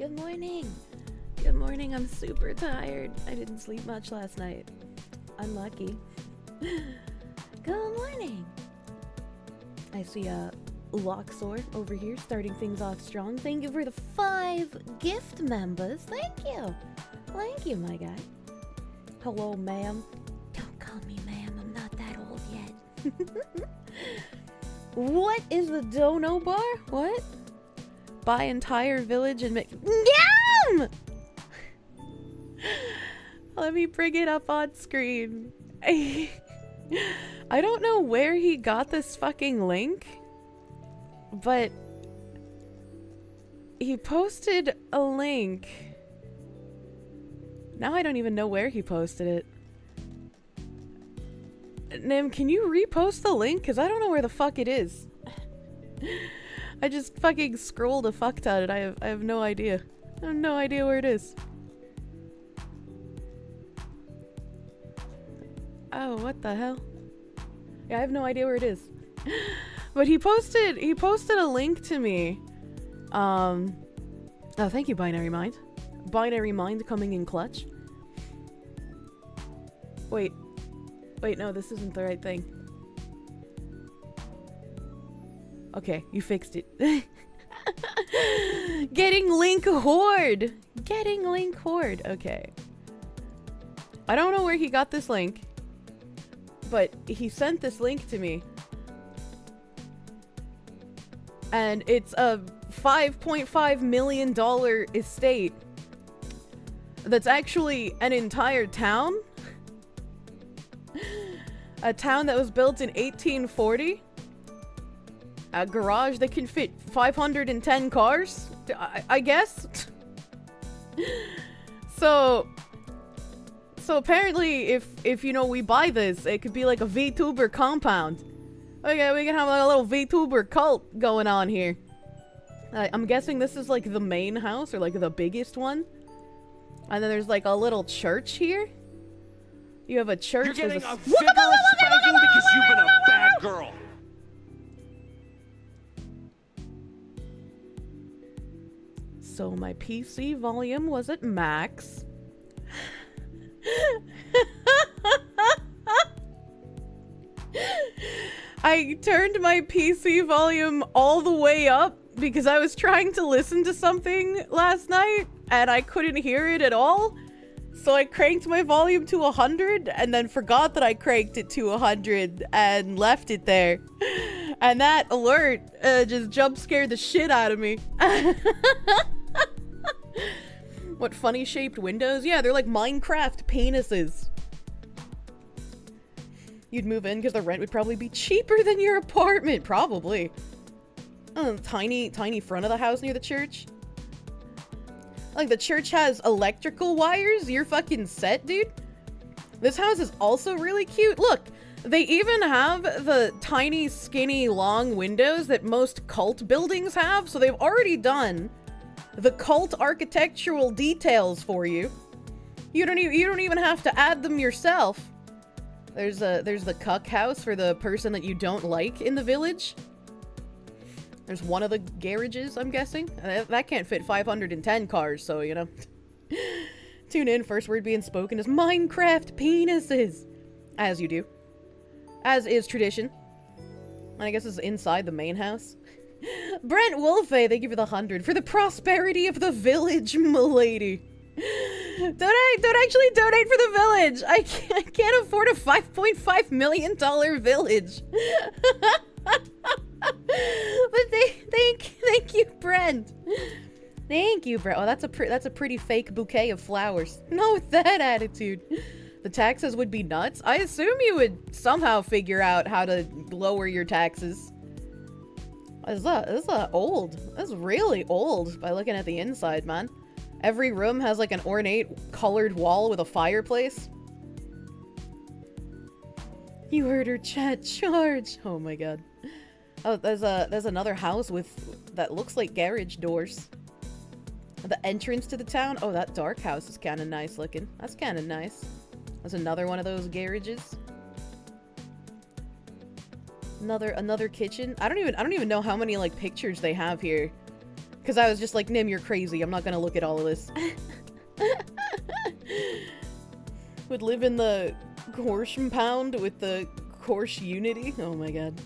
Good morning. Good morning. I'm super tired. I didn't sleep much last night. Unlucky. Good morning. I see a Loxor over here starting things off strong. Thank you for the 5 gift members. Thank you. Thank you, my guy. Hello, ma'am. Don't call me ma'am. I'm not that old yet. What is the dono bar? What? Buy entire village and make... Yum! Let me bring it up on screen. I don't know where he got this fucking link, but he posted a link. Now I don't even know where he posted it. Nim, can you repost the link? Because I don't know where the fuck it is. I just fucking scrolled a fuck ton and I have no idea. I have no idea where it is. Oh, what the hell? Yeah, I have no idea where it is. But he posted a link to me. Oh, thank you, Binary Mind. Binary Mind coming in clutch. Wait, no, this isn't the right thing. Okay, you fixed it. Getting link horde! Getting link horde. Okay. I don't know where he got this link, but he sent this link to me. And it's a $5.5 million estate that's actually an entire town. A town that was built in 1840. A garage that can fit 510 cars, I guess. So apparently if you know we buy this, it could be like a VTuber compound. Okay, we can have like a little VTuber cult going on here. I'm guessing this is like the main house or like the biggest one. And then there's like a little church here. You have a church. You're getting a vigorous spanking because you've been a bad girl. So my PC volume was at max. I turned my PC volume all the way up because I was trying to listen to something last night and I couldn't hear it at all. So I cranked my volume to 100 and then forgot that I cranked it to 100 and left it there. And that alert just jump scared the shit out of me. What funny shaped windows? Yeah, they're like Minecraft penises. You'd move in because the rent would probably be cheaper than your apartment. Probably. Tiny front of the house near the church. Like, the church has electrical wires. You're fucking set, dude. This house is also really cute. Look, they even have the tiny, skinny, long windows that most cult buildings have. So they've already done the cult architectural details for you. You don't even have to add them yourself. There's the cuck house for the person that you don't like in the village. There's one of the garages, I'm guessing. That can't fit 510 cars, so, you know. Tune in, first word being spoken is Minecraft penises. As you do. As is tradition. And I guess it's inside the main house. Brent Wolfe, thank you for the 100. For the prosperity of the village, m'lady. Don't actually donate for the village. I can't afford a $5.5 million village. But thank you, Brent. Thank you, Brent. Oh, that's a pretty fake bouquet of flowers. No, with that attitude. The taxes would be nuts. I assume you would somehow figure out how to lower your taxes. This is old. This is really old by looking at the inside, man. Every room has like an ornate colored wall with a fireplace. You heard her, chat. Charge. Oh my god. Oh, there's another house with that looks like garage doors. The entrance to the town. Oh, that dark house is kind of nice looking. That's kind of nice. There's another one of those garages. Another kitchen. I don't even know how many like pictures they have here. Because I was just like, Nim, you're crazy. I'm not gonna look at all of this. Would live in the Kirsche pound with the Kirsche unity. Oh my god.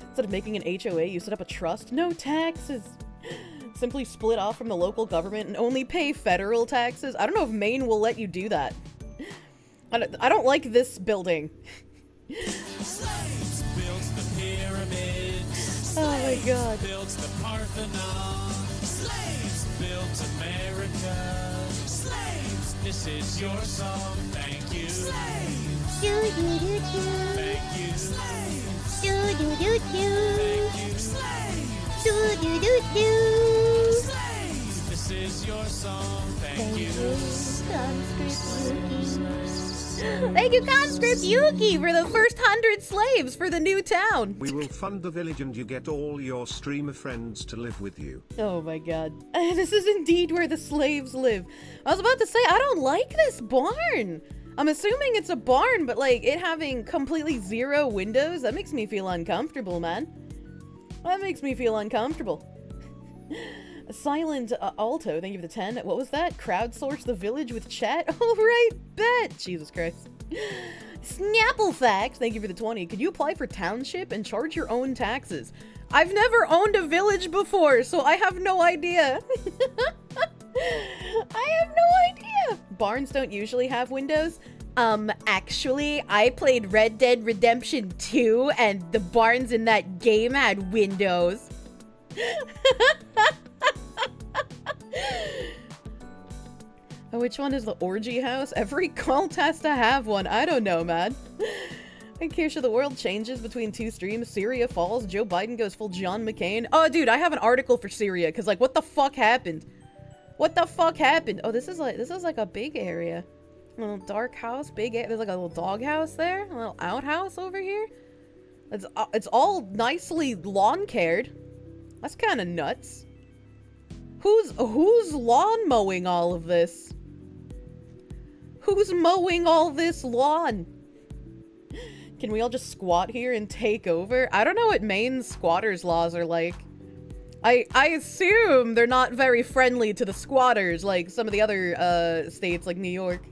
Instead of making an HOA, you set up a trust. No taxes. Simply split off from the local government and only pay federal taxes. I don't know if Maine will let you do that. I don't like this building. Slaves built the pyramids. Oh my god. Built the Parthenon. Slaves built America. Slaves, this is your song. Thank you. Slaves. Thank you. Slaves. Thank you. Slaves. Slaves, this is your song. Thank you. Thank you, Conscript Yuki, for the first 100 slaves for the new town. We will fund the village and you get all your streamer friends to live with you. Oh my god. This is indeed where the slaves live. I was about to say, I don't like this barn. I'm assuming it's a barn, but like it having completely 0 windows, that makes me feel uncomfortable, man. That makes me feel uncomfortable. Silent Alto, thank you for the 10. What was that? Crowdsource the village with chat? Alright, bet! Jesus Christ. Snapplefax, thank you for the 20. Could you apply for township and charge your own taxes? I've never owned a village before, so I have no idea. I have no idea. Barns don't usually have windows. Actually, I played Red Dead Redemption 2, and the barns in that game had windows. Oh, which one is the orgy house? Every cult has to have one. I don't know, man. And Kirsche, the world changes between 2 streams. Syria falls. Joe Biden goes full John McCain. Oh, dude, I have an article for Syria because, like, what the fuck happened? What the fuck happened? Oh, this is like a big area. A little dark house, big. There's like a little dog house there. A little outhouse over here. It's all nicely lawn cared. That's kind of nuts. Who's lawn mowing all of this? Who's mowing all this lawn? Can we all just squat here and take over? I don't know what Maine's squatters' laws are like. I assume they're not very friendly to the squatters like some of the other states like New York.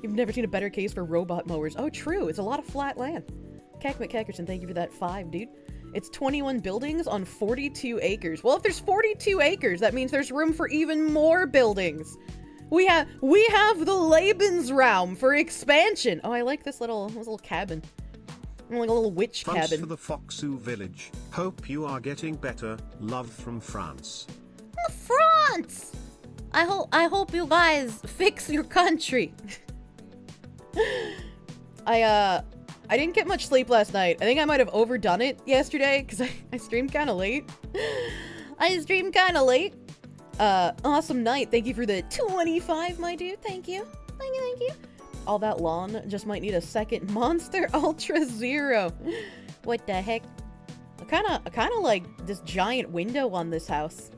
You've never seen a better case for robot mowers. Oh, true. It's a lot of flat land. Cack McCackerson, thank you for that 5, dude. It's 21 buildings on 42 acres. Well, if there's 42 acres, that means there's room for even more buildings. We have the Lebensraum for expansion. Oh, I like this little cabin. Like a little witch Thanks cabin. for the Foxu village. Hope you are getting better. Love from France. France! I hope you guys fix your country. I didn't get much sleep last night. I think I might have overdone it yesterday because I streamed kind of late. Awesome night. Thank you for the 25, my dude. Thank you. Thank you. All that lawn just might need a second Monster Ultra Zero. What the heck? I kind of like this giant window on this house.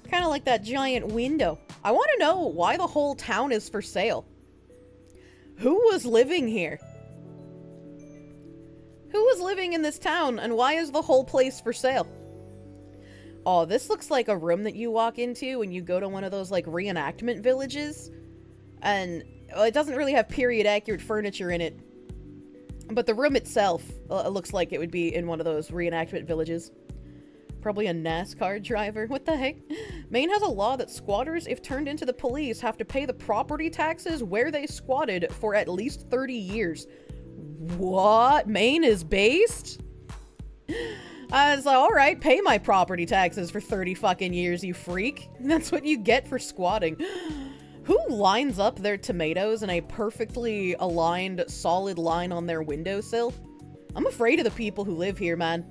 Kind of like that giant window. I want to know why the whole town is for sale. Who was living here? Who was living in this town, and why is the whole place for sale? Oh, this looks like a room that you walk into when you go to one of those, like, reenactment villages. And well, it doesn't really have period-accurate furniture in it. But the room itself looks like it would be in one of those reenactment villages. Probably a NASCAR driver. What the heck? Maine has a law that squatters, if turned into the police, have to pay the property taxes where they squatted for at least 30 years. What? Maine is based? I was like, alright, pay my property taxes for 30 fucking years, you freak. That's what you get for squatting. Who lines up their tomatoes in a perfectly aligned, solid line on their windowsill? I'm afraid of the people who live here, man.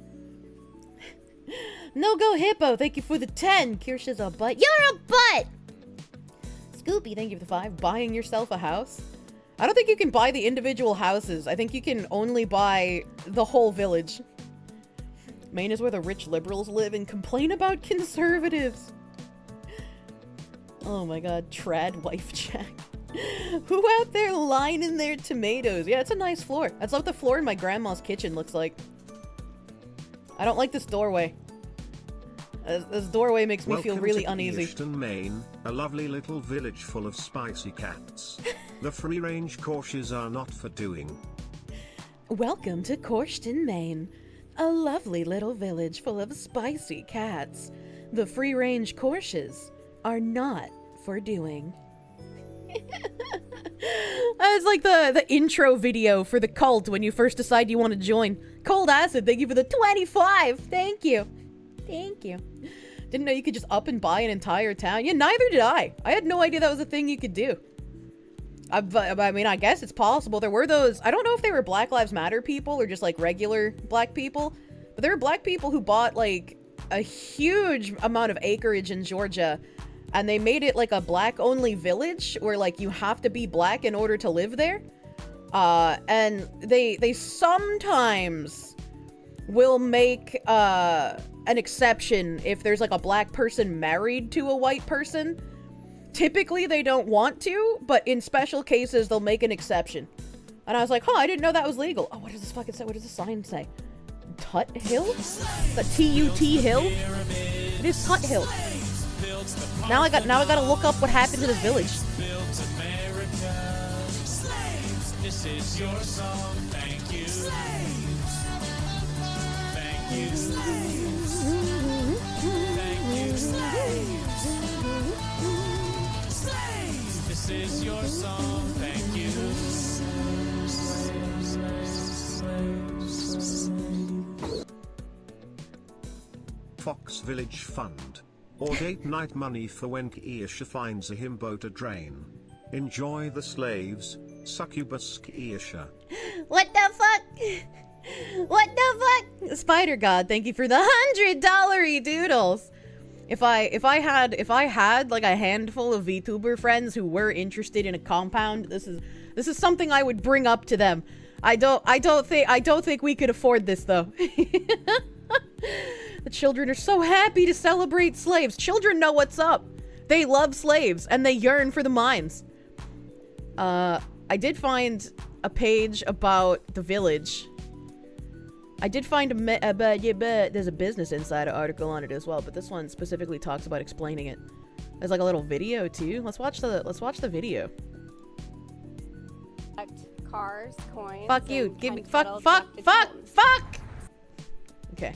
No Go Hippo, thank you for the 10. Kirsche's a butt. You're a butt! Scoopy, thank you for the 5. Buying yourself a house? I don't think you can buy the individual houses. I think you can only buy the whole village. Maine is where the rich liberals live and complain about conservatives. Oh my god, trad wife Jack. Who out there lining their tomatoes? Yeah, it's a nice floor. That's what the floor in my grandma's kitchen looks like. I don't like this doorway. This doorway makes me feel Welcome really to uneasy. Kirsche, Maine, a lovely little village full of spicy cats. The free-range Kirsches are not for doing. Welcome to Kirsche, Maine, a lovely little village full of spicy cats. The free-range Kirsches are not for doing. It's like the intro video for the cult when you first decide you want to join. Cold Acid, thank you for the 25. Thank you. Thank you. Didn't know you could just up and buy an entire town. Yeah, neither did I. I had no idea that was a thing you could do. I mean, I guess it's possible. There were those, I don't know if they were Black Lives Matter people or just like regular black people, but there were black people who bought like a huge amount of acreage in Georgia, and they made it like a black-only village where like you have to be black in order to live there. And they sometimes will make an exception if there's like a black person married to a white person. Typically they don't want to, but in special cases they'll make an exception. And I was like, huh, I didn't know that was legal. Oh, what does this fucking say? What does the sign say? Tut Hill? The T-U-T Hill? It is Tut Hill. Now I gotta look up what happened to this village. This is your song, thank you. Thank you. Thank you. This is your song, thank you. Fox Village Fund. Or date night money for when Kirsche finds a himbo to drain. Enjoy the slaves, succubus Kirsche. What the fuck? What the fuck? Spider God, thank you for the $100 doodles. If I had like a handful of VTuber friends who were interested in a compound, this is something I would bring up to them. I don't think we could afford this though. The children are so happy to celebrate slaves. Children know what's up. They love slaves and they yearn for the mines. I did find a page about the village. I did find there's a Business Insider article on it as well, but this one specifically talks about explaining it. There's like a little video too. Let's watch the video. Cars, coins. Fuck you. and Give me Kentucky fuck. collected homes. Okay.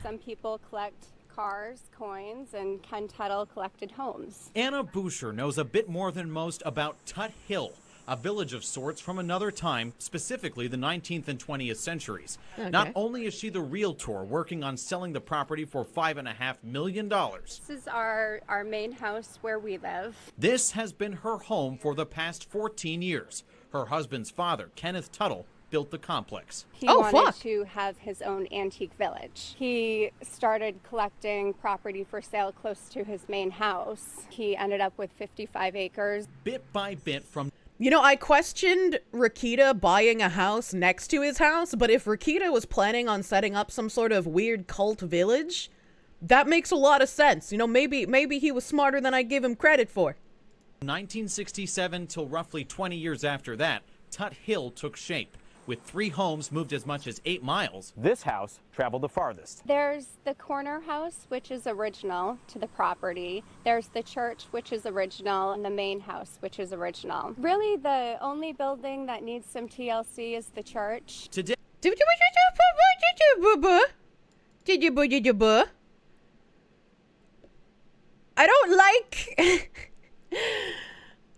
Some people collect cars, coins, and Ken Tuttle collected homes. Anna Boucher knows a bit more than most about Tut Hill, a village of sorts from another time, specifically the 19th and 20th centuries. Okay. Not only is she the realtor working on selling the property for $5.5 million, This is our main house where we live. this has been her home for the past 14 years. Her husband's father, Kenneth Tuttle, built the complex. He Oh, wanted fuck. to have his own antique village. He started collecting property for sale close to his main house. He ended up with 55 acres. Bit by bit from You know, I questioned Rakita buying a house next to his house, but if Rakita was planning on setting up some sort of weird cult village, that makes a lot of sense. You know, maybe he was smarter than I give him credit for. 1967 till roughly 20 years after that, Tut Hill took shape, with 3 homes moved as much as 8 miles. This house traveled the farthest. There's the corner house, which is original to the property. There's the church, which is original, and the main house, which is original. Really, the only building that needs some TLC is the church. Today, I don't like...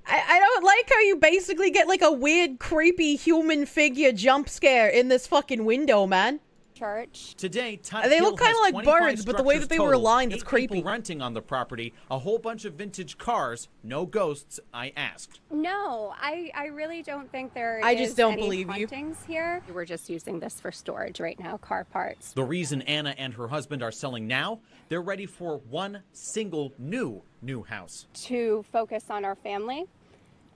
I don't like how you basically get like a weird, creepy human figure jump scare in this fucking window, man. Church. Today, Tut They Hill look kinda has like 25 birds, but the way that they were structures aligned, total, it's 8 creepy. people renting on the property, a whole bunch of vintage cars, no ghosts, I asked. No, I really don't think there I is just don't any believe you. hauntings here. We're just using this for storage right now, car parts. The reason Anna and her husband are selling now, they're ready for one single new house. To focus on our family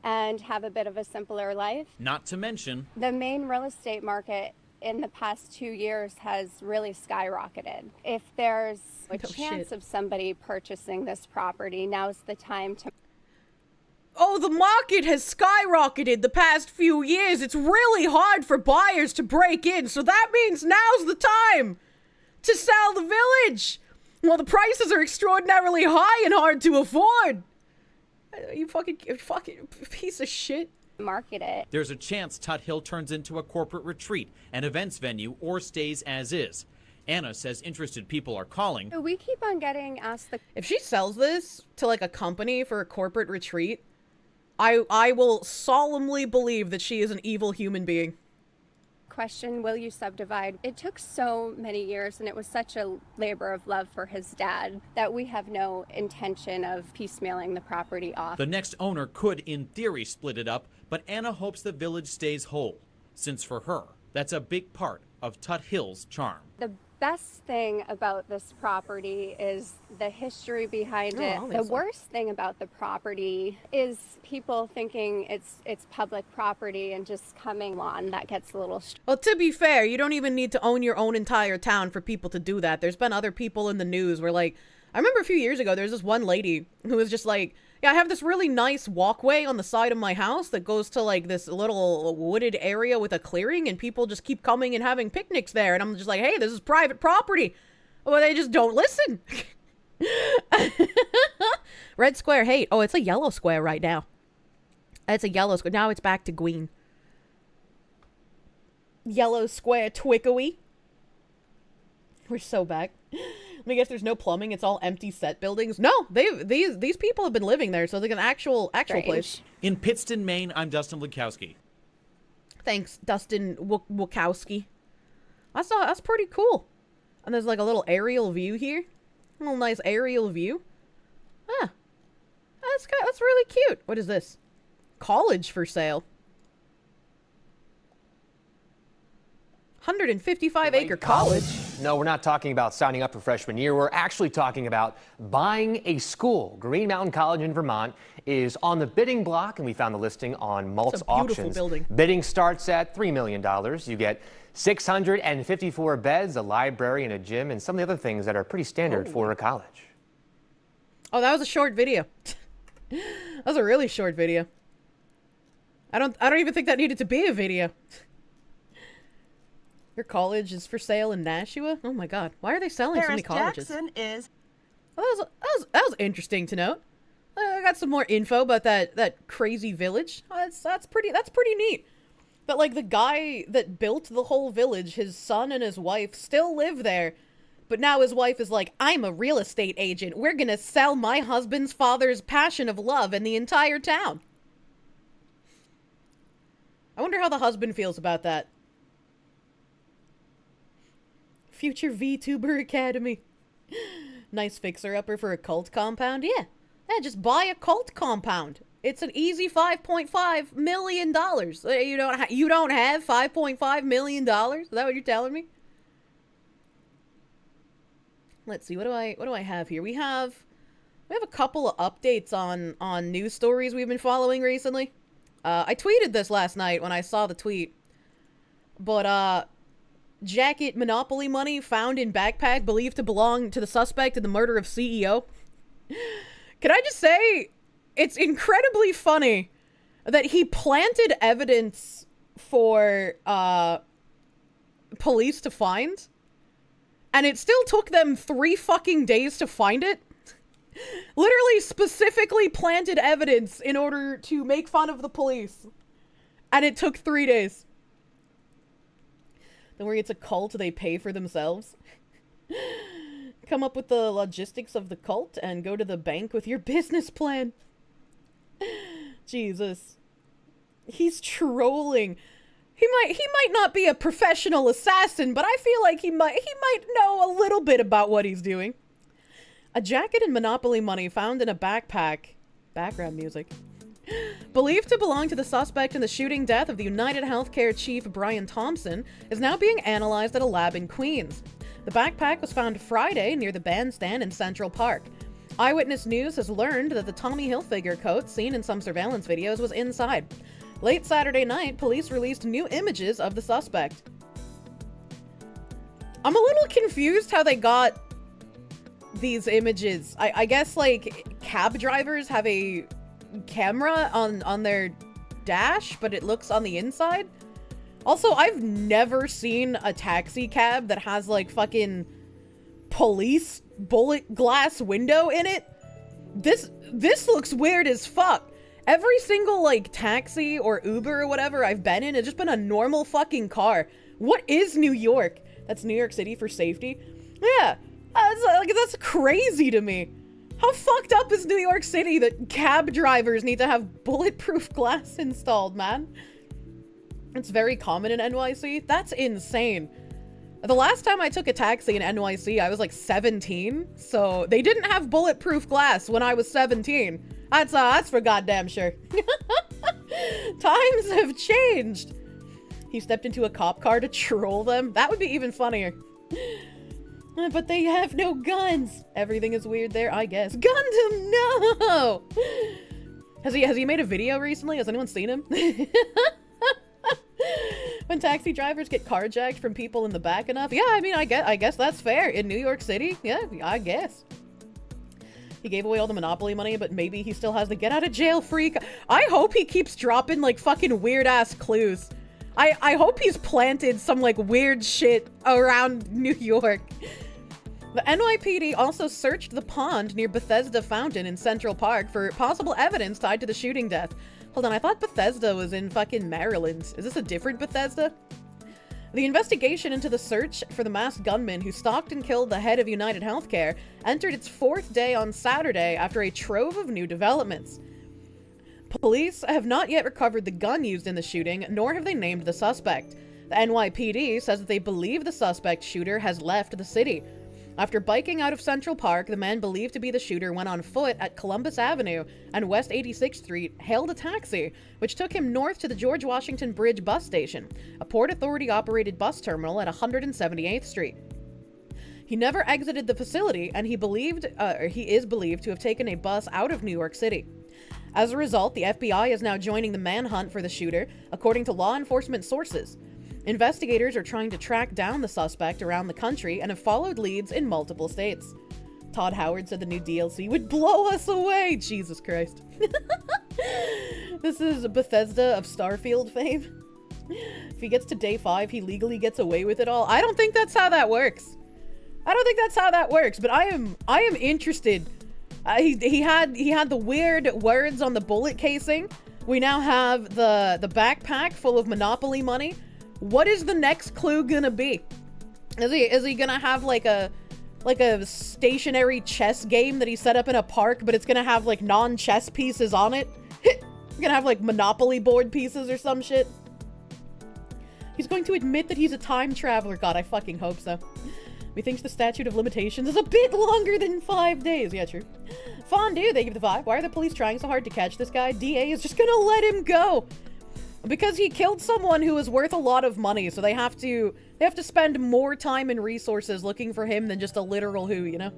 and have a bit of a simpler life. Not to mention, The main real estate market in the past 2 years has really skyrocketed. If there's a chance shit. of somebody purchasing this property, now's the time to. Oh, the market has skyrocketed the past few years. It's really hard for buyers to break in, so that means now's the time. to sell the village. Well, the prices are extraordinarily high and hard to afford. You fucking piece of shit. Market it. There's a chance Tut Hill turns into a corporate retreat, an events venue, or stays as is. Anna says interested people are calling. We keep on getting asked the If she sells this to like a company for a corporate retreat, I will solemnly believe that she is an evil human being. question, will you subdivide? It took so many years and it was such a labor of love for his dad that we have no intention of piecemealing the property off. The next owner could, in theory, split it up, but Anna hopes the village stays whole, since for her, that's a big part of Tut Hill's charm. The best thing about this property is the history behind it. The worst thing about the property is people thinking it's public property and just coming on. That gets a little... Well, to be fair, you don't even need to own your own entire town for people to do that. There's been other people in the news where, like, I remember a few years ago, there's this one lady who was just like, yeah, I have this really nice walkway on the side of my house that goes to, like, this little wooded area with a clearing, and people just keep coming and having picnics there. And I'm just like, hey, this is private property. Well, they just don't listen. Red square hate. Oh, it's a yellow square right now. It's a yellow square. Now it's back to green. Yellow square twickery. We're so back. I guess there's no plumbing. It's all empty set buildings. No, these people have been living there, so it's like an actual place. In Pittston, Maine, I'm Dustin Lukowski. Thanks, Dustin Wukowski. That's pretty cool. And there's like a little aerial view here. A little nice aerial view. Huh. That's really cute. What is this? College for sale. 155-acre college. No, we're not talking about signing up for freshman year. We're actually talking about buying a school. Green Mountain College in Vermont is on the bidding block, and we found the listing on Maltz Auctions. Building. Bidding starts at $3 million. You get 654 beds, a library, and a gym, and some of the other things that are pretty standard for a college. Oh, that was a short video. That was a really short video. I don't even think that needed to be a video. Your college is for sale in Nashua? Oh my god. Why are they selling so many colleges? Jackson is... Oh, that was interesting to note. I got some more info about that crazy village. Oh, that's pretty neat. But like the guy that built the whole village, his son and his wife still live there. But now his wife is like, I'm a real estate agent. We're gonna sell my husband's father's passion of love in the entire town. I wonder how the husband feels about that. Future VTuber Academy. Nice fixer-upper for a cult compound. Yeah, just buy a cult compound. It's an easy $5.5 million. You don't have $5.5 million? Is that what you're telling me? Let's see. What do I have here? We have a couple of updates on news stories we've been following recently. I tweeted this last night when I saw the tweet. But jacket Monopoly money found in backpack believed to belong to the suspect in the murder of CEO. Can I just say, it's incredibly funny that he planted evidence for police to find, and it still took them 3 fucking days to find it. Literally specifically planted evidence in order to make fun of the police, and it took 3 days. Don't worry, it's a cult, they pay for themselves. Come up with the logistics of the cult and go to the bank with your business plan. Jesus. He's trolling. He might not be a professional assassin, but I feel like he might know a little bit about what he's doing. A jacket and Monopoly money found in a backpack. Background music. Believed to belong to the suspect in the shooting death of the United Healthcare chief Brian Thompson, is now being analyzed at a lab in Queens. The backpack was found Friday near the bandstand in Central Park. Eyewitness News has learned that the Tommy Hilfiger coat seen in some surveillance videos was inside. Late Saturday night, police released new images of the suspect. I'm a little confused how they got these images. I guess, like, cab drivers have a camera on their dash, but it looks on the inside. Also, I've never seen a taxi cab that has like fucking police bullet glass window in it. This looks weird as fuck. Every single, like, taxi or Uber or whatever I've been in has just been a normal fucking car. What is New York? That's New York City for safety? Yeah, that's crazy to me. How fucked up is New York City that cab drivers need to have bulletproof glass installed, man? It's very common in NYC. That's insane. The last time I took a taxi in NYC, I was like 17, so they didn't have bulletproof glass when I was 17. That's for goddamn sure. Times have changed. He stepped into a cop car to troll them. That would be even funnier. But they have no guns. Everything is weird there, I guess. Gundam, no! Has he made a video recently? Has anyone seen him? When taxi drivers get carjacked from people in the back enough? Yeah, I mean, I guess that's fair. In New York City? Yeah, I guess. He gave away all the Monopoly money, but maybe he still has the get out of jail free. I hope he keeps dropping, like, fucking weird ass clues. I hope he's planted some, like, weird shit around New York. The NYPD also searched the pond near Bethesda Fountain in Central Park for possible evidence tied to the shooting death. Hold on, I thought Bethesda was in fucking Maryland. Is this a different Bethesda? The investigation into the search for the masked gunman who stalked and killed the head of United Healthcare entered its 4th day on Saturday after a trove of new developments. Police have not yet recovered the gun used in the shooting, nor have they named the suspect. The NYPD says that they believe the suspect shooter has left the city. After biking out of Central Park, the man believed to be the shooter went on foot at Columbus Avenue and West 86th Street, hailed a taxi, which took him north to the George Washington Bridge bus station, a Port Authority-operated bus terminal at 178th Street. He never exited the facility, and he is believed to have taken a bus out of New York City. As a result, the FBI is now joining the manhunt for the shooter, according to law enforcement sources. Investigators are trying to track down the suspect around the country and have followed leads in multiple states. Todd Howard said the new DLC would blow us away! Jesus Christ. This is Bethesda of Starfield fame. If he gets to day 5, he legally gets away with it all. I don't think that's how that works. But I am interested. He had the weird words on the bullet casing. We now have the backpack full of Monopoly money. What is the next clue gonna be? Is he gonna have like a stationary chess game that he set up in a park, but it's gonna have like non-chess pieces on it? Gonna have like Monopoly board pieces or some shit? He's going to admit that he's a time traveler. God, I fucking hope so. Methinks the statute of limitations is a bit longer than 5 days. Yeah, true. Fondue, they give the vibe. Why are the police trying so hard to catch this guy? DA is just gonna let him go. Because he killed someone who was worth a lot of money, so they have to spend more time and resources looking for him than just a literal who, you know?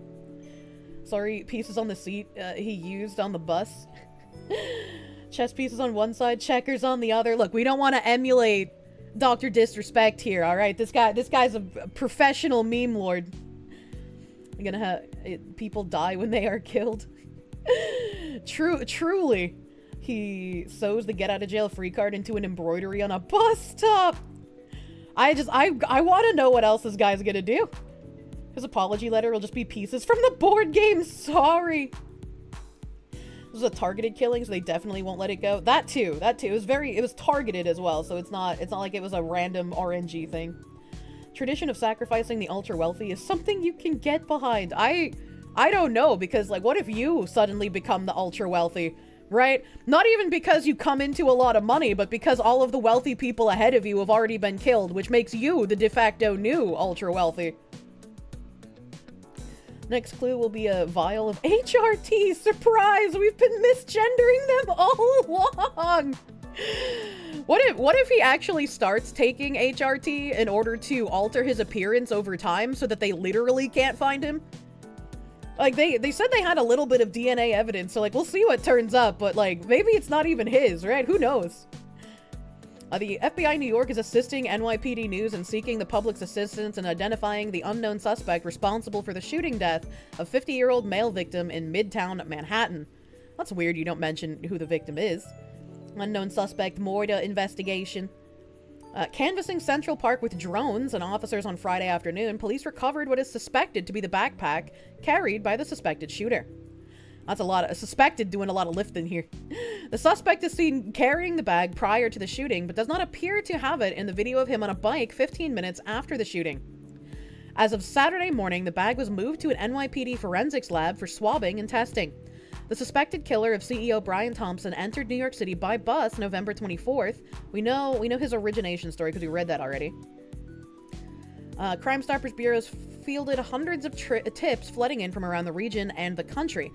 Sorry, pieces on the seat he used on the bus. Chess pieces on one side, checkers on the other. Look, we don't want to emulate Dr. Disrespect here, alright? This guy's a professional meme lord. You're gonna have people die when they are killed. Truly. He sews the get out of jail free card into an embroidery on a bus stop. I want to know what else this guy's gonna do. His apology letter will just be pieces from the board game. Sorry. This was a targeted killing, so they definitely won't let it go. That too. It was targeted as well, so it's not like it was a random RNG thing. Tradition of sacrificing the ultra wealthy is something you can get behind. I don't know, because like, what if you suddenly become the ultra wealthy? Right? Not even because you come into a lot of money, but because all of the wealthy people ahead of you have already been killed, which makes you the de facto new ultra wealthy. Next clue will be a vial of HRT. Surprise! We've been misgendering them all along. What if he actually starts taking HRT in order to alter his appearance over time so that they literally can't find him? Like, they said they had a little bit of DNA evidence, so, like, we'll see what turns up, but, like, maybe it's not even his, right? Who knows? The FBI New York is assisting NYPD News in seeking the public's assistance in identifying the unknown suspect responsible for the shooting death of 50-year-old male victim in Midtown Manhattan. That's weird you don't mention who the victim is. Unknown suspect, more to investigation. Canvassing Central Park with drones and officers on Friday afternoon, police recovered what is suspected to be the backpack carried by the suspected shooter. That's a lot of suspected doing a lot of lifting here. The suspect is seen carrying the bag prior to the shooting, but does not appear to have it in the video of him on a bike 15 minutes after the shooting. As of Saturday morning, the bag was moved to an NYPD forensics lab for swabbing and testing. The suspected killer of CEO Brian Thompson entered New York City by bus November 24th. We know his origination story because we read that already. Crime Stoppers Bureau's fielded hundreds of tips flooding in from around the region and the country.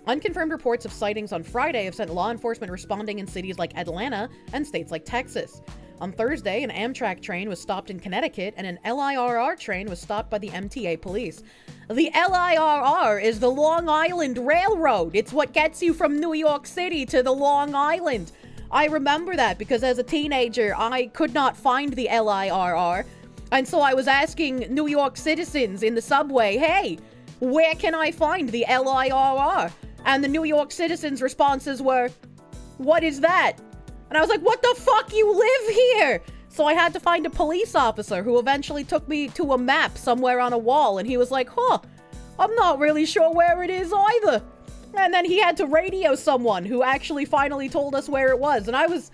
Unconfirmed reports of sightings on Friday have sent law enforcement responding in cities like Atlanta and states like Texas. On Thursday, an Amtrak train was stopped in Connecticut, and an LIRR train was stopped by the MTA police. The LIRR is the Long Island Railroad. It's what gets you from New York City to the Long Island. I remember that because as a teenager, I could not find the LIRR. And so I was asking New York citizens in the subway, hey, where can I find the LIRR? And the New York citizens' responses were, what is that? And I was like, what the fuck, you live here? So I had to find a police officer who eventually took me to a map somewhere on a wall. And he was like, I'm not really sure where it is either. And then he had to radio someone who actually finally told us where it was. And I was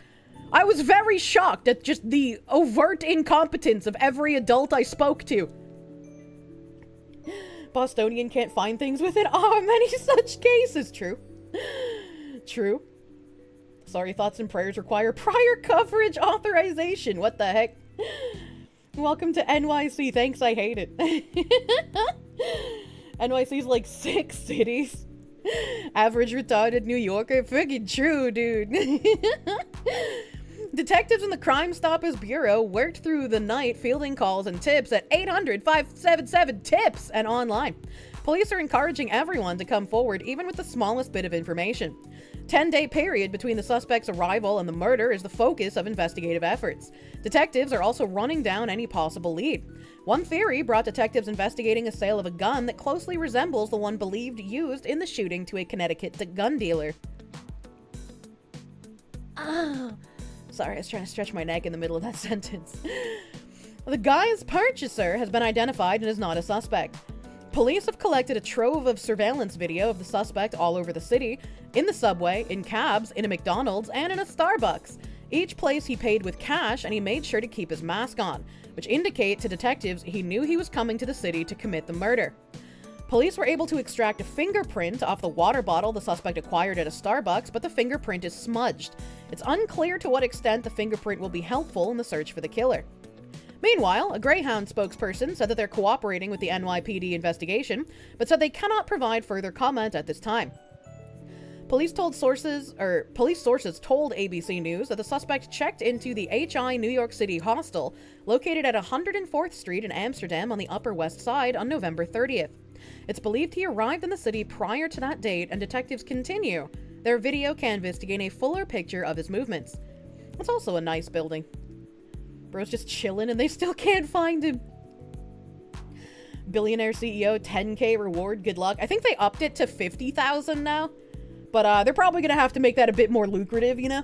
very shocked at just the overt incompetence of every adult I spoke to. Bostonian can't find things within many such cases. True. True. Sorry, thoughts and prayers require prior coverage authorization. What the heck? Welcome to NYC. Thanks, I hate it. NYC's like 6 cities. Average retarded New Yorker. Freaking true, dude. Detectives in the Crime Stoppers Bureau worked through the night fielding calls and tips at 800-577-TIPS and online. Police are encouraging everyone to come forward, even with the smallest bit of information. 10-day period between the suspect's arrival and the murder is the focus of investigative efforts. Detectives are also running down any possible lead. One theory brought detectives investigating a sale of a gun that closely resembles the one believed used in the shooting to a Connecticut gun dealer. Sorry, I was trying to stretch my neck in the middle of that sentence. The guy's purchaser has been identified and is not a suspect. Police have collected a trove of surveillance video of the suspect all over the city, in the subway, in cabs, in a McDonald's, and in a Starbucks. Each place he paid with cash, and he made sure to keep his mask on, which indicate to detectives he knew he was coming to the city to commit the murder. Police were able to extract a fingerprint off the water bottle the suspect acquired at a Starbucks, but the fingerprint is smudged. It's unclear to what extent the fingerprint will be helpful in the search for the killer. Meanwhile, a Greyhound spokesperson said that they're cooperating with the NYPD investigation, but said they cannot provide further comment at this time. Police sources told ABC News that the suspect checked into the HI New York City hostel, located at 104th Street in Amsterdam on the Upper West Side on November 30th. It's believed he arrived in the city prior to that date, and detectives continue their video canvas to gain a fuller picture of his movements. It's also a nice building. Bro's just chilling and they still can't find him. Billionaire CEO, 10K reward, good luck. I think they upped it to 50,000 now. But they're probably gonna have to make that a bit more lucrative, you know?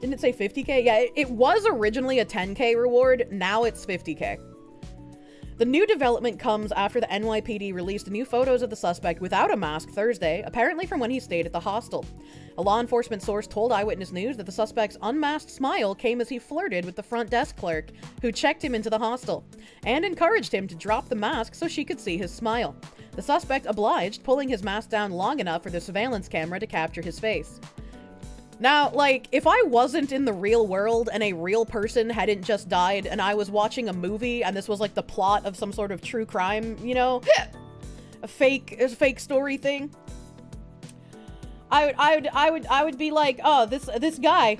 Didn't it say 50K? Yeah, it was originally a 10K reward. Now it's 50K. The new development comes after the NYPD released new photos of the suspect without a mask Thursday, apparently from when he stayed at the hostel. A law enforcement source told Eyewitness News that the suspect's unmasked smile came as he flirted with the front desk clerk, who checked him into the hostel, and encouraged him to drop the mask so she could see his smile. The suspect obliged, pulling his mask down long enough for the surveillance camera to capture his face. Now, like, if I wasn't in the real world and a real person hadn't just died and I was watching a movie and this was like the plot of some sort of true crime, you know, a fake story thing, I would be like, oh, this guy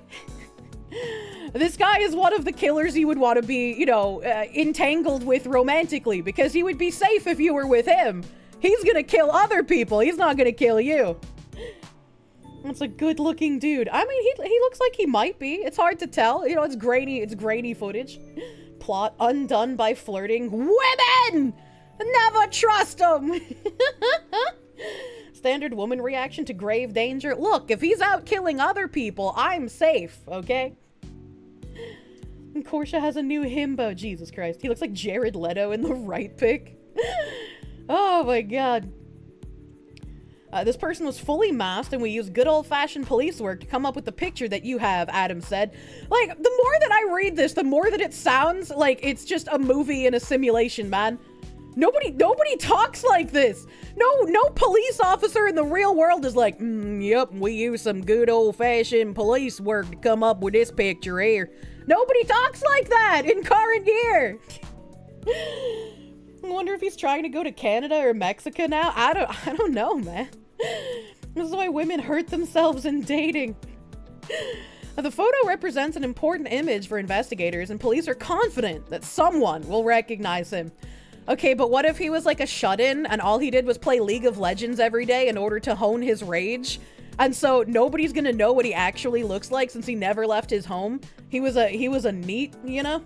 is one of the killers you would want to be, you know, entangled with romantically, because he would be safe if you were with him. He's gonna kill other people. He's not gonna kill you. That's a good-looking dude. I mean, he looks like he might be. It's hard to tell. You know, it's grainy footage. Plot undone by flirting. Women! Never trust them! Standard woman reaction to grave danger. Look, if he's out killing other people, I'm safe, okay? And Kirsche has a new himbo. Jesus Christ. He looks like Jared Leto in the right pic. Oh my god. This person was fully masked, and we used good old-fashioned police work to come up with the picture that you have, Adam said. Like, the more that I read this, the more that it sounds like it's just a movie in a simulation, man. Nobody talks like this. No police officer in the real world is like, yep, we used some good old-fashioned police work to come up with this picture here. Nobody talks like that in current year. I wonder if he's trying to go to Canada or Mexico now. I don't know, man. This is why women hurt themselves in dating. The photo represents an important image for investigators, and police are confident that someone will recognize him. Okay, but what if he was like a shut-in and all he did was play League of Legends every day in order to hone his rage? And so nobody's gonna know what he actually looks like since he never left his home. He was a NEET, you know?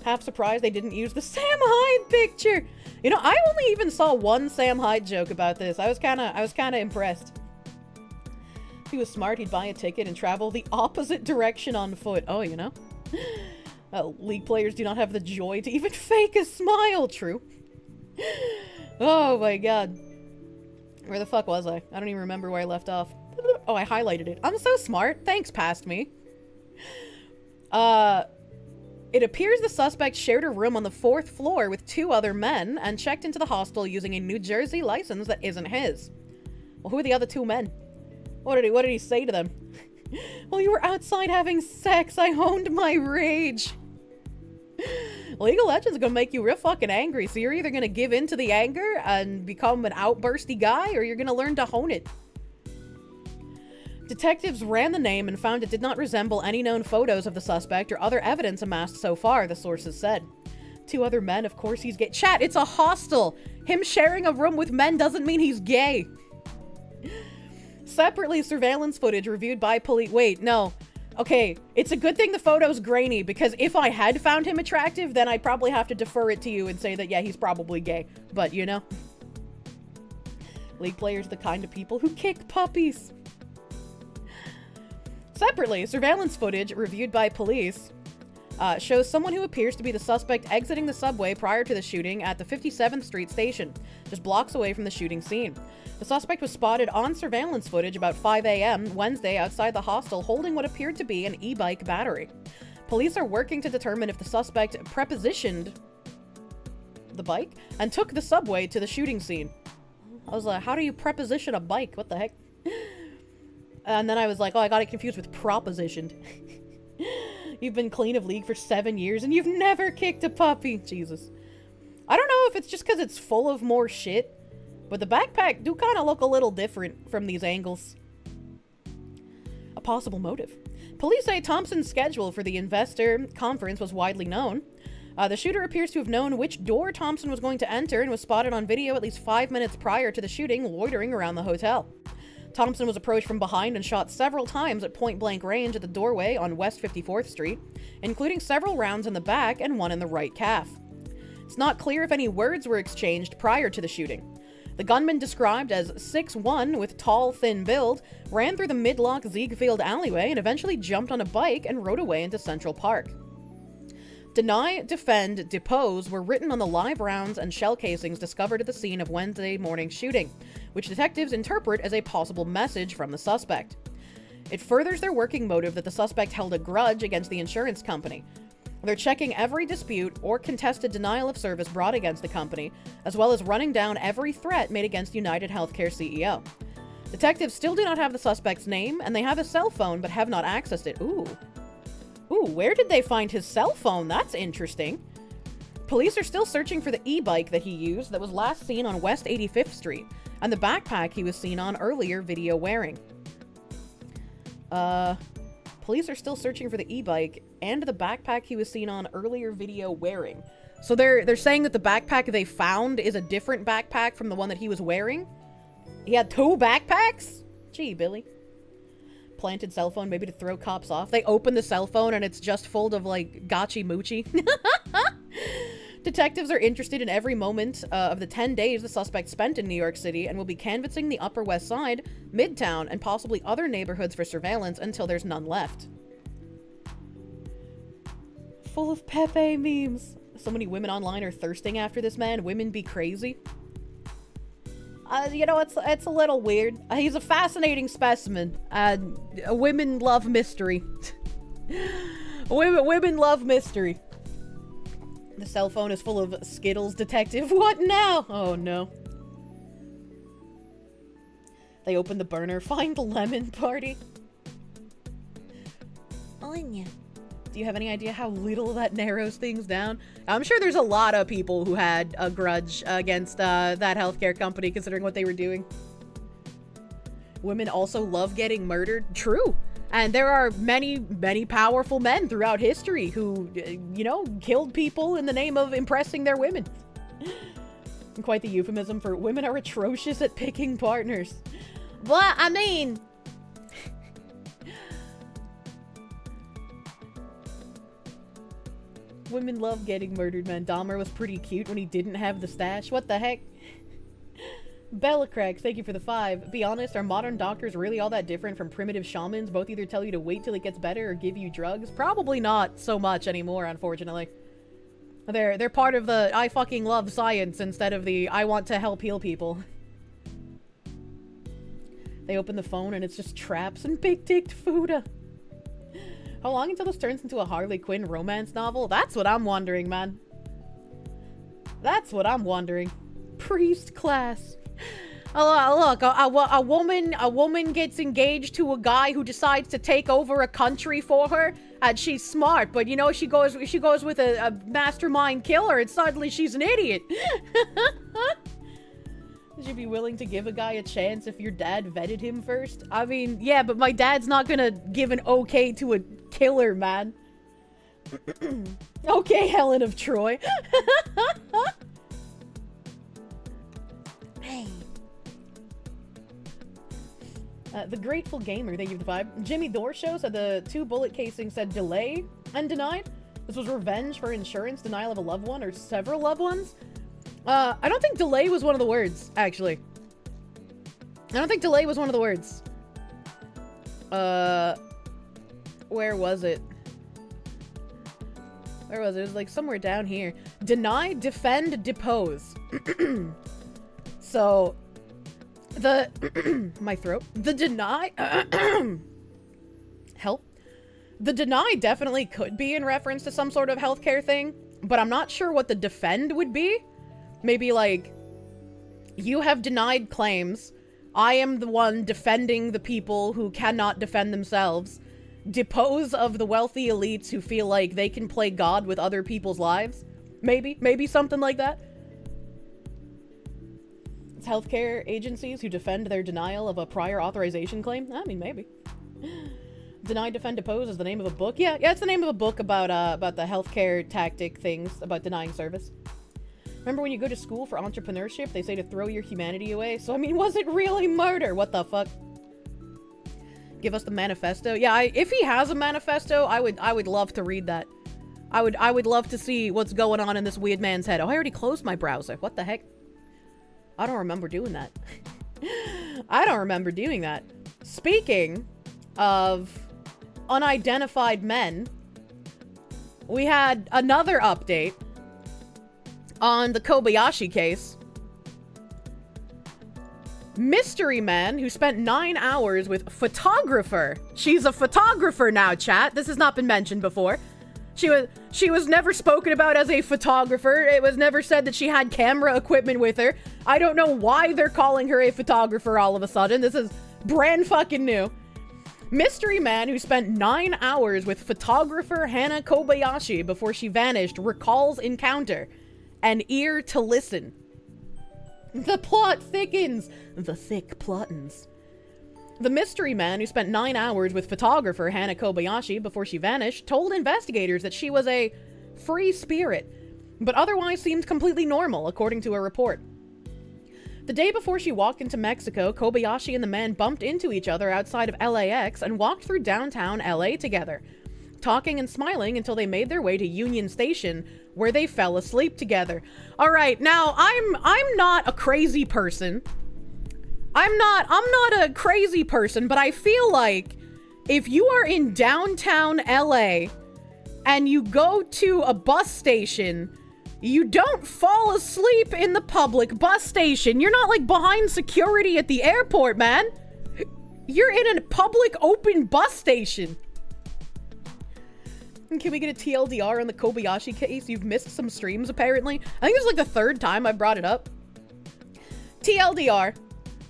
Half surprised they didn't use the Sam Hyde picture. You know, I only even saw one Sam Hyde joke about this. I was kind of impressed. If he was smart, he'd buy a ticket and travel the opposite direction on foot. Oh, you know? League players do not have the joy to even fake a smile. True. Oh my god. Where the fuck was I? I don't even remember where I left off. Oh, I highlighted it. I'm so smart. Thanks, past me. It appears the suspect shared a room on the 4th floor with 2 other men and checked into the hostel using a New Jersey license that isn't his. Well, who are the other 2 men? What did he say to them? Well, you were outside having sex. I honed my rage. League of Legends is gonna make you real fucking angry, so you're either gonna give in to the anger and become an outbursty guy, or you're gonna learn to hone it. Detectives ran the name and found it did not resemble any known photos of the suspect or other evidence amassed so far, the sources said. 2 other men, of course he's gay. Chat, it's a hostel! Him sharing a room with men doesn't mean he's gay! Separately, surveillance footage reviewed by police- Wait, no. Okay, it's a good thing the photo's grainy, because if I had found him attractive, then I'd probably have to defer it to you and say that, yeah, he's probably gay. But, you know. League players are the kind of people who kick puppies. Separately, surveillance footage reviewed by police shows someone who appears to be the suspect exiting the subway prior to the shooting at the 57th Street station, just blocks away from the shooting scene. The suspect was spotted on surveillance footage about 5 a.m. Wednesday outside the hostel holding what appeared to be an e-bike battery. Police are working to determine if the suspect prepositioned the bike and took the subway to the shooting scene. I was like, how do you preposition a bike? What the heck? And then I was like, oh, I got it confused with propositioned. You've been clean of League for 7 years and you've never kicked a puppy. Jesus. I don't know if it's just because it's full of more shit, but the backpack do kind of look a little different from these angles. A possible motive. Police say Thompson's schedule for the investor conference was widely known. The shooter appears to have known which door Thompson was going to enter and was spotted on video at least 5 minutes prior to the shooting, loitering around the hotel. Thompson was approached from behind and shot several times at point-blank range at the doorway on West 54th Street, including several rounds in the back and one in the right calf. It's not clear if any words were exchanged prior to the shooting. The gunman, described as 6'1", with tall, thin build, ran through the mid-lock Ziegfeld alleyway and eventually jumped on a bike and rode away into Central Park. Deny, defend, depose were written on the live rounds and shell casings discovered at the scene of Wednesday morning's shooting, which detectives interpret as a possible message from the suspect. It furthers their working motive that the suspect held a grudge against the insurance company. They're checking every dispute or contested denial of service brought against the company, as well as running down every threat made against United Healthcare CEO. Detectives still do not have the suspect's name, and they have his cell phone but have not accessed it. Ooh, where did they find his cell phone? That's interesting. Police are still searching for the e-bike that he used that was last seen on West 85th Street, and the backpack he was seen on earlier video wearing. Police are still searching for the e-bike and the backpack he was seen on earlier video wearing. So they're saying that the backpack they found is a different backpack from the one that he was wearing? He had 2 backpacks? Gee, Billy. Planted cell phone, maybe to throw cops off. They open the cell phone and it's just full of, like, gotchi moochie. Detectives are interested in every moment of the 10 days the suspect spent in New York City and will be canvassing the Upper West Side, Midtown, and possibly other neighborhoods for surveillance until there's none left. full of Pepe memes. So many women online are thirsting after this man. Women be crazy. You know, it's a little weird. He's a fascinating specimen. Women love mystery. women love mystery. The cell phone is full of Skittles, detective. What now? Oh no. They open the burner. Find lemon party. Anya. Do you have any idea how little that narrows things down? I'm sure there's a lot of people who had a grudge against that healthcare company considering what they were doing. Women also love getting murdered. True. And there are many, many powerful men throughout history who, you know, killed people in the name of impressing their women. Quite the euphemism for women are atrocious at picking partners. But, I mean... Women love getting murdered, man. Dahmer was pretty cute when he didn't have the stash. What the heck? Bella Cracks, thank you for the 5. Be honest, are modern doctors really all that different from primitive shamans? Both either tell you to wait till it gets better or give you drugs? Probably not so much anymore, unfortunately. They're part of the I fucking love science instead of the I want to help heal people. They open the phone and it's just traps and big-dicked Fuda. How long until this turns into a Harley Quinn romance novel? That's what I'm wondering, man. That's what I'm wondering. Priest class. Look, a woman gets engaged to a guy who decides to take over a country for her, and she's smart, but you know, she goes with a mastermind killer, and suddenly she's an idiot. Would you be willing to give a guy a chance if your dad vetted him first? I mean, yeah, but my dad's not gonna give an okay to a killer, man. Okay, Helen of Troy. Hey. The Grateful Gamer, thank you for the 5. Jimmy Dorshow said the 2 bullet casings said delay and denied. This was revenge for insurance, denial of a loved one, or several loved ones. I don't think delay was one of the words, actually. I don't think delay was one of the words. Where was it? Where was it? It was like somewhere down here. Deny, defend, depose. So, my throat. The deny, help. The deny definitely could be in reference to some sort of healthcare thing, but I'm not sure what the defend would be. Maybe like, you have denied claims. I am the one defending the people who cannot defend themselves. Depose of the wealthy elites who feel like they can play God with other people's lives. Maybe something like that. It's healthcare agencies who defend their denial of a prior authorization claim. I mean, maybe. Deny, defend, depose is the name of a book. Yeah, it's the name of a book about the healthcare tactic things about denying service. Remember when you go to school for entrepreneurship, they say to throw your humanity away? So, I mean, was it really murder? What the fuck? Give us the manifesto. Yeah, if he has a manifesto, I would love to read that. I would love to see what's going on in this weird man's head. Oh, I already closed my browser. What the heck? I don't remember doing that. I don't remember doing that. Speaking of unidentified men, we had another update on the Kobayashi case. Mystery man who spent 9 hours with photographer. She's a photographer now, chat. This has not been mentioned before. She was never spoken about as a photographer. It was never said that she had camera equipment with her. I don't know why they're calling her a photographer all of a sudden. This is brand fucking new. Mystery man who spent 9 hours with photographer Hannah Kobayashi before she vanished recalls encounter. An ear to listen. The plot thickens. The thick plottins. The mystery man who spent 9 hours with photographer Hannah Kobayashi before she vanished told investigators that she was a free spirit, but otherwise seemed completely normal, according to a report. The day before she walked into Mexico, Kobayashi and the man bumped into each other outside of LAX and walked through downtown LA together, talking and smiling until they made their way to Union Station, where they fell asleep together. All right, now I'm not a crazy person. I'm not a crazy person, but I feel like if you are in downtown LA and you go to a bus station, you don't fall asleep in the public bus station. You're not like behind security at the airport, man. You're in a public open bus station. Can we get a TLDR on the Kobayashi case? You've missed some streams, apparently. I think it's like the third time I brought it up. TLDR.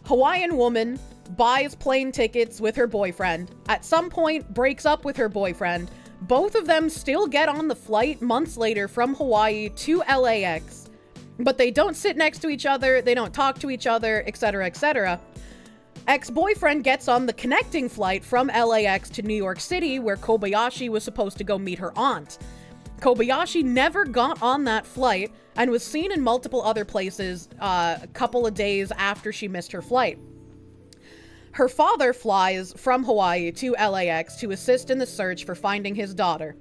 Hawaiian woman buys plane tickets with her boyfriend. At some point, breaks up with her boyfriend. Both of them still get on the flight months later from Hawaii to LAX. But they don't sit next to each other, they don't talk to each other, etc., etc. Ex-boyfriend gets on the connecting flight from LAX to New York City, where Kobayashi was supposed to go meet her aunt. Kobayashi never got on that flight and was seen in multiple other places a couple of days after she missed her flight. Her father flies from Hawaii to LAX to assist in the search for finding his daughter.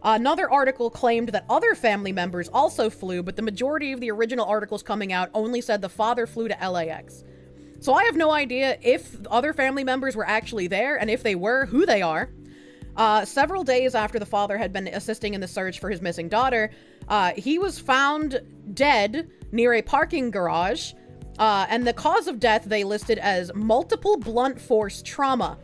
Another article claimed that other family members also flew, but the majority of the original articles coming out only said the father flew to LAX. So I have no idea if other family members were actually there, and if they were, who they are. Several days after the father had been assisting in the search for his missing daughter, he was found dead near a parking garage, and the cause of death they listed as multiple blunt force trauma.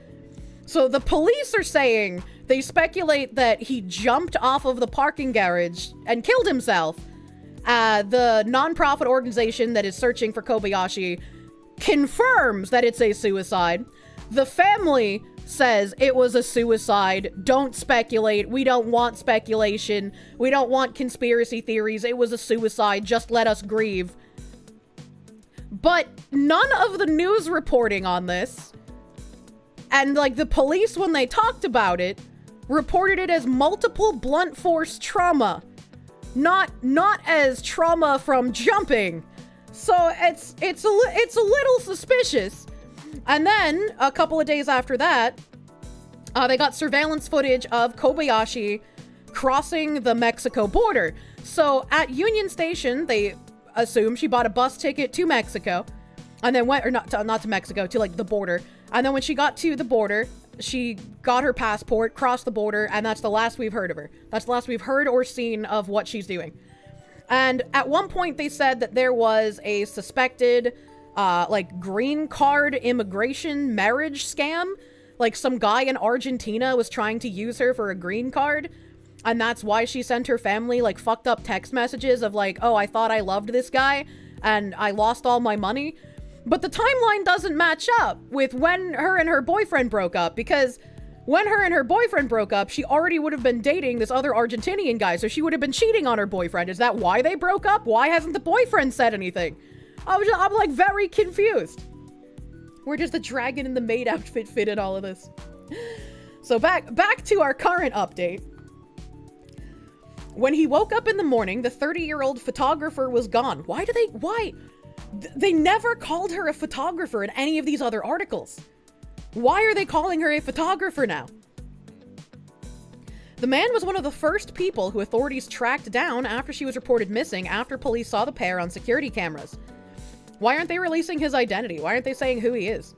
So the police are saying they speculate that he jumped off of the parking garage and killed himself. The nonprofit organization that is searching for Kobayashi confirms that it's a suicide. The family says it was a suicide. Don't speculate. We don't want speculation. We don't want conspiracy theories. It was a suicide. Just let us grieve. But none of the news reporting on this, and like the police when they talked about it, reported it as multiple blunt force trauma, not as trauma from jumping. So it's a little suspicious. And then a couple of days after that, they got surveillance footage of Kobayashi crossing the Mexico border. So at Union Station, they assume she bought a bus ticket to Mexico, and then went, or not to Mexico, to like the border. And then when she got to the border, she got her passport, crossed the border, and that's the last we've heard of her. That's the last we've heard or seen of what she's doing. And at one point they said that there was a suspected, like green card immigration marriage scam. Like some guy in Argentina was trying to use her for a green card. And that's why she sent her family like fucked up text messages of like, oh, I thought I loved this guy and I lost all my money. But the timeline doesn't match up with when her and her boyfriend broke up, because when her and her boyfriend broke up, she already would have been dating this other Argentinian guy, so she would have been cheating on her boyfriend. Is that why they broke up? Why hasn't the boyfriend said anything? I'm like very confused. Where does the dragon in the maid outfit fit in all of this? So back to our current update. When he woke up in the morning, the 30-year-old photographer was gone. Why? They never called her a photographer in any of these other articles. Why are they calling her a photographer now? The man was one of the first people who authorities tracked down after she was reported missing, after police saw the pair on security cameras. Why aren't they releasing his identity? Why aren't they saying who he is?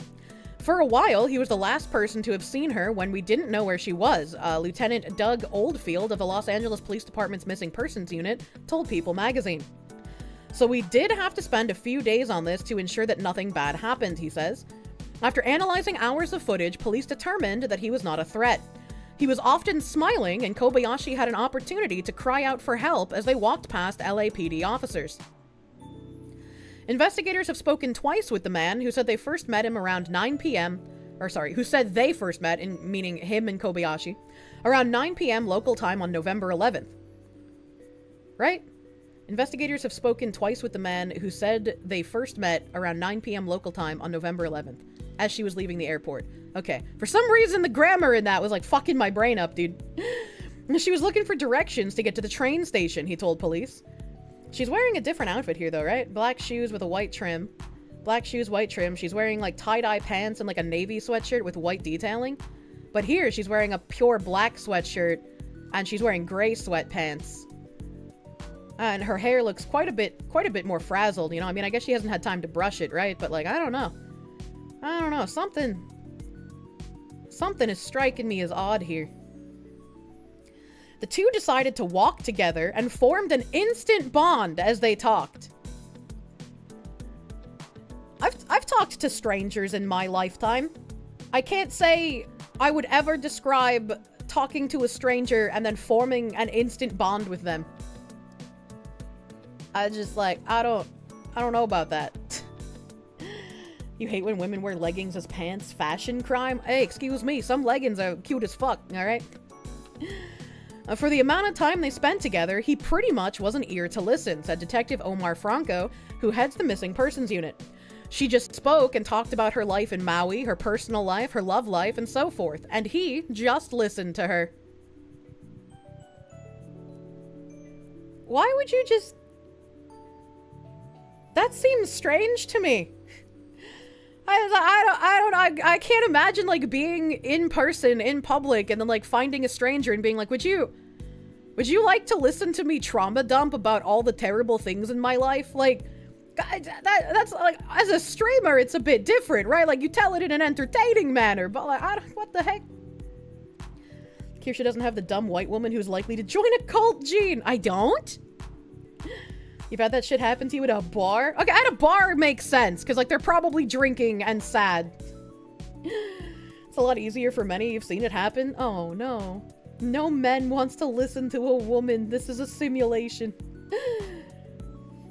For a while, he was the last person to have seen her when we didn't know where she was. Lieutenant Doug Oldfield of the Los Angeles Police Department's Missing Persons Unit told People magazine. So we did have to spend a few days on this to ensure that nothing bad happened, he says. After analyzing hours of footage, police determined that he was not a threat. He was often smiling, and Kobayashi had an opportunity to cry out for help as they walked past LAPD officers. Investigators have spoken twice with the man, who said they first met him around 9 p.m. Who said they first met, meaning him and Kobayashi, around 9 p.m. local time on November 11th. Right? Investigators have spoken twice with the man who said they first met around 9 p.m. local time on November 11th, as she was leaving the airport. Okay. For some reason, the grammar in that was like fucking my brain up, dude. She was looking for directions to get to the train station, he told police. She's wearing a different outfit here, though, right? Black shoes with a white trim. Black shoes, white trim. She's wearing like tie-dye pants and like a navy sweatshirt with white detailing. But here, she's wearing a pure black sweatshirt and she's wearing gray sweatpants. And her hair looks quite a bit more frazzled, you know? I mean, I guess she hasn't had time to brush it, right? But like, I don't know. Something is striking me as odd here. The two decided to walk together and formed an instant bond as they talked. I've talked to strangers in my lifetime. I can't say I would ever describe talking to a stranger and then forming an instant bond with them. I just like, I don't know about that. You hate when women wear leggings as pants? Fashion crime? Hey, excuse me, some leggings are cute as fuck, alright? For the amount of time they spent together, he pretty much was an ear to listen, said Detective Omar Franco, who heads the Missing Persons Unit. She just spoke and talked about her life in Maui, her personal life, her love life, and so forth, and he just listened to her. Why would you just... That seems strange to me. I can't imagine, like, being in person, in public, and then, like, finding a stranger and being like, would you like to listen to me trauma dump about all the terrible things in my life? Like, that's, like, as a streamer, it's a bit different, right? Like, you tell it in an entertaining manner, but, like, what the heck? Kirsche doesn't have the dumb white woman who's likely to join a cult gene. I don't? You've had that shit happen to you at a bar? Okay, at a bar makes sense, because, like, they're probably drinking and sad. It's a lot easier for many. You've seen it happen. Oh, no. No man wants to listen to a woman. This is a simulation.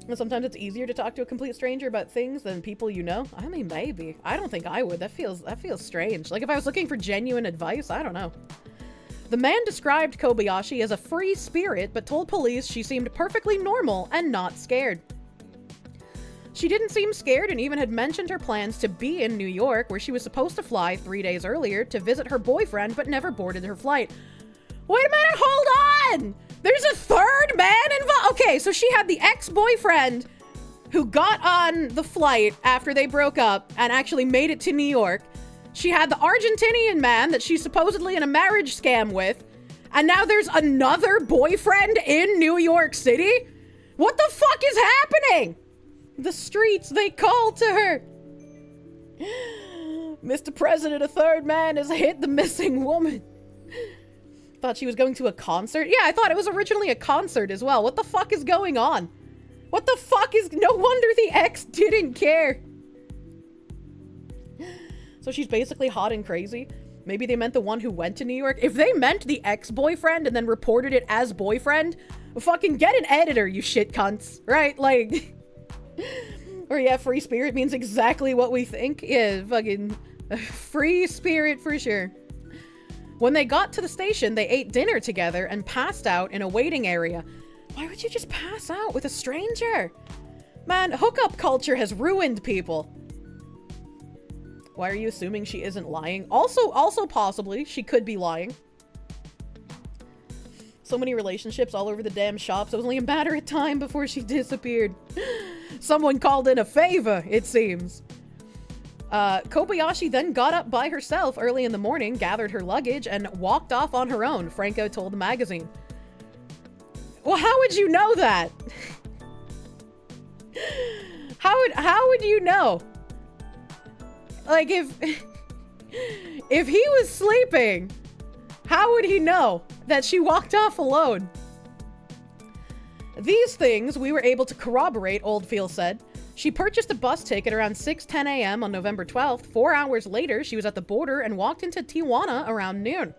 And sometimes it's easier to talk to a complete stranger about things than people you know. I mean, maybe. I don't think I would. That feels strange. Like, if I was looking for genuine advice, I don't know. The man described Kobayashi as a free spirit, but told police she seemed perfectly normal and not scared. She didn't seem scared and even had mentioned her plans to be in New York, where she was supposed to fly 3 days earlier to visit her boyfriend, but never boarded her flight. Wait a minute, hold on! There's a third man involved? Okay, so she had the ex-boyfriend who got on the flight after they broke up and actually made it to New York. She had the Argentinian man that she's supposedly in a marriage scam with. And now there's another boyfriend in New York City? What the fuck is happening? The streets, they call to her. Mr. President, a third man has hit the missing woman. Thought she was going to a concert? Yeah, I thought it was originally a concert as well. What the fuck is going on? What the fuck is... No wonder the ex didn't care. So she's basically hot and crazy. Maybe they meant the one who went to New York. If they meant the ex-boyfriend and then reported it as boyfriend, fucking get an editor, you shit cunts. Right? Like... Or yeah, free spirit means exactly what we think. Yeah, fucking free spirit for sure. When they got to the station, they ate dinner together and passed out in a waiting area. Why would you just pass out with a stranger? Man, hookup culture has ruined people. Why are you assuming she isn't lying? Also possibly, she could be lying. So many relationships all over the damn shops. It was only a matter of time before she disappeared. Someone called in a favor, it seems. Kobayashi then got up by herself early in the morning, gathered her luggage, and walked off on her own, Franco told the magazine. Well, how would you know that? How would you know? Like, if he was sleeping, how would he know that she walked off alone? These things we were able to corroborate, Oldfield said. She purchased a bus ticket around 6:10 a.m. on November 12th. 4 hours later, she was at the border and walked into Tijuana around noon.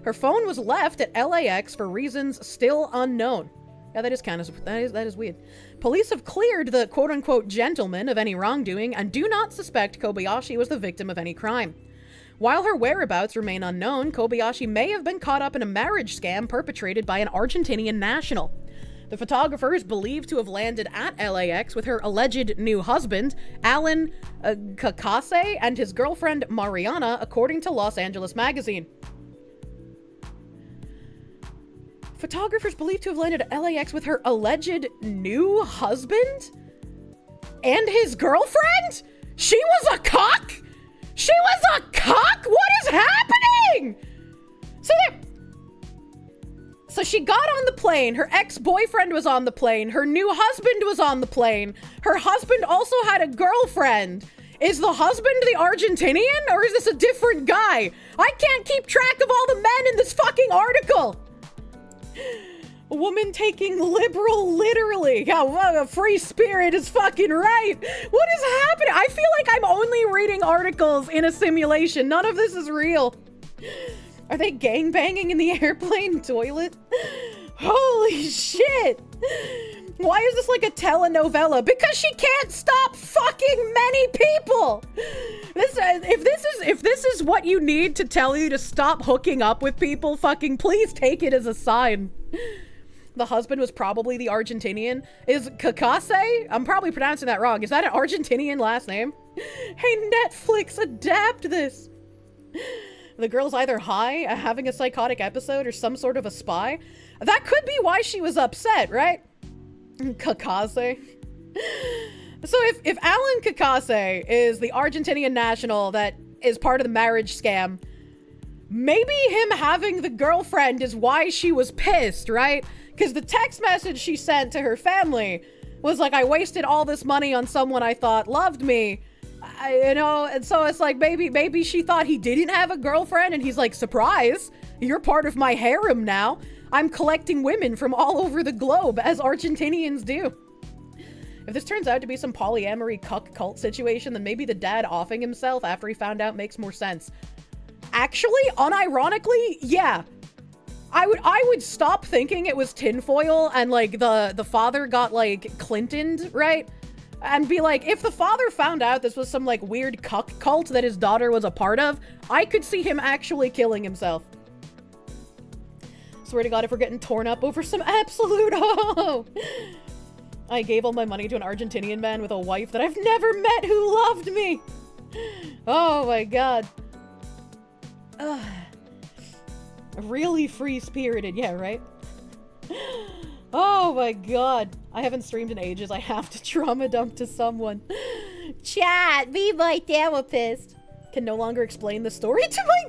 Her phone was left at LAX for reasons still unknown. Yeah, that is weird. Police have cleared the quote-unquote gentleman of any wrongdoing and do not suspect Kobayashi was the victim of any crime. While her whereabouts remain unknown, Kobayashi may have been caught up in a marriage scam perpetrated by an Argentinian national. The photographer is believed to have landed at LAX with her alleged new husband, Alan Kakase, and his girlfriend, Mariana, according to Los Angeles Magazine. Photographer's believed to have landed at LAX with her alleged new husband? And his girlfriend? She was a cock? She was a cock? What is happening? So she got on the plane. Her ex-boyfriend was on the plane. Her new husband was on the plane. Her husband also had a girlfriend. Is the husband the Argentinian, or is this a different guy? I can't keep track of all the men in this fucking article. A woman taking liberal literally. Yeah, well, free spirit is fucking right. What is happening? I feel like I'm only reading articles in a simulation. None of this is real. Are they gangbanging in the airplane toilet? Holy shit. Why is this like a telenovela? Because she can't stop fucking many people. If this is what you need to tell you to stop hooking up with people, fucking please take it as a sign. The husband was probably the Argentinian. Is Kakase? I'm probably pronouncing that wrong. Is that an Argentinian last name? Hey, Netflix, adapt this. The girl's either high, having a psychotic episode, or some sort of a spy. That could be why she was upset, right? Kakase. So if Alan Kakase is the Argentinian national that is part of the marriage scam, maybe him having the girlfriend is why she was pissed, right? Because the text message she sent to her family was like, I wasted all this money on someone I thought loved me. And so it's like, maybe she thought he didn't have a girlfriend, and he's like, surprise, you're part of my harem now. I'm collecting women from all over the globe, as Argentinians do. If this turns out to be some polyamory cuck cult situation, then maybe the dad offing himself after he found out makes more sense. Actually, unironically, yeah. I would stop thinking it was tinfoil and like the father got like Clinton'd, right? And be like, if the father found out this was some like weird cuck cult that his daughter was a part of, I could see him actually killing himself. Swear to God, if we're getting torn up over some absolute I gave all my money to an Argentinian man with a wife that I've never met who loved me. Oh my God. Really free-spirited, yeah, right? Oh my God. I haven't streamed in ages. I have to trauma dump to someone. Chat, be my therapist. Can no longer explain the story to my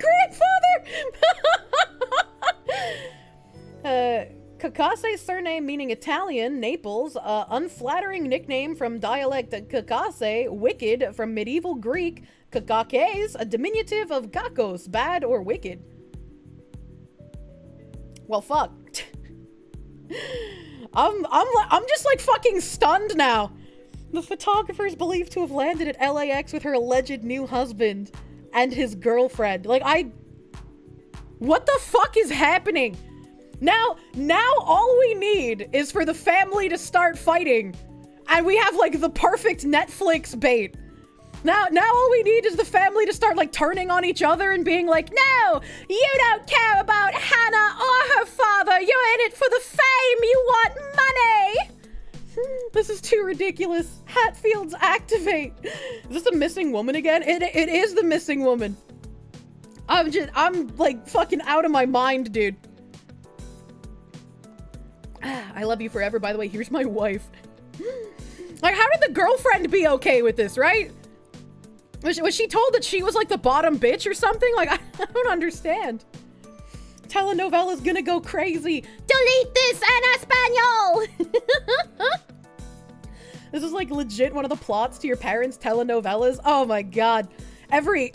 grandfather. Kakase's surname meaning Italian, Naples, unflattering nickname from dialect Kakase, wicked from medieval Greek, Kakakes, a diminutive of Gakos, bad or wicked. Well, fuck. I'm just like fucking stunned now. The photographer is believed to have landed at LAX with her alleged new husband and his girlfriend. Like, what the fuck is happening? Now all we need is for the family to start fighting, and we have like the perfect Netflix bait. Now all we need is the family to start like turning on each other and being like, no, you don't care about Hannah or her father. You're in it for the fame. You want money. This is too ridiculous. Hatfields activate. Is this a missing woman again? It is the missing woman. I'm like fucking out of my mind, dude. I love you forever, by the way. Here's my wife. Like, how did the girlfriend be okay with this, right? Was she told that she was like the bottom bitch or something? Like, I don't understand. Telenovela's gonna go crazy. Delete this en español! This is like legit one of the plots to your parents' telenovelas. Oh my God. Every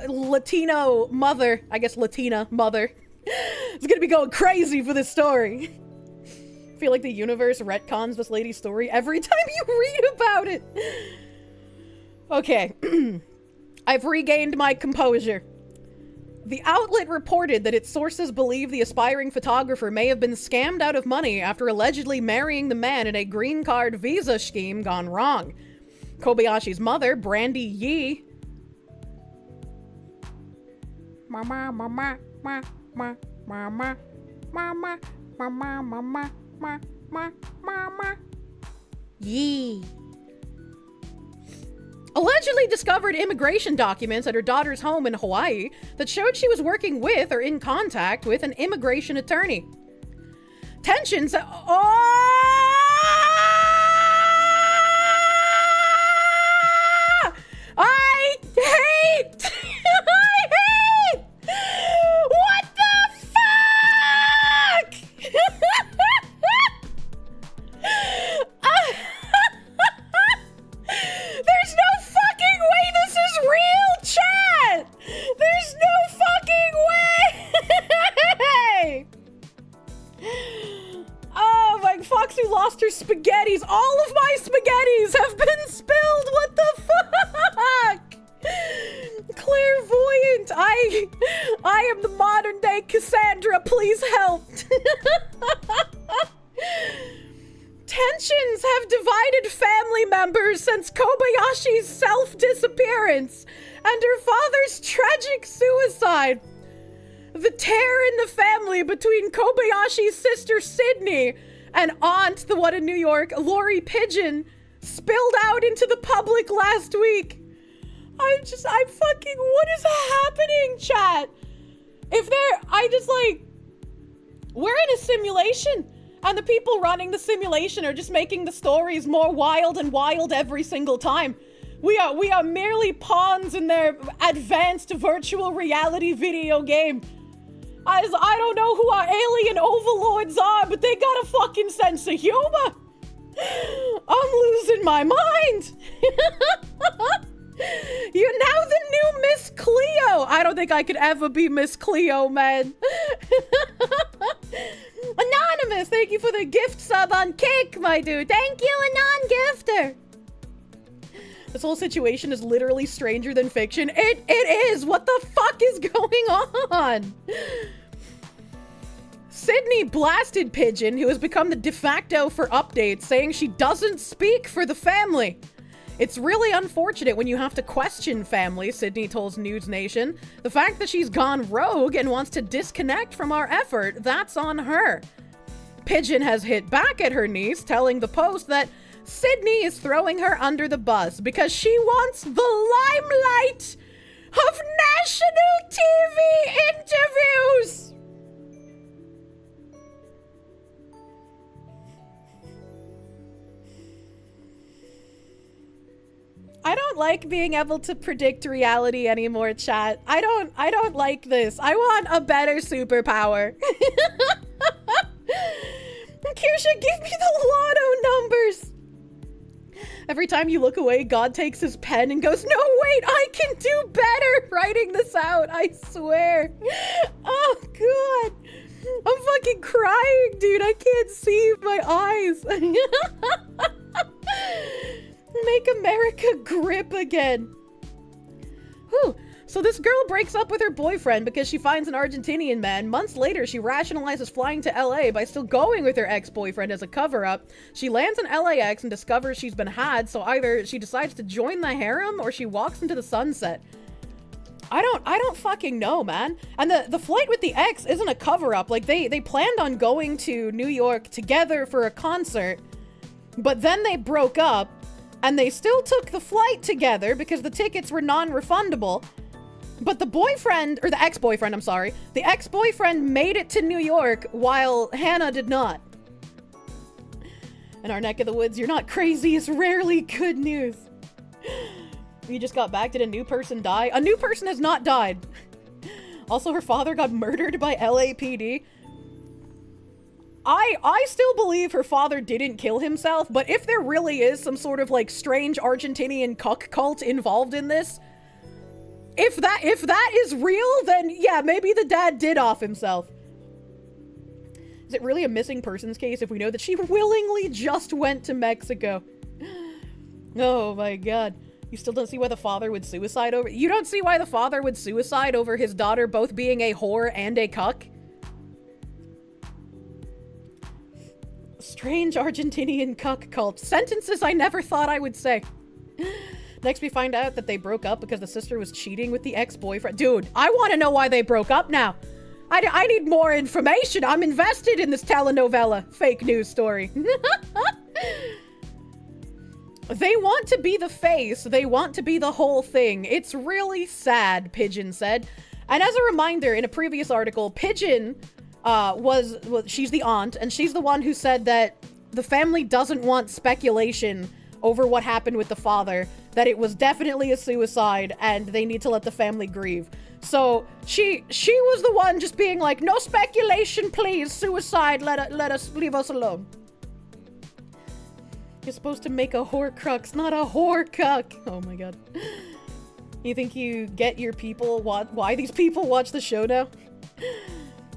Latino mother, I guess Latina mother, is gonna be going crazy for this story. I feel like the universe retcons this lady's story every time you read about it. Okay, I've regained my composure. The outlet reported that its sources believe the aspiring photographer may have been scammed out of money after allegedly marrying the man in a green card visa scheme gone wrong. Kobayashi's mother, Brandy Yee, Yee, allegedly discovered immigration documents at her daughter's home in Hawaii that showed she was working with or in contact with an immigration attorney. Tensions. I hate. What the fuck? There's no fucking way this is real, chat! There's no fucking way! fox who lost her spaghettis. All of my spaghettis have been spilled. What the fuck? Clairvoyant. I am the modern day Cassandra. Please help. Tensions have divided family members since Kobayashi's self-disappearance and her father's tragic suicide. The tear in the family between Kobayashi's sister Sydney and aunt, the one in New York, Lori Pigeon, spilled out into the public last week. I'm fucking, what is happening, chat? We're in a simulation, and the people running the simulation are just making the stories more wild and wild every single time. We are merely pawns in their advanced virtual reality video game. I don't know who our alien overlords are, but they got a fucking sense of humor. I'm losing my mind. You're now the new Miss Cleo. I don't think I could ever be Miss Cleo, man. Anonymous, thank you for the gift sub on Cake, my dude. Thank you, Anon-gifter. This whole situation is literally stranger than fiction. It is. What the fuck is going on? Sydney blasted Pigeon, who has become the de facto for updates, saying she doesn't speak for the family. It's really unfortunate when you have to question family, Sydney told News Nation. The fact that she's gone rogue and wants to disconnect from our effort, that's on her. Pigeon has hit back at her niece, telling the Post that Sydney is throwing her under the bus because she wants the limelight of national TV interviews. I don't like being able to predict reality anymore, chat. I don't like this. I want a better superpower. Kirsche, give me the lotto numbers. Every time you look away, God takes his pen and goes, no, wait, I can do better writing this out, I swear. Oh, God. I'm fucking crying, dude. I can't see my eyes. Make America grip again. Whew. So this girl breaks up with her boyfriend because she finds an Argentinian man. Months later, she rationalizes flying to LA by still going with her ex-boyfriend as a cover-up. She lands in LAX and discovers she's been had, so either she decides to join the harem or she walks into the sunset. I don't fucking know, man. And the flight with the ex isn't a cover-up. Like, they planned on going to New York together for a concert, but then they broke up, and they still took the flight together because the tickets were non-refundable. But the boyfriend, or the ex-boyfriend, I'm sorry, the ex-boyfriend made it to New York while Hannah did not. In our neck of the woods, you're not crazy is rarely good news. You just got back. Did a new person die? A new person has not died. Also, her father got murdered by LAPD. I still believe her father didn't kill himself, but if there really is some sort of like strange Argentinian cuck cult involved in this, if that is real, then yeah, maybe the dad did off himself. Is it really a missing persons case if we know that she willingly just went to Mexico? Oh my God. You still don't see why the father would suicide over— You don't see why the father would suicide over his daughter both being a whore and a cuck? Strange Argentinian cuck cult. Sentences I never thought I would say. Next, we find out that they broke up because the sister was cheating with the ex-boyfriend. Dude, I want to know why they broke up now. I need more information. I'm invested in this telenovela fake news story. They want to be the face. They want to be the whole thing. It's really sad, Pigeon said. And as a reminder, in a previous article, Pigeon she's the aunt, and she's the one who said that the family doesn't want speculation over what happened with the father, that it was definitely a suicide and they need to let the family grieve. So she was the one just being like, no speculation, please, suicide, leave us alone. You're supposed to make a horcrux, not a whorecuck. Oh my God. You think you get your people why these people watch the show now?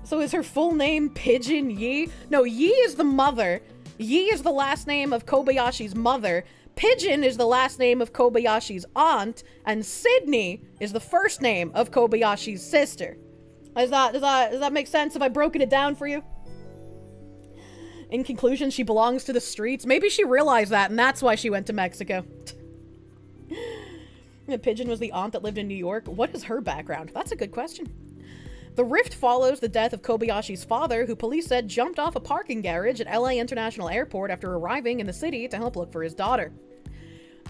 So is her full name Pigeon Yi? No, Yi is the mother, Yi is the last name of Kobayashi's mother, Pigeon is the last name of Kobayashi's aunt, and Sydney is the first name of Kobayashi's sister. Does that make sense? Have I broken it down for you? In conclusion, she belongs to the streets. Maybe she realized that, and that's why she went to Mexico. Pigeon was the aunt that lived in New York. What is her background? That's a good question. The rift follows the death of Kobayashi's father, who police said jumped off a parking garage at LA International Airport after arriving in the city to help look for his daughter.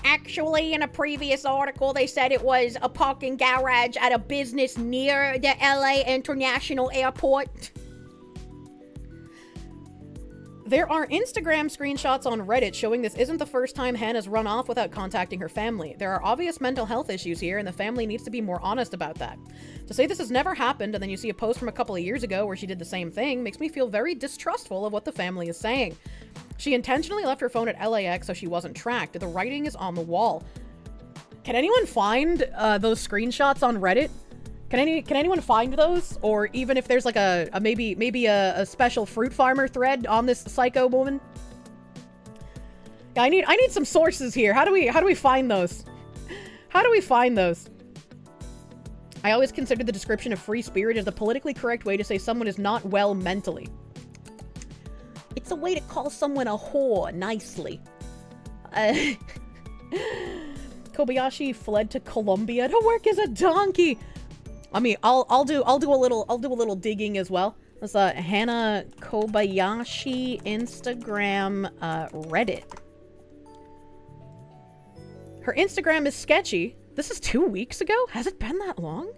Actually, in a previous article, they said it was a parking garage at a business near the LA International Airport. There are Instagram screenshots on Reddit showing this isn't the first time Hannah's run off without contacting her family. There are obvious mental health issues here, and the family needs to be more honest about that. To say this has never happened, and then you see a post from a couple of years ago where she did the same thing, makes me feel very distrustful of what the family is saying. She intentionally left her phone at LAX so she wasn't tracked. The writing is on the wall. Can anyone find those screenshots on Reddit? Can anyone find those? Or even if there's like maybe a special fruit farmer thread on this psycho woman? Yeah, I need some sources here. How do we find those? How do we find those? I always considered the description of free spirit as the politically correct way to say someone is not well mentally. It's a way to call someone a whore nicely. Kobayashi fled to Colombia to work as a donkey. I mean, I'll do a little digging as well. That's Hannah Kobayashi Instagram Reddit. Her Instagram is sketchy. This is 2 weeks ago? Has it been that long?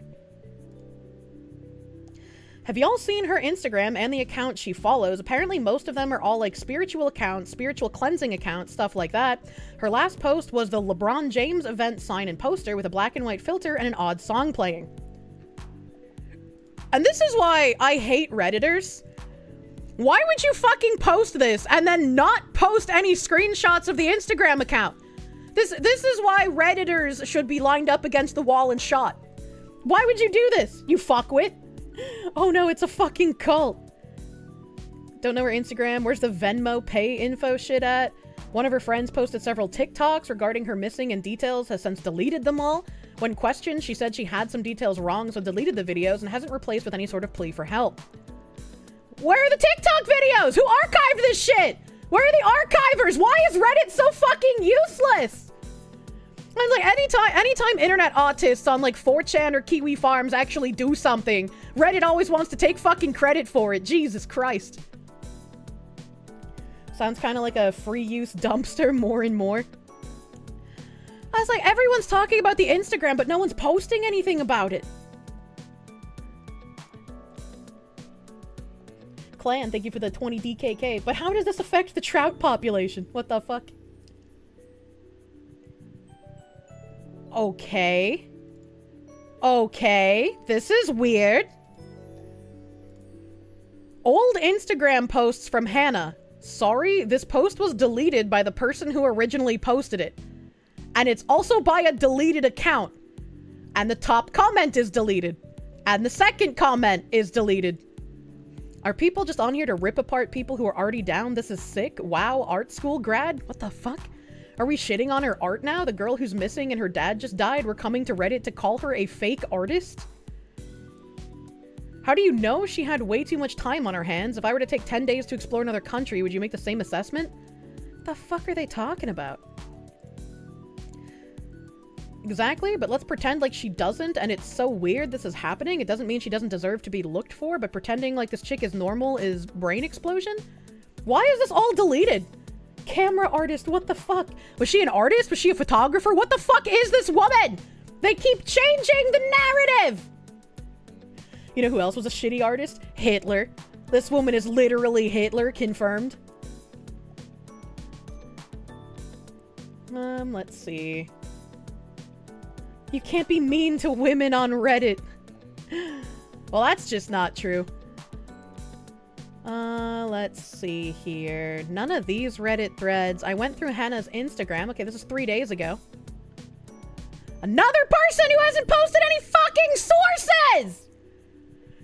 Have y'all seen her Instagram and the account she follows? Apparently most of them are all like spiritual accounts, spiritual cleansing accounts, stuff like that. Her last post was the LeBron James event sign and poster with a black and white filter and an odd song playing. And this is why I hate Redditors. Why would you fucking post this and then not post any screenshots of the Instagram account? This is why Redditors should be lined up against the wall and shot. Why would you do this, you fuckwit? Oh no, it's a fucking cult. Don't know her Instagram. Where's the Venmo pay info shit at? One of her friends posted several TikToks regarding her missing, and details has since deleted them all. When questioned, she said she had some details wrong, so deleted the videos and hasn't replaced with any sort of plea for help. Where are the TikTok videos? Who archived this shit? Where are the archivers? Why is Reddit so fucking useless? I'm like, anytime internet autists on like 4chan or Kiwi Farms actually do something, Reddit always wants to take fucking credit for it. Jesus Christ. Sounds kind of like a free use dumpster more and more. I was like, everyone's talking about the Instagram, but no one's posting anything about it. Clan, thank you for the 20 DKK. But how does this affect the trout population? What the fuck? Okay. Okay. This is weird. Old Instagram posts from Hannah. Sorry, this post was deleted by the person who originally posted it. And it's also by a deleted account. And the top comment is deleted. And the second comment is deleted. Are people just on here to rip apart people who are already down? This is sick. Wow, art school grad? What the fuck? Are we shitting on her art now? The girl who's missing and her dad just died. We're coming to Reddit to call her a fake artist? How do you know she had way too much time on her hands? If I were to take 10 days to explore another country, would you make the same assessment? What the fuck are they talking about? Exactly, but let's pretend like she doesn't, and it's so weird this is happening. It doesn't mean she doesn't deserve to be looked for, but pretending like this chick is normal is brain explosion? Why is this all deleted? Camera artist, what the fuck? Was she an artist? Was she a photographer? What the fuck is this woman? They keep changing the narrative! You know who else was a shitty artist? Hitler. This woman is literally Hitler, confirmed. Let's see. You can't be mean to women on Reddit. Well, that's just not true. Let's see here. None of these Reddit threads. I went through Hannah's Instagram. Okay, this is 3 days ago. Another person who hasn't posted any fucking sources!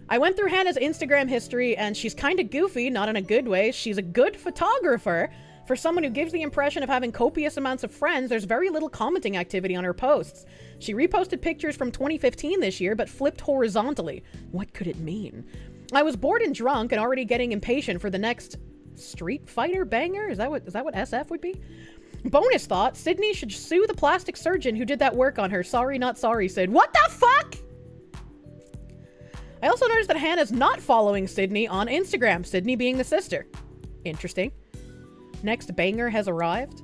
I went through Hannah's Instagram history and she's kind of goofy, not in a good way. She's a good photographer. For someone who gives the impression of having copious amounts of friends, there's very little commenting activity on her posts. She reposted pictures from 2015 this year, but flipped horizontally. What could it mean? I was bored and drunk and already getting impatient for the next Street Fighter banger? Is that what SF would be? Bonus thought, Sydney should sue the plastic surgeon who did that work on her. Sorry, not sorry, Sid. What the fuck? I also noticed that Hannah's not following Sydney on Instagram, Sydney being the sister. Interesting. Next banger has arrived.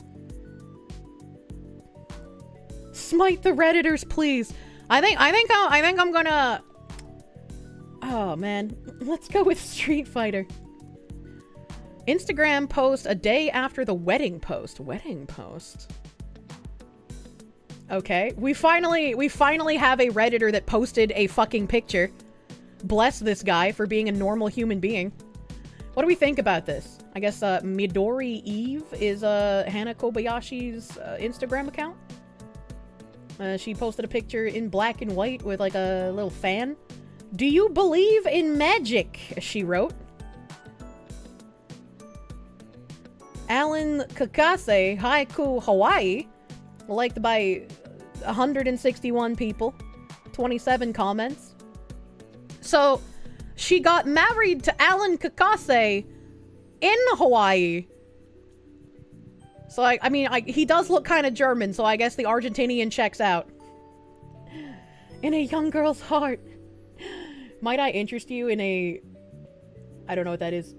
Smite the Redditors, please. I think I'm gonna... Oh, man. Let's go with Street Fighter. Instagram post a day after the wedding post. Wedding post? Okay. We finally have a Redditor that posted a fucking picture. Bless this guy for being a normal human being. What do we think about this? I guess Midori Eve is Hannah Kobayashi's Instagram account. She posted a picture in black and white with like a little fan. Do you believe in magic? She wrote. Alan Kakase Haiku Hawaii, liked by 161 people, 27 comments. So, she got married to Alan Kakase in Hawaii. So, I mean, he does look kind of German, so I guess the Argentinian checks out. In a young girl's heart. Might I interest you in a... I don't know what that is.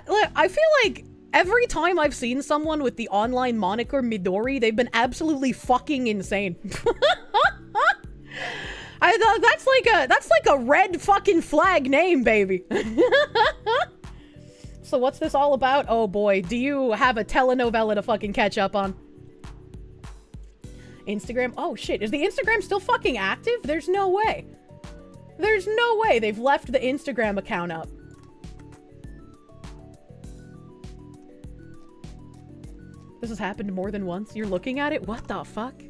Look, I feel like every time I've seen someone with the online moniker Midori, they've been absolutely fucking insane. That's like a red fucking flag name, baby. So what's this all about? Oh boy, do you have a telenovela to fucking catch up on? Instagram? Oh shit, is the Instagram still fucking active? There's no way. There's no way they've left the Instagram account up. This has happened more than once. You're looking at it? What the fuck?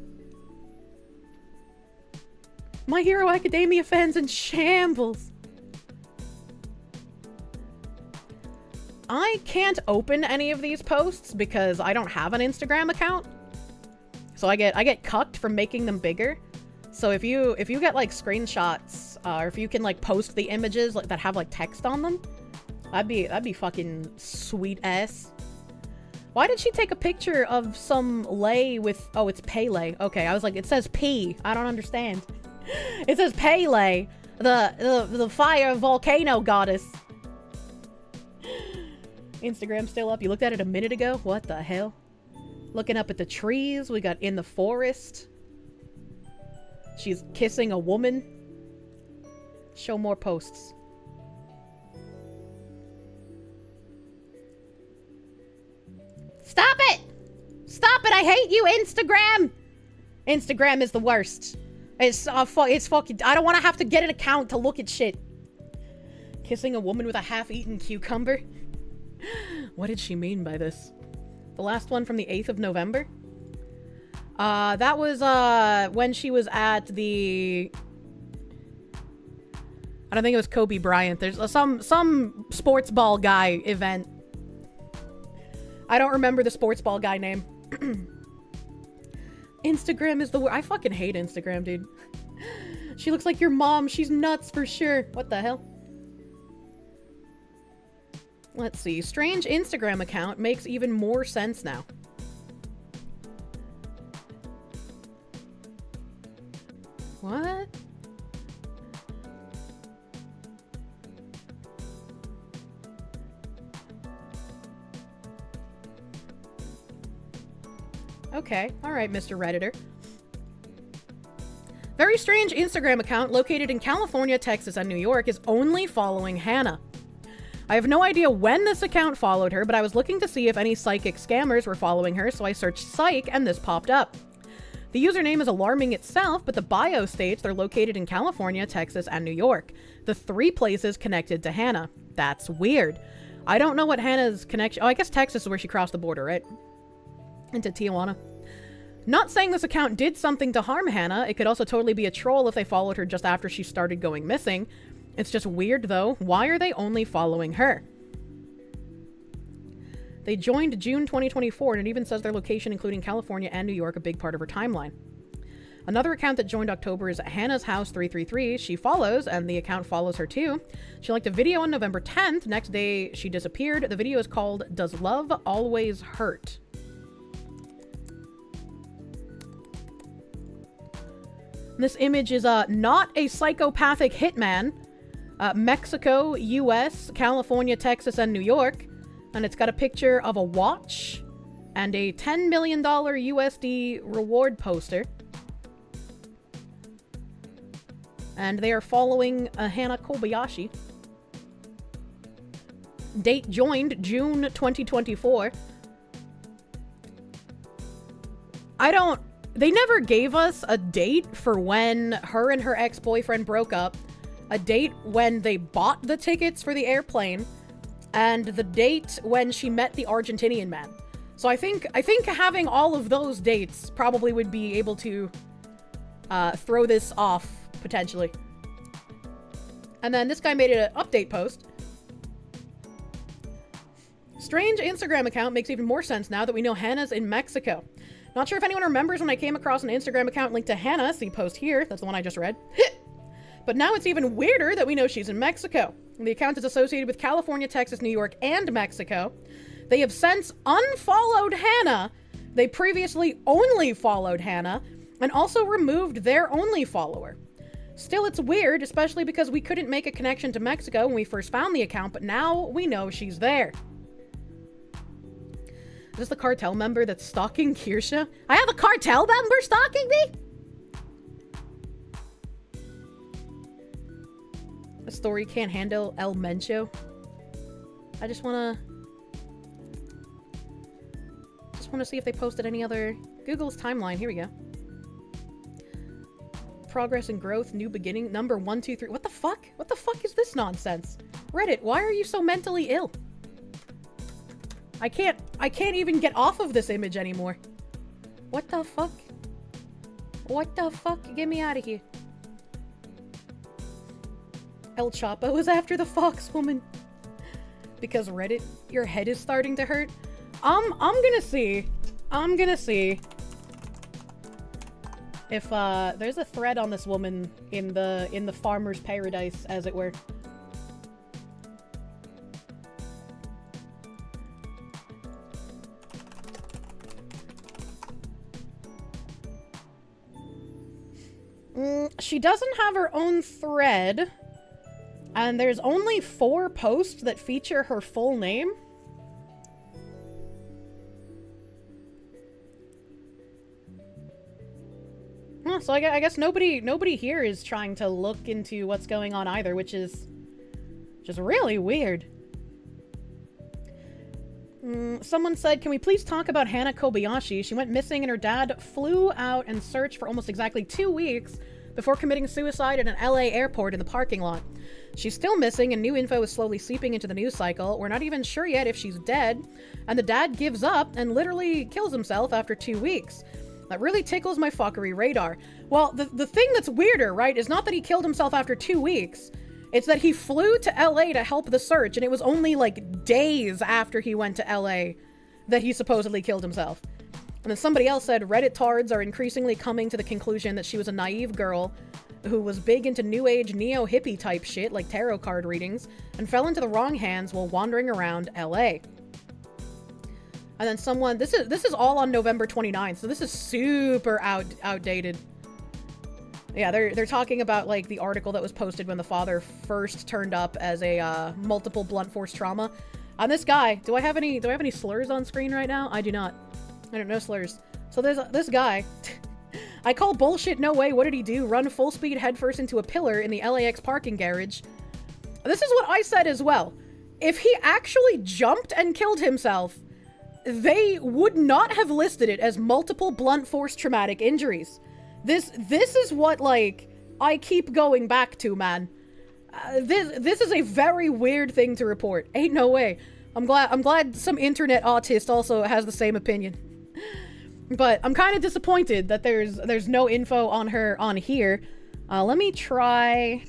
My Hero Academia fans in shambles. I can't open any of these posts because I don't have an Instagram account. So I get cucked from making them bigger. So if you get like screenshots, or if you can like post the images that have like text on them, that'd be fucking sweet ass. Why did she take a picture of some lay with... Oh, it's Pele. Okay, I was like, it says P. I don't understand. It says Pele, the fire volcano goddess. Instagram's still up. You looked at it a minute ago? What the hell? Looking up at the trees. We got in the forest. She's kissing a woman. Show more posts. Stop it! Stop it! I hate you, Instagram! Instagram is the worst. It's fucking... I don't want to have to get an account to look at shit. Kissing a woman with a half-eaten cucumber? What did she mean by this? The last one from the 8th of November? That was, when she was at the... I don't think it was Kobe Bryant. There's some sports ball guy event. I don't remember the sports ball guy name. Instagram is the worst. I fucking hate Instagram, dude. She looks like your mom. She's nuts for sure. What the hell? Let's see. Strange Instagram account makes even more sense now. What? Okay. Alright, Mr. Redditor. Very strange Instagram account located in California, Texas, and New York is only following Hannah. I have no idea when this account followed her, but I was looking to see if any psychic scammers were following her, so I searched psych and this popped up. The username is alarming itself, but the bio states they're located in California, Texas, and New York. The 3 places connected to Hannah. That's weird. I don't know what Hannah's connection... Oh, I guess Texas is where she crossed the border, right? Into Tijuana. Not saying this account did something to harm Hannah. It could also totally be a troll if they followed her just after she started going missing. It's just weird, though. Why are they only following her? They joined June 2024, and it even says their location, including California and New York, a big part of her timeline. Another account that joined October is Hannah's House 333. She follows, and the account follows her too. She liked a video on November 10th. Next day, she disappeared. The video is called Does Love Always Hurt? This image is not a psychopathic hitman. Mexico, US, California, Texas, and New York. And it's got a picture of a watch and a $10 million USD reward poster. And they are following Hannah Kobayashi. Date joined June 2024. They never gave us a date for when her and her ex-boyfriend broke up, a date when they bought the tickets for the airplane, and the date when she met the Argentinian man. So I think having all of those dates probably would be able to throw this off, potentially. And then this guy made an update post. Strange Instagram account makes even more sense now that we know Hannah's in Mexico. Not sure if anyone remembers when I came across an Instagram account linked to Hannah. See post here. That's the one I just read. But now it's even weirder that we know she's in Mexico. The account is associated with California, Texas, New York, and Mexico. They have since unfollowed Hannah. They previously only followed Hannah and also removed their only follower. Still, it's weird, especially because we couldn't make a connection to Mexico when we first found the account, but now we know she's there. Is this the cartel member that's stalking Kirsche? I have a cartel member stalking me? A story can't handle El Mencho. I just wanna see if they posted any other... Google's timeline, here we go. Progress and growth, new beginning, number 1, 2, 3. What the fuck? What the fuck is this nonsense? Reddit, why are you so mentally ill? I can't even get off of this image anymore. What the fuck? What the fuck? Get me out of here. El Chapo is after the Fox woman. Because Reddit, your head is starting to hurt. I'm gonna see if there's a thread on this woman in the farmer's paradise, as it were. She doesn't have her own thread, and there's only 4 posts that feature her full name. Huh, so I guess nobody here is trying to look into what's going on either, which is just really weird. Someone said, can we please talk about Hannah Kobayashi? She went missing and her dad flew out and searched for almost exactly 2 weeks before committing suicide at an LA airport in the parking lot. She's still missing and new info is slowly seeping into the news cycle. We're not even sure yet if she's dead. And the dad gives up and literally kills himself after 2 weeks. That really tickles my fuckery radar. Well, the thing that's weirder, right, is not that he killed himself after 2 weeks. It's that he flew to LA to help the search, and it was only like days after he went to LA that he supposedly killed himself. And then somebody else said, Reddit tards are increasingly coming to the conclusion that she was a naive girl who was big into new age neo-hippie type shit like tarot card readings and fell into the wrong hands while wandering around LA. And then someone, this is all on November 29th, so this is super outdated. Yeah, they're talking about like the article that was posted when the father first turned up as a multiple blunt force trauma. On this guy, do I have any slurs on screen right now? I do not. I don't know slurs. So there's this guy. I call bullshit, no way, what did he do? Run full speed headfirst into a pillar in the LAX parking garage. This is what I said as well. If he actually jumped and killed himself, they would not have listed it as multiple blunt force traumatic injuries. This is what, like, I keep going back to, man. This is a very weird thing to report. Ain't no way. I'm glad some internet autist also has the same opinion. But I'm kind of disappointed that there's no info on her on here. Let me try...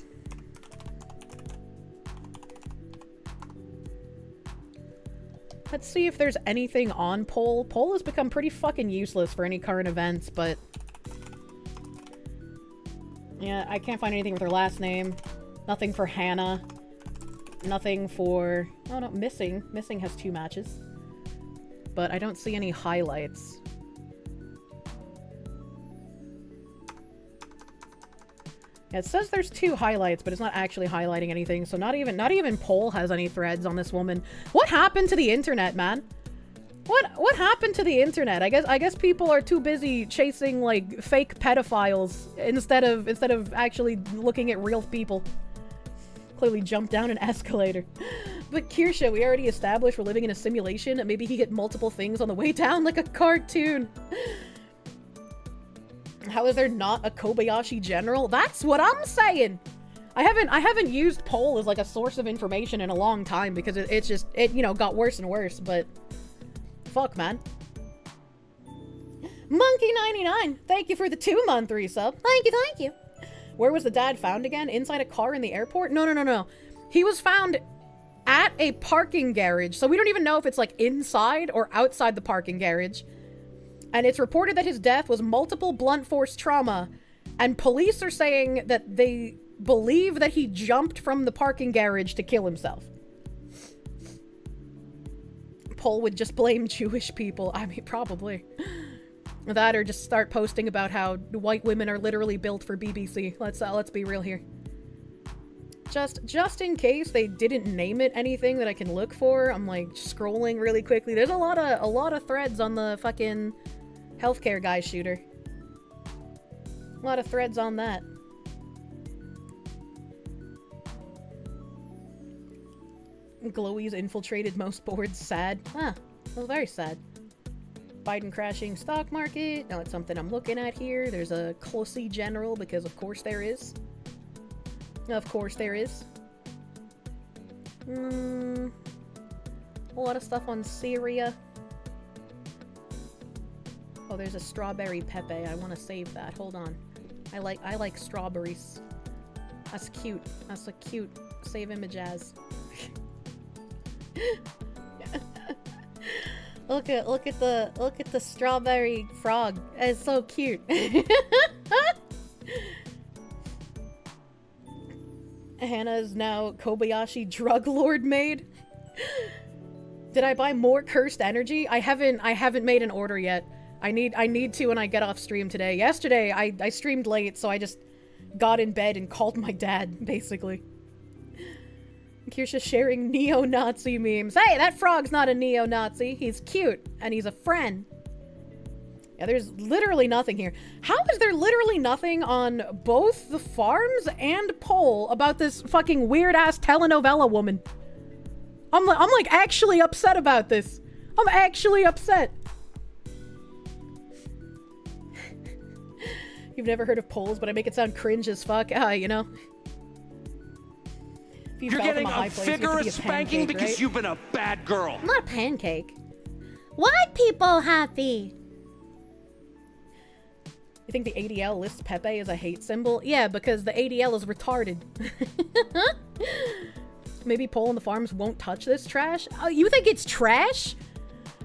Let's see if there's anything on Poll. Poll has become pretty fucking useless for any current events, but... Yeah, I can't find anything with her last name. Nothing for Hannah. Nothing for... Oh no, Missing. Missing has 2 matches. But I don't see any highlights. Yeah, it says there's 2 highlights, but it's not actually highlighting anything, so not even Poll has any threads on this woman. What happened to the internet, man? What happened to the internet? I guess people are too busy chasing like fake pedophiles instead of actually looking at real people. Clearly jumped down an escalator. But Kirsche, we already established we're living in a simulation. Maybe he get multiple things on the way down like a cartoon. How is there not a Kobayashi general? That's what I'm saying. I haven't used Poll as like a source of information in a long time because it you know got worse and worse, but fuck, man. Monkey99, thank you for the 2-month resub. Thank you. Where was the dad found again? Inside a car in the airport? No. He was found at a parking garage, so we don't even know if it's like inside or outside the parking garage. And it's reported that his death was multiple blunt force trauma, and police are saying that they believe that he jumped from the parking garage to kill himself. Poll would just blame Jewish people. I mean, probably. That or just start posting about how white women are literally built for BBC. Let's be real here. Just in case they didn't name it anything that I can look for, I'm like scrolling really quickly. There's a lot of threads on the fucking healthcare guy shooter. A lot of threads on that. Glowy's infiltrated most boards. Sad. Ah, well, very sad. Biden crashing stock market. No, it's something I'm looking at here. There's a Closey general because of course there is. Of course there is. A lot of stuff on Syria. Oh, there's a strawberry Pepe. I want to save that. Hold on. I like strawberries. That's cute. That's a cute save image as. Look at the strawberry frog. It's so cute. Hannah is now Kobayashi drug lord maid. Did I buy more cursed energy? I haven't made an order yet. I need to when I get off stream today. Yesterday I streamed late, so I just got in bed and called my dad, basically. Kirsche sharing neo-Nazi memes. Hey, that frog's not a neo-Nazi. He's cute, and he's a friend. Yeah, there's literally nothing here. How is there literally nothing on both the farms and Poll about this fucking weird-ass telenovela woman? I'm like actually upset about this. I'm actually upset. You've never heard of Polls, but I make it sound cringe as fuck. You know. You're getting a vigorous spanking because right? you've been a bad girl. I'm not a pancake. White people happy. You think the ADL lists Pepe as a hate symbol? Yeah, because the ADL is retarded. Maybe Poll and the farms won't touch this trash? Oh, you think it's trash?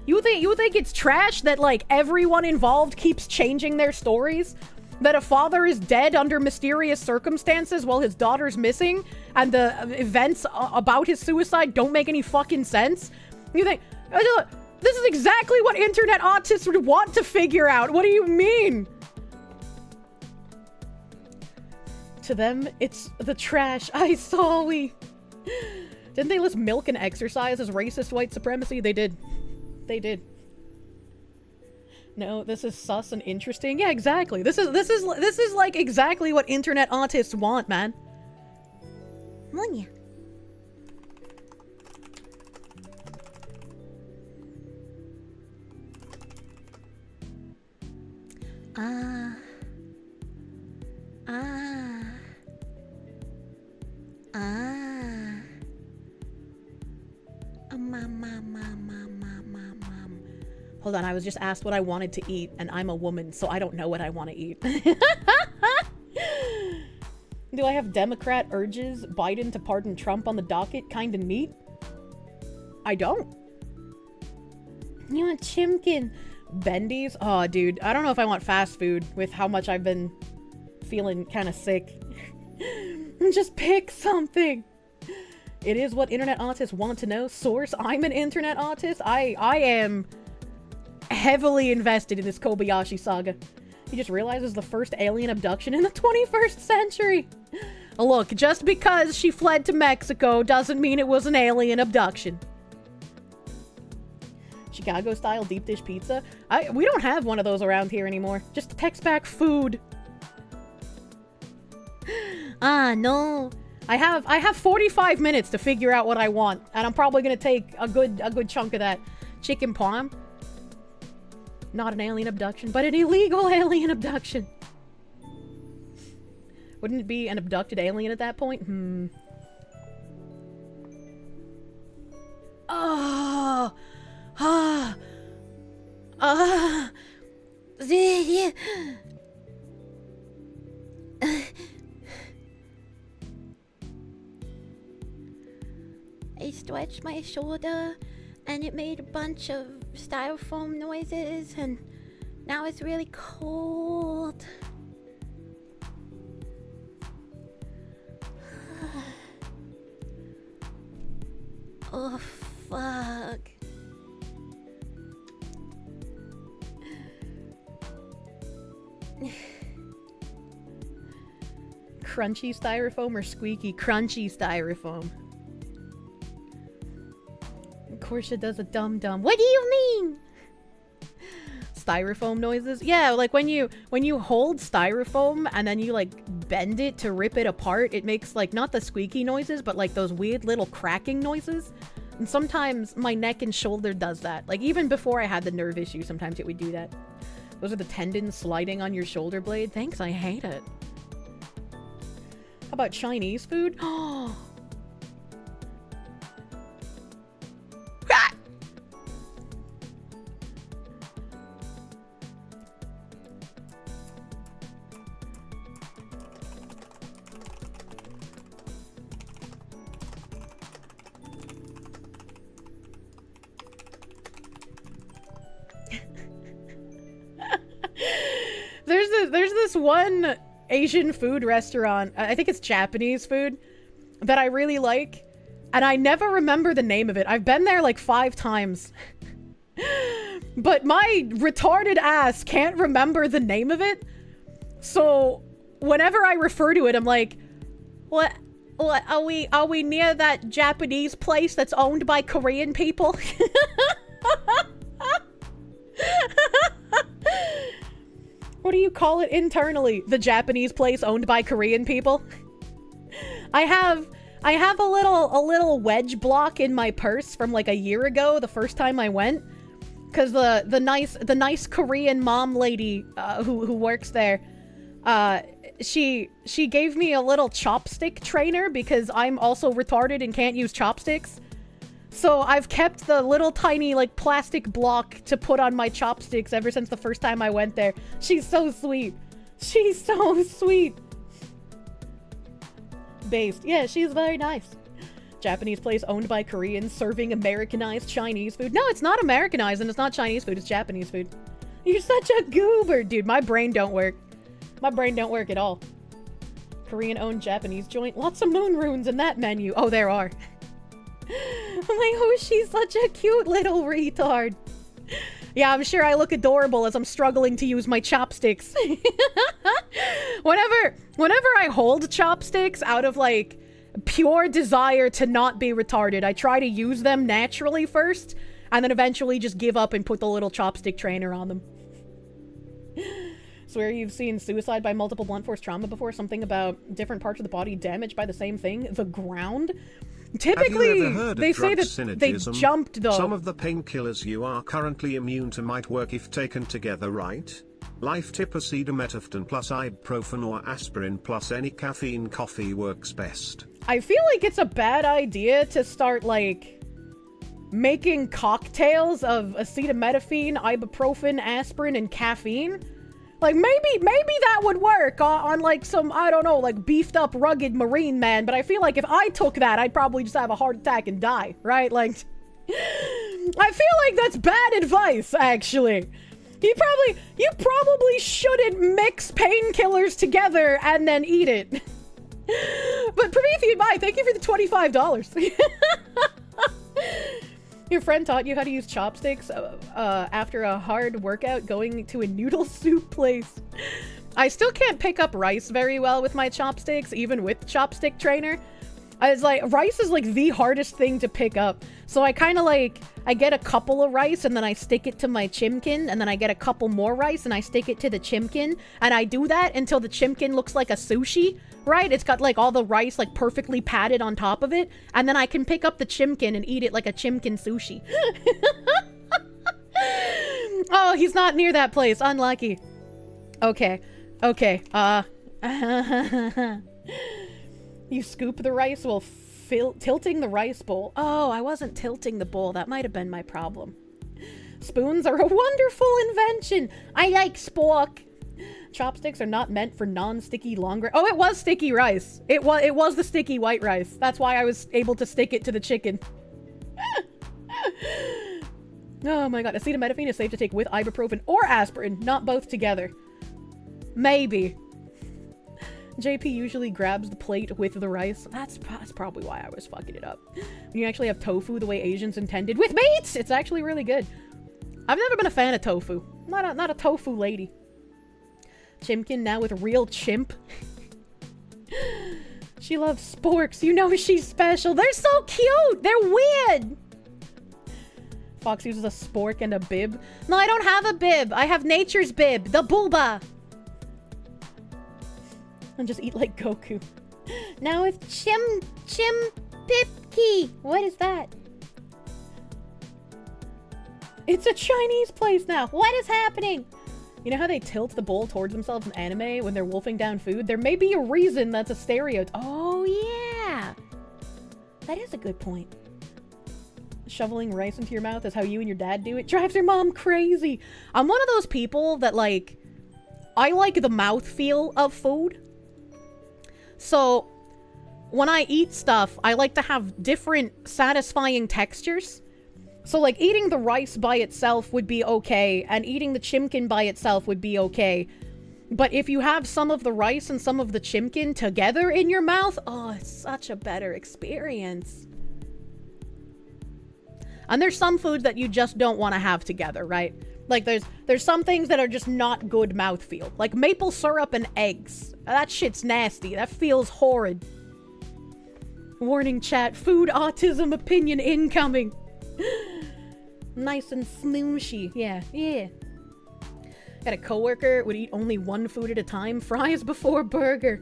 You think it's trash that like everyone involved keeps changing their stories? That a father is dead under mysterious circumstances while his daughter's missing, and the events about his suicide don't make any fucking sense? You think, this is exactly what internet autists would want to figure out. What do you mean? To them, it's the trash. I saw Didn't they list milk and exercise as racist white supremacy? They did. They did. No, this is sus and interesting. Yeah, exactly. This is like exactly what internet autists want, man. Money. Hold on, I was just asked what I wanted to eat, and I'm a woman, so I don't know what I want to eat. Do I have Democrat urges? Biden to pardon Trump on the docket? Kinda neat? I don't. You want chimkin? Bendy's? Oh, dude, I don't know if I want fast food with how much I've been feeling kind of sick. Just pick something. It is what internet autists want to know. Source, I'm an internet autist. I am heavily invested in this Kobayashi saga. He just realizes the first alien abduction in the 21st century. Look, just because she fled to Mexico doesn't mean it was an alien abduction. Chicago-style deep dish pizza? We don't have one of those around here anymore. Just text back food. Ah, no. I have 45 minutes to figure out what I want, and I'm probably gonna take a good chunk of that. Chicken palm? Not an alien abduction, but an illegal alien abduction. Wouldn't it be an abducted alien at that point? Oh. I stretched my shoulder and it made a bunch of styrofoam noises, and now it's really cold. Oh, fuck. Crunchy styrofoam or squeaky? Crunchy styrofoam. Kirsche does a dum-dum. What do you mean? Styrofoam noises? Yeah, like when you hold styrofoam and then you like bend it to rip it apart, it makes like not the squeaky noises, but like those weird little cracking noises. And sometimes my neck and shoulder does that. Like even before I had the nerve issue, sometimes it would do that. Those are the tendons sliding on your shoulder blade. Thanks, I hate it. How about Chinese food? Oh. There's this one Asian food restaurant, I think it's Japanese food, that I really like, and I never remember the name of it. I've been there like 5 times. But my retarded ass can't remember the name of it. So whenever I refer to it, I'm like, what are we near that Japanese place that's owned by Korean people? What do you call it internally? The Japanese place owned by Korean people? I have a little wedge block in my purse from like a year ago, the first time I went, because the nice Korean mom lady who works there, she gave me a little chopstick trainer because I'm also retarded and can't use chopsticks. So I've kept the little tiny like plastic block to put on my chopsticks ever since the first time I went there. She's so sweet. She's so sweet. Based. Yeah, she's very nice. Japanese place owned by Koreans serving Americanized Chinese food. No, it's not Americanized and it's not Chinese food. It's Japanese food. You're such a goober. Dude, my brain don't work. My brain don't work at all. Korean-owned Japanese joint. Lots of moon runes in that menu. Oh, there are. I'm like, oh, she's such a cute little retard. Yeah, I'm sure I look adorable as I'm struggling to use my chopsticks. Whenever I hold chopsticks out of like pure desire to not be retarded, I try to use them naturally first, and then eventually just give up and put the little chopstick trainer on them. Swear you've seen suicide by multiple blunt force trauma before? Something about different parts of the body damaged by the same thing? The ground? Typically, they say that synergism? They jumped though. Some of the painkillers you are currently immune to might work if taken together, right? Life tip: acetaminophen plus ibuprofen or aspirin plus any caffeine coffee works best. I feel like it's a bad idea to start like making cocktails of acetaminophen, ibuprofen, aspirin, and caffeine. Like, maybe that would work on like some, I don't know, like beefed up, rugged Marine man, but I feel like if I took that, I'd probably just have a heart attack and die, right? Like, I feel like that's bad advice, actually. You probably shouldn't mix painkillers together and then eat it. But Promethean Bye, thank you for the $25. Your friend taught you how to use chopsticks after a hard workout going to a noodle soup place. I still can't pick up rice very well with my chopsticks, even with chopstick trainer. It's like, rice is like the hardest thing to pick up. So I kind of like, I get a couple of rice and then I stick it to my chimkin, and then I get a couple more rice and I stick it to the chimkin, and I do that until the chimkin looks like a sushi, right? It's got like all the rice like perfectly patted on top of it, and then I can pick up the chimkin and eat it like a chimkin sushi. Oh, he's not near that place. Unlucky. Okay. Okay. You scoop the rice while tilting the rice bowl. Oh, I wasn't tilting the bowl. That might have been my problem. Spoons are a wonderful invention. I like spork. Chopsticks are not meant for non-sticky long rice. Oh, it was sticky rice. It was the sticky white rice. That's why I was able to stick it to the chicken. Oh my god. Acetaminophen is safe to take with ibuprofen or aspirin, not both together. Maybe. JP usually grabs the plate with the rice. That's probably why I was fucking it up. When you actually have tofu the way Asians intended with meat, it's actually really good. I've never been a fan of tofu. Not a tofu lady. Chimkin now with real chimp. She loves sporks. You know she's special. They're so cute. They're weird. Fox uses a spork and a bib. No, I don't have a bib. I have nature's bib. The booba. And just eat like Goku. Now with Pipki. What is that? It's a Chinese place now. What is happening? You know how they tilt the bowl towards themselves in anime when they're wolfing down food? There may be a reason that's a stereotype. Oh, yeah. That is a good point. Shoveling rice into your mouth is how you and your dad do it. Drives your mom crazy. I'm one of those people that, like, I like the mouthfeel of food. So, when I eat stuff, I like to have different satisfying textures. So, like, eating the rice by itself would be okay, and eating the chimkin by itself would be okay. But if you have some of the rice and some of the chimkin together in your mouth, oh, it's such a better experience. And there's some foods that you just don't want to have together, right? Like, there's some things that are just not good mouthfeel. Like maple syrup and eggs. That shit's nasty. That feels horrid. Warning chat, food autism opinion incoming. Nice and smooshy. Yeah, yeah. Got a coworker would eat only one food at a time. Fries before burger.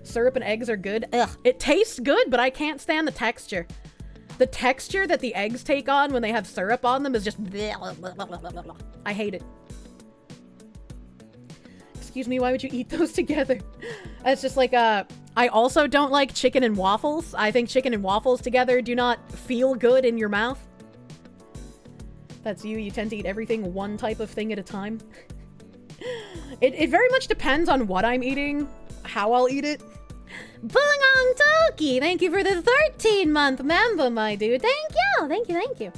Syrup and eggs are good. Ugh, it tastes good, but I can't stand the texture. The texture that the eggs take on when they have syrup on them is just... I hate it. Excuse me, why would you eat those together? It's just like, I also don't like chicken and waffles. I think chicken and waffles together do not feel good in your mouth. That's you. You tend to eat everything one type of thing at a time. It very much depends on what I'm eating, how I'll eat it. Boing Toki, thank you for the 13-month member, my dude. Thank you, thank you, thank you.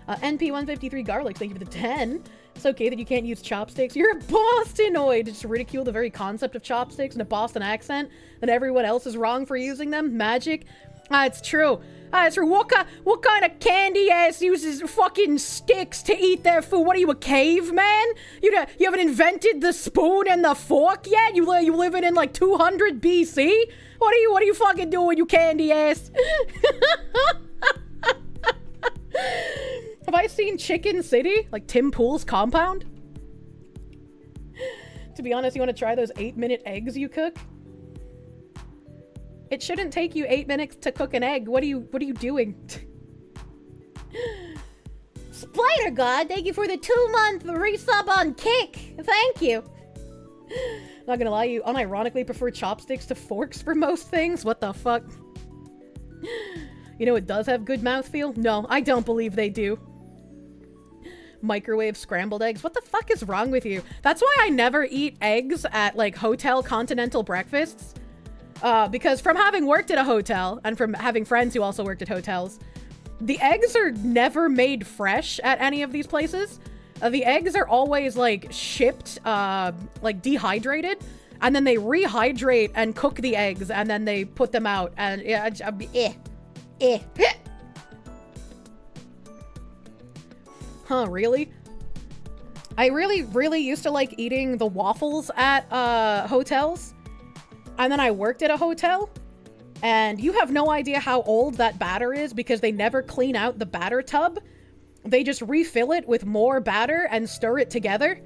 NP153 Garlic, thank you for the 10. It's okay that you can't use chopsticks. You're a Bostonoid. Just ridicule the very concept of chopsticks in a Boston accent, that everyone else is wrong for using them. Magic. It's true. It's true. What kind of candy ass uses fucking sticks to eat their food? What are you, a caveman? You haven't invented the spoon and the fork yet? You living in like 200 BC? What are you fucking doing, you candy ass? Have I seen Chicken City? Like Tim Pool's compound? To be honest, you want to try those 8-minute eggs you cook? It shouldn't take you 8 minutes to cook an egg. What are you doing? Spider God, thank you for the 2-month resub on Kick. Thank you. Not gonna lie, you unironically prefer chopsticks to forks for most things? What the fuck? You know it does have good mouthfeel? No, I don't believe they do. Microwave scrambled eggs. What the fuck is wrong with you? That's why I never eat eggs at like hotel continental breakfasts. Because from having worked at a hotel and from having friends who also worked at hotels, the eggs are never made fresh at any of these places. The eggs are always like shipped, like dehydrated, and then they rehydrate and cook the eggs, and then they put them out. And Huh, really? I really used to like eating the waffles at hotels. And then I worked at a hotel. And you have no idea how old that batter is because they never clean out the batter tub. They just refill it with more batter and stir it together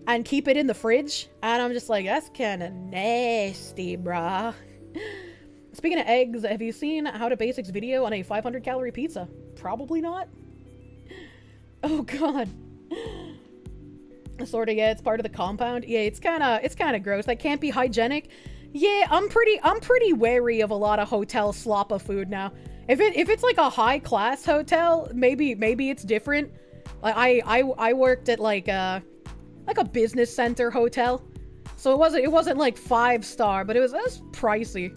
and keep it in the fridge. And I'm just like, that's kind of nasty, brah. Speaking of eggs, have you seen How to Basics video on a 500 calorie pizza? Probably not. Oh god. Sorta, yeah, it's part of the compound. Yeah, it's kind of gross. That can't be hygienic. Yeah, I'm pretty wary of a lot of hotel sloppa food now. If it's like a high class hotel, maybe it's different. Like I worked at like a business center hotel, so it wasn't like 5-star, but it was pricey.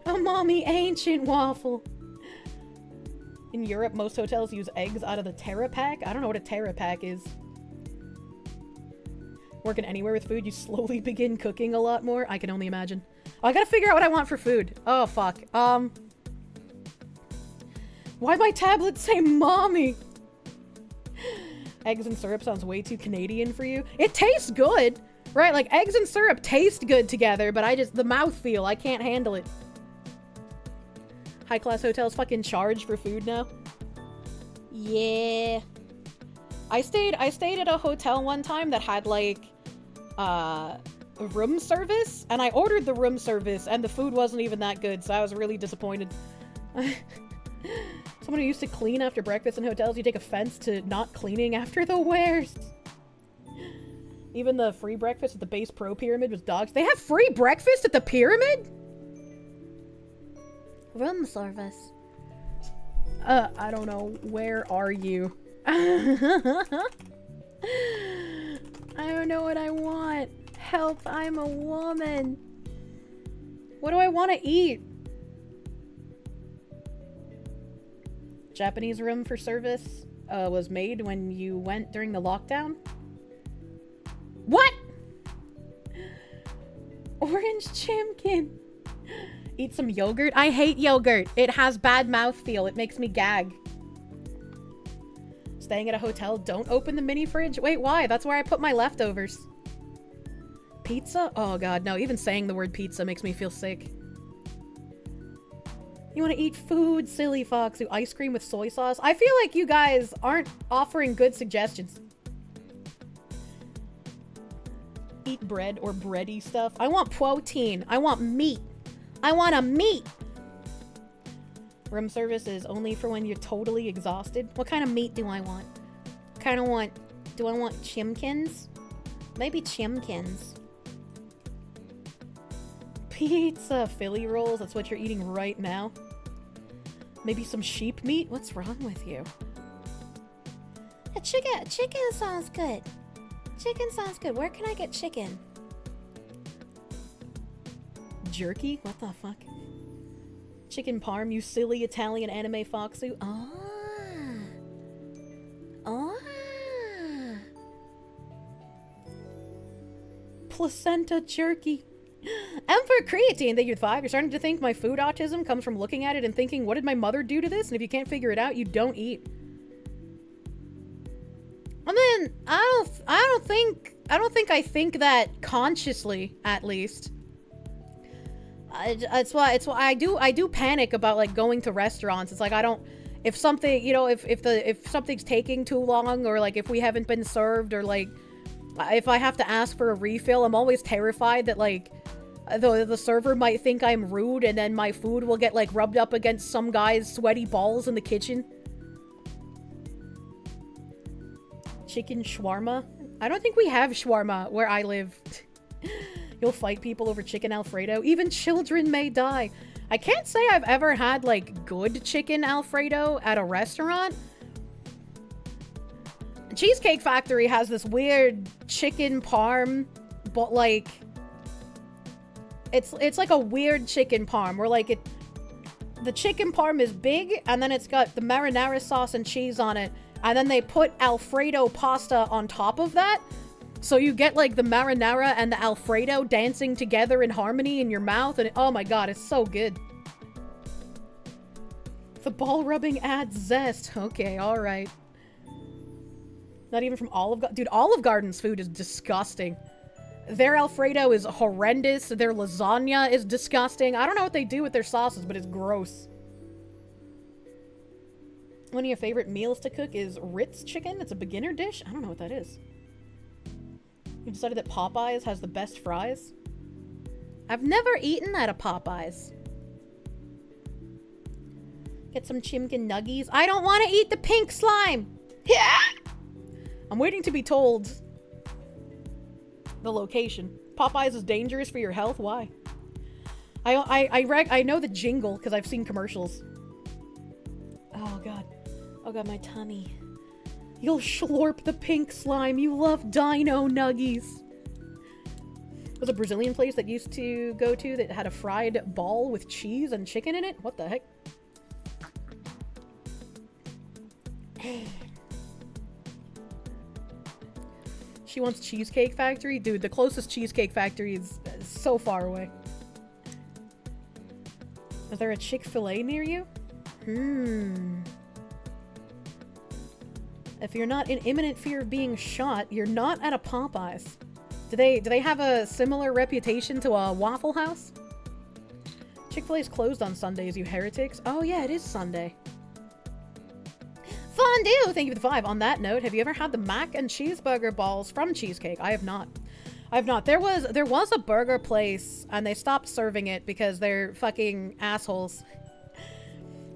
A mommy ancient waffle. In Europe, most hotels use eggs out of the Terra Pack. I don't know what a Terra Pack is. Working anywhere with food, you slowly begin cooking a lot more. I can only imagine. Oh, I gotta figure out what I want for food. Oh, fuck. Why'd my tablet say mommy? Eggs and syrup sounds way too Canadian for you. It tastes good, right? Like, eggs and syrup taste good together, but the mouthfeel, I can't handle it. High-class hotels fucking charge for food now. Yeah. I stayed at a hotel one time that had, like, room service, and I ordered the room service, and the food wasn't even that good, so I was really disappointed. Someone who used to clean after breakfast in hotels, you take offense to not cleaning after the wares. Even the free breakfast at the base pro pyramid was dogs. They have free breakfast at the pyramid? Room service. I don't know. Where are you? I don't know what I want. Help, I'm a woman. What do I want to eat? Japanese room for service was made when you went during the lockdown. What? Orange chimkin. Eat some yogurt? I hate yogurt. It has bad mouthfeel. It makes me gag. Staying at a hotel, don't open the mini fridge. Wait, why? That's where I put my leftovers. Pizza? Oh god, no. Even saying the word pizza makes me feel sick. You want to eat food, silly fox? Do ice cream with soy sauce? I feel like you guys aren't offering good suggestions. Eat bread or bready stuff. I want protein. I want meat. I want a meat. Room service is only for when you're totally exhausted. What kind of meat do I want? Do I want chimkins? Maybe chimkins. Pizza, Philly rolls. That's what you're eating right now. Maybe some sheep meat? What's wrong with you? Chicken sounds good. Chicken sounds good. Where can I get chicken? Jerky? What the fuck? Chicken parm, you silly Italian anime foxu. Placenta jerky. Emperor Creatine, thank you 5. You're starting to think my food autism comes from looking at it and thinking, what did my mother do to this? And if you can't figure it out, you don't eat. I mean, I don't think I think that consciously, at least. It's why I do panic about like going to restaurants. It's like if something, you know, if something's taking too long, or like if we haven't been served, or like if I have to ask for a refill, I'm always terrified that like the server might think I'm rude, and then my food will get like rubbed up against some guy's sweaty balls in the kitchen. Chicken shawarma? I don't think we have shawarma where I live. You'll fight people over chicken Alfredo. Even children may die. I can't say I've ever had, like, good chicken Alfredo at a restaurant. Cheesecake Factory has this weird chicken parm, but, like, it's like a weird chicken parm, where, like, the chicken parm is big, and then it's got the marinara sauce and cheese on it, and then they put Alfredo pasta on top of that. So you get, like, the marinara and the Alfredo dancing together in harmony in your mouth, and oh my god, it's so good. The ball rubbing adds zest. Okay, alright. Not even from Olive Garden. Dude, Olive Garden's food is disgusting. Their Alfredo is horrendous. Their lasagna is disgusting. I don't know what they do with their sauces, but it's gross. One of your favorite meals to cook is Ritz chicken. It's a beginner dish. I don't know what that is. You decided that Popeyes has the best fries? I've never eaten at a Popeyes. Get some chimkin nuggies. I don't want to eat the pink slime. Yeah. I'm waiting to be told the location. Popeyes is dangerous for your health. Why? I know the jingle because I've seen commercials. Oh god. Oh god, my tummy. You'll slurp the pink slime. You love dino nuggies. There's a Brazilian place that used to go to that had a fried ball with cheese and chicken in it. What the heck? She wants Cheesecake Factory? Dude, the closest Cheesecake Factory is so far away. Is there a Chick-fil-A near you? If you're not in imminent fear of being shot, you're not at a Popeyes. Do they have a similar reputation to a Waffle House? Chick-fil-A's closed on Sundays, you heretics. Oh yeah, it is Sunday. Fondue! Thank you for the 5. On that note, have you ever had the mac and cheeseburger balls from Cheesecake? I have not. I have not. There was a burger place, and they stopped serving it because they're fucking assholes.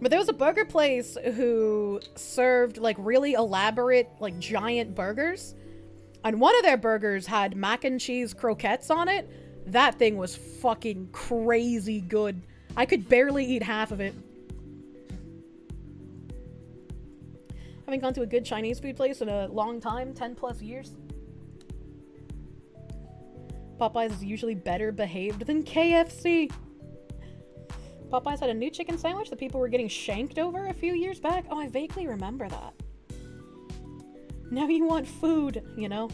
But there was a burger place who served, like, really elaborate, like, giant burgers. And one of their burgers had mac and cheese croquettes on it. That thing was fucking crazy good. I could barely eat half of it. Haven't gone to a good Chinese food place in a long time, 10 plus years. Popeyes is usually better behaved than KFC. Popeyes had a new chicken sandwich that people were getting shanked over a few years back. Oh, I vaguely remember that. Now you want food, you know?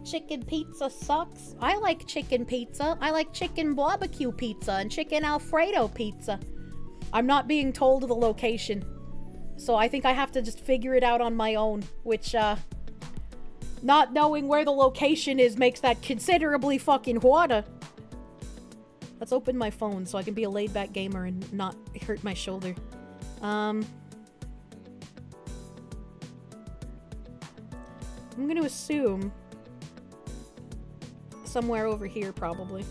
Chicken pizza sucks. I like chicken pizza. I like chicken barbecue pizza and chicken Alfredo pizza. I'm not being told the location. So I think I have to just figure it out on my own, which, not knowing where the location is makes that considerably fucking harder. Let's open my phone so I can be a laid-back gamer and not hurt my shoulder. I'm gonna assume somewhere over here, probably.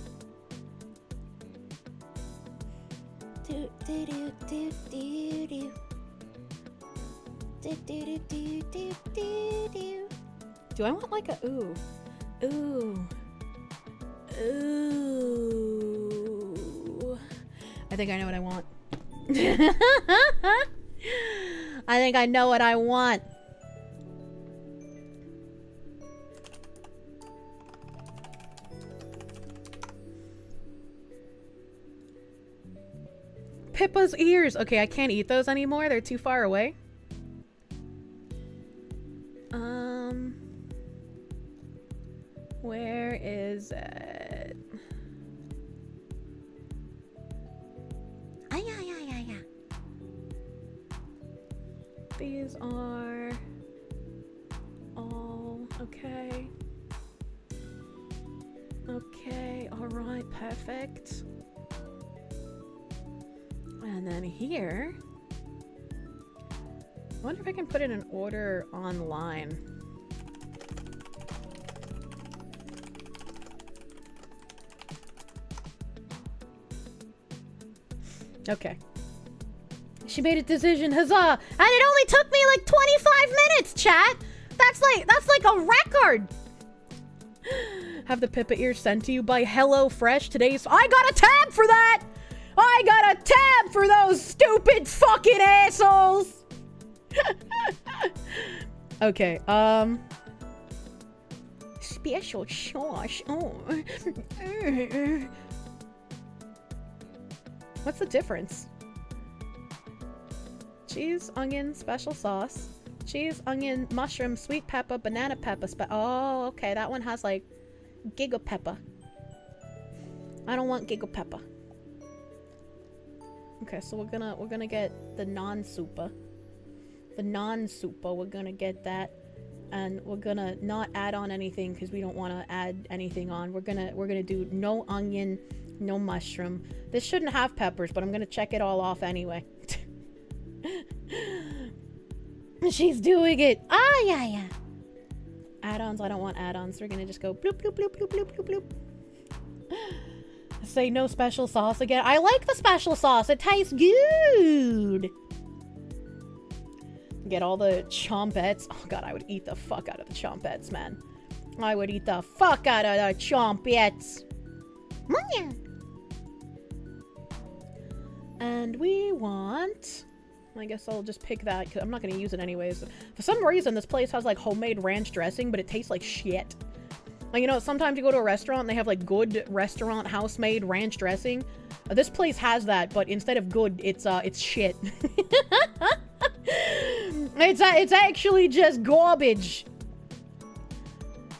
Do I want like a ooh? Ooh. Ooh. I think I know what I want. I think I know what I want. Pippa's ears. Okay, I can't eat those anymore. They're too far away. Where is it? These are all okay. Okay, alright, perfect. And then here, I wonder if I can put in an order online. Okay. She made a decision, huzzah! And it only took me like 25 minutes, chat! That's like a record! Have the Pippa ears sent to you by HelloFresh today's. I got a tab for that! I got a tab for those stupid fucking assholes! Okay, special sauce. Oh. What's the difference? Cheese, onion, special sauce. Cheese, onion, mushroom, sweet pepper, banana pepper. Oh, okay. That one has like giga pepper. I don't want giga pepper. Okay, so we're gonna get the non-super. The non-super, we're gonna get that. And we're gonna not add on anything because we don't want to add anything on. We're gonna do no onion, no mushroom. This shouldn't have peppers, but I'm gonna check it all off anyway. She's doing it. Ah, yeah. Add-ons, I don't want add-ons. We're gonna just go bloop, bloop, bloop, bloop, bloop, bloop, bloop. Say no special sauce again. I like the special sauce. It tastes good. Get all the chompettes. Oh god, I would eat the fuck out of the chompettes, man. I would eat the fuck out of the chompettes. And we want... I guess I'll just pick that because I'm not going to use it anyways. For some reason, this place has like homemade ranch dressing, but it tastes like shit. Like, you know, sometimes you go to a restaurant and they have like good restaurant house-made ranch dressing. This place has that, but instead of good, it's shit. It's actually just garbage.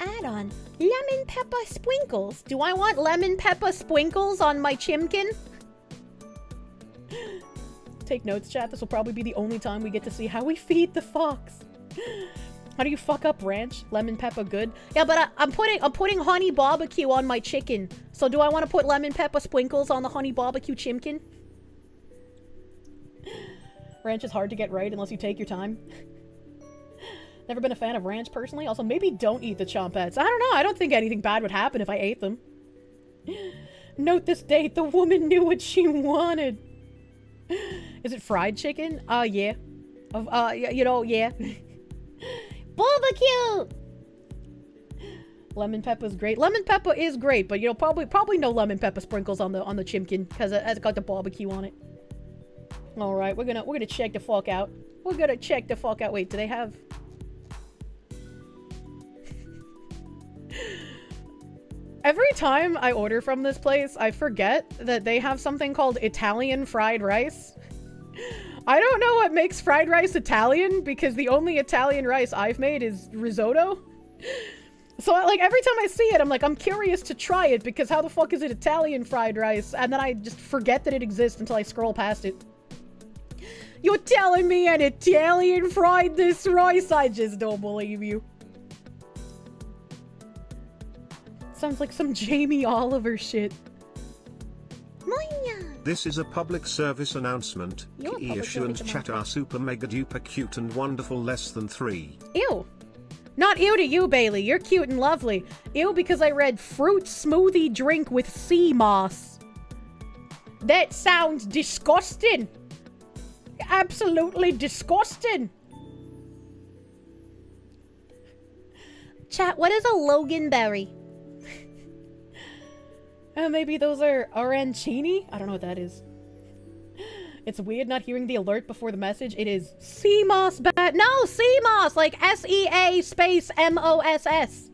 Add on lemon pepper sprinkles. Do I want lemon pepper sprinkles on my chimkin? Take notes, chat. This will probably be the only time we get to see how we feed the fox. How do you fuck up ranch? Lemon pepper good? Yeah, but I'm putting honey barbecue on my chicken. So do I want to put lemon pepper sprinkles on the honey barbecue chimkin? Ranch is hard to get right unless you take your time. Never been a fan of ranch personally. Also, maybe don't eat the chompettes. I don't know. I don't think anything bad would happen if I ate them. Note this date. The woman knew what she wanted. Is it fried chicken? Yeah. You know, yeah. Barbecue! Lemon pepper is great. Lemon pepper is great, but you know, probably no lemon pepper sprinkles on the chimkin because it's got the barbecue on it. All right, we're gonna check the fuck out. We're gonna check the fuck out. Wait, do they have? Every time I order from this place, I forget that they have something called Italian fried rice. I don't know what makes fried rice Italian because the only Italian rice I've made is risotto. So like every time I see it, I'm like, I'm curious to try it because how the fuck is it Italian fried rice? And then I just forget that it exists until I scroll past it. You're telling me an Italian fried this rice? I just don't believe you. Sounds like some Jamie Oliver shit. This is a public service announcement. Kirsche and chat are super mega duper cute and wonderful less than 3. Ew. Not ew to you, Bailey. You're cute and lovely. Ew because I read fruit smoothie drink with sea moss. That sounds disgusting. Absolutely disgusting. Chat, what is a Loganberry? Maybe those are arancini? I don't know what that is. It's weird not hearing the alert before the message. It is sea moss bat. No, sea moss! Like S-E-A space M-O-S-S.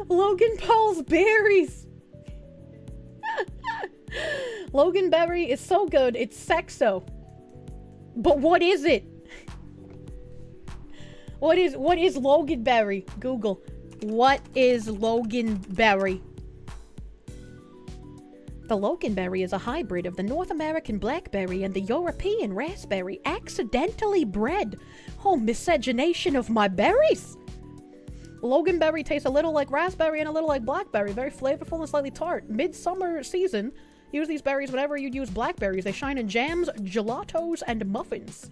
Logan Paul's berries. Loganberry is so good, it's sexo. But what is it? What is Loganberry? Google. What is Loganberry? The Loganberry is a hybrid of the North American blackberry and the European raspberry accidentally bred. Oh, miscegenation of my berries! Loganberry tastes a little like raspberry and a little like blackberry. Very flavorful and slightly tart. Midsummer season. Use these berries whenever you'd use blackberries. They shine in jams, gelatos, and muffins.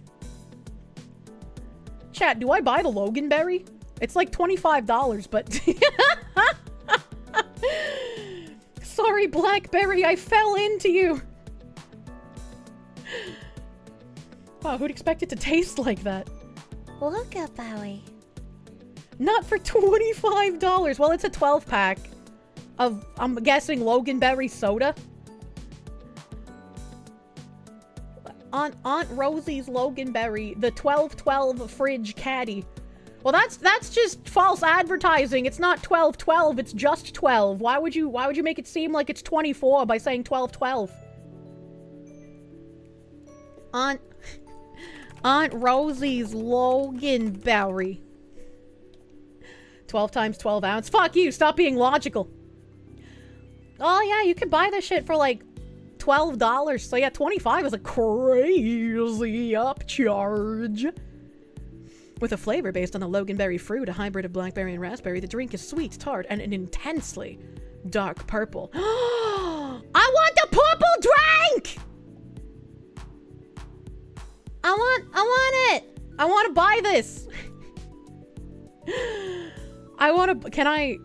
Chat, do I buy the Loganberry? It's like $25, but... Sorry, Blackberry, I fell into you! Wow, who'd expect it to taste like that? Look up, Bowie. Not for $25. Well, it's a 12-pack of, I'm guessing, Loganberry soda. Aunt Rosie's Loganberry, the 1212 fridge caddy. Well, that's just false advertising. It's not 1212, it's just 12. Why would you make it seem like it's 24 by saying 1212? Aunt Rosie's Loganberry. 12 times 12 ounce. Fuck you, stop being logical. Oh yeah, you could buy this shit for like $12. So yeah, 25 is a crazy upcharge. With a flavor based on the Loganberry fruit, a hybrid of blackberry and raspberry, the drink is sweet, tart, and an intensely dark purple. I want the purple drink! I want it! I want to buy this! Can I...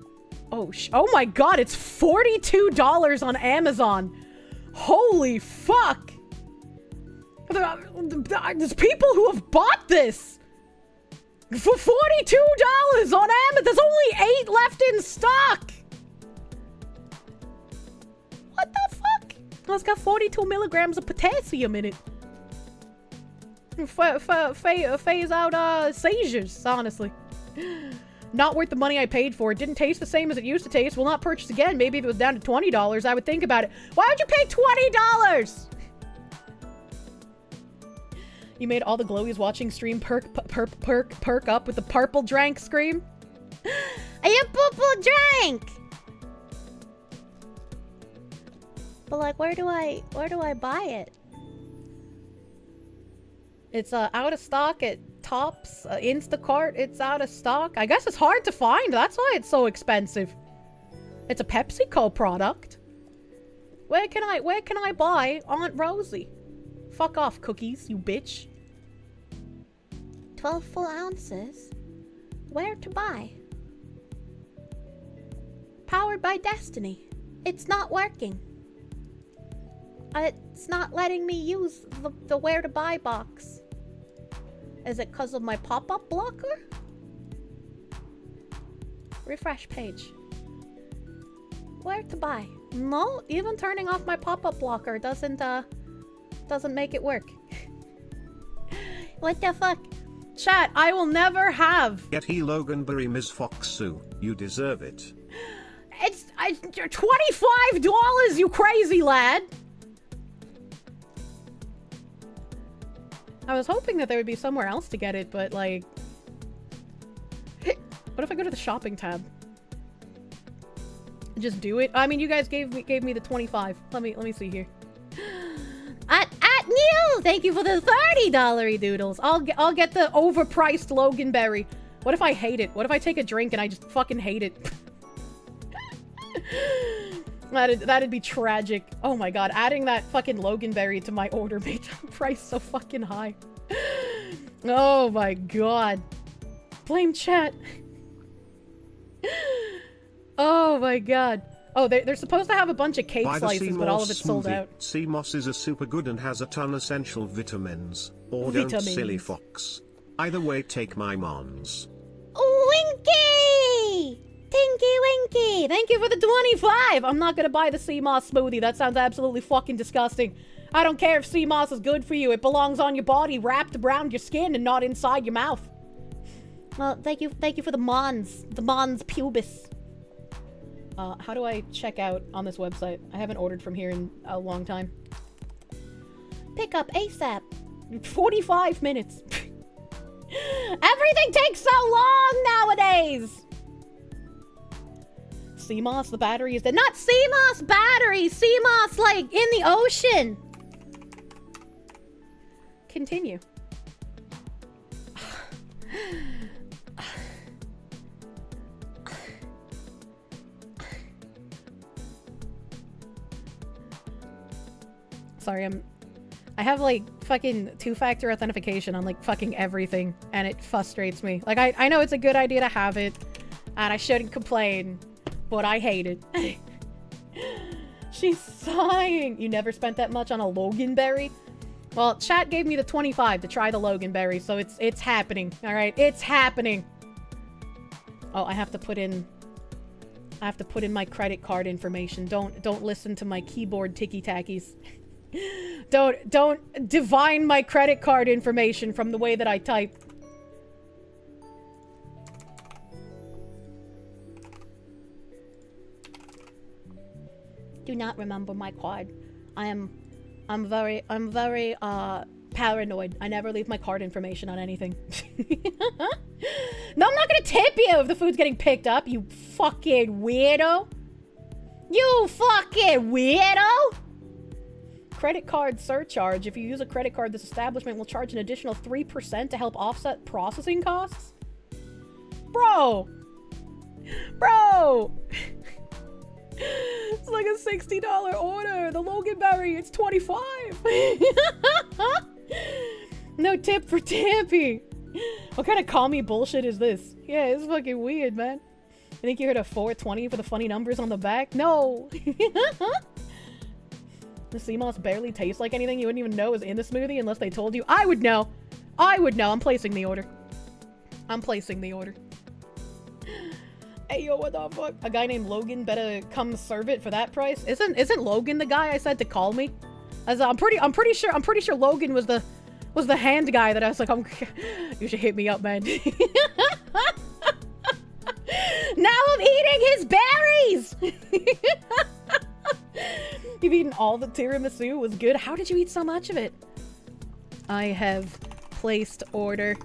Oh my god, it's $42 on Amazon! Holy fuck! There's people who have bought this! For $42 on Amazon! There's only 8 left in stock! What the fuck? Oh, it's got 42 milligrams of potassium in it. Phase out seizures, honestly. Not worth the money I paid for. It didn't taste the same as it used to taste. Will not purchase again. Maybe if it was down to $20, I would think about it. Why would you pay $20? You made all the glowies watching stream perk up with the purple drank scream. A purple drank! But like, where do I buy it? It's out of stock at Tops, Instacart. It's out of stock. I guess it's hard to find. That's why it's so expensive. It's a PepsiCo product. Where can I buy Aunt Rosie? Fuck off, cookies, you bitch. 12 full ounces? Where to buy? Powered by Destiny. It's not working. It's not letting me use the where to buy box. Is it because of my pop-up blocker? Refresh page. Where to buy? No, even turning off my pop-up blocker doesn't make it work. What the fuck? Chat, I will never have. Get he Loganberry Ms. Foxu. You deserve it. It's $25, you crazy lad. I was hoping that there would be somewhere else to get it, but like... What if I go to the shopping tab? Just do it? I mean, you guys gave me the 25. Let me see here. At Neil! Thank you for the $30 doodles. I'll get the overpriced Loganberry. What if I hate it? What if I take a drink and I just fucking hate it? That'd be tragic. Oh my god, adding that fucking Loganberry to my order made the price so fucking high. Oh my god. Blame chat. Oh my god. Oh, they're supposed to have a bunch of cake slices, but all of it's sold out. Sea moss is a super good and has a ton essential vitamins. Or don't silly fox. Either way, take my mons. Winky! Tinky Winky! Thank you for the 25! I'm not gonna buy the sea moss smoothie. That sounds absolutely fucking disgusting. I don't care if sea moss is good for you. It belongs on your body, wrapped around your skin, and not inside your mouth. Well, thank you for the mons. The mons pubis. How do I check out on this website? I haven't ordered from here in a long time. Pick up ASAP. 45 minutes. Everything takes so long nowadays! CMOS, the battery is dead. Not CMOS battery! CMOS, like, in the ocean! Continue. Sorry, I have, like, fucking two-factor authentication on, like, fucking everything, and it frustrates me. Like, I know it's a good idea to have it, and I shouldn't complain, but I hate it. She's sighing! You never spent that much on a Loganberry? Well, chat gave me the 25 to try the Loganberry, so it's happening, alright? It's happening! Oh, I have to put in my credit card information. Don't listen to my keyboard ticky-tackies. Don't divine my credit card information from the way that I type. Do not remember my card. I'm very paranoid. I never leave my card information on anything. No, I'm not gonna tip you if the food's getting picked up, you fucking weirdo. You fucking weirdo! Credit card surcharge. If you use a credit card, this establishment will charge an additional 3% to help offset processing costs? Bro! Bro! It's like a $60 order. The Loganberry, it's $25. No tip for Tampy. What kind of call me bullshit is this? Yeah, it's fucking weird, man. You think you heard a 420 for the funny numbers on the back? No. The sea moss barely tastes like anything you wouldn't even know is in the smoothie unless they told you. I would know. I would know. I'm placing the order. I'm placing the order. Hey, yo, what the fuck? A guy named Logan better come serve it for that price? Isn't Logan the guy I said to call me? As I'm pretty sure Logan was the hand guy that I was like, you should hit me up, man. Now I'm eating his berries! You've eaten all the tiramisu. It was good. How did you eat so much of it? I have placed order.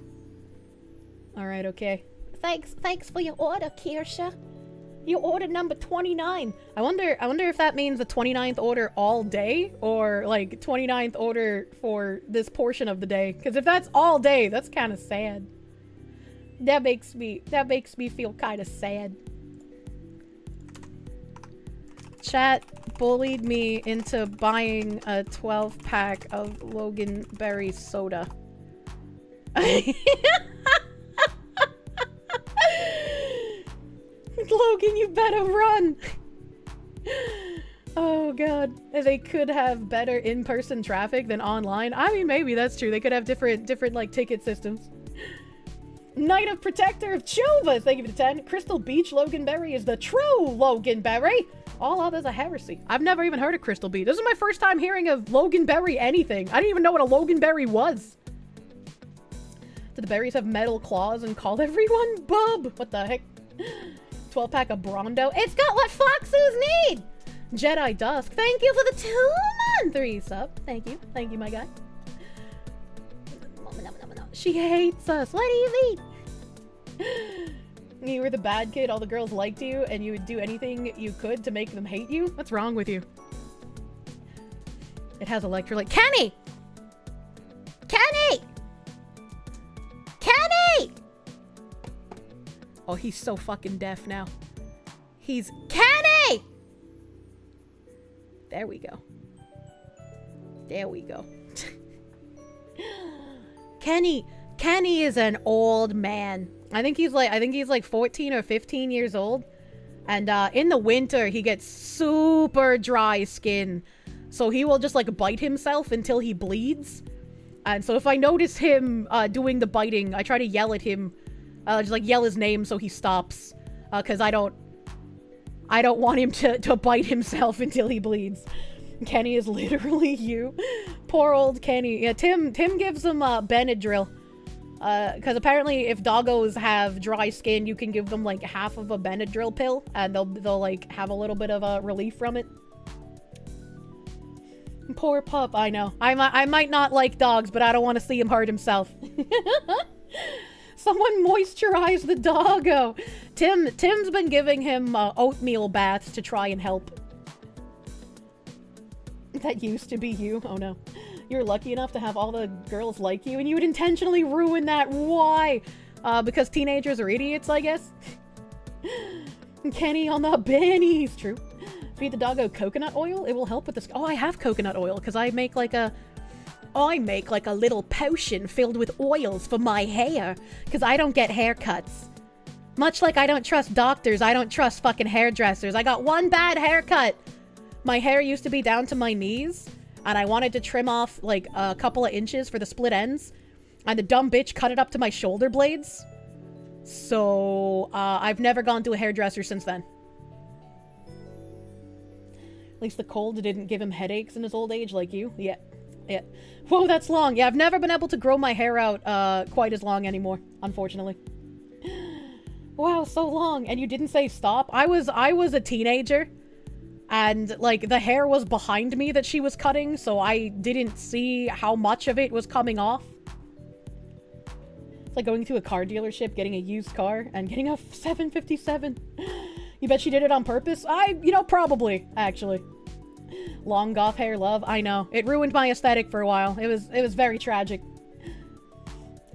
Alright, okay. Thanks for your order, Kirsche. You ordered number 29. I wonder if that means the 29th order all day or like 29th order for this portion of the day. Because if that's all day, that's kind of sad. That makes me feel kind of sad. Chat bullied me into buying a 12-pack of Loganberry soda. Logan, you better run! Oh god. They could have better in-person traffic than online. I mean, maybe that's true. They could have different like ticket systems. Knight of Protector of Chuvas, thank you for the 10. Crystal Beach Loganberry is the true Loganberry. All others are heresy. I've never even heard of Crystal Beach. This is my first time hearing of Loganberry anything. I didn't even know what a Loganberry was. Do the berries have metal claws and call everyone bub? What the heck? 12-pack of Brondo. It's got what foxes need! Jedi Dusk, thank you for the 2-month sub. Thank you. Thank you, my guy. She hates us. What do you mean? You were the bad kid, all the girls liked you, and you would do anything you could to make them hate you? What's wrong with you? It has electrolyte. Kenny! Kenny! Kenny! Oh, he's so fucking deaf now. He's Kenny! There we go. There we go. Kenny is an old man. I think he's like 14 or 15 years old. And in the winter he gets super dry skin. So he will just like bite himself until he bleeds. And so if I notice him doing the biting, I try to yell at him. Just like yell his name so he stops. Cause I don't want him to bite himself until he bleeds. Kenny is literally you. Poor old Kenny. Yeah, Tim gives him Benadryl. Because apparently if doggos have dry skin, you can give them like half of a Benadryl pill and they'll like have a little bit of relief from it. Poor pup, I know. I might not like dogs, but I don't want to see him hurt himself. Someone moisturize the doggo. Tim's been giving him oatmeal baths to try and help. That used to be you. Oh no. You're lucky enough to have all the girls like you and you would intentionally ruin that. Why? Because teenagers are idiots, I guess. Kenny on the bennies. True. Feed the doggo coconut oil. It will help with this. Oh, I have coconut oil because I make like a little potion filled with oils for my hair because I don't get haircuts. Much like I don't trust doctors, I don't trust fucking hairdressers. I got one bad haircut. My hair used to be down to my knees, and I wanted to trim off like a couple of inches for the split ends, and the dumb bitch cut it up to my shoulder blades. So, I've never gone to a hairdresser since then. At least the cold didn't give him headaches in his old age like you. Yeah. Yeah. Whoa, that's long. Yeah, I've never been able to grow my hair out quite as long anymore, unfortunately. Wow, so long. And you didn't say stop? I was a teenager, and like the hair was behind me that she was cutting, so I didn't see how much of it was coming off. It's like going to a car dealership, getting a used car, and getting a 757. You bet she did it on purpose? You know, probably, actually. Long goth hair, love. I know. It ruined my aesthetic for a while. It was very tragic.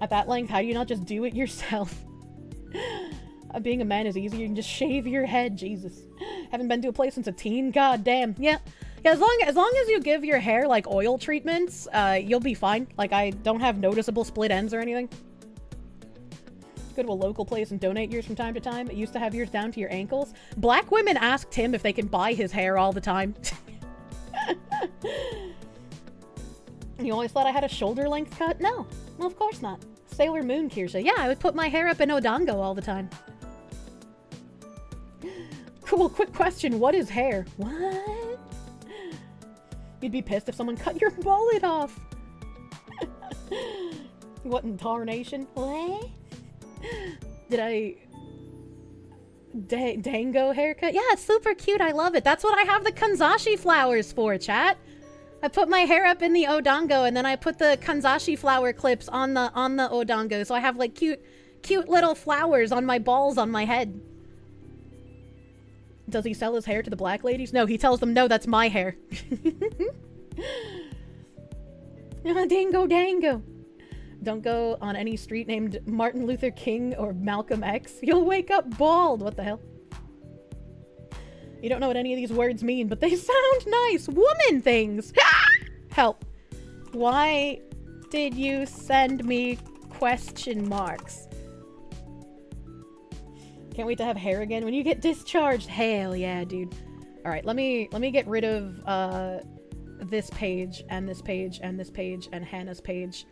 At that length, how do you not just do it yourself? Being a man is easy. You can just shave your head. Jesus. Haven't been to a place since a teen. God damn. Yeah. Yeah, as long as you give your hair, like, oil treatments, you'll be fine. Like, I don't have noticeable split ends or anything. Go to a local place and donate yours from time to time. It used to have yours down to your ankles. Black women asked him if they can buy his hair all the time. You always thought I had a shoulder length cut? No. Well, of course not. Sailor Moon, Kirsche. Yeah, I would put my hair up in Odango all the time. Cool, quick question. What is hair? What? You'd be pissed if someone cut your mullet off. What in tarnation? What? Did I... Dango haircut? Yeah, it's super cute. I love it. That's what I have the kanzashi flowers for, chat. I put my hair up in the Odango, and then I put the kanzashi flower clips on the Odango, so I have like cute little flowers on my balls on my head. Does he sell his hair to the black ladies? No, he tells them, no, that's my hair. Dango, dango. Don't go on any street named Martin Luther King or Malcolm X. You'll wake up bald. What the hell? You don't know what any of these words mean, but they sound nice. Woman things. Help. Why did you send me question marks? Can't wait to have hair again. When you get discharged, hell yeah, dude. All right, let me get rid of this page and this page and this page and Hannah's page.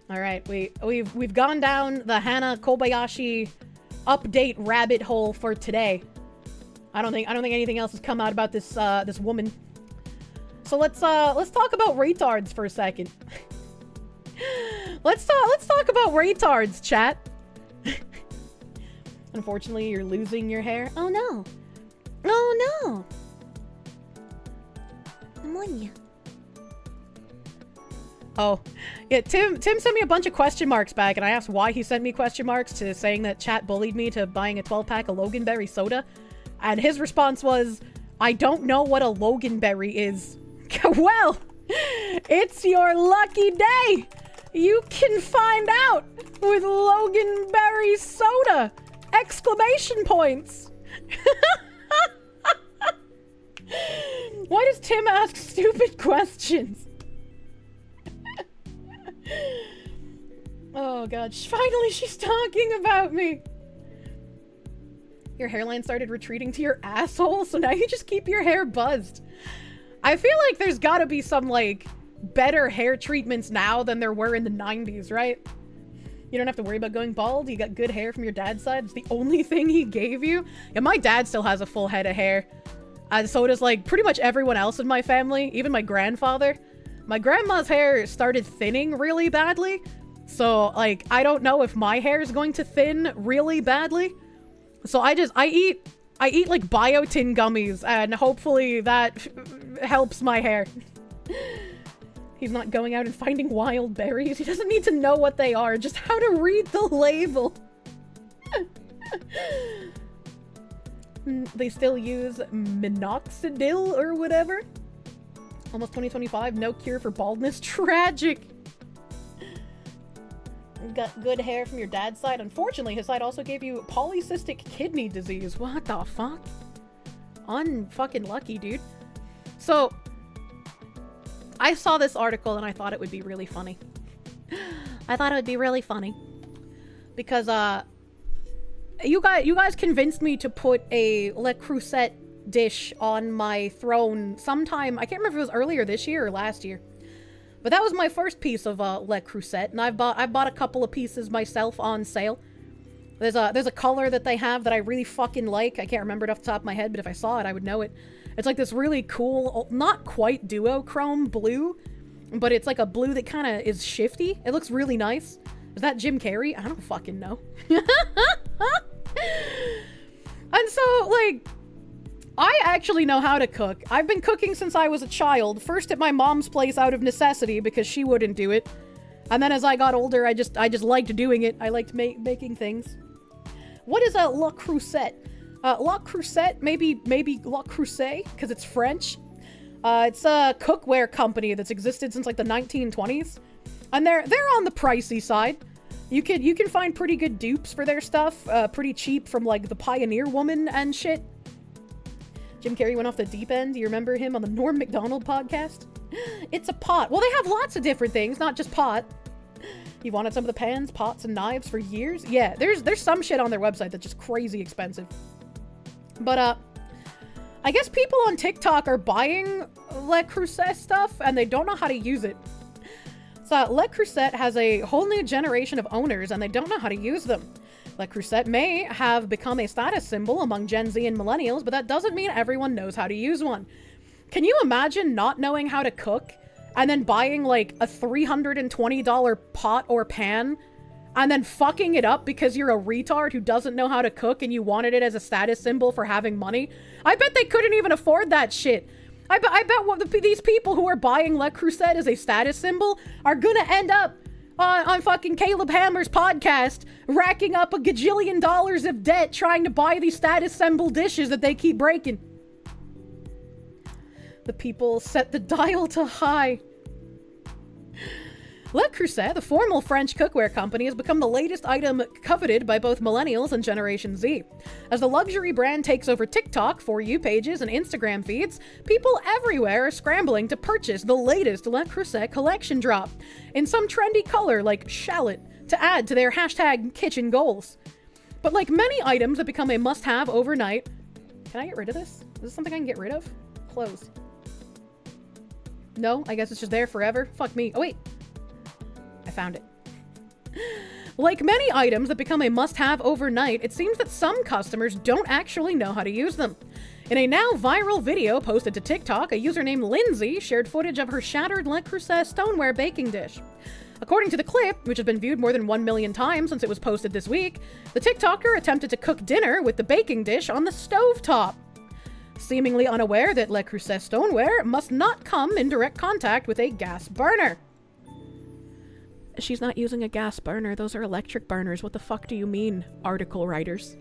All right, we've gone down the Hannah Kobayashi update rabbit hole for today. I don't think anything else has come out about this this woman. So let's talk about retards for a second. let's talk about retards, chat. Unfortunately, you're losing your hair. Oh no. Oh no. I'm on you. Oh, yeah, Tim sent me a bunch of question marks back, and I asked why he sent me question marks to saying that chat bullied me to buying a 12-pack of Loganberry soda. And his response was, I don't know what a Loganberry is. Well, it's your lucky day. You can find out with Loganberry soda! Exclamation points! Why does Tim ask stupid questions? Oh god, finally she's talking about me! Your hairline started retreating to your asshole, so now you just keep your hair buzzed. I feel like there's gotta be some, like, better hair treatments now than there were in the 90s, right? You don't have to worry about going bald. You got good hair from your dad's side. It's the only thing he gave you. Yeah, my dad still has a full head of hair. So does, like, pretty much everyone else in my family. Even my grandfather. My grandma's hair started thinning really badly. So, like, I don't know if my hair is going to thin really badly. So I eat like biotin gummies, and hopefully that helps my hair. He's not going out and finding wild berries. He doesn't need to know what they are, just how to read the label. They still use minoxidil or whatever. Almost 2025, no cure for baldness. Tragic. Got good hair from your dad's side. Unfortunately, his side also gave you polycystic kidney disease. What the fuck? Unfucking lucky, dude. So, I saw this article and I thought it would be really funny. I thought it would be really funny. Because, you guys convinced me to put a Le Creuset dish on my throne sometime. I can't remember if it was earlier this year or last year. But that was my first piece of Le Creuset, and I bought a couple of pieces myself on sale. There's a color that they have that I really fucking like. I can't remember it off the top of my head, but if I saw it, I would know it. It's like this really cool, not quite duochrome blue, but it's like a blue that kind of is shifty. It looks really nice. Is that Jim Carrey? I don't fucking know. And so, like, I actually know how to cook. I've been cooking since I was a child. First at my mom's place out of necessity because she wouldn't do it. And then as I got older, I just liked doing it. I liked making things. What is a La Crusette? La Crusette, maybe La Crusette, because it's French. It's a cookware company that's existed since like the 1920s. And they're on the pricey side. You can find pretty good dupes for their stuff, pretty cheap from like the Pioneer Woman and shit. Jim Carrey went off the deep end. Do you remember him on the Norm Macdonald podcast? It's a pot. Well, they have lots of different things, not just pot. You wanted some of the pans, pots, and knives for years? Yeah, there's some shit on their website that's just crazy expensive. But, I guess people on TikTok are buying Le Creuset stuff, and they don't know how to use it. So, Le Creuset has a whole new generation of owners, and they don't know how to use them. Le Creuset may have become a status symbol among Gen Z and millennials, but that doesn't mean everyone knows how to use one. Can you imagine not knowing how to cook, and then buying, like, a $320 pot or pan, and then fucking it up because you're a retard who doesn't know how to cook and you wanted it as a status symbol for having money? I bet they couldn't even afford that shit. I bet these people who are buying Le Creuset as a status symbol are gonna end up on fucking Caleb Hammer's podcast, racking up a gajillion dollars of debt trying to buy these status symbol dishes that they keep breaking. The people set the dial to high. Le Creuset, the formal French cookware company, has become the latest item coveted by both millennials and Generation Z. As the luxury brand takes over TikTok, For You pages, and Instagram feeds, people everywhere are scrambling to purchase the latest Le Creuset collection drop in some trendy color like shallot to add to their hashtag kitchen goals. But like many items that become a must-have overnight... Can I get rid of this? Is this something I can get rid of? Close. No, I guess it's just there forever. Fuck me. Oh, wait. I found it. Like many items that become a must-have overnight, it seems that some customers don't actually know how to use them. In a now viral video posted to TikTok, a user named Lindsay shared footage of her shattered Le Creuset stoneware baking dish. According to the clip, which has been viewed more than 1 million times since it was posted this week, the TikToker attempted to cook dinner with the baking dish on the stovetop. Seemingly unaware that Le Creuset stoneware must not come in direct contact with a gas burner. She's not using a gas burner. Those are electric burners. What the fuck do you mean, article writers?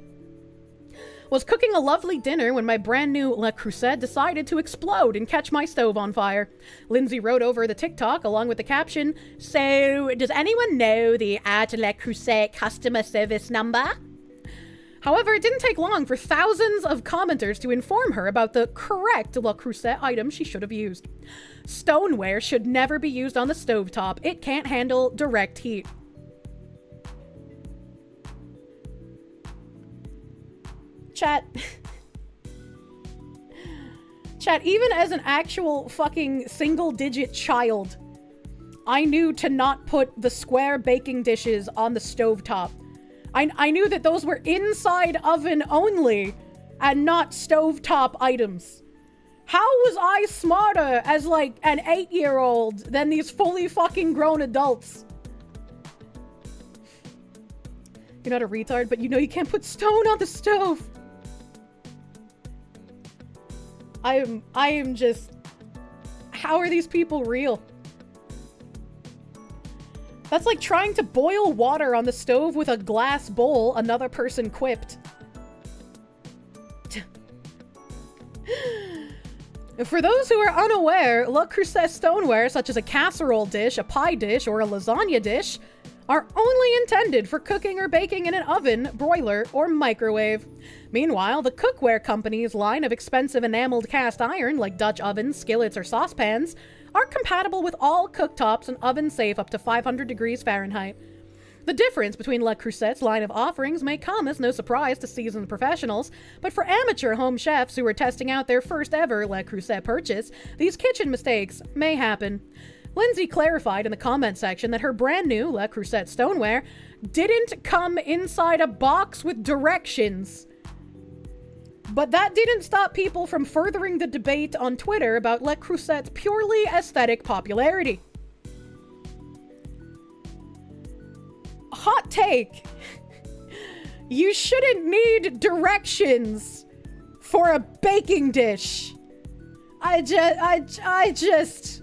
Was cooking a lovely dinner when my brand new Le Creuset decided to explode and catch my stove on fire. Lindsay wrote over the TikTok along with the caption, "So, does anyone know the @Le Creuset customer service number?" However, it didn't take long for thousands of commenters to inform her about the correct Le Creuset item she should have used. Stoneware should never be used on the stovetop. It can't handle direct heat. Chat. Chat, even as an actual fucking single-digit child, I knew to not put the square baking dishes on the stovetop. I knew that those were inside oven only and not stovetop items. How was I smarter as like an 8-year-old than these fully fucking grown adults? You're not a retard, but you know you can't put stone on the stove. I am just... How are these people real? That's like trying to boil water on the stove with a glass bowl, another person quipped. For those who are unaware, Le Creuset stoneware, such as a casserole dish, a pie dish, or a lasagna dish, are only intended for cooking or baking in an oven, broiler, or microwave. Meanwhile, the cookware company's line of expensive enameled cast iron, like Dutch ovens, skillets, or saucepans, are compatible with all cooktops and ovens safe up to 500 degrees Fahrenheit. The difference between Le Creuset's line of offerings may come as no surprise to seasoned professionals, but for amateur home chefs who are testing out their first ever Le Creuset purchase, these kitchen mistakes may happen. Lindsay clarified in the comment section that her brand new Le Creuset stoneware didn't come inside a box with directions. But that didn't stop people from furthering the debate on Twitter about Le Creuset's purely aesthetic popularity. Hot take. You shouldn't need directions for a baking dish. I just...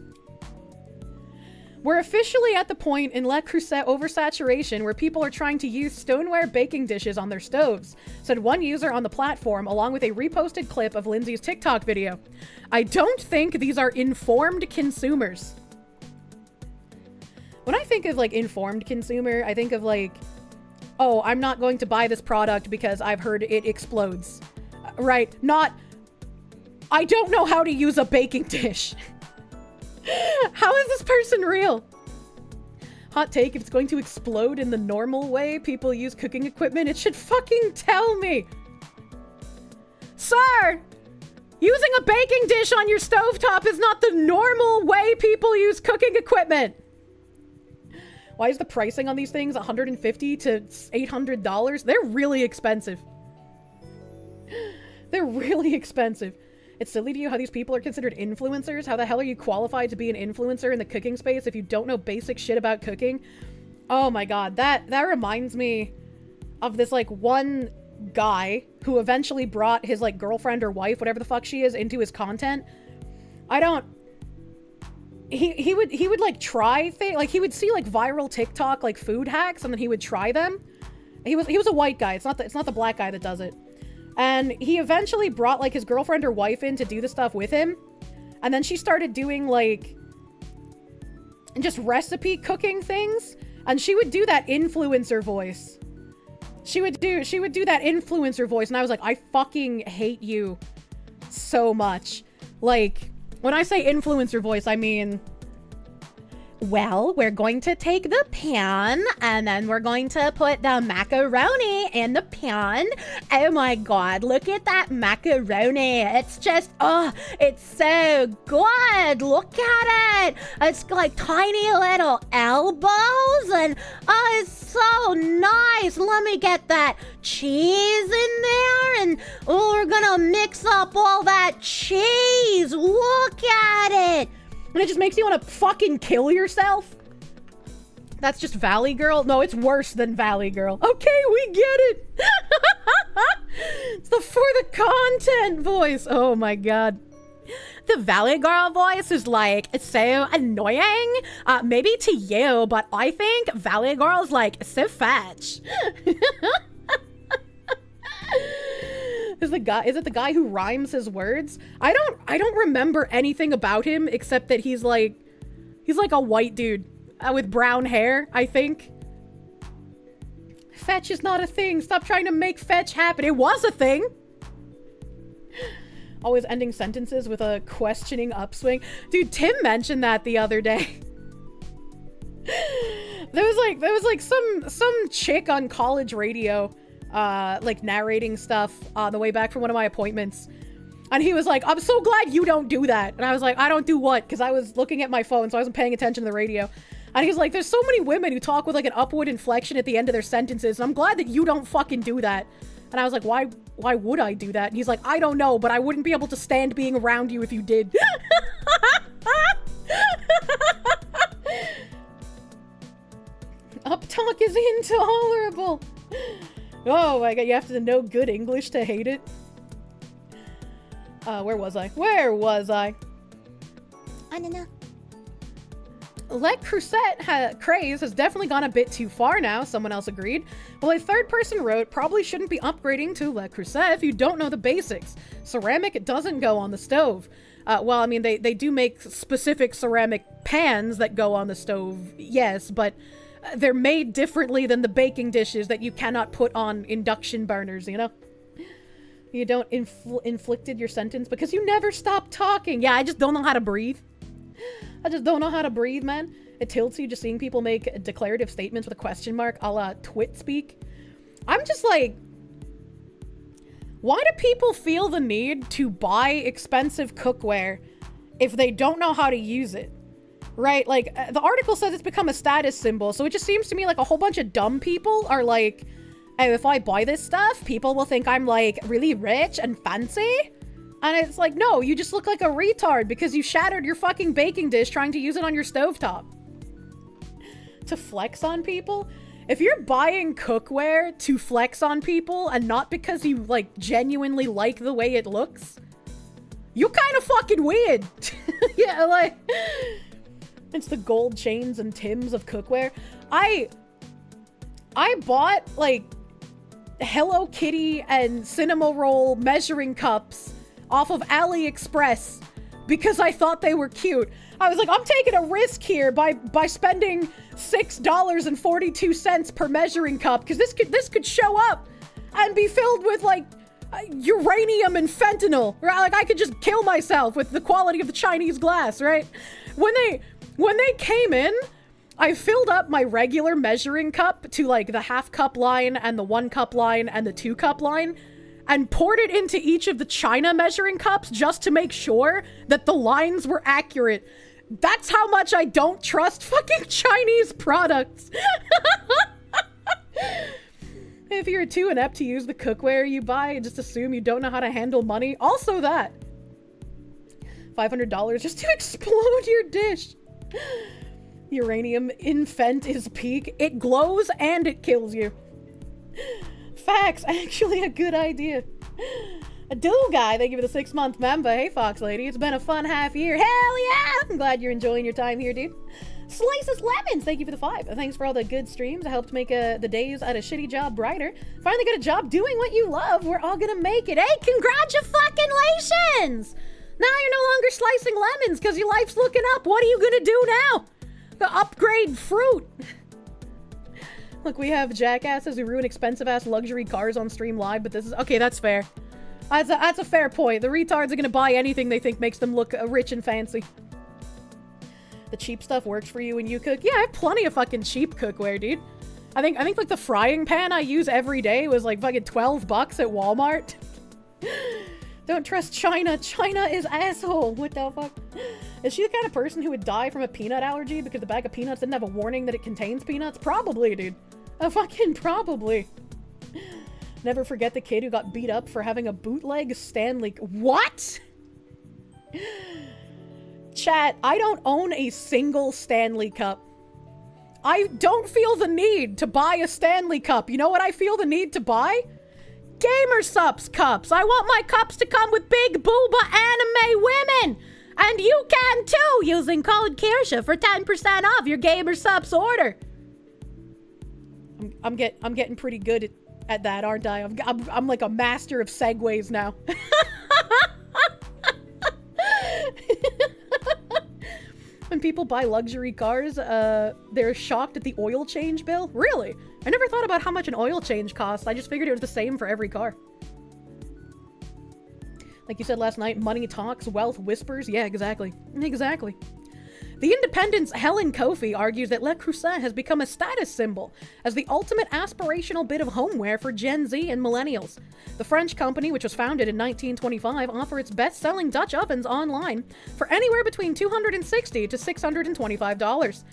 We're officially at the point in Le Creuset oversaturation where people are trying to use stoneware baking dishes on their stoves, said one user on the platform along with a reposted clip of Lindsay's TikTok video. I don't think these are informed consumers. When I think of like informed consumer, I think of like, oh, I'm not going to buy this product because I've heard it explodes. Right? Not, I don't know how to use a baking dish. How is this person real? Hot take, if it's going to explode in the normal way people use cooking equipment, it should fucking tell me. Sir, using a baking dish on your stovetop is not the normal way people use cooking equipment. Why is the pricing on these things $150 to $800? They're really expensive. They're really expensive. It's silly to you how these people are considered influencers. How the hell are you qualified to be an influencer in the cooking space if you don't know basic shit about cooking? Oh my god, that reminds me of this like one guy who eventually brought his like girlfriend or wife, whatever the fuck she is, into his content. He would like try things, like he would see like viral TikTok like food hacks and then he would try them. He was a white guy. It's not the black guy that does it. And he eventually brought like his girlfriend or wife in to do the stuff with him. And then she started doing like just recipe cooking things. And she would do that influencer voice. She would do that influencer voice. And I was like, I fucking hate you so much. Like, when I say influencer voice, I mean, well, we're going to take the pan and then we're going to put the macaroni in the pan. Oh my god, look at that macaroni. It's just, oh, it's so good. Look at it. It's like tiny little elbows and oh, it's so nice. Let me get that cheese in there and oh, we're gonna mix up all that cheese. Look at it. And it just makes you want to fucking kill yourself. That's just Valley Girl? No, it's worse than Valley Girl. Okay, we get it. It's the for the content voice. Oh my god. The Valley Girl voice is like, it's so annoying. Maybe to you, but I think Valley Girl's like so fetch. Is it the guy who rhymes his words? I don't remember anything about him except that he's like a white dude with brown hair, I think. Fetch is not a thing. Stop trying to make fetch happen. It was a thing. Always ending sentences with a questioning upswing. Dude, Tim mentioned that the other day. There was like some chick on college radio like narrating stuff on the way back from one of my appointments. And he was like, I'm so glad you don't do that. And I was like, I don't do what? Because I was looking at my phone, so I wasn't paying attention to the radio. And he's like, there's so many women who talk with like an upward inflection at the end of their sentences. And I'm glad that you don't fucking do that. And I was like, why would I do that? And he's like, I don't know, but I wouldn't be able to stand being around you if you did. Uptalk is intolerable. Oh my god, you have to know good English to hate it. Where was I? I don't know. Le Creuset craze has definitely gone a bit too far now, someone else agreed. Well, a third person wrote, probably shouldn't be upgrading to Le Creuset if you don't know the basics. Ceramic doesn't go on the stove. Well, I mean, they do make specific ceramic pans that go on the stove, yes, but they're made differently than the baking dishes that you cannot put on induction burners, you know? You don't inflicted your sentence because you never stop talking. Yeah, I just don't know how to breathe. I just don't know how to breathe, man. It tilts you just seeing people make declarative statements with a question mark a la twit speak. I'm just like, why do people feel the need to buy expensive cookware if they don't know how to use it? right? Like, the article says it's become a status symbol, so it just seems to me like a whole bunch of dumb people are like, oh, if I buy this stuff, people will think I'm, like, really rich and fancy? And it's like, no, you just look like a retard because you shattered your fucking baking dish trying to use it on your stovetop. To flex on people? If you're buying cookware to flex on people and not because you, like, genuinely like the way it looks, you're kind of fucking weird. Yeah, like, it's the gold chains and Tims of cookware. I bought, like, Hello Kitty and Cinema Roll measuring cups off of AliExpress because I thought they were cute. I was like, I'm taking a risk here by spending $6.42 per measuring cup because this could show up and be filled with, like, uranium and fentanyl, right? Like, I could just kill myself with the quality of the Chinese glass, right? When they came in, I filled up my regular measuring cup to, like, the half cup line and the 1 cup line and the 2 cup line and poured it into each of the China measuring cups just to make sure that the lines were accurate. That's how much I don't trust fucking Chinese products. If you're too inept to use the cookware you buy, just assume you don't know how to handle money. Also that. $500 just to explode your dish. Uranium infant is peak. It glows and it kills you. Facts. Actually a good idea. A dual guy, thank you for the 6-month member. Hey, Fox Lady, it's been a fun half year. Hell yeah! I'm glad you're enjoying your time here, dude. Slices Lemons, thank you for the 5. Thanks for all the good streams. It helped make the days at a shitty job brighter. Finally got a job doing what you love. We're all gonna make it. Hey, congratulations! Now you're no longer slicing lemons because your life's looking up. What are you gonna do now? The upgrade fruit. Look, we have jackasses who ruin expensive-ass luxury cars on stream live, but this is... Okay, that's fair. That's a fair point. The retards are gonna buy anything they think makes them look rich and fancy. The cheap stuff works for you when you cook. Yeah, I have plenty of fucking cheap cookware, dude. I think like the frying pan I use every day was like fucking $12 at Walmart. Don't trust China. China is asshole. What the fuck? Is she the kind of person who would die from a peanut allergy because the bag of peanuts didn't have a warning that it contains peanuts? Probably, dude. Fucking probably. Never forget the kid who got beat up for having a bootleg Stanley... What? Chat, I don't own a single Stanley Cup. I don't feel the need to buy a Stanley Cup. You know what I feel the need to buy? Gamer Subs cups. I want my cups to come with big booba anime women. And you can too, using code Kirsche for 10% off your Gamer Subs order. I'm getting pretty good at that, aren't I? I'm like a master of segues now. When people buy luxury cars, they're shocked at the oil change bill. Really? I never thought about how much an oil change costs. I just figured it was the same for every car. Like you said last night, money talks, wealth whispers. Yeah, exactly. Exactly. The Independent's Helen Kofi argues that Le Creuset has become a status symbol as the ultimate aspirational bit of homeware for Gen Z and millennials. The French company, which was founded in 1925, offers its best-selling Dutch ovens online for anywhere between $260 to $625.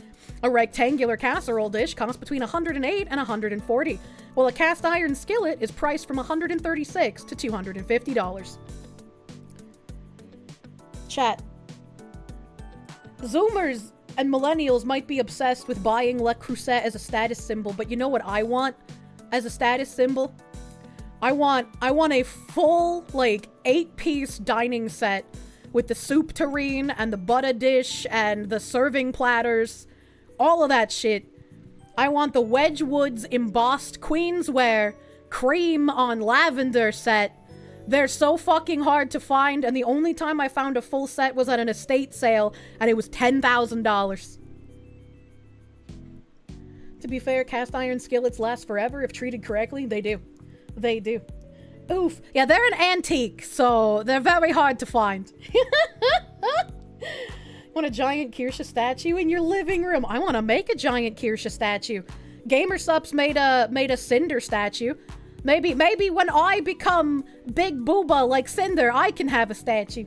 A rectangular casserole dish costs between $108 and $140, while a cast iron skillet is priced from $136 to $250. Chat. Zoomers and millennials might be obsessed with buying Le Creuset as a status symbol, but you know what I want as a status symbol? I want a full, like, 8-piece dining set with the soup tureen and the butter dish and the serving platters. All of that shit. I want the Wedgwoods embossed Queensware cream on lavender set. They're so fucking hard to find, and the only time I found a full set was at an estate sale, and it was $10,000. To be fair, cast iron skillets last forever if treated correctly. They do. They do. Oof. Yeah, they're an antique, so they're very hard to find. Want a giant Kirsche statue in your living room? I want to make a giant Kirsche statue. GamerSups made a Cinder statue. Maybe when I become big booba like Cinder, I can have a statue.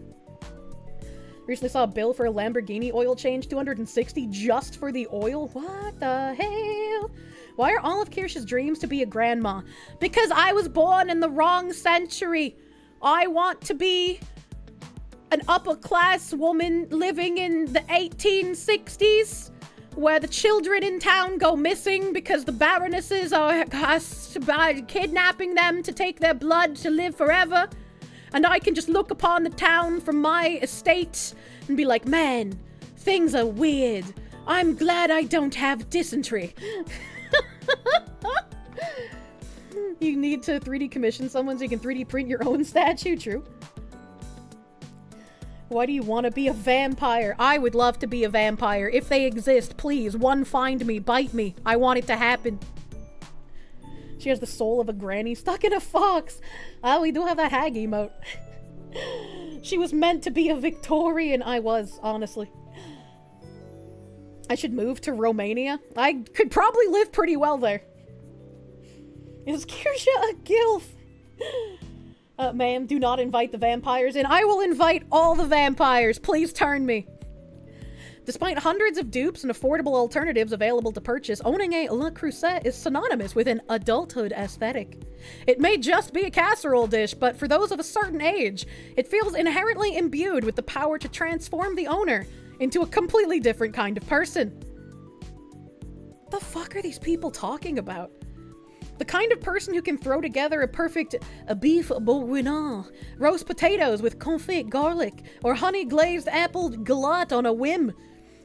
Recently saw a bill for a Lamborghini oil change, $260 just for the oil. What the hell? Why are all of Kirsche's dreams to be a grandma? Because I was born in the wrong century. I want to be an upper-class woman living in the 1860s, where the children in town go missing because the baronesses are kidnapping them to take their blood to live forever. And I can just look upon the town from my estate and be like, man, things are weird. I'm glad I don't have dysentery. You need to 3D commission someone so you can 3D print your own statue, true. Why do you want to be a vampire? I would love to be a vampire. If they exist, please, one, find me, bite me. I want it to happen. She has the soul of a granny stuck in a fox. Oh, we do have that hag emote. She was meant to be a Victorian. I was, honestly. I should move to Romania. I could probably live pretty well there. Is Kirsche a gilf? Ma'am, do not invite the vampires in. I will invite all the vampires. Please turn me. Despite hundreds of dupes and affordable alternatives available to purchase, owning a Le Creuset is synonymous with an adulthood aesthetic. It may just be a casserole dish, but for those of a certain age, it feels inherently imbued with the power to transform the owner into a completely different kind of person. What the fuck are these people talking about? The kind of person who can throw together a perfect beef bourguignon, roast potatoes with confit garlic, or honey glazed apple galette on a whim.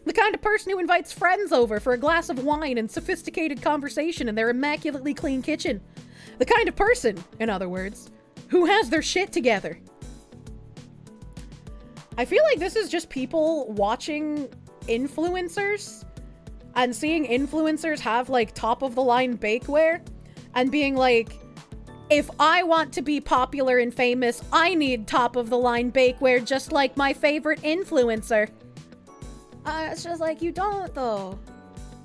The kind of person who invites friends over for a glass of wine and sophisticated conversation in their immaculately clean kitchen. The kind of person, in other words, who has their shit together. I feel like this is just people watching influencers and seeing influencers have like top of the line bakeware and being like, if I want to be popular and famous, I need top of the line bakeware just like my favorite influencer. It's just like, you don't though.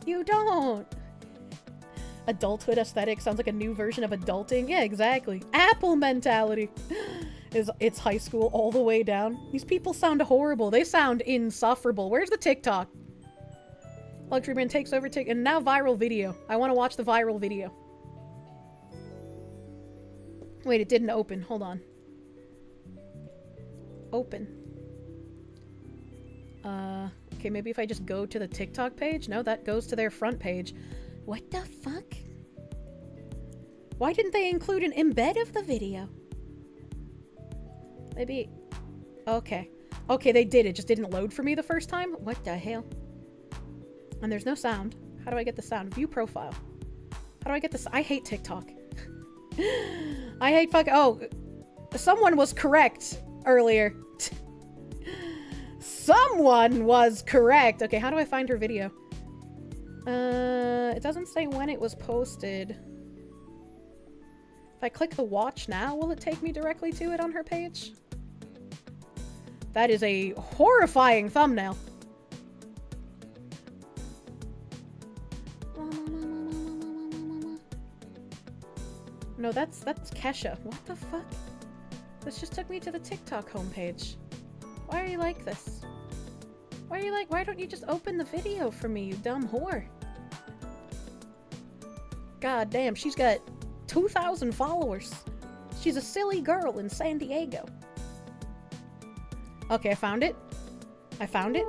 You don't. Adulthood aesthetic sounds like a new version of adulting. Yeah, exactly. Apple mentality. It's high school all the way down. These people sound horrible. They sound insufferable. Where's the TikTok? Luxury Man takes over and now viral video. I want to watch the viral video. Wait, it didn't open. Hold on. Open. Okay, maybe if I just go to the TikTok page? No, that goes to their front page. What the fuck? Why didn't they include an embed of the video? Maybe... Okay. Okay, they did. It just didn't load for me the first time? What the hell? And there's no sound. How do I get the sound? View profile. How do I get this? I hate TikTok. I hate fuck. Oh, someone was correct earlier. Someone was correct. Okay, how do I find her video? It doesn't say when it was posted. If I click the watch now, will it take me directly to it on her page? That is a horrifying thumbnail. No, that's Kesha. What the fuck? This just took me to the TikTok homepage. Why are you like this? Why don't you just open the video for me, you dumb whore? God damn, she's got 2,000 followers. She's a silly girl in San Diego. Okay, I found it. I found it.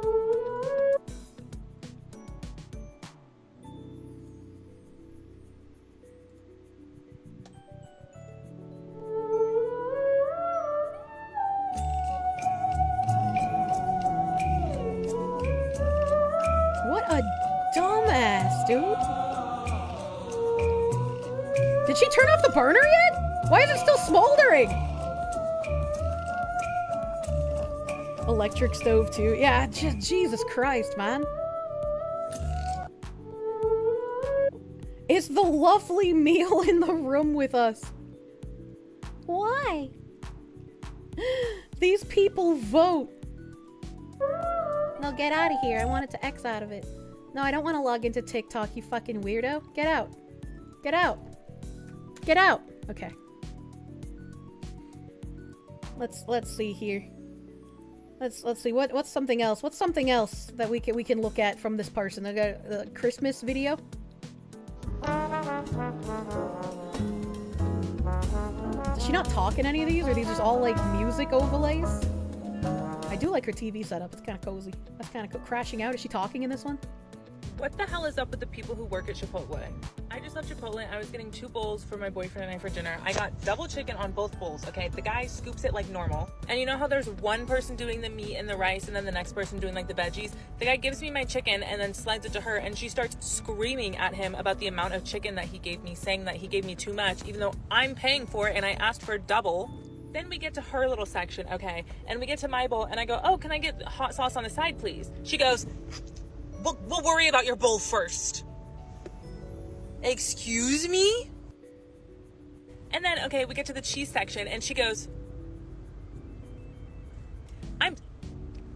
What a dumbass, dude. Did she turn off the burner yet? Why is it still smoldering? Electric stove too. Yeah, Jesus Christ, man. Is the lovely meal in the room with us? Why? These people vote. No, get out of here. I wanted to X out of it. No, I don't want to log into TikTok, you fucking weirdo. Get out. Get out. Get out. Okay. Let's see here. Let's see, what's something else? What's something else that we can look at from this person? I got a Christmas video. Is she not talking any of these, or are these just all like music overlays? I do like her TV setup. It's kind of cozy. That's kind of crashing out. Is she talking in this one? What the hell is up with the people who work at Chipotle? I just left Chipotle. I was getting 2 bowls for my boyfriend and I for dinner. I got double chicken on both bowls, okay? The guy scoops it like normal. And you know how there's one person doing the meat and the rice and then the next person doing like the veggies? The guy gives me my chicken and then slides it to her and she starts screaming at him about the amount of chicken that he gave me, saying that he gave me too much, even though I'm paying for it and I asked for double. Then we get to her little section, okay? And we get to my bowl and I go, oh, can I get hot sauce on the side, please? She goes, We'll worry about your bowl first. Excuse me? And then, okay, we get to the cheese section and she goes,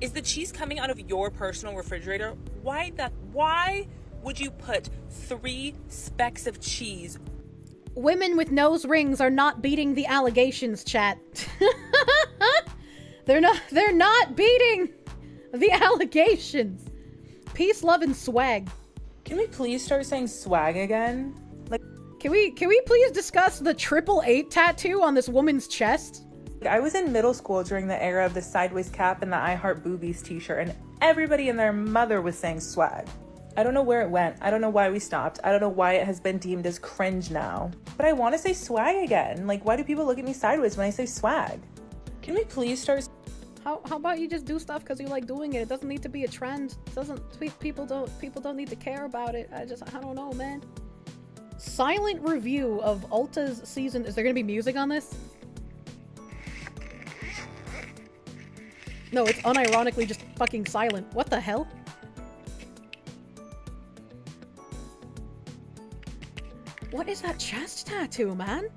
is the cheese coming out of your personal refrigerator? Why would you put 3 specks of cheese? Women with nose rings are not beating the allegations, chat. They're not beating the allegations. Peace, love, and swag. Can we please start saying swag again? Like, can we please discuss the 888 tattoo on this woman's chest? I was in middle school during the era of the sideways cap and the I Heart Boobies t-shirt, and everybody and their mother was saying swag. I don't know where it went. I don't know why we stopped. I don't know why it has been deemed as cringe now. But I want to say swag again. Like, why do people look at me sideways when I say swag? Can we please start... How about you just do stuff because you like doing it? It doesn't need to be a trend. People don't need to care about it. I don't know, man. Silent review of Ulta's season. Is there gonna be music on this? No, it's unironically just fucking silent. What the hell? What is that chest tattoo, man?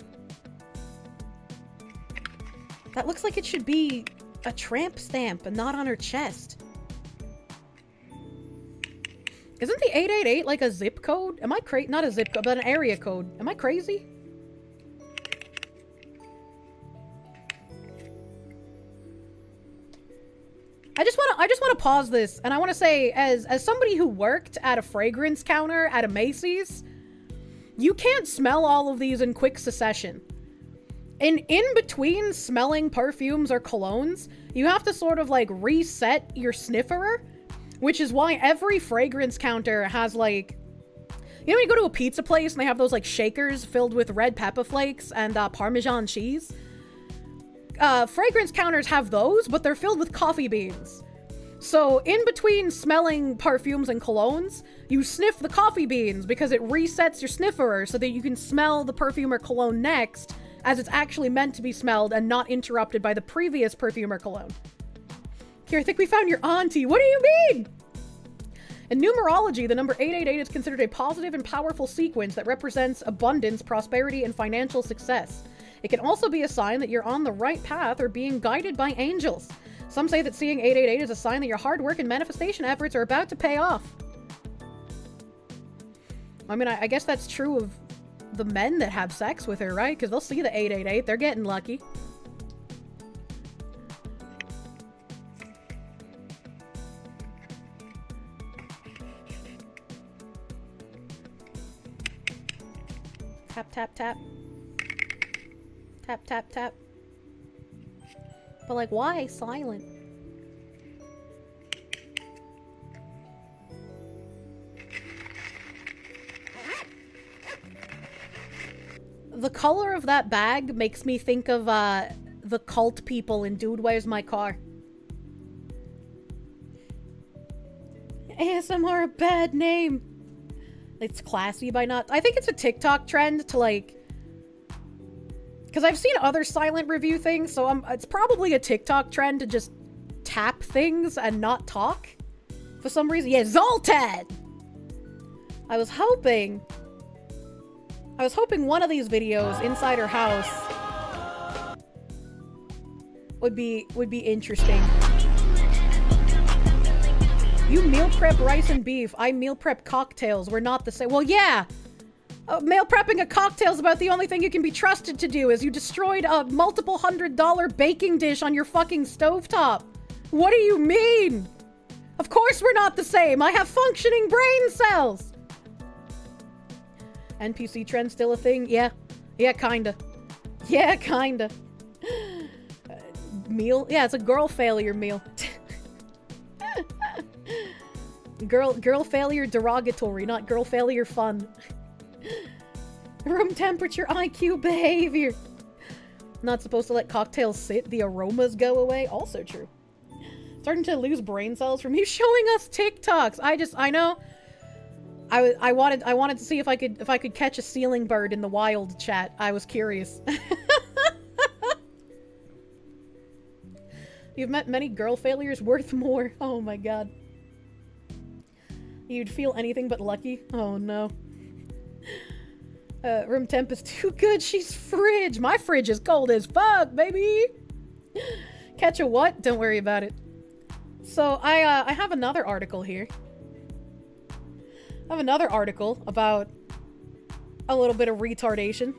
That looks like it should be a tramp stamp and not on her chest. Isn't the 888 like a zip code? Am I crazy? Not a zip code, but an area code. Am I crazy? I just want to pause this, and I want to say, as somebody who worked at a fragrance counter at a Macy's, you can't smell all of these in quick succession. And in between smelling perfumes or colognes, you have to sort of like reset your snifferer, which is why every fragrance counter has like, you know when you go to a pizza place and they have those like shakers filled with red pepper flakes and Parmesan cheese? Fragrance counters have those, but they're filled with coffee beans. So in between smelling perfumes and colognes, you sniff the coffee beans because it resets your snifferer so that you can smell the perfume or cologne next as it's actually meant to be smelled and not interrupted by the previous perfume or cologne. Here, I think we found your auntie. What do you mean? In numerology, the number 888 is considered a positive and powerful sequence that represents abundance, prosperity, and financial success. It can also be a sign that you're on the right path or being guided by angels. Some say that seeing 888 is a sign that your hard work and manifestation efforts are about to pay off. I mean, I guess that's true of the men that have sex with her, right? Because they'll see the 888. They're getting lucky. Tap, tap, tap. Tap, tap, tap. But like, why silent? The color of that bag makes me think of the cult people in Dude, Where's My Car? ASMR, a bad name. It's classy by not. I think it's a TikTok trend to like, because I've seen other silent review things, so it's probably a TikTok trend to just tap things and not talk for some reason. Yeah, Zoltan. I was hoping one of these videos inside her house would be interesting. You meal prep rice and beef. I meal prep cocktails. We're not the same. Well, yeah. Meal prepping a cocktail is about the only thing you can be trusted to do, as you destroyed a multiple $100 baking dish on your fucking stovetop. What do you mean? Of course we're not the same. I have functioning brain cells. NPC trend still a thing? Yeah. Yeah, kinda. Yeah, kinda. Meal? Yeah, it's a girl failure meal. Girl failure derogatory, not girl failure fun. Room temperature, IQ, behavior. Not supposed to let cocktails sit, the aromas go away. Also true. Starting to lose brain cells from you showing us TikToks. I know. I wanted to see if I could catch a ceiling bird in the wild, chat. I was curious. You've met many girl failures worth more. Oh my god. You'd feel anything but lucky. Oh no. Room temp is too good. She's fridge. My fridge is cold as fuck, baby. Catch a what? Don't worry about it. So I have another article here. I have another article about a little bit of retardation.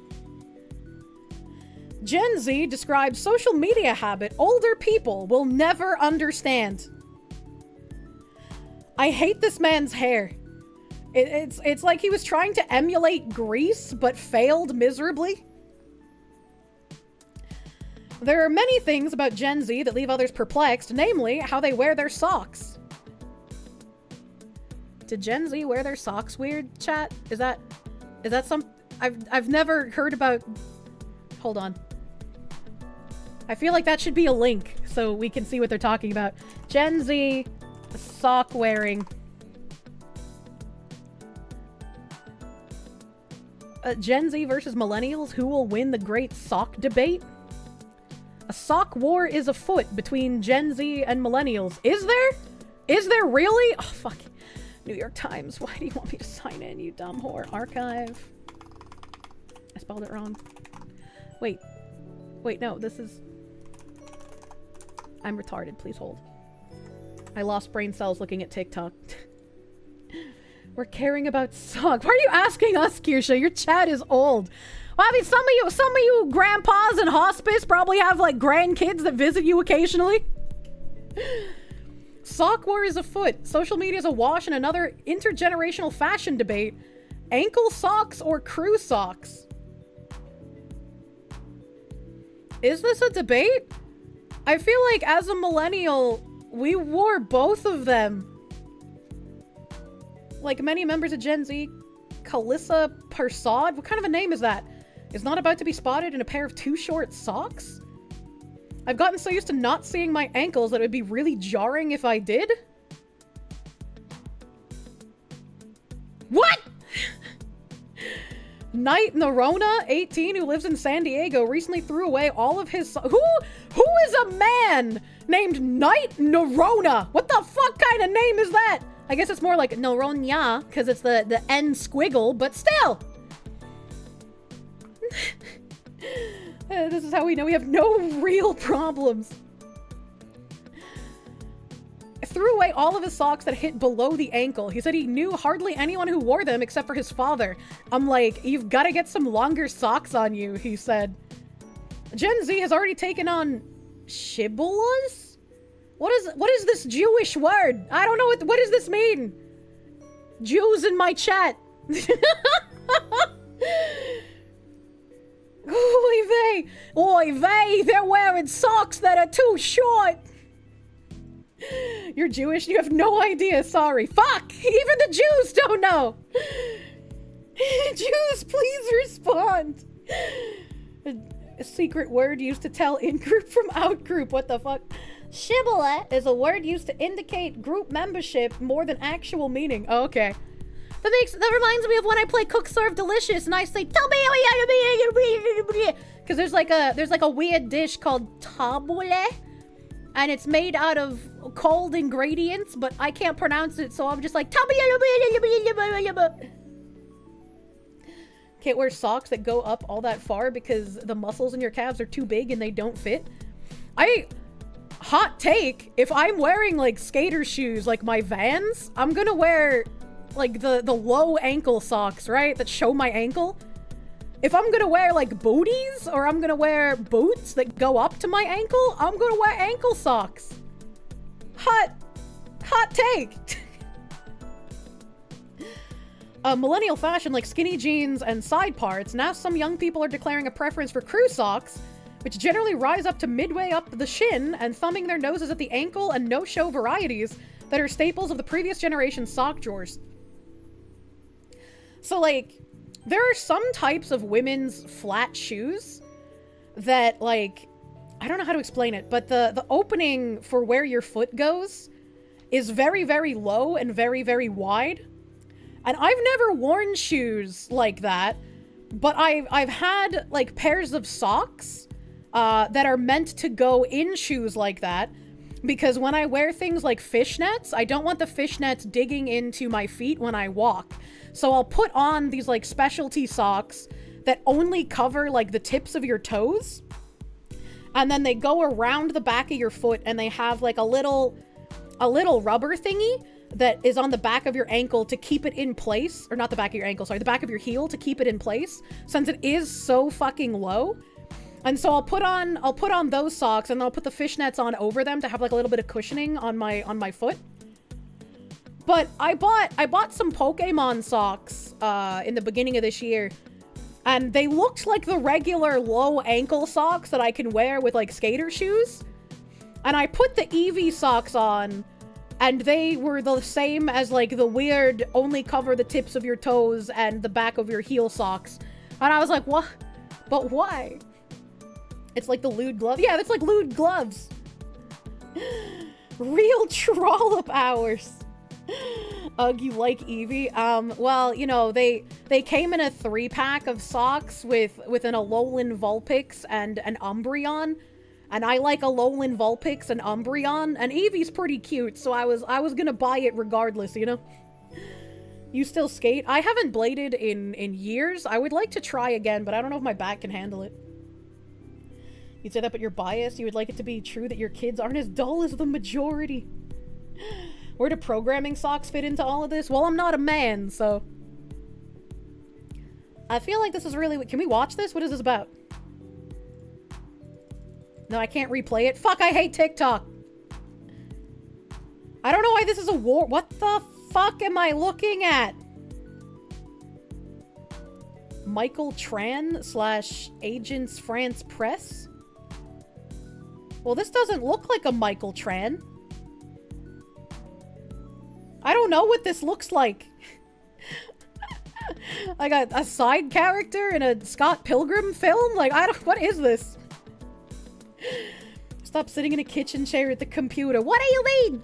Gen Z describes social media habit older people will never understand. I hate this man's hair. It's like he was trying to emulate Grease, but failed miserably. There are many things about Gen Z that leave others perplexed, namely how they wear their socks. Did Gen Z wear their socks weird, chat? Is that some... I've never heard about... Hold on. I feel like that should be a link so we can see what they're talking about. Gen Z sock wearing. Gen Z versus millennials, who will win the great sock debate? A sock war is afoot between Gen Z and millennials. Is there? Is there really? Oh, fuck. New York Times, why do you want me to sign in, you dumb whore? Archive. I spelled it wrong. Wait, no, this is... I'm retarded, please hold. I lost brain cells looking at TikTok. We're caring about socks. Why are you asking us, Kirsche? Your chat is old. Well, I mean, some of you grandpas in hospice probably have, like, grandkids that visit you occasionally. Sock war is afoot. Social media is awash in another intergenerational fashion debate. Ankle socks or crew socks? Is this a debate? I feel like as a millennial, we wore both of them. Like many members of Gen Z, Kalissa Persad, what kind of a name is that? Is not about to be spotted in a pair of too short socks? I've gotten so used to not seeing my ankles that it would be really jarring if I did. What? Knight Norona, 18, who lives in San Diego, recently threw away all of his who is a man named Knight Norona? What the fuck kind of name is that? I guess it's more like Noronya, because it's the N squiggle, but still. This is how we know we have no real problems. Threw away all of his socks that hit below the ankle. He said he knew hardly anyone who wore them except for his father. I'm like, you've got to get some longer socks on you, he said. Gen Z has already taken on shibulas? What is this Jewish word? I don't know what does this mean? Jews in my chat. Oy vey, they're wearing socks that are too short. You're Jewish? You have no idea. Sorry. Fuck! Even the Jews don't know! Jews, please respond! A secret word used to tell in-group from out-group. What the fuck? Shibboleth is a word used to indicate group membership more than actual meaning. Oh, okay. That reminds me of when I play Cook Serve Delicious and I say, tell me because there's like a weird dish called tabbouleh. And it's made out of cold ingredients, but I can't pronounce it, so I'm just like... Can't wear socks that go up all that far because the muscles in your calves are too big and they don't fit. Hot take, if I'm wearing, like, skater shoes, like my Vans, I'm gonna wear, like, the low ankle socks, right? That show my ankle. If I'm gonna wear, like, booties, or I'm gonna wear boots that go up to my ankle, I'm gonna wear ankle socks. Hot take. Millennial fashion like skinny jeans and side parts. Now some young people are declaring a preference for crew socks, which generally rise up to midway up the shin, and thumbing their noses at the ankle and no-show varieties that are staples of the previous generation's sock drawers. So, like, there are some types of women's flat shoes that, like, I don't know how to explain it, but the opening for where your foot goes is very, very low and very, very wide. And I've never worn shoes like that, but I've had, like, pairs of socks that are meant to go in shoes like that, because when I wear things like fishnets, I don't want the fishnets digging into my feet when I walk. So I'll put on these, like, specialty socks that only cover, like, the tips of your toes, and then they go around the back of your foot, and they have, like, a little rubber thingy that is on the back of your ankle to keep it in place. Or not the back of your ankle, sorry, the back of your heel to keep it in place, since it is so fucking low. And so I'll put on those socks, and then I'll put the fishnets on over them to have, like, a little bit of cushioning on my foot. But I bought some Pokemon socks in the beginning of this year, and they looked like the regular low ankle socks that I can wear with, like, skater shoes. And I put the Eevee socks on, and they were the same as, like, the weird only cover the tips of your toes and the back of your heel socks. And I was like, what? But why? It's like the lewd glove. Yeah, it's like lewd gloves. Real trollop hours. Ugh, you like Eevee? Well, you know, they came in a 3-pack of socks with an Alolan Vulpix and an Umbreon. And I like Alolan Vulpix and Umbreon, and Eevee's pretty cute, so I was gonna buy it regardless, you know? You still skate? I haven't bladed in years. I would like to try again, but I don't know if my back can handle it. You'd say that, but you're biased. You would like it to be true that your kids aren't as dull as the majority. Where do programming socks fit into all of this? Well, I'm not a man, so... I feel like this is really... Can we watch this? What is this about? No, I can't replay it. Fuck, I hate TikTok. I don't know why this is a war. What the fuck am I looking at? Michael Tran / Agents France Press? Well, this doesn't look like a Michael Tran. I don't know what this looks like. Like a side character in a Scott Pilgrim film? Like, what is this? Stop sitting in a kitchen chair at the computer. What do you mean?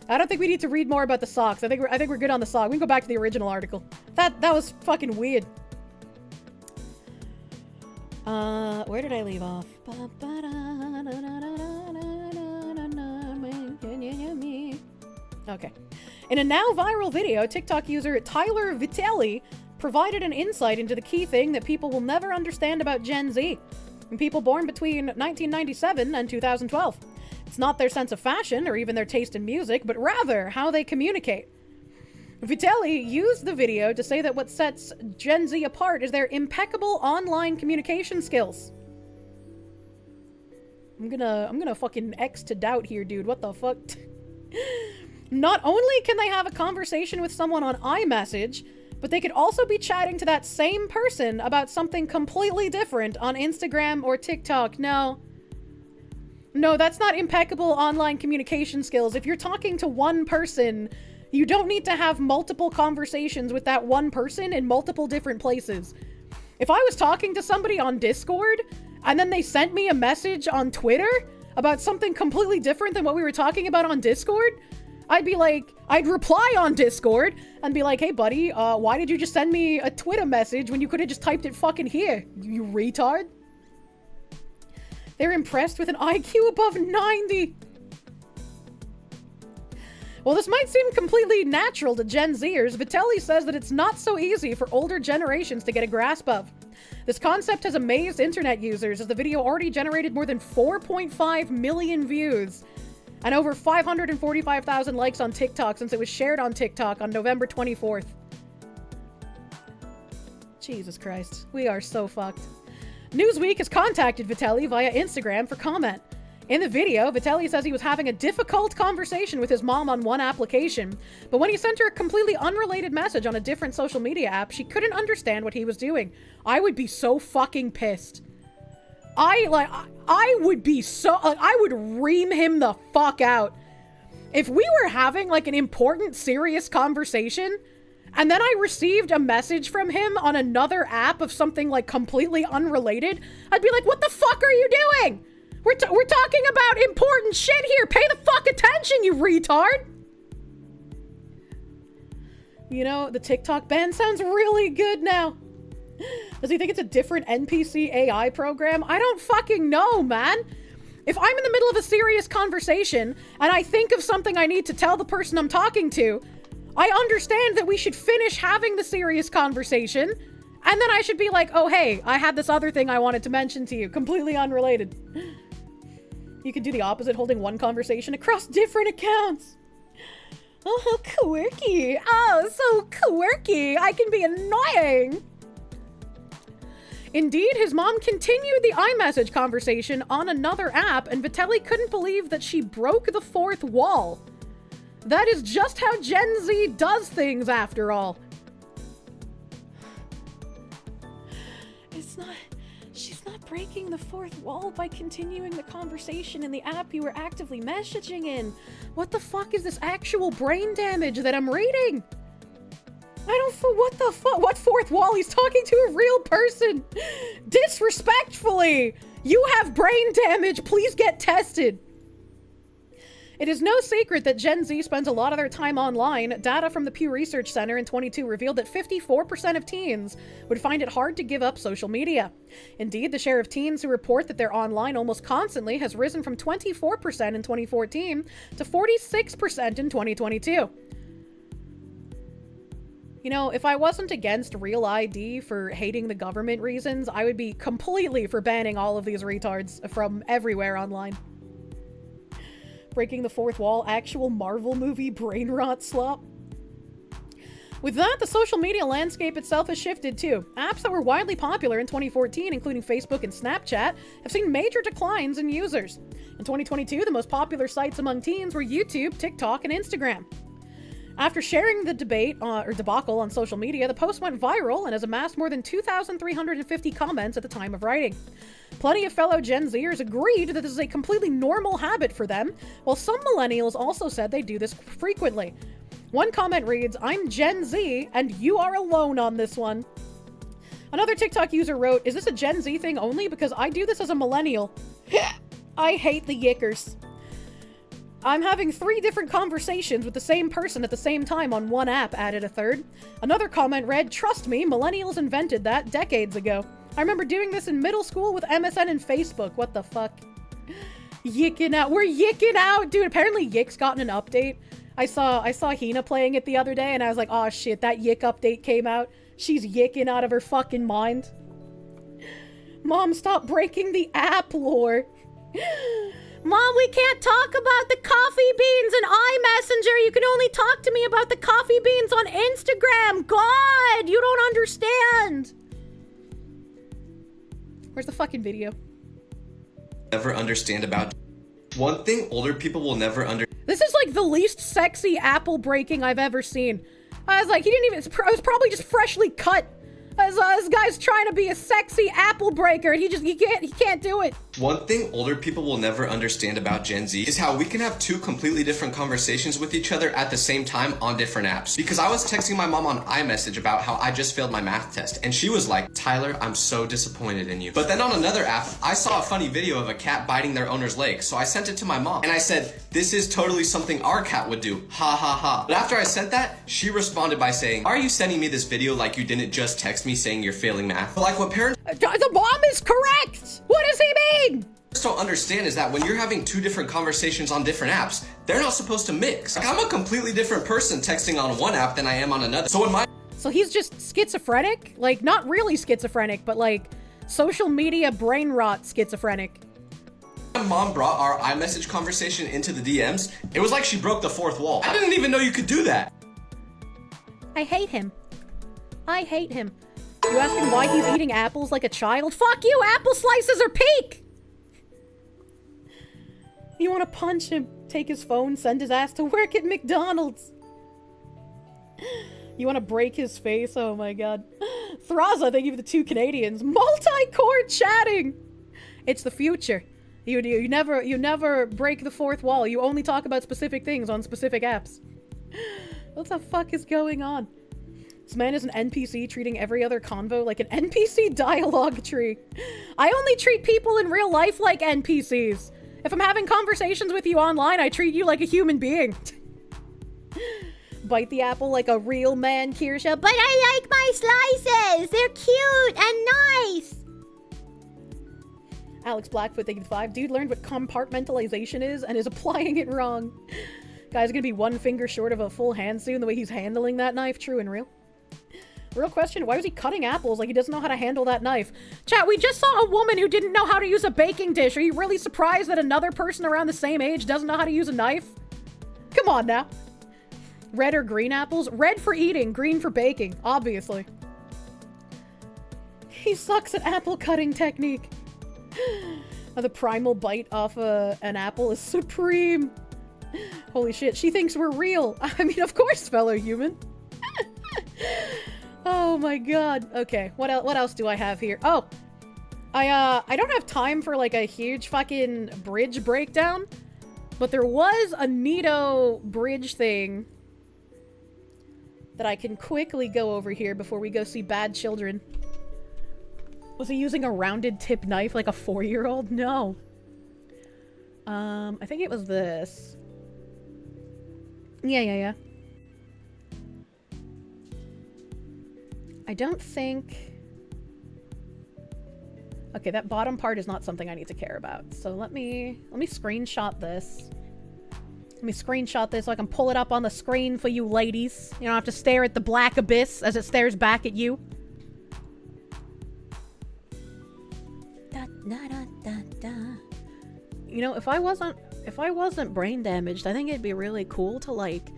I don't think we need to read more about the socks. I think we're good on the sock. We can go back to the original article. That was fucking weird. Where did I leave off? Okay. In a now viral video, TikTok user Tyler Vitelli provided an insight into the key thing that people will never understand about Gen Z. And people born between 1997 and 2012. It's not their sense of fashion or even their taste in music, but rather how they communicate. Vitelli used the video to say that what sets Gen Z apart is their impeccable online communication skills. I'm gonna fucking X to doubt here, dude. What the fuck? Not only can they have a conversation with someone on iMessage, but they could also be chatting to that same person about something completely different on Instagram or TikTok. No, that's not impeccable online communication skills. If you're talking to one person, you don't need to have multiple conversations with that one person in multiple different places. If I was talking to somebody on Discord, and then they sent me a message on Twitter about something completely different than what we were talking about on Discord, I'd reply on Discord and be like, hey buddy, why did you just send me a Twitter message when you could have just typed it fucking here, you retard? They're impressed with an IQ above 90. While this might seem completely natural to Gen Zers, Vitelli says that it's not so easy for older generations to get a grasp of. This concept has amazed internet users as the video already generated more than 4.5 million views and over 545,000 likes on TikTok since it was shared on TikTok on November 24th. Jesus Christ. We are so fucked. Newsweek has contacted Vitelli via Instagram for comment. In the video, Vitaly says he was having a difficult conversation with his mom on one application, but when he sent her a completely unrelated message on a different social media app, she couldn't understand what he was doing. I would be so fucking pissed. I would ream him the fuck out. If we were having like an important, serious conversation, and then I received a message from him on another app of something like completely unrelated, I'd be like, what the fuck are you doing? We're talking about important shit here. Pay the fuck attention, you retard. You know, the TikTok ban sounds really good now. Does he think it's a different NPC AI program? I don't fucking know, man. If I'm in the middle of a serious conversation and I think of something I need to tell the person I'm talking to, I understand that we should finish having the serious conversation, and then I should be like, oh, hey, I had this other thing I wanted to mention to you, completely unrelated. You could do the opposite, holding one conversation across different accounts. Oh, how quirky. Oh, so quirky. I can be annoying. Indeed, his mom continued the iMessage conversation on another app, and Vitaly couldn't believe that she broke the fourth wall. That is just how Gen Z does things, after all. She's not breaking the fourth wall by continuing the conversation in the app you were actively messaging in. What the fuck is this actual brain damage that I'm reading? What the fuck? What fourth wall? He's talking to a real person. Disrespectfully. You have brain damage. Please get tested. It is no secret that Gen Z spends a lot of their time online. Data from the Pew Research Center in 2022 revealed that 54% of teens would find it hard to give up social media. Indeed, the share of teens who report that they're online almost constantly has risen from 24% in 2014 to 46% in 2022. You know, if I wasn't against Real ID for hating the government reasons, I would be completely for banning all of these retards from everywhere online. Breaking the fourth wall, actual Marvel movie brain rot slop. With that, the social media landscape itself has shifted too. Apps that were widely popular in 2014, including Facebook and Snapchat, have seen major declines in users. In 2022, the most popular sites among teens were YouTube, TikTok, and Instagram. After sharing the debacle on social media, the post went viral and has amassed more than 2,350 comments at the time of writing. Plenty of fellow Gen Zers agreed that this is a completely normal habit for them, while some millennials also said they do this frequently. One comment reads, "I'm Gen Z, and you are alone on this one." Another TikTok user wrote, "Is this a Gen Z thing only? Because I do this as a millennial." I hate the yickers. "I'm having 3 different conversations with the same person at the same time on one app," added a third. Another comment read, "Trust me, millennials invented that decades ago. I remember doing this in middle school with MSN and Facebook." What the fuck? Yicking out. We're yicking out. Dude, apparently Yick's gotten an update. I saw Hina playing it the other day and I was like, oh shit, that Yick update came out. She's yicking out of her fucking mind. Mom, stop breaking the app lore. Mom, we can't talk about the coffee beans in iMessenger. You can only talk to me about the coffee beans on Instagram. God, you don't understand. Where's the fucking video? Never understand about. One thing older people will never understand. This is like the least sexy apple breaking I've ever seen. I was like, it was probably just freshly cut. This guy's trying to be a sexy apple breaker, and he can't do it. One thing older people will never understand about Gen Z is how we can have 2 completely different conversations with each other at the same time on different apps. Because I was texting my mom on iMessage about how I just failed my math test, and she was like, "Tyler, I'm so disappointed in you." But then on another app, I saw a funny video of a cat biting their owner's leg, so I sent it to my mom, and I said, "This is totally something our cat would do, ha ha ha." But after I sent that, she responded by saying, "Are you sending me this video like you didn't just text me saying you're failing math?" Like what parents the mom is correct. What does he mean? Don't understand is that when you're having 2 different conversations on different apps, they're not supposed to mix. Like, I'm a completely different person texting on one app than I am on another. So he's just schizophrenic? Like, not really schizophrenic, but like social media brain rot schizophrenic. My mom brought our iMessage conversation into the DMs. It was like she broke the 4th wall. I didn't even know you could do that. I hate him. I hate him. You ask him why he's eating apples like a child? Fuck you, apple slices are peak! You want to punch him, take his phone, send his ass to work at McDonald's. You want to break his face? Oh my god. Thraza, thank you for the 2 Canadians. Multi-core chatting! It's the future. You never break the 4th wall. You only talk about specific things on specific apps. What the fuck is going on? This man is an NPC treating every other convo like an NPC dialogue tree. I only treat people in real life like NPCs. If I'm having conversations with you online, I treat you like a human being. Bite the apple like a real man, Kirsche. But I like my slices! They're cute and nice! Alex Blackfoot, thank you for 5. Dude learned what compartmentalization is and is applying it wrong. Guy's gonna be 1 finger short of a full hand soon, the way he's handling that knife. True and real. Real question, why was he cutting apples like he doesn't know how to handle that knife? Chat, we just saw a woman who didn't know how to use a baking dish. Are you really surprised that another person around the same age doesn't know how to use a knife? Come on now. Red or green apples? Red for eating, green for baking, obviously. He sucks at apple cutting technique. The primal bite off an apple is supreme. Holy shit, she thinks we're real. I mean, of course, fellow human. Oh my god. Okay, what else do I have here? Oh, I don't have time for like a huge fucking bridge breakdown, but there was a neato bridge thing that I can quickly go over here before we go see Bad Children. Was he using a rounded tip knife like a 4-year-old? No. I think it was this. Yeah. I don't think... Okay, that bottom part is not something I need to care about. So let me screenshot this. Let me screenshot this so I can pull it up on the screen for you ladies. You don't have to stare at the black abyss as it stares back at you. You know, if I wasn't brain damaged, I think it'd be really cool to like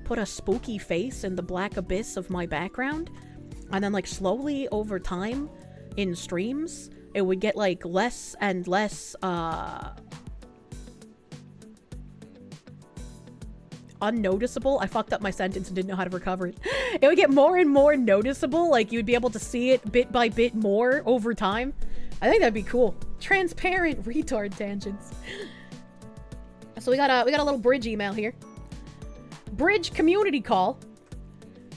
put a spooky face in the black abyss of my background, and then like slowly over time in streams it would get like less and less unnoticeable. I fucked up my sentence and didn't know how to recover it. It would get more and more noticeable, like you'd be able to see it bit by bit more over time. I think that'd be cool. Transparent retard tangents. So we got a little bridge email here. Bridge community call.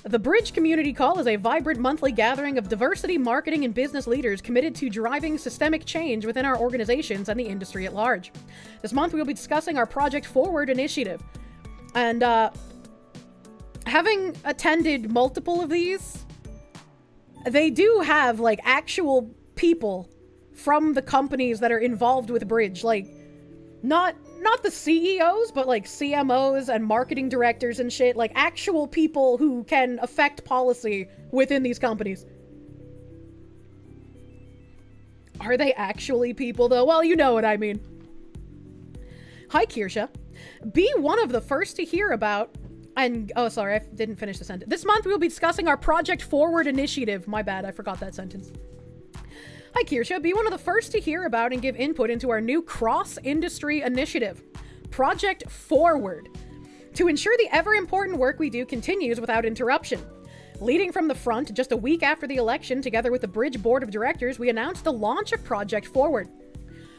The Bridge Community Call is a vibrant monthly gathering of diversity, marketing, and business leaders committed to driving systemic change within our organizations and the industry at large. This month we will be discussing our Project Forward initiative. And having attended multiple of these, they do have like actual people from the companies that are involved with Bridge, like not the CEOs, but like CMOs and marketing directors and shit, like actual people who can affect policy within these companies. Are they actually people though? Well, you know what I mean. Hi, Kirsche. Be one of the first to hear about and oh, sorry, I didn't finish the sentence. This month we will be discussing our Project Forward initiative. My bad, I forgot that sentence. Hi, Kirsche. Be one of the first to hear about and give input into our new cross-industry initiative, Project Forward, to ensure the ever-important work we do continues without interruption. Leading from the front, just a week after the election, together with the Bridge Board of Directors, we announced the launch of Project Forward.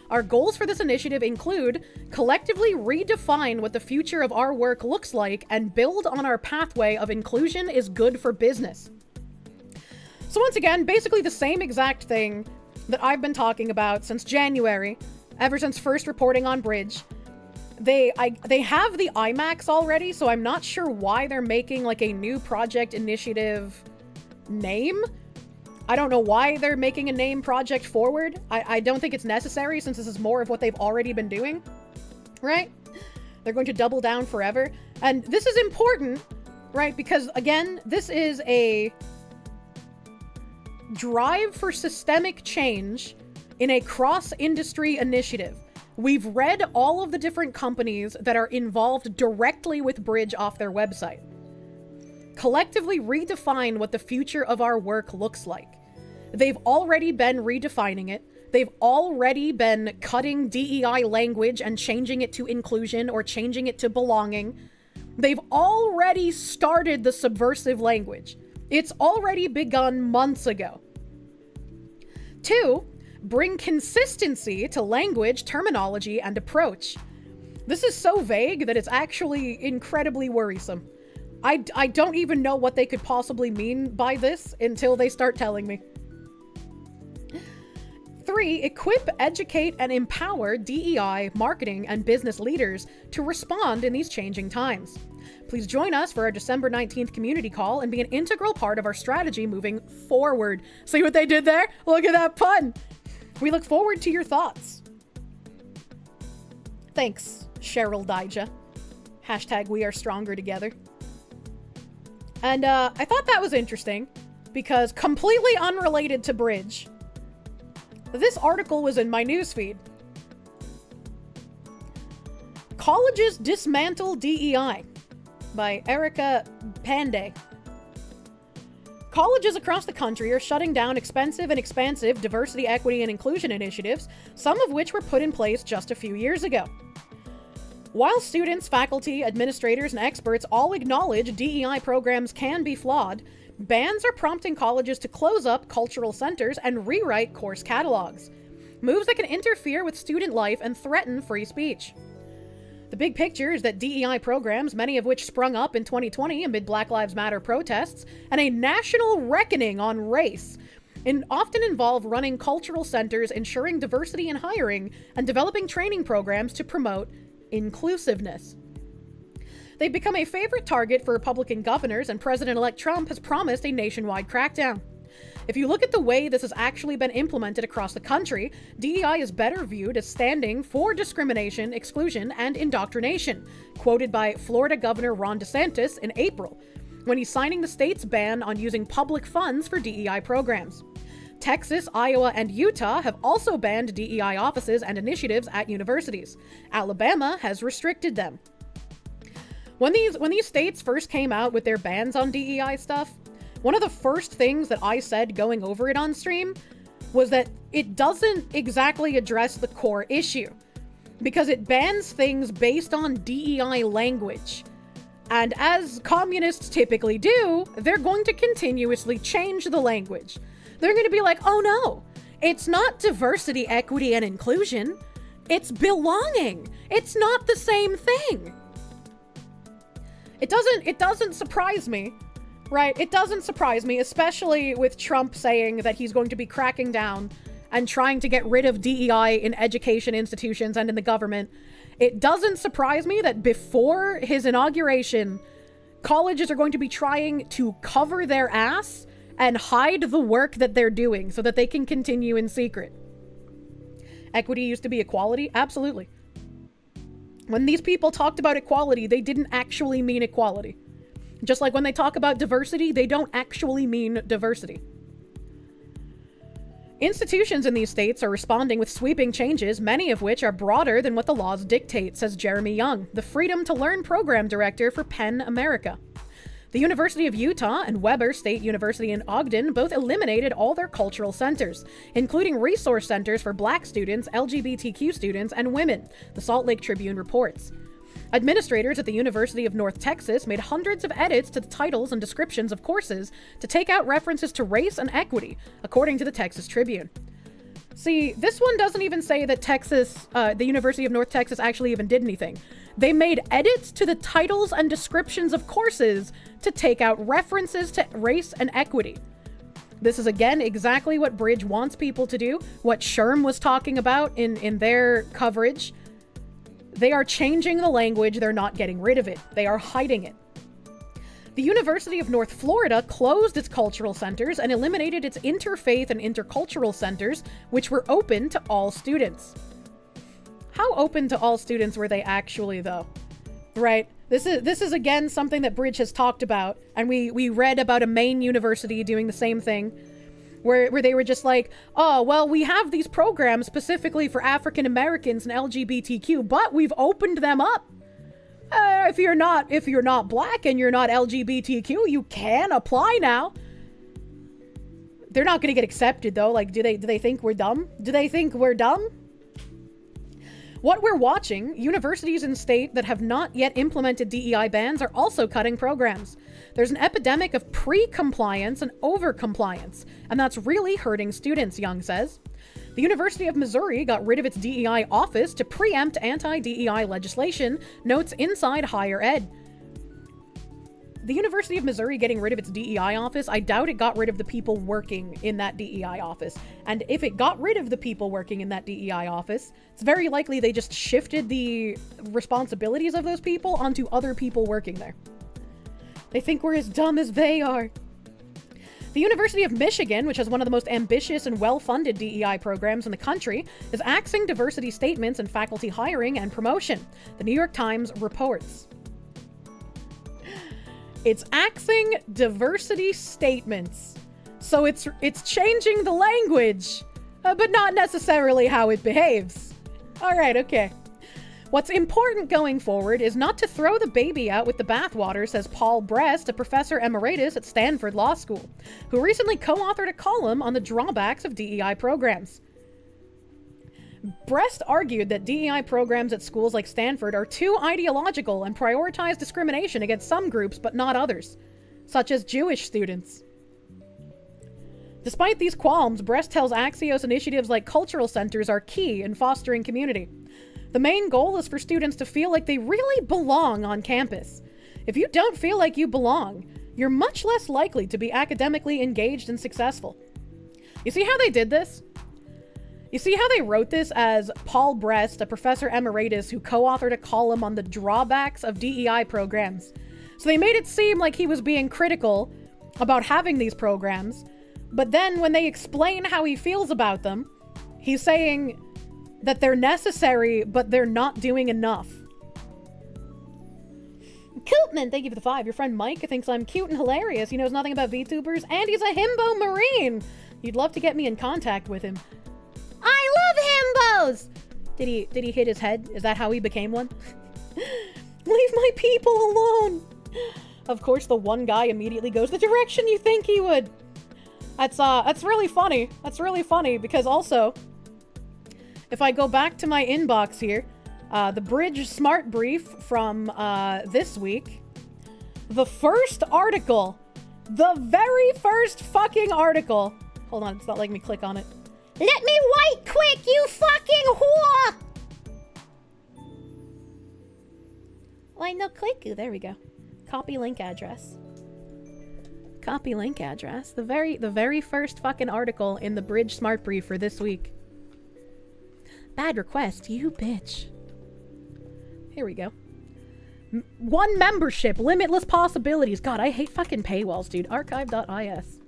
Our goals for this initiative include collectively redefine what the future of our work looks like and build on our pathway of inclusion is good for business. So once again, basically the same exact thing that I've been talking about since January, ever since first reporting on Bridge. They have the IMAX already, so I'm not sure why they're making like a new project initiative name. I don't know why they're making a name Project Forward. I don't think it's necessary since this is more of what they've already been doing, right? They're going to double down forever. And this is important, right? Because again, this is a drive for systemic change in a cross-industry initiative. We've read all of the different companies that are involved directly with Bridge off their website. Collectively redefine what the future of our work looks like. They've already been redefining it. They've already been cutting DEI language and changing it to inclusion or changing it to belonging. They've already started the subversive language. It's already begun months ago. 2, bring consistency to language, terminology, and approach. This is so vague that it's actually incredibly worrisome. I don't even know what they could possibly mean by this until they start telling me. 3, equip, educate, and empower DEI, marketing, and business leaders to respond in these changing times. Please join us for our December 19th community call and be an integral part of our strategy moving forward. See what they did there? Look at that pun. We look forward to your thoughts. Thanks, Cheryl Dijah. Hashtag we are stronger together. And I thought that was interesting because completely unrelated to Bridge, this article was in my newsfeed. Colleges Dismantle DEI by Erica Pandey. Colleges across the country are shutting down expensive and expansive diversity, equity, and inclusion initiatives, some of which were put in place just a few years ago. While students, faculty, administrators, and experts all acknowledge DEI programs can be flawed, bans are prompting colleges to close up cultural centers and rewrite course catalogs, moves that can interfere with student life and threaten free speech. The big picture is that DEI programs, many of which sprung up in 2020 amid Black Lives Matter protests and a national reckoning on race, often involve running cultural centers, ensuring diversity in hiring, and developing training programs to promote inclusiveness. They've become a favorite target for Republican governors, and President-elect Trump has promised a nationwide crackdown. If you look at the way this has actually been implemented across the country, DEI is better viewed as standing for discrimination, exclusion, and indoctrination, quoted by Florida Governor Ron DeSantis in April, when he's signing the state's ban on using public funds for DEI programs. Texas, Iowa, and Utah have also banned DEI offices and initiatives at universities. Alabama has restricted them. When these states first came out with their bans on DEI stuff, one of the first things that I said going over it on stream was that it doesn't exactly address the core issue, because it bans things based on DEI language. And as communists typically do, they're going to continuously change the language. They're going to be like, oh no, it's not diversity, equity, and inclusion. It's belonging. It's not the same thing. It doesn't surprise me, right? It doesn't surprise me, especially with Trump saying that he's going to be cracking down and trying to get rid of DEI in education institutions and in the government. It doesn't surprise me that before his inauguration, colleges are going to be trying to cover their ass and hide the work that they're doing so that they can continue in secret. Equity used to be equality? Absolutely. When these people talked about equality, they didn't actually mean equality. Just like when they talk about diversity, they don't actually mean diversity. Institutions in these states are responding with sweeping changes, many of which are broader than what the laws dictate, says Jeremy Young, the Freedom to Learn program director for Penn America. The University of Utah and Weber State University in Ogden both eliminated all their cultural centers, including resource centers for Black students, LGBTQ students, and women, the Salt Lake Tribune reports. Administrators at the University of North Texas made hundreds of edits to the titles and descriptions of courses to take out references to race and equity, according to the Texas Tribune. See, this one doesn't even say that the University of North Texas actually even did anything. They made edits to the titles and descriptions of courses to take out references to race and equity. This is, again, exactly what Bridge wants people to do, what Sherm was talking about in their coverage. They are changing the language, they're not getting rid of it. They are hiding it. The University of North Florida closed its cultural centers and eliminated its interfaith and intercultural centers, which were open to all students. How open to all students were they actually, though? Right? This is again something that Bridge has talked about, and we read about a Maine university doing the same thing, where they were just like, oh, well, we have these programs specifically for African Americans and LGBTQ, but we've opened them up. If you're not Black and you're not LGBTQ, you can apply now. They're not gonna get accepted though. Like, do they think we're dumb? Do they think we're dumb? What we're watching, universities in state that have not yet implemented DEI bans are also cutting programs. There's an epidemic of pre-compliance and over-compliance, and that's really hurting students, Young says. The University of Missouri got rid of its DEI office to preempt anti-DEI legislation, notes Inside Higher Ed. The University of Missouri getting rid of its DEI office, I doubt it got rid of the people working in that DEI office. And if it got rid of the people working in that DEI office, it's very likely they just shifted the responsibilities of those people onto other people working there. They think we're as dumb as they are. The University of Michigan, which has one of the most ambitious and well-funded DEI programs in the country, is axing diversity statements in faculty hiring and promotion. The New York Times reports. It's axing diversity statements. So it's changing the language, but not necessarily how it behaves. All right, okay. What's important going forward is not to throw the baby out with the bathwater, says Paul Brest, a professor emeritus at Stanford Law School, who recently co-authored a column on the drawbacks of DEI programs. Brest argued that DEI programs at schools like Stanford are too ideological and prioritize discrimination against some groups but not others, such as Jewish students. Despite these qualms, Brest tells Axios initiatives like cultural centers are key in fostering community. The main goal is for students to feel like they really belong on campus. If you don't feel like you belong, you're much less likely to be academically engaged and successful. You see how they did this? You see how they wrote this as Paul Brest, a professor emeritus who co-authored a column on the drawbacks of DEI programs. So they made it seem like he was being critical about having these programs, but then when they explain how he feels about them, he's saying that they're necessary, but they're not doing enough. Cootman, thank you for the 5. Your friend Mike thinks I'm cute and hilarious. He knows nothing about VTubers, and he's a himbo marine. You'd love to get me in contact with him. I love himbos! Did he hit his head? Is that how he became one? Leave my people alone! Of course, the one guy immediately goes the direction you think he would. That's really funny. That's really funny because also, if I go back to my inbox here, the Bridge Smart Brief from this week, the first article, the very first fucking article. Hold on, it's not letting me click on it. Let me wait quick, you fucking whore! Why no click? There we go. Copy link address. Copy link address. The very first fucking article in the Bridge Smart Brief for this week. Bad request, you bitch. Here we go. One membership, limitless possibilities. God, I hate fucking paywalls, dude. Archive.is.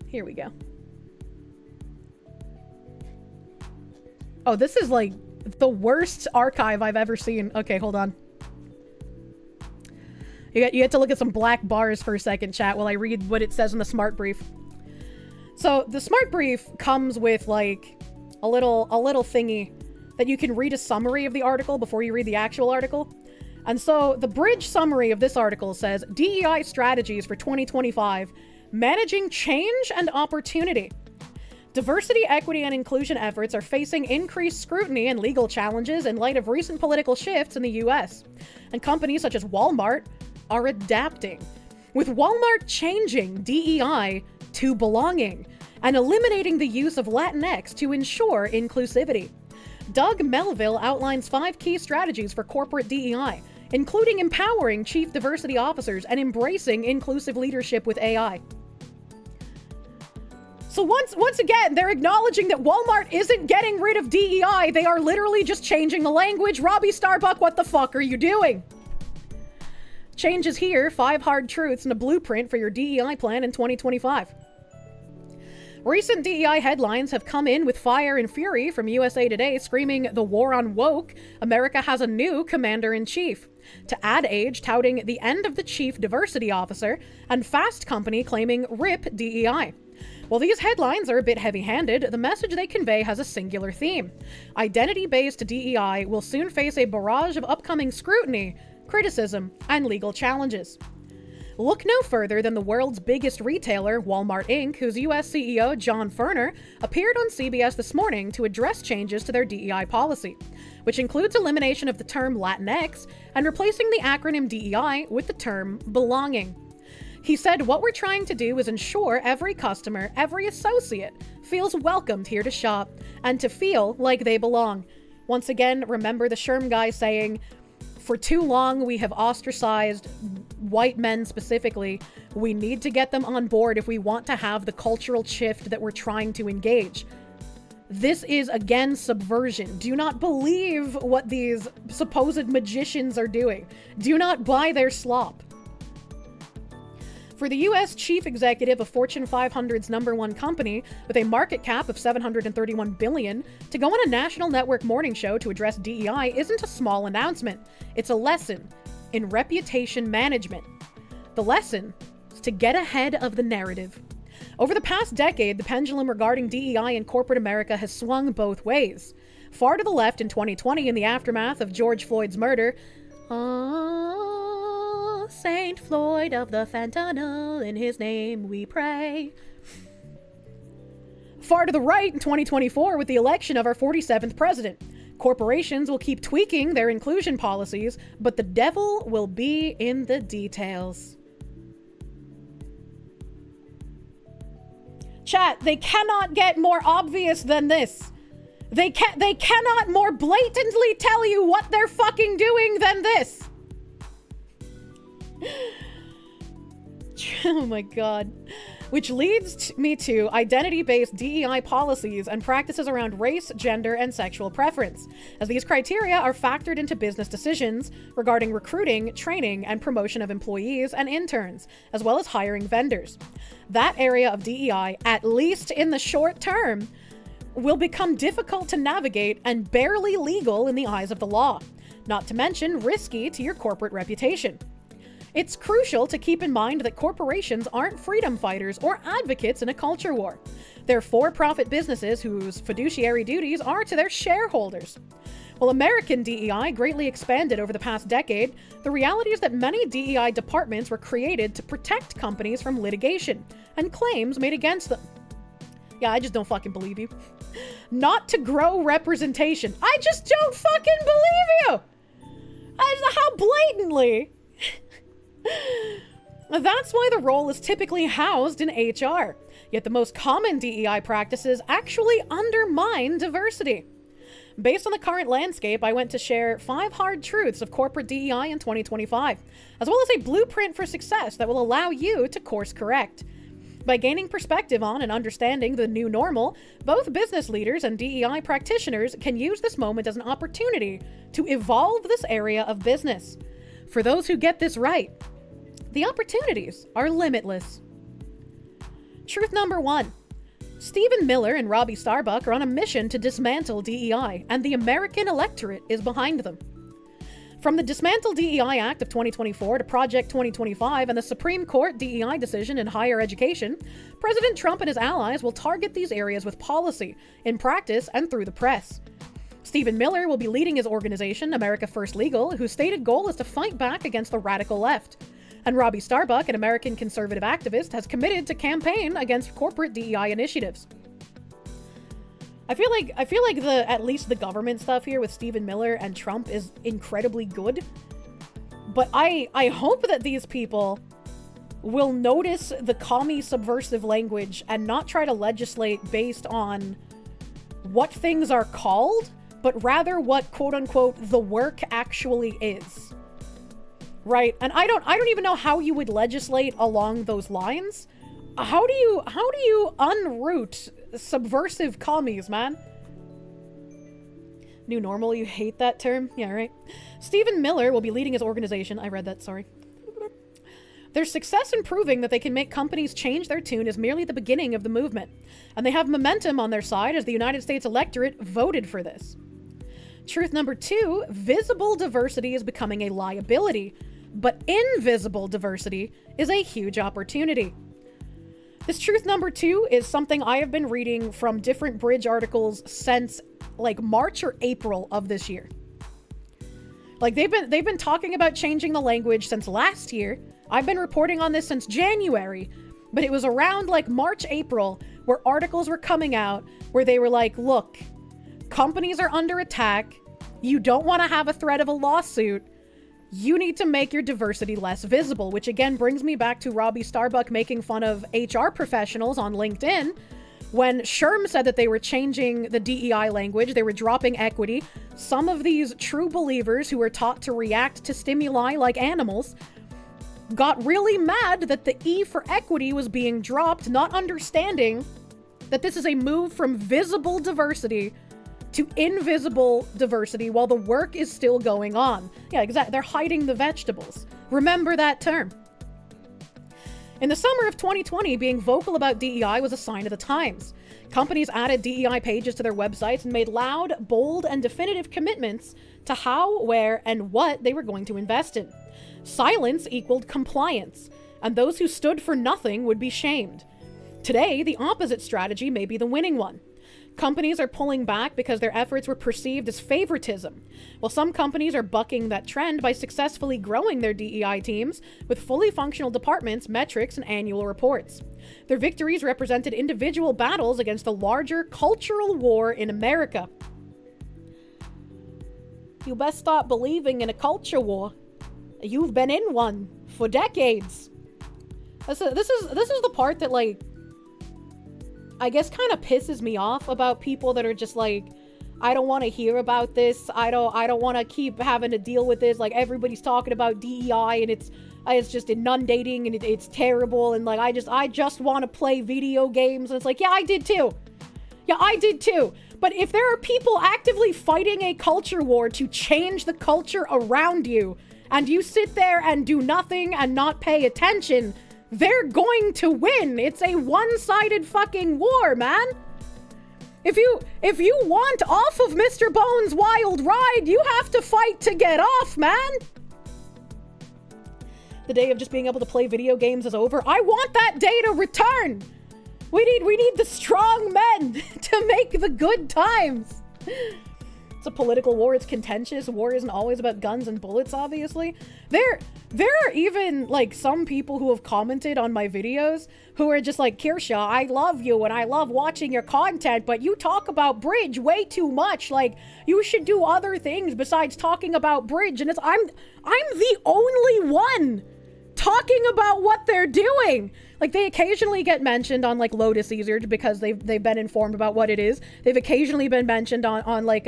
Here we go. Oh, this is like the worst archive I've ever seen. Okay, hold on. You get to look at some black bars for a second, chat, while I read what it says in the Smart Brief. So the Smart Brief comes with like a little thingy that you can read a summary of the article before you read the actual article. And so the Bridge summary of this article says, DEI strategies for 2025, managing change and opportunity. Diversity, equity, and inclusion efforts are facing increased scrutiny and legal challenges in light of recent political shifts in the US. And companies such as Walmart are adapting, with Walmart changing DEI to belonging and eliminating the use of Latinx to ensure inclusivity. Doug Melville outlines 5 key strategies for corporate DEI, including empowering chief diversity officers and embracing inclusive leadership with AI. So once again, they're acknowledging that Walmart isn't getting rid of DEI. They are literally just changing the language. Robbie Starbuck, what the fuck are you doing? Change is here. 5 hard truths and a blueprint for your DEI plan in 2025. Recent DEI headlines have come in with fire and fury from USA Today screaming, "The war on woke, America has a new commander-in-chief." To Ad Age touting the end of the chief diversity officer, and Fast Company claiming RIP DEI. While these headlines are a bit heavy-handed, the message they convey has a singular theme. Identity-based DEI will soon face a barrage of upcoming scrutiny, criticism, and legal challenges. Look no further than the world's biggest retailer, Walmart Inc., whose US CEO, John Furner, appeared on CBS this morning to address changes to their DEI policy, which includes elimination of the term Latinx and replacing the acronym DEI with the term belonging. He said, "What we're trying to do is ensure every customer, every associate, feels welcomed here to shop and to feel like they belong." Once again, remember the Sherm guy saying, "For too long, we have ostracized white men specifically. We need to get them on board if we want to have the cultural shift that we're trying to engage." This is, again, subversion. Do not believe what these supposed magicians are doing. Do not buy their slop. For the U.S. chief executive of Fortune 500's #1 company with a market cap of $731 billion to go on a national network morning show to address DEI isn't a small announcement. It's a lesson in reputation management. The lesson is to get ahead of the narrative. Over the past decade, the pendulum regarding DEI in corporate America has swung both ways. Far to the left in 2020 in the aftermath of George Floyd's murder, "Oh, Saint Floyd of the fentanyl, in his name we pray." Far to the right in 2024 with the election of our 47th president. Corporations will keep tweaking their inclusion policies, but the devil will be in the details. Chat, they cannot get more obvious than this. They cannot more blatantly tell you what they're fucking doing than this. Oh my god. Which leads me to identity-based DEI policies and practices around race, gender, and sexual preference, as these criteria are factored into business decisions regarding recruiting, training, and promotion of employees and interns, as well as hiring vendors. That area of DEI, at least in the short term, will become difficult to navigate and barely legal in the eyes of the law, not to mention risky to your corporate reputation. It's crucial to keep in mind that corporations aren't freedom fighters or advocates in a culture war. They're for-profit businesses whose fiduciary duties are to their shareholders. While American DEI greatly expanded over the past decade, the reality is that many DEI departments were created to protect companies from litigation and claims made against them. Yeah, I just don't fucking believe you. Not to grow representation. I just don't fucking believe you! How blatantly... That's why the role is typically housed in HR, yet the most common DEI practices actually undermine diversity. Based on the current landscape, I went to share 5 hard truths of corporate DEI in 2025, as well as a blueprint for success that will allow you to course correct. By gaining perspective on and understanding the new normal, both business leaders and DEI practitioners can use this moment as an opportunity to evolve this area of business. For those who get this right, the opportunities are limitless. Truth number 1. Stephen Miller and Robbie Starbuck are on a mission to dismantle DEI, and the American electorate is behind them. From the Dismantle DEI Act of 2024 to Project 2025 and the Supreme Court DEI decision in higher education, President Trump and his allies will target these areas with policy, in practice, and through the press. Stephen Miller will be leading his organization, America First Legal, whose stated goal is to fight back against the radical left. And Robbie Starbuck, an American conservative activist, has committed to campaign against corporate DEI initiatives. I feel like at least the government stuff here with Stephen Miller and Trump is incredibly good. But I hope that these people will notice the commie subversive language and not try to legislate based on what things are called, but rather what quote unquote the work actually is. Right? And I don't even know how you would legislate along those lines. How do you unroot subversive commies, man? New normal, you hate that term? Yeah, right. Stephen Miller will be leading his organization. I read that, sorry. Their success in proving that they can make companies change their tune is merely the beginning of the movement. And they have momentum on their side as the United States electorate voted for this. Truth number 2, visible diversity is becoming a liability, but invisible diversity is a huge opportunity. This truth number 2 is something I have been reading from different Bridge articles since like March or April of this year. Like they've been talking about changing the language since last year, I've been reporting on this since January, but it was around like March, April, where articles were coming out where they were like, look, companies are under attack. You don't want to have a threat of a lawsuit. You need to make your diversity less visible, which again brings me back to Robbie Starbuck making fun of HR professionals on LinkedIn. When Sherm said that they were changing the DEI language, they were dropping equity, some of these true believers who were taught to react to stimuli like animals got really mad that the E for equity was being dropped, not understanding that this is a move from visible diversity to invisible diversity while the work is still going on. Yeah, exactly. They're hiding the vegetables. Remember that term. In the summer of 2020, being vocal about DEI was a sign of the times. Companies added DEI pages to their websites and made loud, bold, and definitive commitments to how, where, and what they were going to invest in. Silence equaled compliance, and those who stood for nothing would be shamed. Today, the opposite strategy may be the winning one. Companies are pulling back because their efforts were perceived as favoritism, while some companies are bucking that trend by successfully growing their DEI teams with fully functional departments, metrics, and annual reports. Their victories represented individual battles against the larger cultural war in America. You best stop believing in a culture war. You've been in one for decades. This is the part that, like, I guess kind of pisses me off about people that are just like, I don't want to hear about this. I don't want to keep having to deal with this. Like, everybody's talking about DEI and it's just inundating and it's terrible. And like, I just want to play video games. And it's like, yeah, I did too. Yeah, I did too. But if there are people actively fighting a culture war to change the culture around you, and you sit there and do nothing and not pay attention, they're going to win. It's a one-sided fucking war, man. If you want off of Mr. Bones' wild ride, you have to fight to get off, man. The day of just being able to play video games is over. I want that day to return. We need the strong men to make the good times. It's a political war. It's contentious. War isn't always about guns and bullets, obviously. There are even, like, some people who have commented on my videos who are just like, Kirsche, I love you and I love watching your content, but you talk about Bridge way too much. Like, you should do other things besides talking about Bridge. And I'm the only one talking about what they're doing. Like, they occasionally get mentioned on, like, Lotus Easer because they've been informed about what it is. They've occasionally been mentioned on like,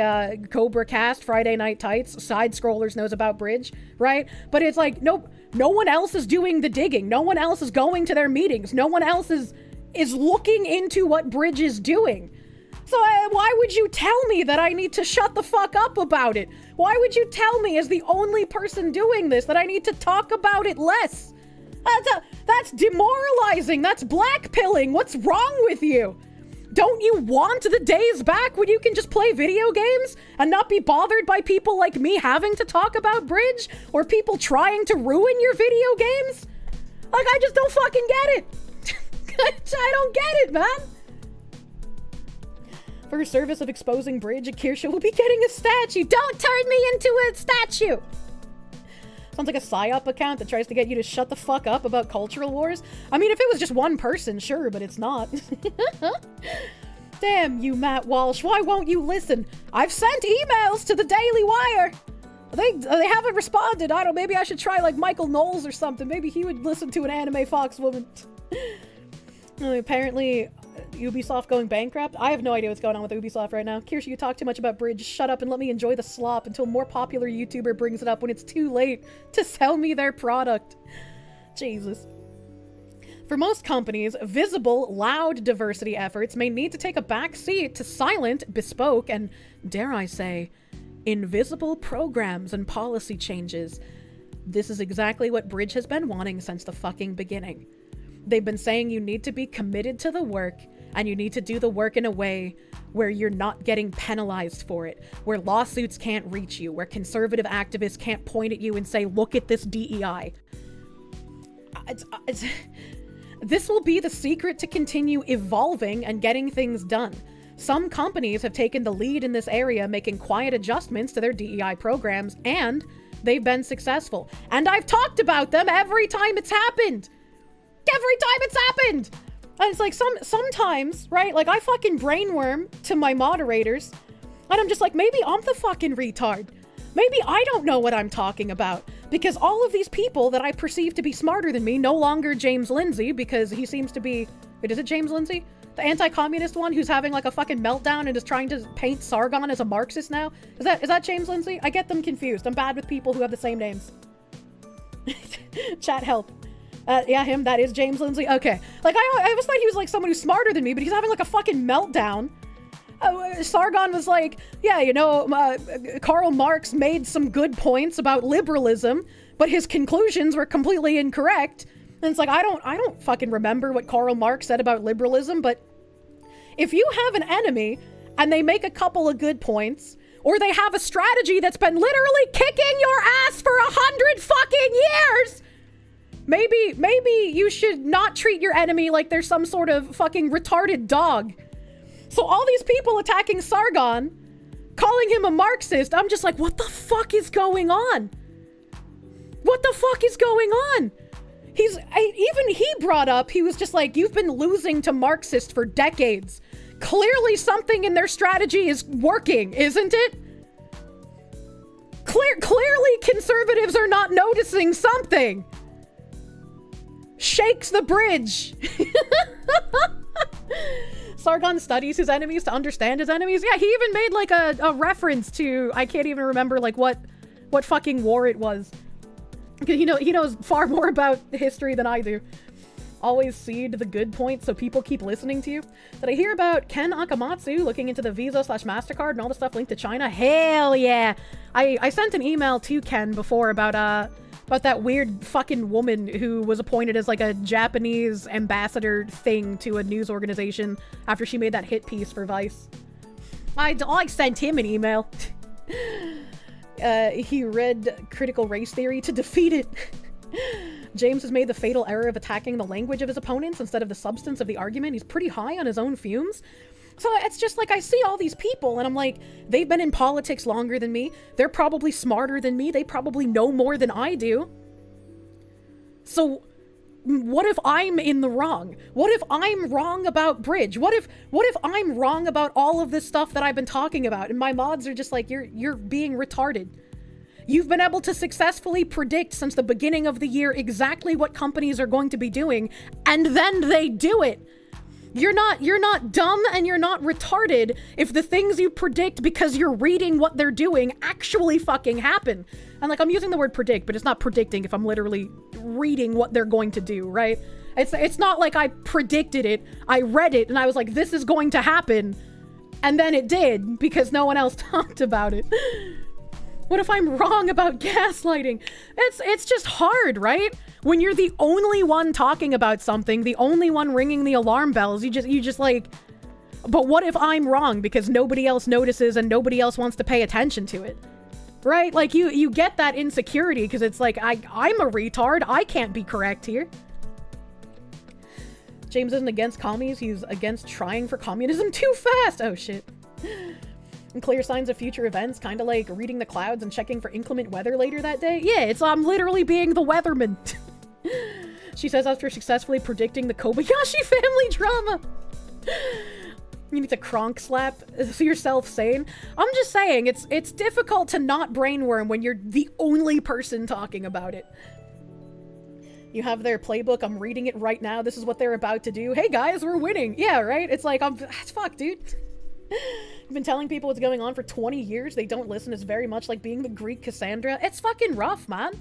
Cobra Cast, Friday Night Tights, Side Scrollers knows about Bridge, right? But it's like, no one else is doing the digging. No one else is going to their meetings. No one else is looking into what Bridge is doing. So why would you tell me that I need to shut the fuck up about it? Why would you tell me, as the only person doing this, that I need to talk about it less? That's demoralizing. That's blackpilling. What's wrong with you? Don't you want the days back when you can just play video games and not be bothered by people like me having to talk about Bridge or people trying to ruin your video games? Like, I just don't fucking get it. I don't get it, man. For her service of exposing Bridge, Kirsche will be getting a statue. Don't turn me into a statue. Sounds like a PSYOP account that tries to get you to shut the fuck up about cultural wars. I mean, if it was just one person, sure, but it's not. Damn you, Matt Walsh. Why won't you listen? I've sent emails to the Daily Wire. They haven't responded. I don't know, maybe I should try like Michael Knowles or something. Maybe he would listen to an anime fox woman. Apparently, Ubisoft going bankrupt? I have no idea what's going on with Ubisoft right now. Kirsche, you talk too much about Bridge. Shut up and let me enjoy the slop until a more popular YouTuber brings it up when it's too late to sell me their product. Jesus. For most companies, visible, loud diversity efforts may need to take a back seat to silent, bespoke, and, dare I say, invisible programs and policy changes. This is exactly what Bridge has been wanting since the fucking beginning. They've been saying you need to be committed to the work, and you need to do the work in a way where you're not getting penalized for it, where lawsuits can't reach you, where conservative activists can't point at you and say, look at this DEI. This will be the secret to continue evolving and getting things done. Some companies have taken the lead in this area, making quiet adjustments to their DEI programs, and They've been successful. And I've talked about them every time it's happened. Every time it's happened. And it's like sometimes, right? Like I fucking brainworm to my moderators. And I'm just like, maybe I'm the fucking retard. Maybe I don't know what I'm talking about. Because all of these people that I perceive to be smarter than me, no longer James Lindsay, because he seems to be, wait, is it James Lindsay? The anti-communist one who's having like a fucking meltdown and is trying to paint Sargon as a Marxist now? Is that James Lindsay? I get them confused. I'm bad with people who have the same names. Chat help. Yeah, him, that is James Lindsay. Okay. Like, I always thought he was like someone who's smarter than me, but he's having like a fucking meltdown. Sargon was like, yeah, you know, Karl Marx made some good points about liberalism, but his conclusions were completely incorrect. And it's like, I don't fucking remember what Karl Marx said about liberalism, but if you have an enemy and they make a couple of good points, or they have a strategy that's been literally kicking your ass for 100 fucking years, maybe you should not treat your enemy like they're some sort of fucking retarded dog. So all these people attacking Sargon, calling him a Marxist, I'm just like, what the fuck is going on? What the fuck is going on? Even he brought up, he was just like, you've been losing to Marxists for decades. Clearly something in their strategy is working, isn't it? Clearly conservatives are not noticing something. Shakes the bridge. Sargon studies his enemies to understand his enemies. Yeah, he even made like a reference to, I can't even remember like what fucking war it was. He knows far more about history than I do. Always seed the good points so people keep listening to you. Did I hear about Ken Akamatsu looking into the Visa/MasterCard and all the stuff linked to China? Hell yeah! I sent an email to Ken before about that weird fucking woman who was appointed as like a Japanese ambassador thing to a news organization after she made that hit piece for Vice. I sent him an email. He read Critical Race Theory to defeat it. James has made the fatal error of attacking the language of his opponents instead of the substance of the argument. He's pretty high on his own fumes. So it's just like I see all these people and I'm like, they've been in politics longer than me. They're probably smarter than me. They probably know more than I do. So what if I'm in the wrong? What if I'm wrong about Bridge? What if I'm wrong about all of this stuff that I've been talking about? And my mods are just like, you're being retarded. You've been able to successfully predict since the beginning of the year exactly what companies are going to be doing, and then they do it. You're not dumb and you're not retarded if the things you predict because you're reading what they're doing actually fucking happen. And like, I'm using the word predict, but it's not predicting if I'm literally reading what they're going to do, right? It's not like I predicted it. I read it and I was like, this is going to happen. And then it did because no one else talked about it. What if I'm wrong about gaslighting? It's just hard, right? When you're the only one talking about something, the only one ringing the alarm bells, you just like, but what if I'm wrong because nobody else notices and nobody else wants to pay attention to it? Right? Like you get that insecurity because it's like, I'm a retard. I can't be correct here. James isn't against commies. He's against trying for communism too fast. Oh shit. And clear signs of future events, kind of like reading the clouds and checking for inclement weather later that day. Yeah, I'm literally being the weatherman. She says after successfully predicting the Kobayashi family drama. You need to cronk slap yourself sane. I'm just saying, it's difficult to not brainworm when you're the only person talking about it. You have their playbook. I'm reading it right now. This is what they're about to do. Hey guys, we're winning. Yeah, right? It's like, fuck, dude. I've been telling people what's going on for 20 years. They don't listen. It's very much like being the Greek Cassandra. It's fucking rough, man.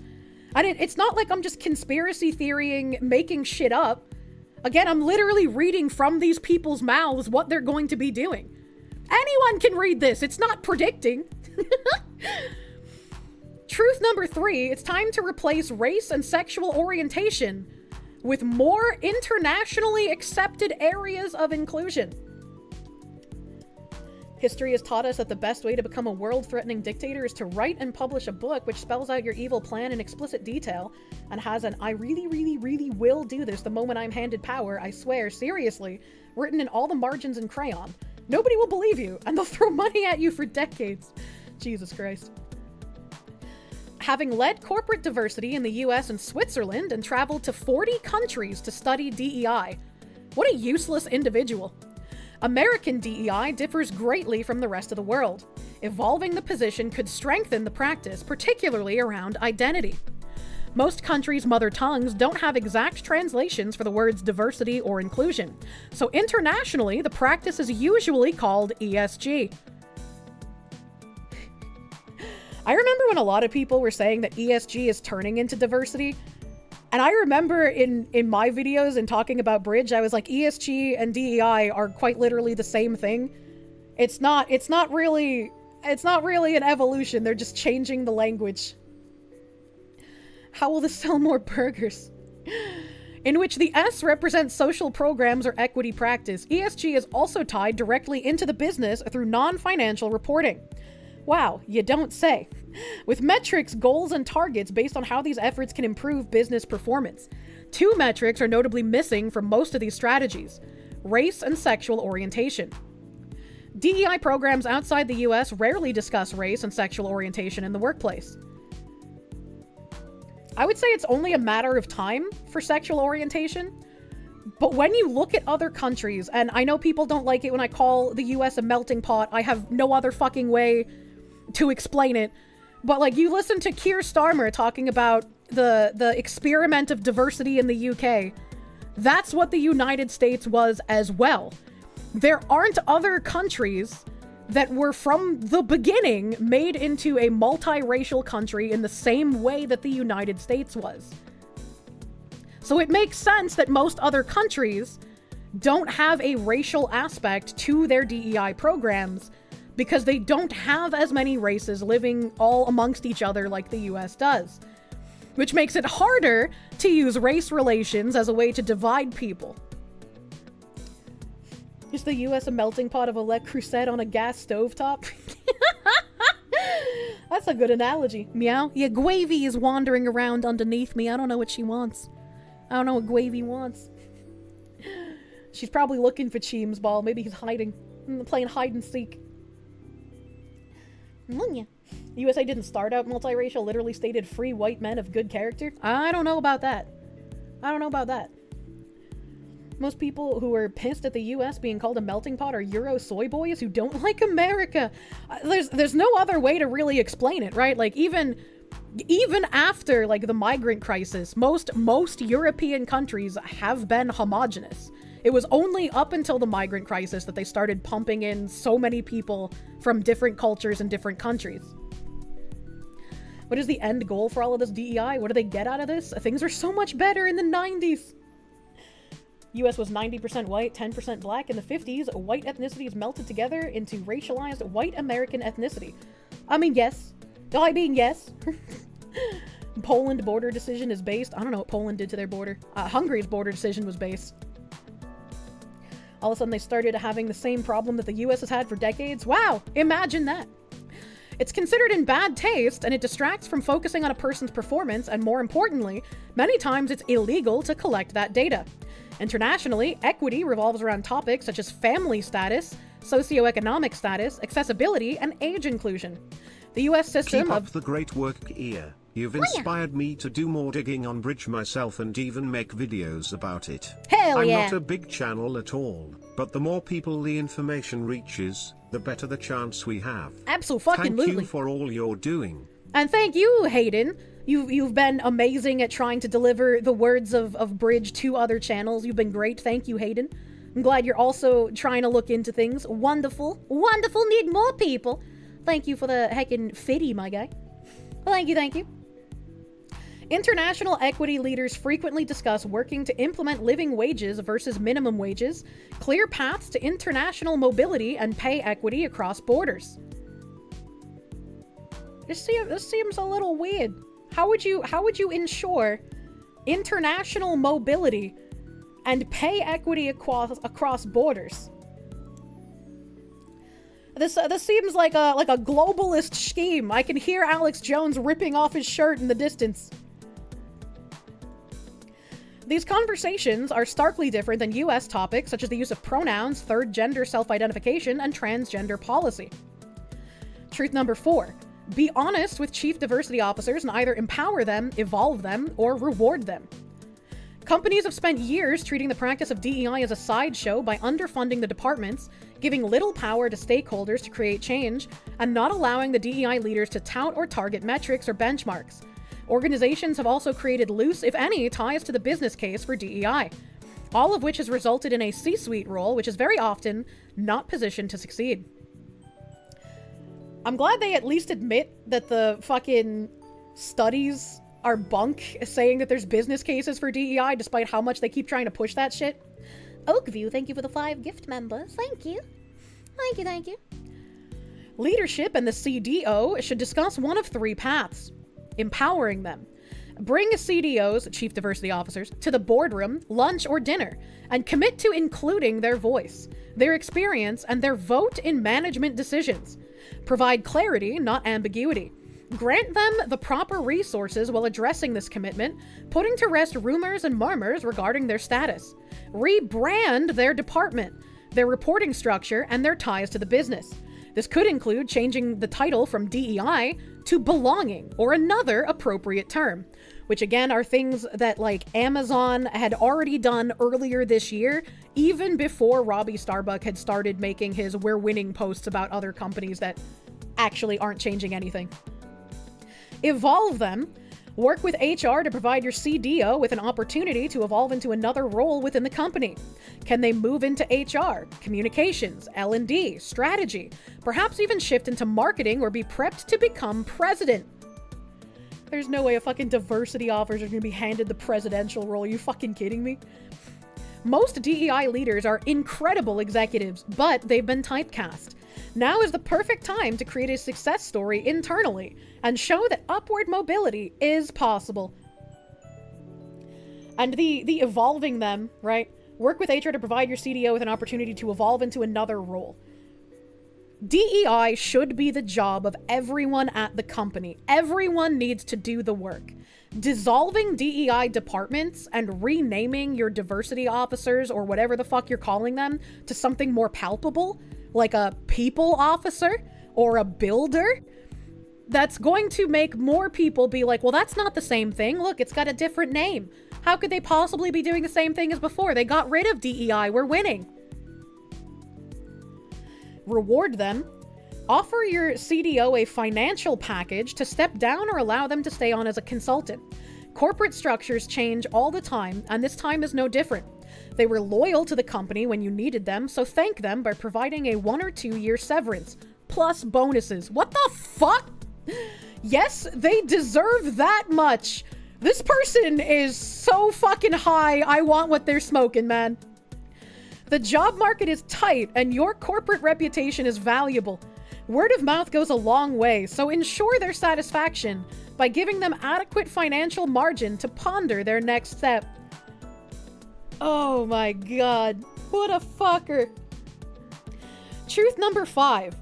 It's not like I'm just conspiracy theorying, making shit up. Again, I'm literally reading from these people's mouths what they're going to be doing. Anyone can read this. It's not predicting. Truth number 3, it's time to replace race and sexual orientation with more internationally accepted areas of inclusion. History has taught us that the best way to become a world-threatening dictator is to write and publish a book which spells out your evil plan in explicit detail and has an I really, really, really will do this the moment I'm handed power, I swear, seriously, written in all the margins in crayon. Nobody will believe you, and they'll throw money at you for decades. Jesus Christ. having led corporate diversity in the US and Switzerland and traveled to 40 countries to study DEI. What a useless individual. American DEI differs greatly from the rest of the world. Evolving the position could strengthen the practice, particularly around identity. Most countries' mother tongues don't have exact translations for the words diversity or inclusion, so internationally, the practice is usually called ESG. I remember when a lot of people were saying that ESG is turning into diversity, and I remember in my videos and talking about Bridge, I was like, ESG and DEI are quite literally the same thing. It's not really an evolution, they're just changing the language. How will this sell more burgers? In which the S represents social programs or equity practice, ESG is also tied directly into the business through non-financial reporting. Wow, you don't say. With metrics, goals, and targets based on how these efforts can improve business performance. Two metrics are notably missing from most of these strategies: race and sexual orientation. DEI programs outside the US rarely discuss race and sexual orientation in the workplace. I would say it's only a matter of time for sexual orientation, but when you look at other countries, and I know people don't like it when I call the US a melting pot, I have no other fucking way to explain it, but like, you listen to Keir Starmer talking about the experiment of diversity in the UK, that's what the United States was as well. There aren't other countries that were from the beginning made into a multiracial country in the same way that the United States was. So it makes sense that most other countries don't have a racial aspect to their DEI programs because they don't have as many races living all amongst each other like the US does, which makes it harder to use race relations as a way to divide people. Is the US a melting pot of a Le Creuset on a gas stovetop? That's a good analogy. Meow. Yeah, Gravy is wandering around underneath me. I don't know what she wants. I don't know what Gravy wants. She's probably looking for Cheem's ball. Maybe he's hiding. Playing hide and seek. USA didn't start out multiracial, literally stated free white men of good character. I don't know about that. Most people who are pissed at the US being called a melting pot are Euro soy boys who don't like America. There's no other way to really explain it, right? Like, even after like the migrant crisis, most European countries have been homogenous. It was only up until the migrant crisis that they started pumping in so many people from different cultures and different countries. What is the end goal for all of this DEI? What do they get out of this? Things were so much better in the 90s. US was 90% white, 10% black. In the 50s, white ethnicities melted together into racialized white American ethnicity. I mean, yes. Yes. Poland border decision is based. I don't know what Poland did to their border. Hungary's border decision was based. All of a sudden they started having the same problem that the US has had for decades. Wow, imagine that. It's considered in bad taste, and it distracts from focusing on a person's performance, and more importantly, many times it's illegal to collect that data. Internationally, equity revolves around topics such as family status, socioeconomic status, accessibility, and age inclusion. The US system Keep up the great work, Kia. You've inspired me to do more digging on Bridge myself and even make videos about it. Hell I'm yeah. not a big channel at all, but the more people the information reaches, the better the chance we have. Absolutely. Thank you for all you're doing. And thank you, Hayden. You've been amazing at trying to deliver the words of Bridge to other channels. You've been great. Thank you, Hayden. I'm glad you're also trying to look into things. Wonderful. Wonderful. Need more people. Thank you for the heckin' fitty, my guy. Well, thank you. International equity leaders frequently discuss working to implement living wages versus minimum wages, clear paths to international mobility, and pay equity across borders. This seems a little weird. How would you ensure international mobility and pay equity across borders? This seems like a globalist scheme. I can hear Alex Jones ripping off his shirt in the distance. These conversations are starkly different than US topics such as the use of pronouns, third gender self-identification, and transgender policy. Truth number 4. Be honest with chief diversity officers and either empower them, evolve them, or reward them. Companies have spent years treating the practice of DEI as a sideshow by underfunding the departments, giving little power to stakeholders to create change, and not allowing the DEI leaders to tout or target metrics or benchmarks. Organizations have also created loose, if any, ties to the business case for DEI, all of which has resulted in a C-suite role, which is very often not positioned to succeed. I'm glad they at least admit that the fucking studies are bunk, saying that there's business cases for DEI, despite how much they keep trying to push that shit. Oakview, thank you for the 5 gift members. Thank you. Thank you, thank you. Leadership and the CDO should discuss one of 3 paths. Empowering them. Bring CDOs, Chief Diversity Officers, to the boardroom, lunch, or dinner, and commit to including their voice, their experience, and their vote in management decisions. Provide clarity, not ambiguity. Grant them the proper resources while addressing this commitment, putting to rest rumors and murmurs regarding their status. Rebrand their department, their reporting structure, and their ties to the business. This could include changing the title from DEI to belonging or another appropriate term, which again are things that like Amazon had already done earlier this year, even before Robbie Starbuck had started making his "we're winning" posts about other companies that actually aren't changing anything. Evolve them. Work with HR to provide your CDO with an opportunity to evolve into another role within the company. Can they move into HR, communications, L&D, strategy, perhaps even shift into marketing or be prepped to become president? There's no way a fucking diversity officer is going to be handed the presidential role. Are you fucking kidding me? Most DEI leaders are incredible executives, but they've been typecast. Now is the perfect time to create a success story internally and show that upward mobility is possible. And the evolving them, right? Work with HR to provide your CDO with an opportunity to evolve into another role. DEI should be the job of everyone at the company. Everyone needs to do the work. Dissolving DEI departments and renaming your diversity officers or whatever the fuck you're calling them to something more palpable, like a people officer or a builder, that's going to make more people be like, well, that's not the same thing. Look, it's got a different name. How could they possibly be doing the same thing as before? They got rid of DEI. We're winning. Reward them. Offer your CDO a financial package to step down or allow them to stay on as a consultant. Corporate structures change all the time, and this time is no different. They were loyal to the company when you needed them, so thank them by providing a 1 or 2 year severance, plus bonuses. What the fuck? Yes, they deserve that much. This person is so fucking high, I want what they're smoking, man. The job market is tight, and your corporate reputation is valuable. Word of mouth goes a long way, so ensure their satisfaction by giving them adequate financial margin to ponder their next step. Oh my god, what a fucker. Truth number 5.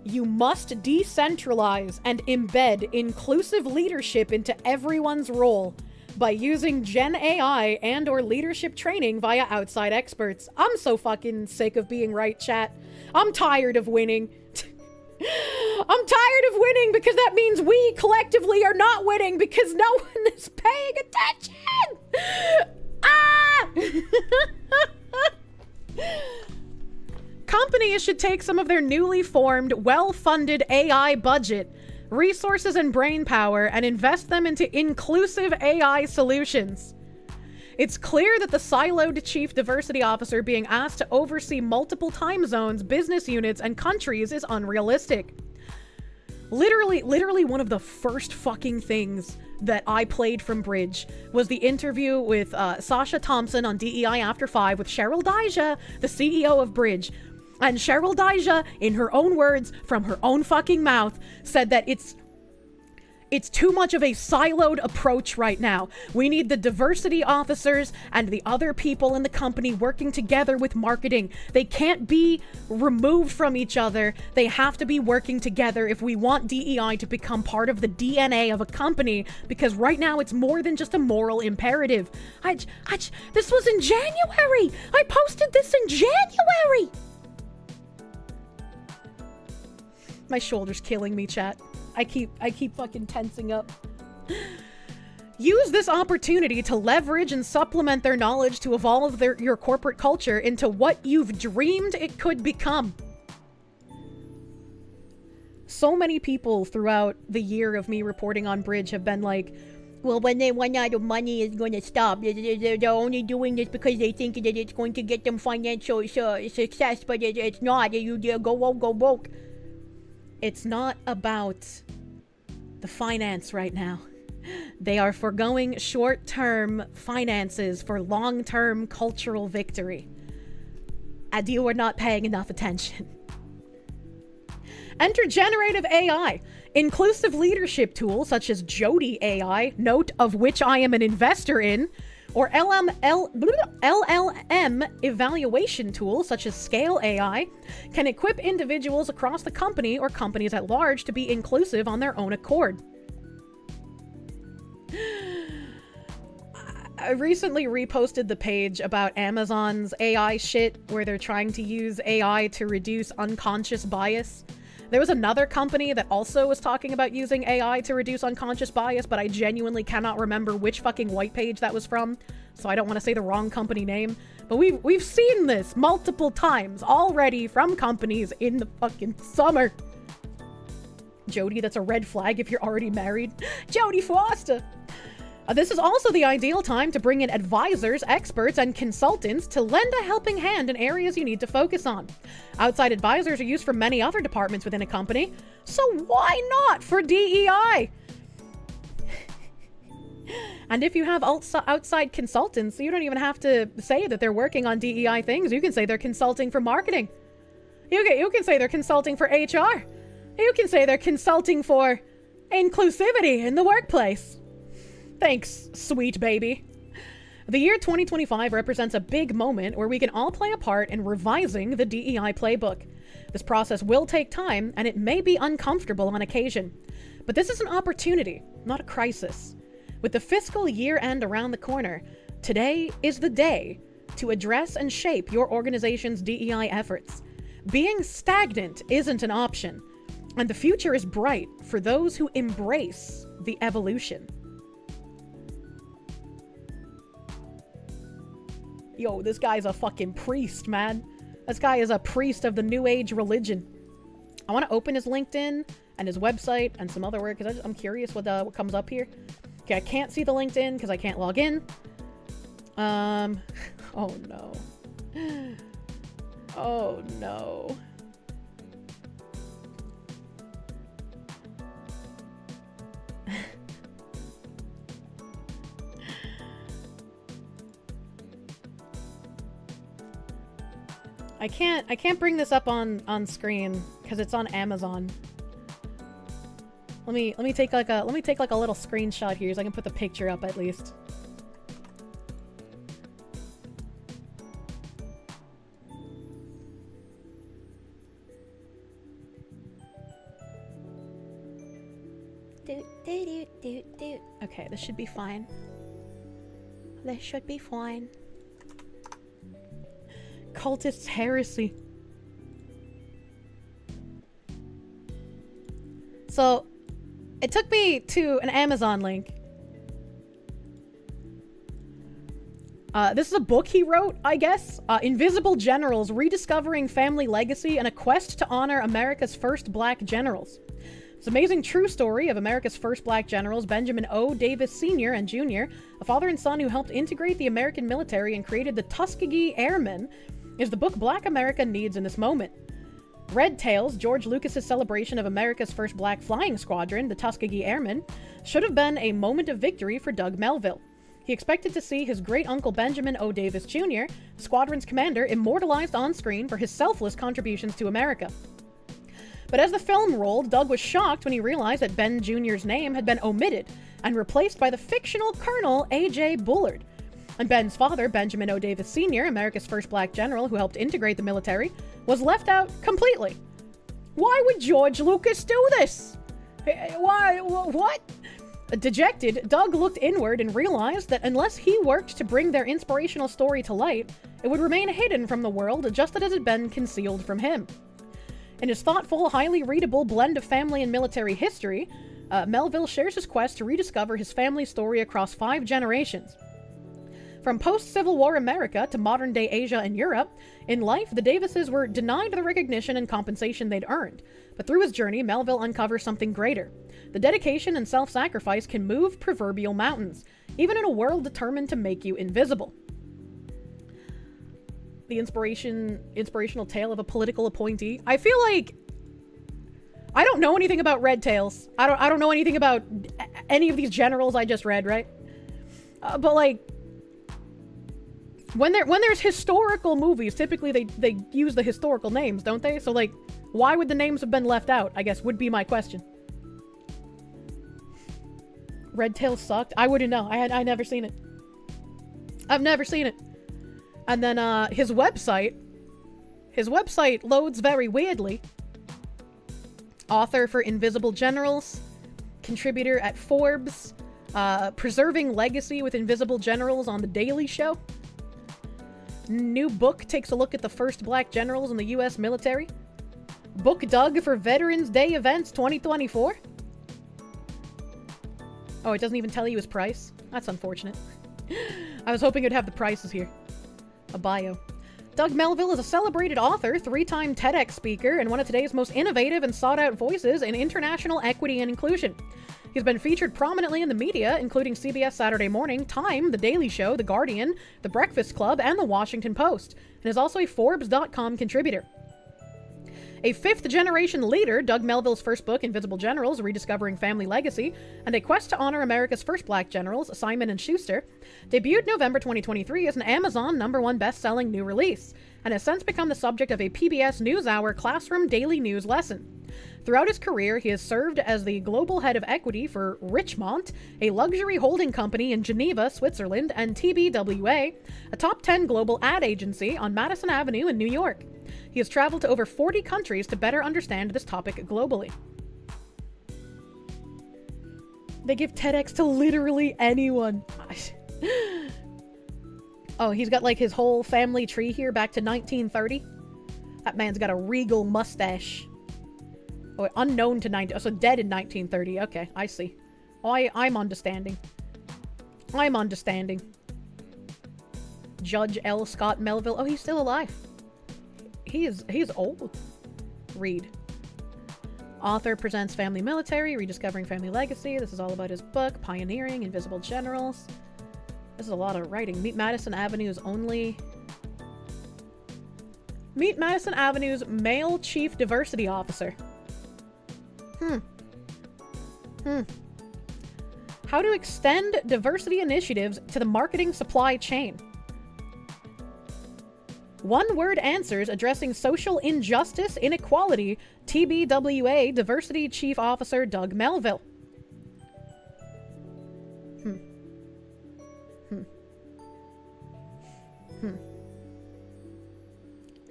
You must decentralize and embed inclusive leadership into everyone's role by using Gen AI and or leadership training via outside experts. I'm so fucking sick of being right, chat. I'm tired of winning. I'm tired of winning because that means we collectively are not winning because no one is paying attention. Ah! Companies should take some of their newly formed, well-funded AI budget, resources, and brainpower and invest them into inclusive AI solutions. It's clear that the siloed chief diversity officer being asked to oversee multiple time zones, business units, and countries is unrealistic. Literally one of the first fucking things that I played from Bridge was the interview with Sasha Thompson on DEI After 5 with Cheryl Dijja, the CEO of Bridge. And Cheryl Dijja, in her own words, from her own fucking mouth, said that it's too much of a siloed approach right now. We need the diversity officers and the other people in the company working together with marketing. They can't be removed from each other. They have to be working together if we want DEI to become part of the DNA of a company, because right now it's more than just a moral imperative. This was in January. I posted this in January. My shoulder's killing me, chat. I keep fucking tensing up. Use this opportunity to leverage and supplement their knowledge to evolve your corporate culture into what you've dreamed it could become. So many people throughout the year of me reporting on Bridge have been like, well, when they run out of money, it's going to stop. They're only doing this because they think that it's going to get them financial success, but it's not. You go woke. It's not about the finance right now. They are foregoing short-term finances for long-term cultural victory. And you are not paying enough attention. Enter generative AI. Inclusive leadership tools such as Jody AI, note of which I am an investor in, or LLM evaluation tools such as Scale AI can equip individuals across the company or companies at large to be inclusive on their own accord. I recently reposted the page about Amazon's AI shit where they're trying to use AI to reduce unconscious bias. There was another company that also was talking about using AI to reduce unconscious bias, but I genuinely cannot remember which fucking white page that was from, so I don't want to say the wrong company name. But we've seen this multiple times already from companies in the fucking summer. Jody, that's a red flag if you're already married. Jody Foster! This is also the ideal time to bring in advisors, experts, and consultants to lend a helping hand in areas you need to focus on. Outside advisors are used for many other departments within a company, so why not for DEI? And if you have outside consultants, you don't even have to say that they're working on DEI things. You can say they're consulting for marketing. You can say they're consulting for HR. You can say they're consulting for inclusivity in the workplace. Thanks, sweet baby. The year 2025 represents a big moment where we can all play a part in revising the DEI playbook. This process will take time, and it may be uncomfortable on occasion. But this is an opportunity, not a crisis. With the fiscal year end around the corner, today is the day to address and shape your organization's DEI efforts. Being stagnant isn't an option, and the future is bright for those who embrace the evolution. Yo, this guy's a fucking priest, man. This guy is a priest of the new age religion. I want to open his LinkedIn and his website and some other work because I'm curious what comes up here. Okay, I can't see the LinkedIn because I can't log in. Oh no. Oh no. I can't bring this up on screen because it's on Amazon. Let me take like a little screenshot here so I can put the picture up at least. Okay, this should be fine. This should be fine. Cultist heresy. So, it took me to an Amazon link. This is a book he wrote, I guess. Invisible Generals, Rediscovering Family Legacy and a Quest to Honor America's First Black Generals. It's an amazing true story of America's first black generals, Benjamin O. Davis Sr. and Jr., a father and son who helped integrate the American military and created the Tuskegee Airmen, is the book Black America needs in this moment. Red Tails, George Lucas's celebration of America's first black flying squadron, the Tuskegee Airmen, should have been a moment of victory for Doug Melville. He expected to see his great-uncle Benjamin O. Davis Jr., the squadron's commander, immortalized on screen for his selfless contributions to America. But as the film rolled, Doug was shocked when he realized that Ben Jr.'s name had been omitted and replaced by the fictional Colonel A.J. Bullard. And Ben's father, Benjamin O. Davis Sr., America's first black general who helped integrate the military, was left out completely. Why would George Lucas do this? Why? What? Dejected, Doug looked inward and realized that unless he worked to bring their inspirational story to light, it would remain hidden from the world just as it had been concealed from him. In his thoughtful, highly readable blend of family and military history, Melville shares his quest to rediscover his family's story across 5 generations. From post-Civil War America to modern-day Asia and Europe, in life, the Davises were denied the recognition and compensation they'd earned. But through his journey, Melville uncovers something greater. The dedication and self-sacrifice can move proverbial mountains, even in a world determined to make you invisible. The inspirational tale of a political appointee. I feel like I don't know anything about Red Tails. I don't know anything about any of these generals I just read, right? But like, when there's historical movies, typically they use the historical names, don't they? So like, why would the names have been left out, I guess, would be my question. Red Tails sucked? I wouldn't know. I never seen it. I've never seen it. And then his website loads very weirdly. Author for Invisible Generals, contributor at Forbes, preserving legacy with Invisible Generals on The Daily Show. New book takes a look at the first black generals in the U.S. military. Book dug for Veterans Day events 2024. Oh, it doesn't even tell you his price? That's unfortunate. I was hoping it'd have the prices here. A bio. Doug Melville is a celebrated author, 3-time TEDx speaker, and one of today's most innovative and sought-out voices in international equity and inclusion. He's been featured prominently in the media, including CBS Saturday Morning, Time, The Daily Show, The Guardian, The Breakfast Club, and The Washington Post, and is also a Forbes.com contributor. A 5th-generation leader, Doug Melville's first book, Invisible Generals, Rediscovering Family Legacy, and a quest to honor America's first black generals, Simon & Schuster, debuted November 2023 as an Amazon #1 best-selling new release, and has since become the subject of a PBS NewsHour classroom daily news lesson. Throughout his career, he has served as the global head of equity for Richemont, a luxury holding company in Geneva, Switzerland, and TBWA, a top 10 global ad agency on Madison Avenue in New York. He has traveled to over 40 countries to better understand this topic globally. They give TEDx to literally anyone. Oh, he's got like his whole family tree here back to 1930. That man's got a regal mustache. Oh, unknown to 19... Oh, so dead in 1930. Okay, I see. Oh, I'm understanding. I'm understanding. Judge L. Scott Melville. Oh, he's still alive. He's old. Read. Author presents Family Military, Rediscovering Family Legacy. This is all about his book, Pioneering, Invisible Generals. This is a lot of writing. Meet Madison Avenue's male chief diversity officer. How to extend diversity initiatives to the marketing supply chain. One-word answers addressing social injustice, inequality, TBWA Diversity Chief Officer Doug Melville.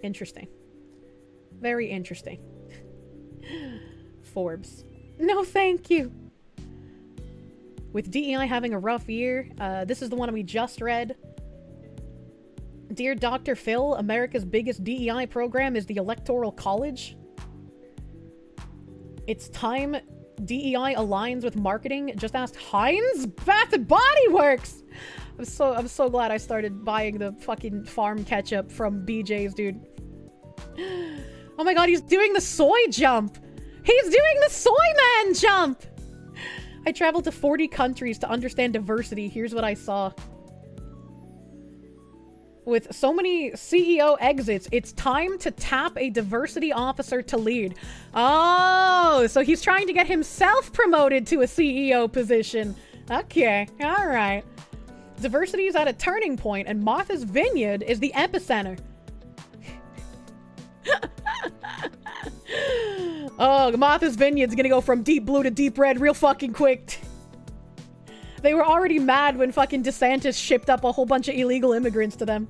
Interesting. Very interesting. Forbes. No, thank you. With DEI having a rough year, this is the one we just read. Dear Dr. Phil, America's biggest DEI program is the Electoral College. It's time DEI aligns with marketing. Just ask Heinz Bath and Body Works. I'm so glad I started buying the fucking farm ketchup from BJ's, dude. Oh my god, he's doing the soy jump. He's doing the soy man jump. I traveled to 40 countries to understand diversity. Here's what I saw. With so many CEO exits, it's time to tap a diversity officer to lead. Oh, so he's trying to get himself promoted to a CEO position. Okay, all right. Diversity is at a turning point, and Martha's Vineyard is the epicenter. Oh, Martha's Vineyard's gonna go from deep blue to deep red real fucking quick. They were already mad when fucking DeSantis shipped up a whole bunch of illegal immigrants to them.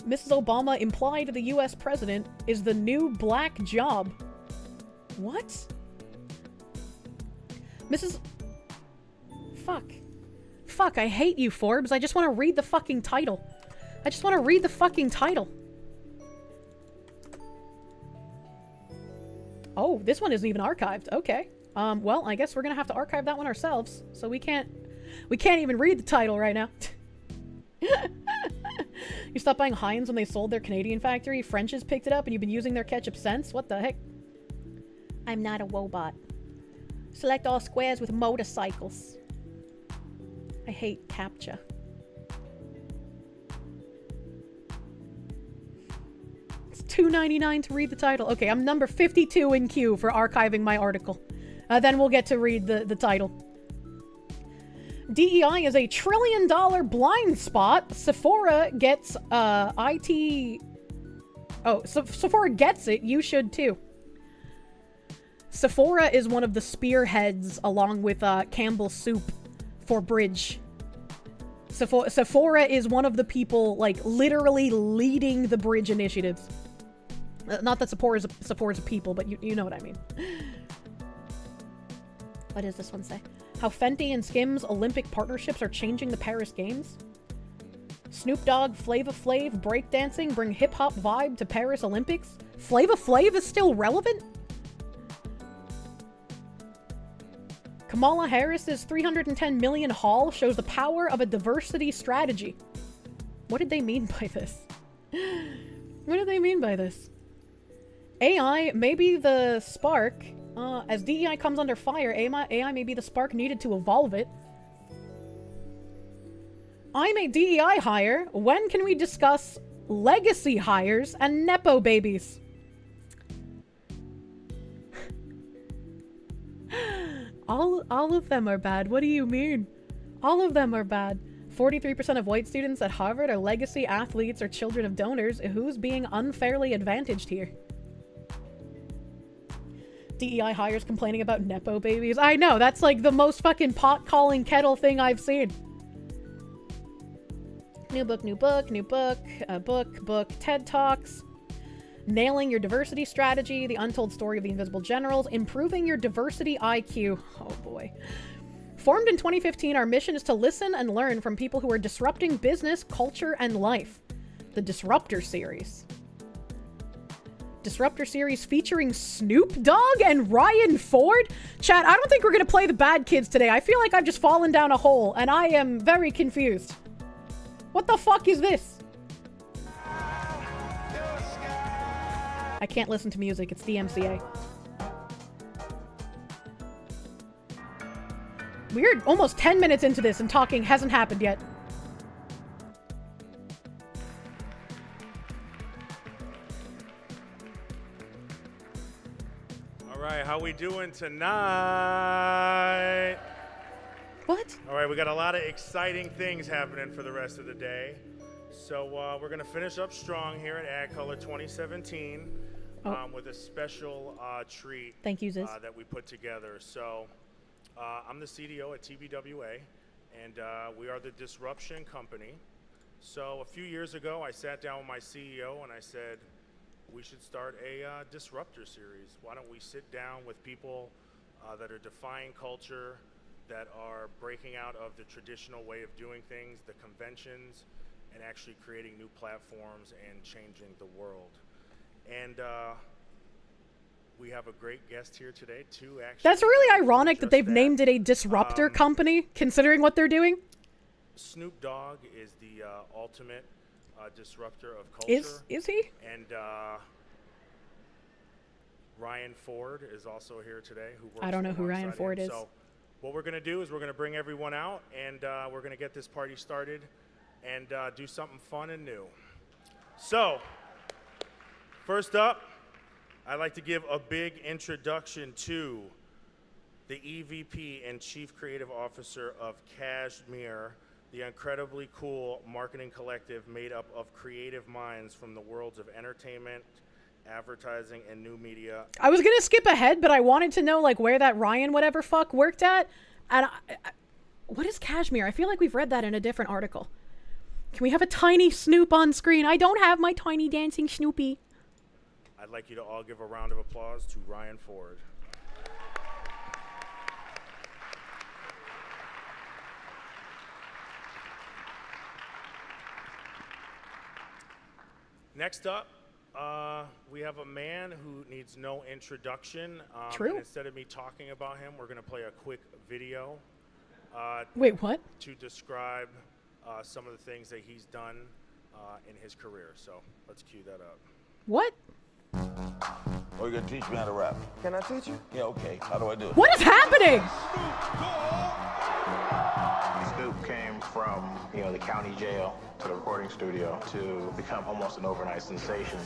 Mrs. Obama implied the US president is the new black job. What? Mrs. Fuck, I hate you, Forbes. I just want to read the fucking title. Oh, this one isn't even archived. Okay. Well, I guess we're gonna have to archive that one ourselves. So we can't even read the title right now. You stopped buying Heinz when they sold their Canadian factory. French's picked it up and you've been using their ketchup since? What the heck? I'm not a wobot. Select all squares with motorcycles. I hate CAPTCHA. It's $2.99 to read the title. Okay, I'm number 52 in queue for archiving my article. Then we'll get to read the title. DEI is a $1 trillion blind spot. Sephora gets IT. Oh, so Sephora gets it. You should too. Sephora is one of the spearheads, along with Campbell's Soup, for Bridge. Sephora is one of the people, like, literally leading the Bridge initiatives. Not that Sephora's a people, but you know what I mean. What does this one say? How Fenty and Skims Olympic partnerships are changing the Paris Games. Snoop Dogg, Flava Flav, breakdancing bring hip-hop vibe to Paris Olympics. Flava Flav is still relevant? Kamala Harris's $310 million haul shows the power of a diversity strategy. What did they mean by this? What did they mean by this? AI may be the spark. As DEI comes under fire, AI may be the spark needed to evolve it. I'm a DEI hire. When can we discuss legacy hires and Nepo babies? All of them are bad. What do you mean? All of them are bad. 43% of white students at Harvard are legacy athletes or children of donors. Who's being unfairly advantaged here? DEI hires complaining about Nepo babies. I know, that's like the most fucking pot-calling kettle thing I've seen. New book, TED Talks. Nailing your diversity strategy, the untold story of the invisible generals, improving your diversity IQ. Oh boy. Formed in 2015, our mission is to listen and learn from people who are disrupting business, culture, and life. The Disruptor Series. Disruptor Series featuring Snoop Dogg and Ryan Ford? Chat, I don't think we're gonna play the bad kids today. I feel like I've just fallen down a hole, and I am very confused. What the fuck is this? I can't listen to music, it's DMCA. We're almost 10 minutes into this and talking hasn't happened yet. All right, how we doing tonight? What? All right, we got a lot of exciting things happening for the rest of the day. So we're going to finish up strong here at Ag Color 2017 with a special treat. Thank you, Ziz. That we put together. So I'm the CDO at TBWA, and we are the Disruption Company. So a few years ago, I sat down with my CEO and I said, we should start a Disruptor series. Why don't we sit down with people that are defying culture, that are breaking out of the traditional way of doing things, the conventions, and actually creating new platforms and changing the world. And we have a great guest here today, too, actually. That's really ironic that they've named it a disruptor company, considering what they're doing. Snoop Dogg is the ultimate disruptor of culture. Is he? And Ryan Ford is also here today. Who works I don't know who Ryan Ford is. So what we're going to do is we're going to bring everyone out, and we're going to get this party started and do something fun and new. So, first up, I'd like to give a big introduction to the EVP and Chief Creative Officer of Cashmere, the incredibly cool marketing collective made up of creative minds from the worlds of entertainment, advertising, and new media. I was gonna skip ahead, but I wanted to know like where that Ryan whatever fuck worked at. And what is Cashmere? I feel like we've read that in a different article. Can we have a tiny Snoop on screen? I don't have my tiny dancing Snoopy. I'd like you to all give a round of applause to Ryan Ford. Next up, we have a man who needs no introduction. True. And instead of me talking about him, we're going to play a quick video. Wait, what? To describe some of the things that he's done in his career. So let's cue that up. What? Oh, you're gonna teach me how to rap? Can I teach you? Yeah, okay. How do I do it? What is happening? Snoop came from, the county jail to the recording studio to become almost an overnight sensation.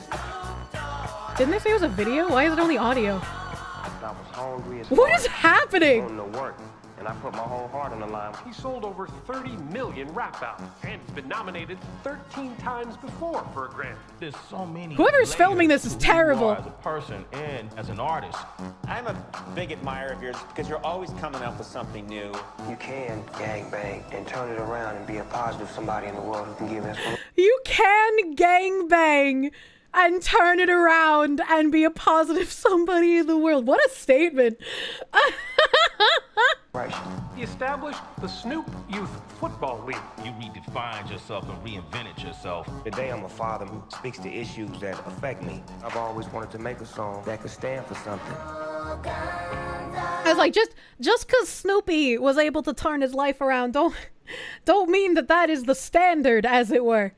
Didn't they say it was a video? Why is it only audio? I was hungry as What is happening? Going to work, and I put my whole heart on the line. He sold over 30 million rap albums and has been nominated 13 times before for a Grammy. There's so many. Whoever's filming this is terrible. As a person and as an artist. I'm a big admirer of yours because you're always coming up with something new. You can gangbang and turn it around and be a positive somebody in the world who can give inspiration. You can gangbang and turn it around and be a positive somebody in the world. What a statement. He established the Snoop Youth Football League. You redefined yourself and reinvented yourself. Today I'm a father who speaks to issues that affect me. I've always wanted to make a song that could stand for something. I was like, just because Snoopy was able to turn his life around, don't mean that is the standard, as it were.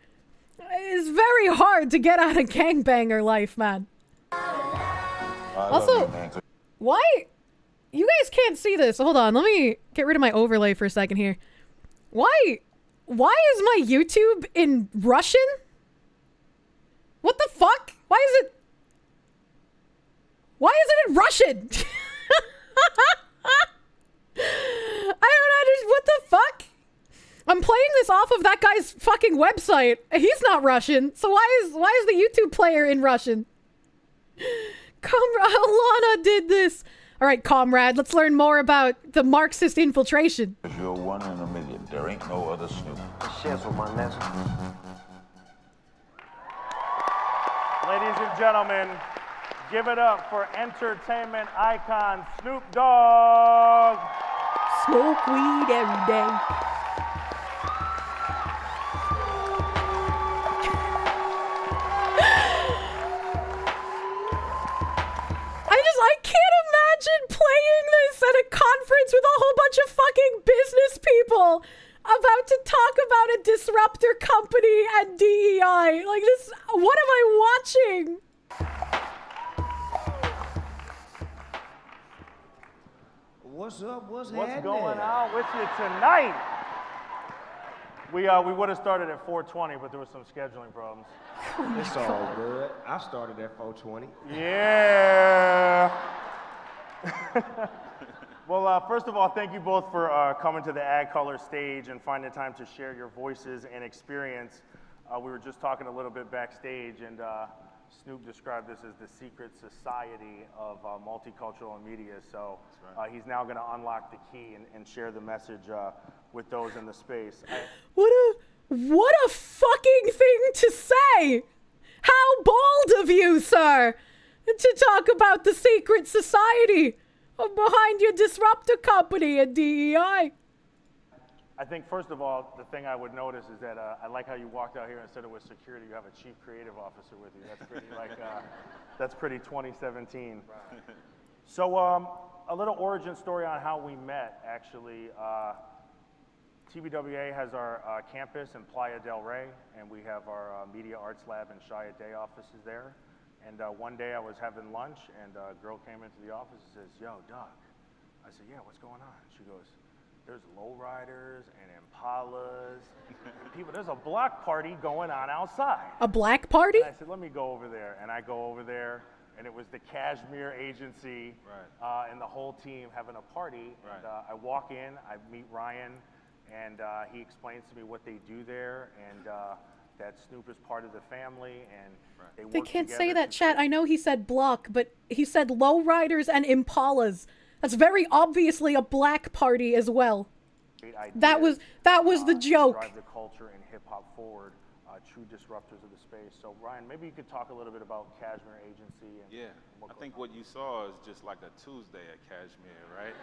It's very hard to get out of gangbanger life, man. Also, why? You guys can't see this. Hold on, let me get rid of my overlay for a second here. Why is my YouTube in Russian? What the fuck? Why is it in Russian? I don't understand. What the fuck? I'm playing this off of that guy's fucking website. He's not Russian, so why is the YouTube player in Russian? Alana did this. All right, comrade, let's learn more about the Marxist infiltration. You're one in a million. There ain't no other Snoop. Shares with my nephew. Ladies and gentlemen, give it up for entertainment icon Snoop Dogg. Smoke weed every day. I can't imagine playing this at a conference with a whole bunch of fucking business people about to talk about a disruptor company and DEI. Like this, what am I watching? What's up? What's going on with you tonight? We would have started at 4:20, but there was some scheduling problems. It's all good. I started at 4:20. Yeah. Well, first of all, thank you both for coming to the Ag Color stage and finding time to share your voices and experience. We were just talking a little bit backstage, and Snoop described this as the secret society of multicultural media. So he's now going to unlock the key and share the message with those in the space. What a fucking thing to say! How bold of you, sir, to talk about the secret society behind your disruptor company at DEI. I think, first of all, the thing I would notice is that I like how you walked out here and said it was security. You have a chief creative officer with you. That's pretty, that's pretty 2017. Right. So, a little origin story on how we met, actually. TBWA has our campus in Playa del Rey, and we have our Media Arts Lab and Shia Day offices there. And one day I was having lunch, and a girl came into the office and says, "Yo, Doug." I said, "Yeah, what's going on?" She goes, "There's lowriders and Impalas. And people, there's a block party going on outside." A black party? And I said, "Let me go over there." And I go over there, and it was the Cashmere Agency and the whole team having a party. Right. And I walk in, I meet Ryan, and he explains to me what they do there, and that Snoop is part of the family, and they work together. They can't say that, chat. I know he said block, but he said lowriders and Impalas. That's very obviously a black party as well. That was the joke. Drive the culture and hip hop forward, true disruptors of the space. So Ryan, maybe you could talk a little bit about Cashmere Agency. And I think what you saw is just like a Tuesday at Cashmere, right?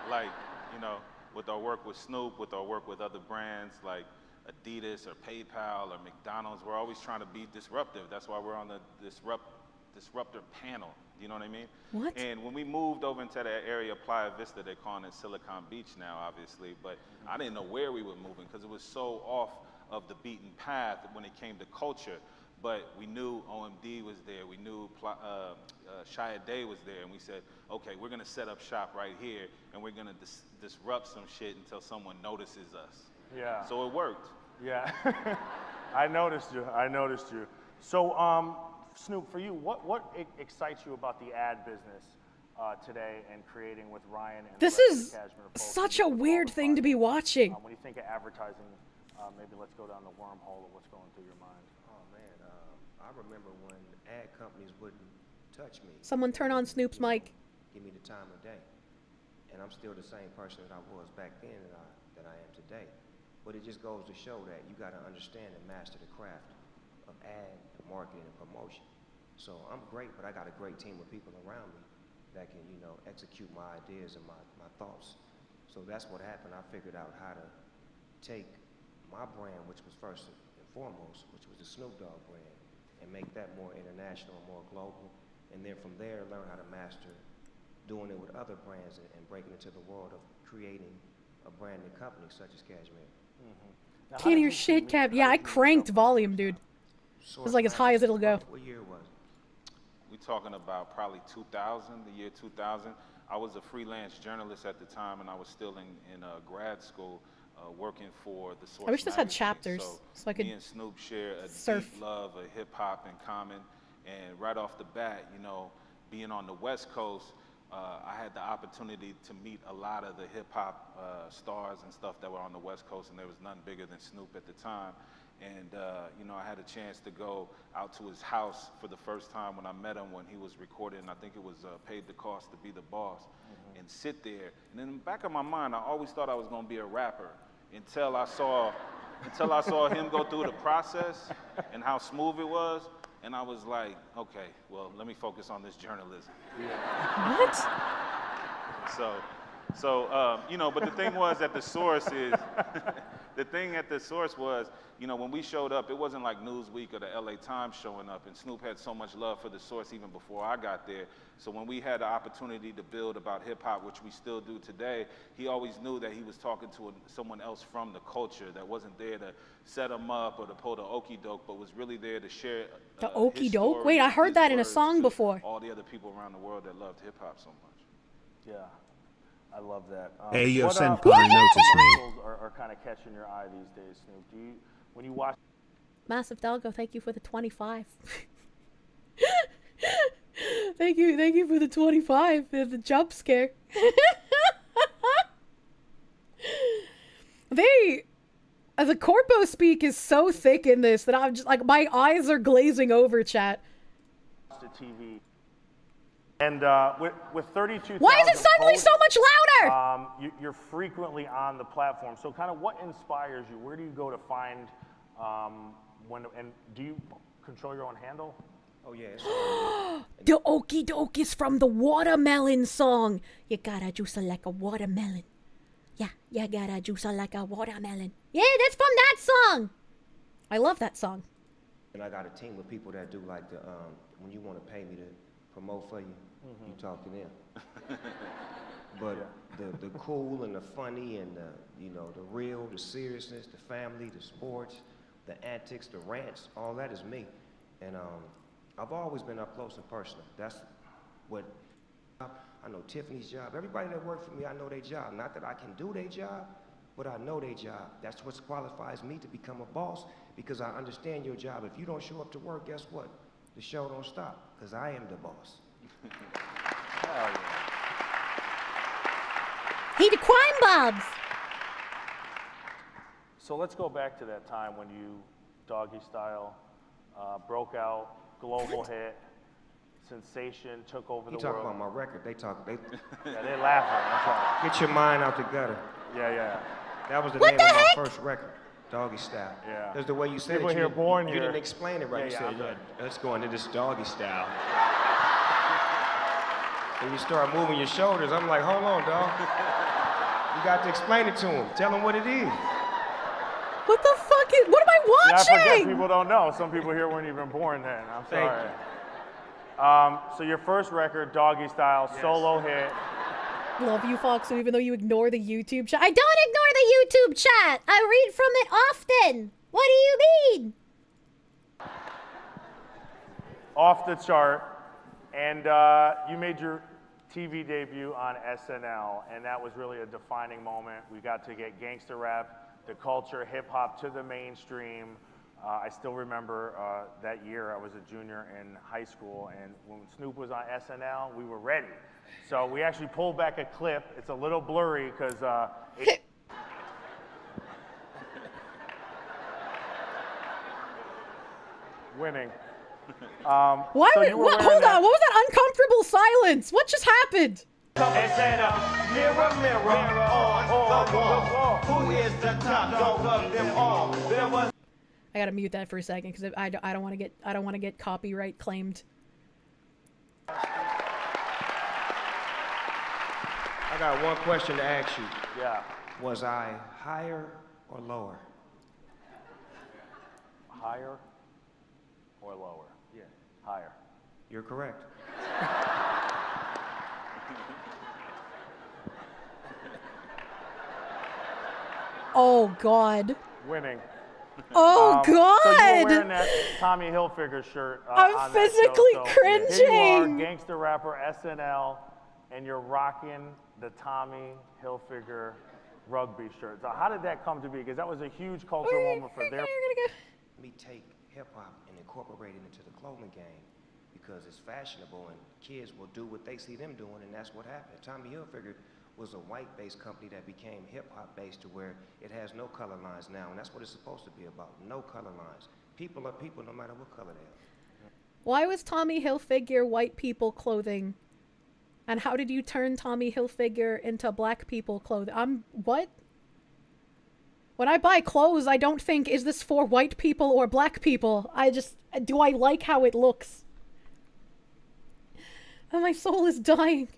Like, you know, with our work with Snoop, with our work with other brands like Adidas or PayPal or McDonald's, we're always trying to be disruptive. That's why we're on the Disrupt disruptor panel. You know what I mean? What? And when we moved over into that area, Playa Vista, they're calling it Silicon Beach now, obviously. But I didn't know where we were moving because it was so off of the beaten path when it came to culture. But we knew OMD was there. We knew Shia Day was there. And we said, okay, we're going to set up shop right here. And we're going to disrupt some shit until someone notices us. Yeah. So it worked. Yeah. I noticed you. I noticed you. So, Snoop, for you, what excites you about the ad business today and creating with Ryan and This the rest is of the Cashmere folks? such a weird thing to be watching. When you think of advertising, maybe let's go down the wormhole of what's going through your mind. Oh man, I remember when ad companies wouldn't touch me. Someone turn on Snoop's mic. Give me the time of day, and I'm still the same person that I was back then that I am today. But it just goes to show that you got to understand and master the craft of ad, marketing, and promotion. So I'm great, but I got a great team of people around me that can, you know, execute my ideas and my thoughts. So that's what happened. I figured out how to take my brand, which was first and foremost, which was the Snoop Dogg brand, and make that more international and more global. And then from there, learn how to master doing it with other brands and breaking into the world of creating a branded company such as Cashmere. Can't hear shit, Cap. Yeah, I cranked volume, dude. It was like as high as it'll go. What year was it? We talking about probably 2000, the year 2000. I was a freelance journalist at the time, and I was still in grad school working for the Source. I wish this had magazine. chapters so I could me and Snoop share a surf. deep love of hip hop in common, and right off the bat, you know, being on the West Coast, I had the opportunity to meet a lot of the hip hop stars and stuff that were on the West Coast, and there was none bigger than Snoop at the time. And you know, I had a chance to go out to his house for the first time when I met him when he was recording. I think it was Paid the Cost to Be the Boss, and sit there. And in the back of my mind, I always thought I was going to be a rapper until I saw him go through the process and how smooth it was. And I was like, okay, well, let me focus on this journalism. What? So you know, but the thing was at the Source is, the thing at the Source was, you know, when we showed up, it wasn't like Newsweek or the LA Times showing up, and Snoop had so much love for the Source even before I got there. So when we had the opportunity to build about hip hop, which we still do today, he always knew that he was talking to someone else from the culture that wasn't there to set him up or to pull the okey doke, but was really there to share The okey his doke? story, Wait, I heard his that in a words song to before. all the other people around the world that loved hip hop so much. Yeah, I love that. Hey, your what, senpai what noticed me. commercials are kind of catching your eye these days, Snoop? Do you, when you watch? Massive Delgo, thank you for the 25. Thank you for the 25 and the jump scare. The corpo speak is so thick in this that I'm just like, my eyes are glazing over, chat. The TV. And with 32,000 Why is it suddenly posts, so much louder? You're frequently on the platform. So kind of what inspires you? Where do you go to find and do you control your own handle? Oh yeah. The okey doke is from the Watermelon song. You gotta juice her like a watermelon. Yeah, you gotta juice her like a watermelon. Yeah, that's from that song. I love that song. And I got a team of people that do like the when you want to pay me to promote for you, you talk to them. But the cool and the funny and the, you know, the real, the seriousness, the family, the sports, the antics, the rants, all that is me. And I've always been up close and personal. That's what I know. Tiffany's job. Everybody that worked for me, I know their job. Not that I can do their job, but I know their job. That's what qualifies me to become a boss, because I understand your job. If you don't show up to work, guess what? The show don't stop, because I am the boss. Hell yeah. He the crime bobs. So let's go back to that time when you, Doggy Style, broke out, global hit, sensation, took over the world. You talk about my record. They Yeah, they're laughing. That's all. Get your mind out the gutter. Yeah. That was the What name the of my heck? first record, Doggy Style. Yeah. That's the way you said People it. here born you here. didn't explain it right. Yeah, You yeah, said, let's go into this Doggy Style. And you start moving your shoulders. I'm like, hold on, dog. You got to explain it to him. Tell him what it is. What the fuck is? What am I Yeah, I watching? forget people don't know. Some people here weren't even born then. I'm sorry. So your first record, Doggy Style, solo hit. Love you, Foxu, even though you ignore the YouTube chat. I don't ignore the YouTube chat. I read from it often. What do you mean? Off the chart. And you made your TV debut on SNL, and that was really a defining moment. We got to get gangster rap, the culture, hip hop to the mainstream. I still remember that year I was a junior in high school, and when Snoop was on SNL, we were ready. So we actually pulled back a clip. It's a little blurry because winning. Why? So you were Hold wearing on. What was that uncomfortable silence? What just happened? Mirror, mirror on the wall. Who is the top dog of them all? There was I gotta mute that for a second because I don't want to get copyright claimed. I got one question to ask you. Yeah. Was I higher or lower? Higher or lower? Yeah. Higher. You're correct. Oh God. Winning. Oh God. So you were wearing that Tommy Hilfiger shirt. I'm on physically that show, so cringing. Here you are, gangster rapper SNL, and you're rocking the Tommy Hilfiger rugby shirt. So how did that come to be? Because that was a huge cultural moment for their. Let me take hip hop and incorporate it into the clothing game because it's fashionable and kids will do what they see them doing, and that's what happened. Tommy Hilfiger was a white-based company that became hip-hop based to where it has no color lines now, and that's what it's supposed to be about, no color lines. People are people no matter what color they are. Why was Tommy Hilfiger white people clothing? And how did you turn Tommy Hilfiger into black people clothing? What? When I buy clothes, I don't think, is this for white people or black people? Do I like how it looks? Oh, my soul is dying.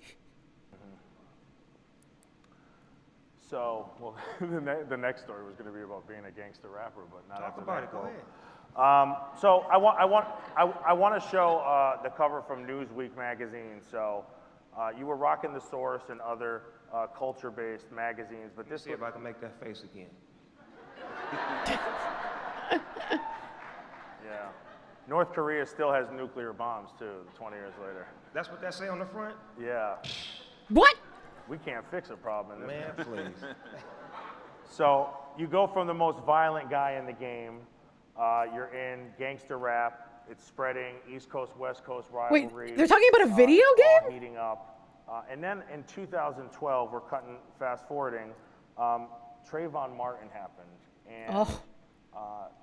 So, well, the next story was going to be about being a gangster rapper, but not Talk after about that. it. Go ahead. So I want to show the cover from Newsweek magazine. So you were rocking The Source and other culture-based magazines, but this. See if I can make that face again. Yeah. North Korea still has nuclear bombs too. 20 years later. That's what that say on the front? Yeah. What? We can't fix a problem in this. Man, please. So you go from the most violent guy in the game. You're in gangster rap. It's spreading. East Coast, West Coast rivalry. Wait, they're talking about a video all game? Heating up. And then in 2012, we're cutting, fast forwarding. Trayvon Martin happened, and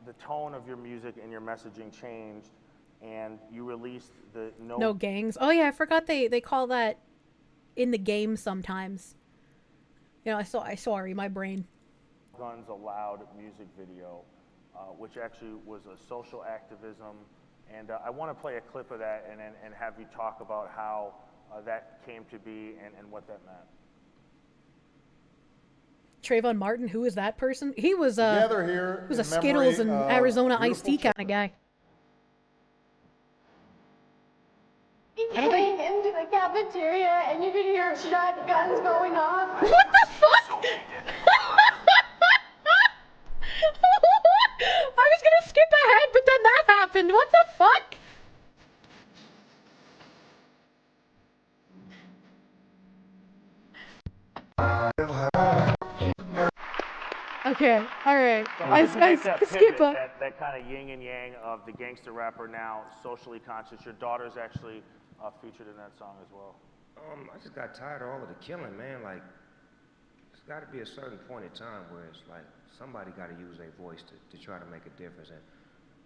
the tone of your music and your messaging changed, and you released the No gangs. Oh yeah, I forgot they call that in the game sometimes. You know, sorry, my brain. Guns Allowed music video, which actually was a social activism, and I want to play a clip of that and have you talk about how that came to be and what that meant. Trayvon Martin, who is that person? He was Together here he was a in memory Skittles and of Arizona iced tea beautiful kind of guy. Going into the cafeteria and you can hear shotguns going off. What the fuck? I was gonna skip ahead, but then that happened. What the fuck? Okay, alright. I skip a... That kind of yin and yang of the gangster rapper now socially conscious. Your daughter's actually featured in that song as well. I just got tired of all of the killing, man. Like, there's got to be a certain point in time where it's like somebody got to use their voice to try to make a difference. And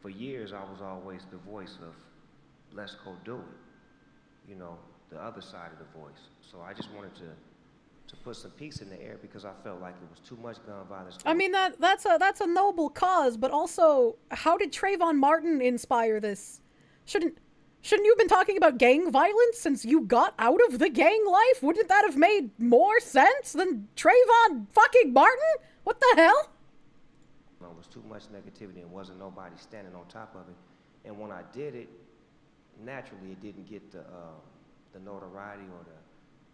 for years, I was always the voice of let's go do it. You know, the other side of the voice. So I just wanted to put some peace in the air because I felt like it was too much gun violence. I mean, that's a noble cause, but also, how did Trayvon Martin inspire this? Shouldn't you have been talking about gang violence since you got out of the gang life? Wouldn't that have made more sense than Trayvon fucking Martin? What the hell? There was too much negativity and wasn't nobody standing on top of it. And when I did it, naturally it didn't get the notoriety or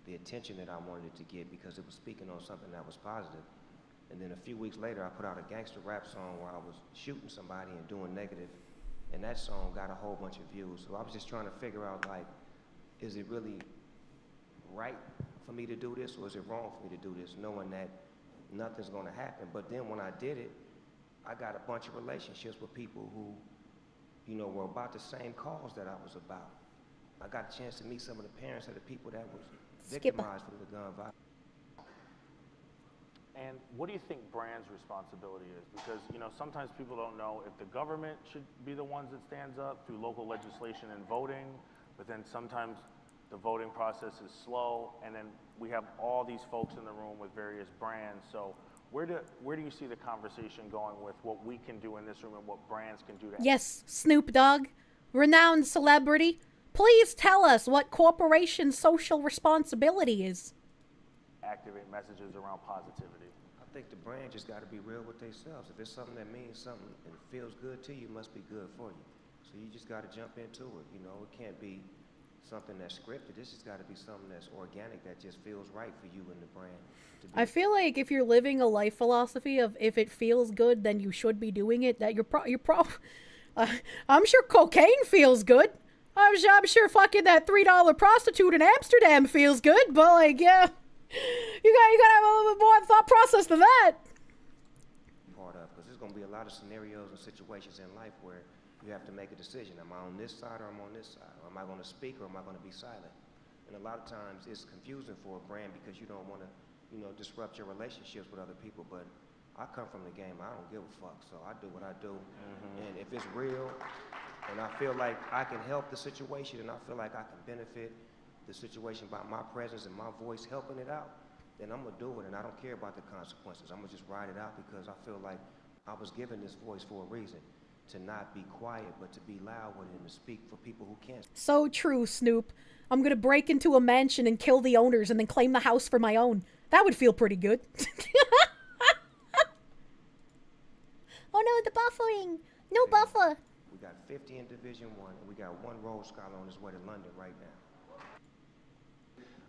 the attention that I wanted it to get because it was speaking on something that was positive. And then a few weeks later, I put out a gangster rap song where I was shooting somebody and doing negative, and that song got a whole bunch of views. So I was just trying to figure out, like, is it really right for me to do this, or is it wrong for me to do this, knowing that nothing's gonna happen? But then when I did it, I got a bunch of relationships with people who, you know, were about the same cause that I was about. I got a chance to meet some of the parents of the people that was victimized from the gun violence. And what do you think brand's responsibility is? Because, you know, sometimes people don't know if the government should be the ones that stands up through local legislation and voting, but then sometimes the voting process is slow, and then we have all these folks in the room with various brands. So where do you see the conversation going with what we can do in this room and what brands can do to Yes, Snoop Dogg, renowned celebrity, please tell us what corporation's social responsibility is. activate messages around positivity? I think the brand just got to be real with themselves. If it's something that means something and feels good to you, it must be good for you. So you just got to jump into it. You know, it can't be something that's scripted. This has got to be something that's organic, that just feels right for you and the brand. I feel like if you're living a life philosophy of if it feels good, then you should be doing it. That I'm sure cocaine feels good. I'm sure fucking that $3 prostitute in Amsterdam feels good. But like, yeah, you gotta have a little bit more thought process than that. Part of, because there's gonna be a lot of scenarios and situations in life where you have to make a decision. Am I on this side or am I on this side? Or am I gonna speak or am I gonna be silent? And a lot of times it's confusing for a brand because you don't wanna, you know, disrupt your relationships with other people. But I come from the game, I don't give a fuck. So I do what I do. And if it's real and I feel like I can help the situation and I feel like I can benefit the situation by my presence and my voice helping it out, then I'm gonna do it, and I don't care about the consequences. I'm gonna just ride it out because I feel like I was given this voice for a reason, to not be quiet, but to be loud with it and to speak for people who can't. So true, Snoop. I'm gonna break into a mansion and kill the owners and then claim the house for my own. That would feel pretty good. Oh no, the buffering. No buffer. We got 50 in Division 1, and we got 1 Rhodes Scholar on his way to London right now.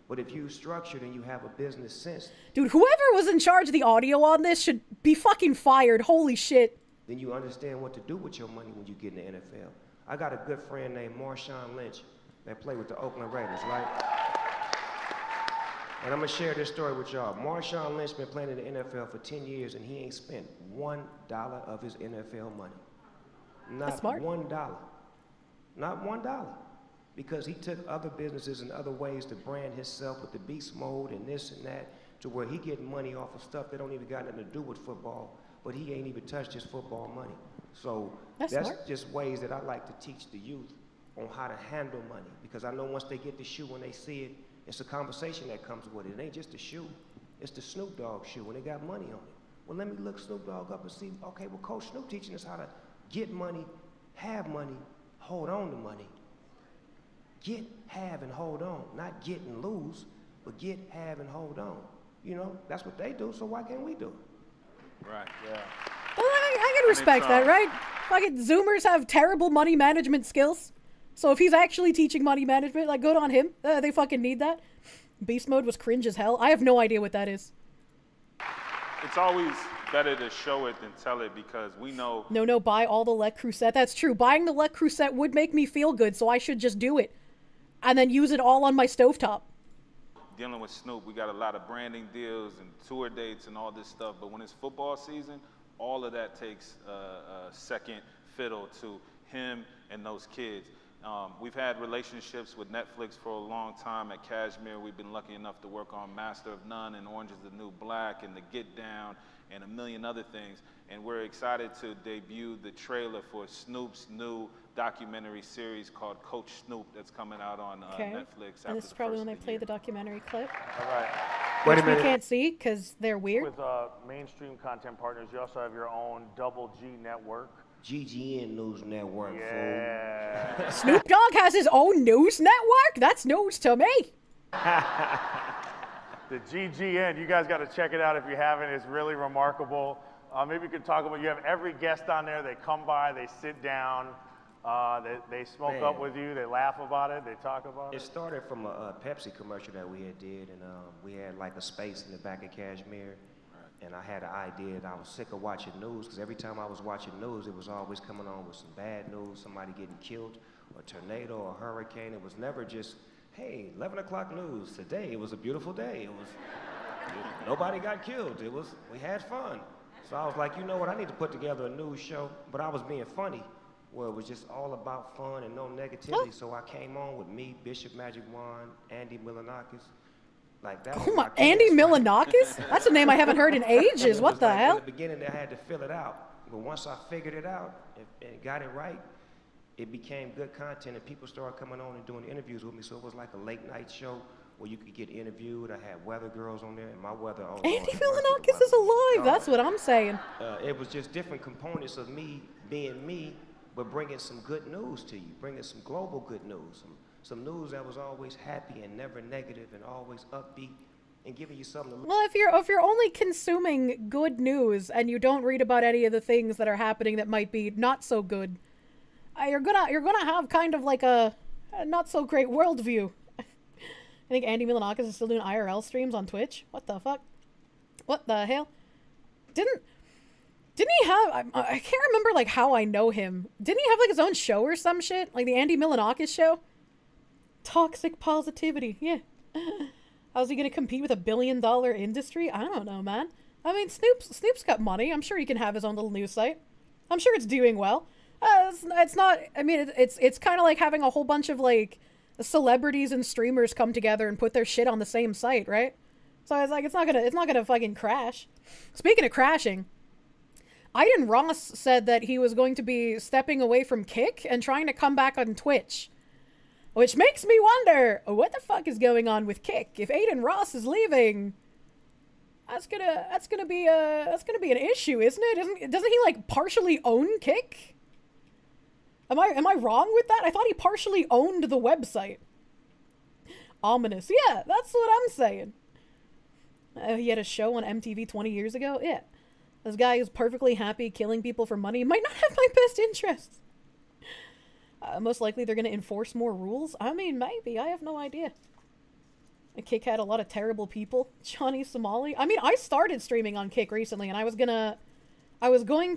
But if you structured and you have a business sense, dude, whoever was in charge of the audio on this should be fucking fired. Holy shit. Then you understand what to do with your money when you get in the NFL. I got a good friend named Marshawn Lynch that played with the Oakland Raiders, right? And I'm gonna share this story with y'all. Marshawn Lynch been playing in the NFL for 10 years and he ain't spent $1 of his NFL money. Not $1. Not $1. Because he took other businesses and other ways to brand himself with the beast mode and this and that, to where he getting money off of stuff that don't even got nothing to do with football, but he ain't even touched his football money. So that's just ways that I like to teach the youth on how to handle money, because I know once they get the shoe, when they see it, it's a conversation that comes with it. It ain't just a shoe, it's the Snoop Dogg shoe, and they got money on it. Well, let me look Snoop Dogg up and see, okay, well, Coach Snoop teaching us how to get money, have money, hold on to money. Get, have, and hold on. Not get and lose, but get, have, and hold on. You know, that's what they do, so why can't we do it? Right, yeah. Well, I can respect that, right? Fucking Zoomers have terrible money management skills. So if he's actually teaching money management, like, good on him. They fucking need that. Beast mode was cringe as hell. I have no idea what that is. It's always better to show it than tell it, because we know... No, buy all the Le Creuset. That's true. Buying the Le Creuset would make me feel good, so I should just do it. And then use it all on my stovetop. Dealing with Snoop, we got a lot of branding deals and tour dates and all this stuff, but when it's football season, all of that takes a second fiddle to him and those kids. We've had relationships with Netflix for a long time. At Cashmere, we've been lucky enough to work on Master of None and Orange is the New Black and The Get Down and a million other things. And we're excited to debut the trailer for Snoop's new documentary series called Coach Snoop that's coming out on Netflix. And this is probably when they play the documentary clip. All right. Wait a minute. We can't see because they're weird. With mainstream content partners, you also have your own Double G network. GGN News Network, yeah. fool. Snoop Dogg has his own news network? That's news to me. The GGN, you guys got to check it out if you haven't. It's really remarkable. Maybe you could talk about, you have every guest on there. They come by, they sit down. They smoke up with you, they laugh about it, they talk about it? It started from a Pepsi commercial that we had did, and we had like a space in the back of Kashmir. And I had an idea that I was sick of watching news, because every time I was watching news, it was always coming on with some bad news, somebody getting killed, or a tornado, or a hurricane. It was never just, hey, 11 o'clock news. Today, it was a beautiful day. Nobody got killed. We had fun. So I was like, you know what, I need to put together a news show, but I was being funny, where it was just all about fun and no negativity. So I came on with me, Bishop Magic Wand, Andy Milanakis. Like that. Oh my, Andy Milanakis? That's a name I haven't heard in ages. What the hell? In the beginning, I had to fill it out. But once I figured it out and got it right, it became good content, and people started coming on and doing interviews with me. So it was like a late night show where you could get interviewed. I had weather girls on there, and my weather. Andy Milanakis is alive. That's what I'm saying. It was just different components of me being me, but bringing some good news to you, bringing some global good news, some news that was always happy and never negative and always upbeat, and giving you something to look. Well, if you're only consuming good news and you don't read about any of the things that are happening that might be not so good, you're gonna have kind of like a not so great worldview. I think Andy Milanakis is still doing IRL streams on Twitch. What the fuck? What the hell? Didn't he have? I can't remember like how I know him. Didn't he have like his own show or some shit, like the Andy Milanakis show? Toxic positivity, yeah. How's he gonna compete with $1 billion industry? I don't know, man. I mean, Snoop's got money. I'm sure he can have his own little news site. I'm sure it's doing well. It's not. I mean, it's kind of like having a whole bunch of like celebrities and streamers come together and put their shit on the same site, right? So it's like it's not gonna fucking crash. Speaking of crashing, Aiden Ross said that he was going to be stepping away from Kick and trying to come back on Twitch. Which makes me wonder, what the fuck is going on with Kick? If Aiden Ross is leaving, that's gonna be an issue, isn't it? Doesn't he like partially own Kick? Am I wrong with that? I thought he partially owned the website. Ominous. Yeah, that's what I'm saying. He had a show on MTV 20 years ago. Yeah, this guy is perfectly happy killing people for money. Might not have my best interests. Most likely they're going to enforce more rules. I mean, maybe. I have no idea. Kick had a lot of terrible people. Johnny Somali. I mean, I started streaming on Kick recently, and I was going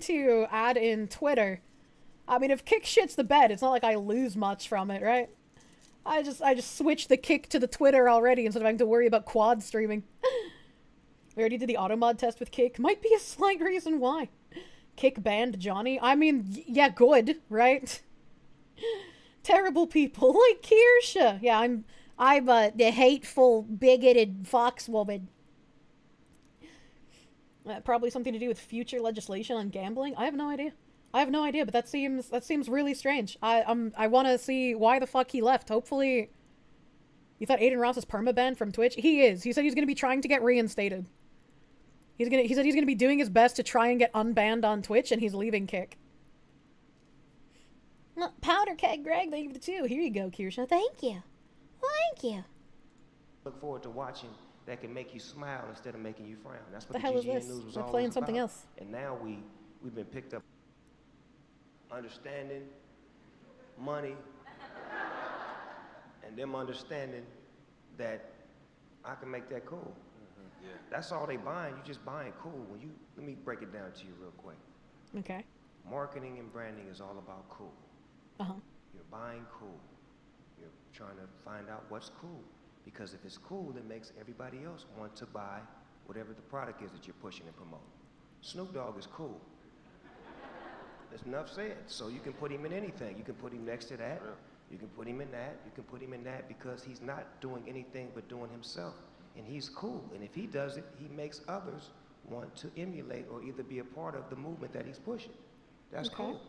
to add in Twitter. I mean, if Kick shits the bed, it's not like I lose much from it, right? I just switched the Kick to the Twitter already instead of having to worry about quad streaming. We already did the automod test with Kick. Might be a slight reason why. Kick banned Johnny. I mean, yeah, good, right? Terrible people like Kirsche. Yeah, I'm the hateful, bigoted fox woman. Probably something to do with future legislation on gambling. I have no idea, but that seems really strange. I want to see why the fuck he left. Hopefully, you thought Aiden Ross is permabanned from Twitch. He is. He said he's gonna be trying to get reinstated. He said he's gonna be doing his best to try and get unbanned on Twitch, and he's leaving Kick. Powder keg Greg, thank you for the 2. Here you go, Kirsche. Thank you. Thank you. Look forward to watching that can make you smile instead of making you frown. That's what the hell is GGN this? News was We're always playing something about. else. And now we've been picked up understanding money and them understanding that I can make that cool. Yeah. That's all they buying. You just buying cool. Let me break it down to you real quick. Okay. Marketing and branding is all about cool. Uh-huh. You're buying cool. You're trying to find out what's cool. Because if it's cool, it makes everybody else want to buy whatever the product is that you're pushing and promoting. Snoop Dogg is cool. That's enough said. So you can put him in anything. You can put him next to that. You can put him in that. You can put him in that because he's not doing anything but doing himself. And he's cool. And if he does it, he makes others want to emulate or either be a part of the movement that he's pushing. That's cool.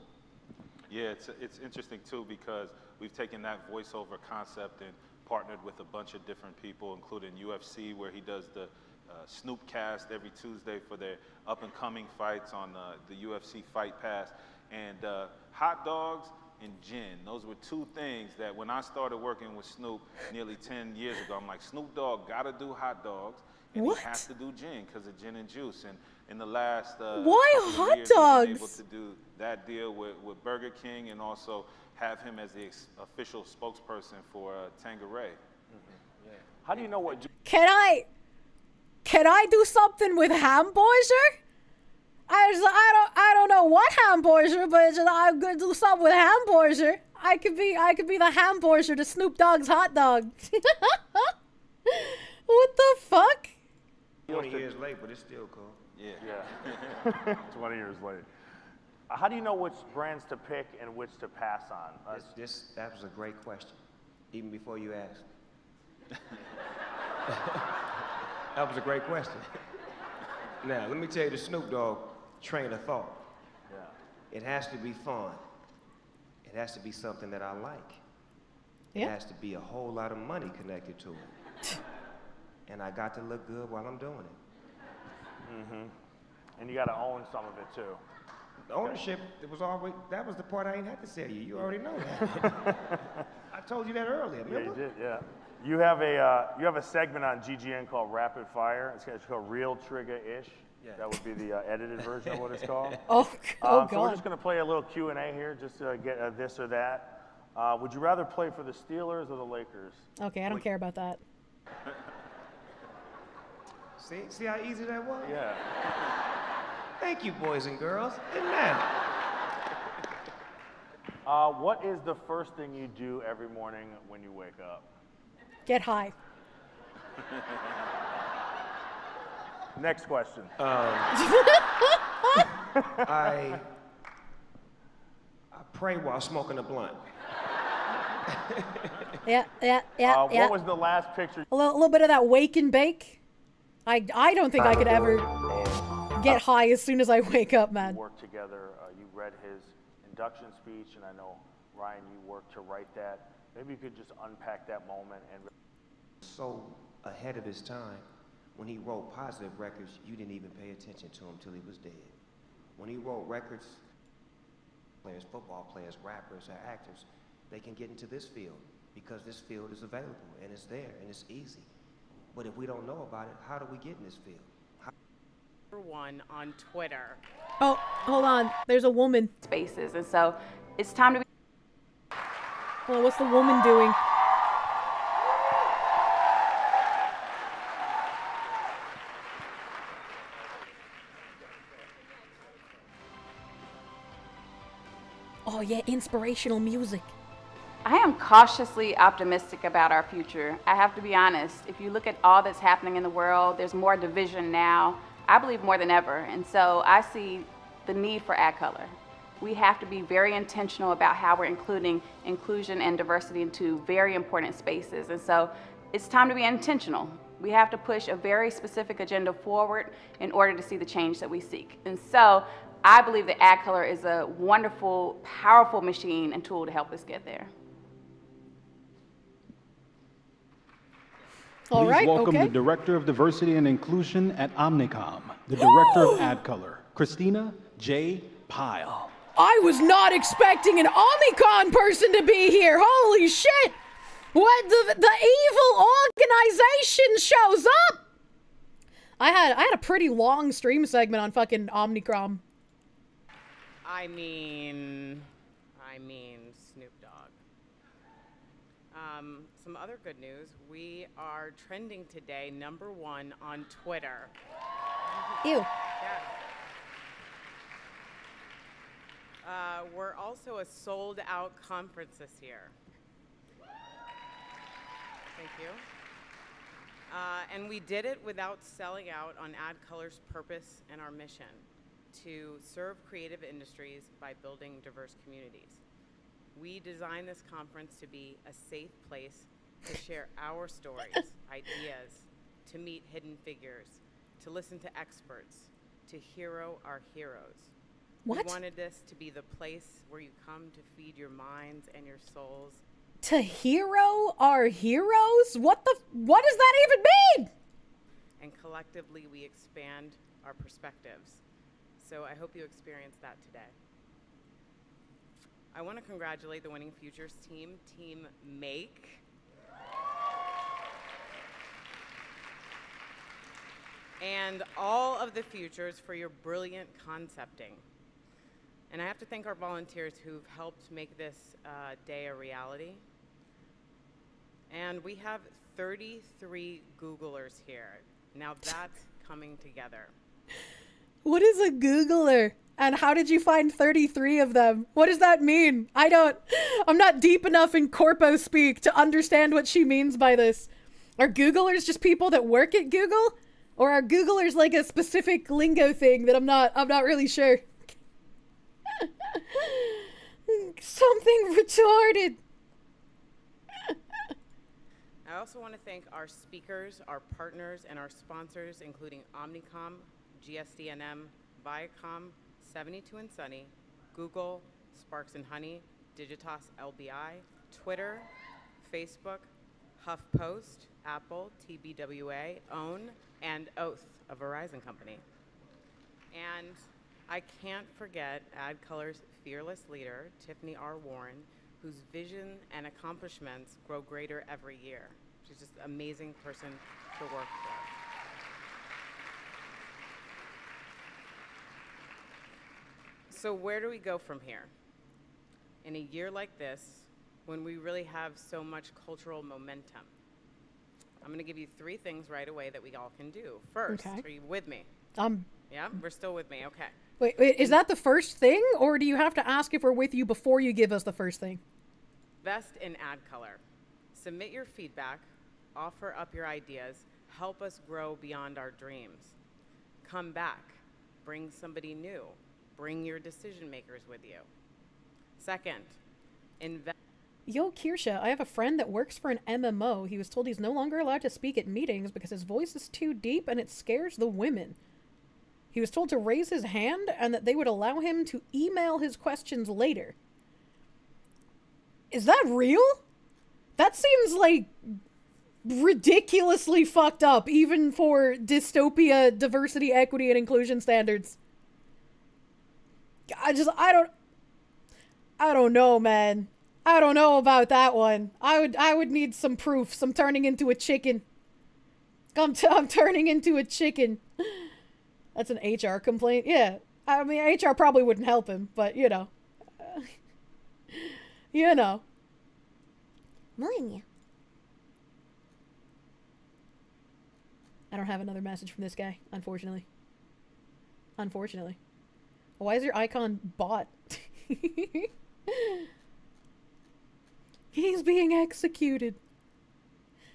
Yeah, it's interesting too because we've taken that voiceover concept and partnered with a bunch of different people, including UFC, where he does the Snoopcast every Tuesday for their up-and-coming fights on the UFC Fight Pass. And hot dogs and gin, those were 2 things that when I started working with Snoop nearly 10 years ago, I'm like, Snoop Dogg gotta do hot dogs, and he has to do gin because of gin and juice. And in the last why hot years, dogs? we've been able to do that deal with Burger King and also have him as the official spokesperson for Tanqueray. How do you know what? Can I do something with Hamburger? I don't know what Hamburger, but I'm gonna do something with Hamburger. I could be the Hamburger to Snoop Dogg's hot dog. What the fuck? 20 years late, but it's still cool. Yeah. 20 years late. How do you know which brands to pick and which to pass on? That was a great question, even before you asked. That was a great question. Now, let me tell you the Snoop Dogg train of thought. Yeah. It has to be fun. It has to be something that I like. Yeah. It has to be a whole lot of money connected to it. And I got to look good while I'm doing it. Mm-hmm. And you got to own some of it too. The ownership, that was the part I ain't had to tell you. You already know that. I told you that earlier, remember? Yeah, you did, yeah. You have a segment on GGN called Rapid Fire. It's called Real Trigger-ish. Yeah. That would be the edited version of what it's called. Oh God. So we're just going to play a little Q&A here, just to get this or that. Would you rather play for the Steelers or the Lakers? Okay, I don't care about that. See how easy that was? Yeah. Thank you, boys and girls. Didn't matter. What is the first thing you do every morning when you wake up? Get high. Next question. I pray while smoking a blunt. Yeah. What was the last picture? A little bit of that wake and bake. I don't think I could ever get high as soon as I wake up, man. You worked together. You read his induction speech, and I know, Ryan, you worked to write that. Maybe you could just unpack that moment. And So ahead of his time, when he wrote positive records, you didn't even pay attention to him till he was dead. When he wrote records, players, football players, rappers, or actors, they can get into this field because this field is available and it's there and it's easy. But if we don't know about it, how do we get in this field? Number one on Twitter. Oh, hold on. There's a woman. Spaces, and so it's time to be. Well, what's the woman doing? Oh yeah, inspirational music. I am cautiously optimistic about our future. I have to be honest. If you look at all that's happening in the world, there's more division now, I believe more than ever. And so I see the need for Add Color. We have to be very intentional about how we're including inclusion and diversity into very important spaces. And so it's time to be intentional. We have to push a very specific agenda forward in order to see the change that we seek. And so I believe that Add Color is a wonderful, powerful machine and tool to help us get there. All Please right, welcome okay. the Director of Diversity and Inclusion at Omnicom, the Director of Add Color, Christina J. Pyle. I was not expecting an Omnicon person to be here. Holy shit! What the evil organization shows up? I had a pretty long stream segment on fucking Omnicom. I mean Snoop Dogg. Some other good news. We are trending today #1 on Twitter. Ew. Yeah. We're also a sold-out conference this year. Thank you. And we did it without selling out on Add Color's purpose and our mission to serve creative industries by building diverse communities. We designed this conference to be a safe place to share our stories, ideas, to meet hidden figures, to listen to experts, to hero our heroes. What? We wanted this to be the place where you come to feed your minds and your souls. To hero our heroes? What does that even mean? And collectively we expand our perspectives. So I hope you experience that today. I want to congratulate the Winning Futures team, Team Make. And all of the futures for your brilliant concepting. And I have to thank our volunteers who've helped make this day a reality. And we have 33 Googlers here. Now that's coming together. What is a Googler? And how did you find 33 of them? What does that mean? I'm not deep enough in corpo speak to understand what she means by this. Are Googlers just people that work at Google? Or are Googlers like a specific lingo thing that I'm not really sure? Something retarded. I also want to thank our speakers, our partners, and our sponsors, including Omnicom, GSDNM, Viacom, 72 and Sunny, Google, Sparks and Honey, Digitas LBI, Twitter, Facebook, HuffPost, Apple, TBWA, OWN, and Oath, a Verizon company. And I can't forget AdColor's fearless leader, Tiffany R. Warren, whose vision and accomplishments grow greater every year. She's just an amazing person to work with. So where do we go from here? In a year like this, when we really have so much cultural momentum, I'm going to give you 3 things right away that we all can do. First, Okay. Are you with me? Yeah, we're still with me. Okay. Wait, is that the first thing? Or do you have to ask if we're with you before you give us the first thing? Invest in AdColor. Submit your feedback, offer up your ideas, help us grow beyond our dreams. Come back, bring somebody new, bring your decision makers with you. Second, invest. Yo, Kirsche, I have a friend that works for an MMO. He was told he's no longer allowed to speak at meetings because his voice is too deep and it scares the women. He was told to raise his hand and that they would allow him to email his questions later. Is that real? That seems like ridiculously fucked up, even for dystopia, diversity, equity, and inclusion standards. I don't know, man. I don't know about that one. I would need some proof. I'm turning into a chicken. I'm turning into a chicken. That's an HR complaint. Yeah. I mean, HR probably wouldn't help him, but you know. You know. I don't have another message from this guy, unfortunately. Unfortunately. Why is your icon bot? He's being executed.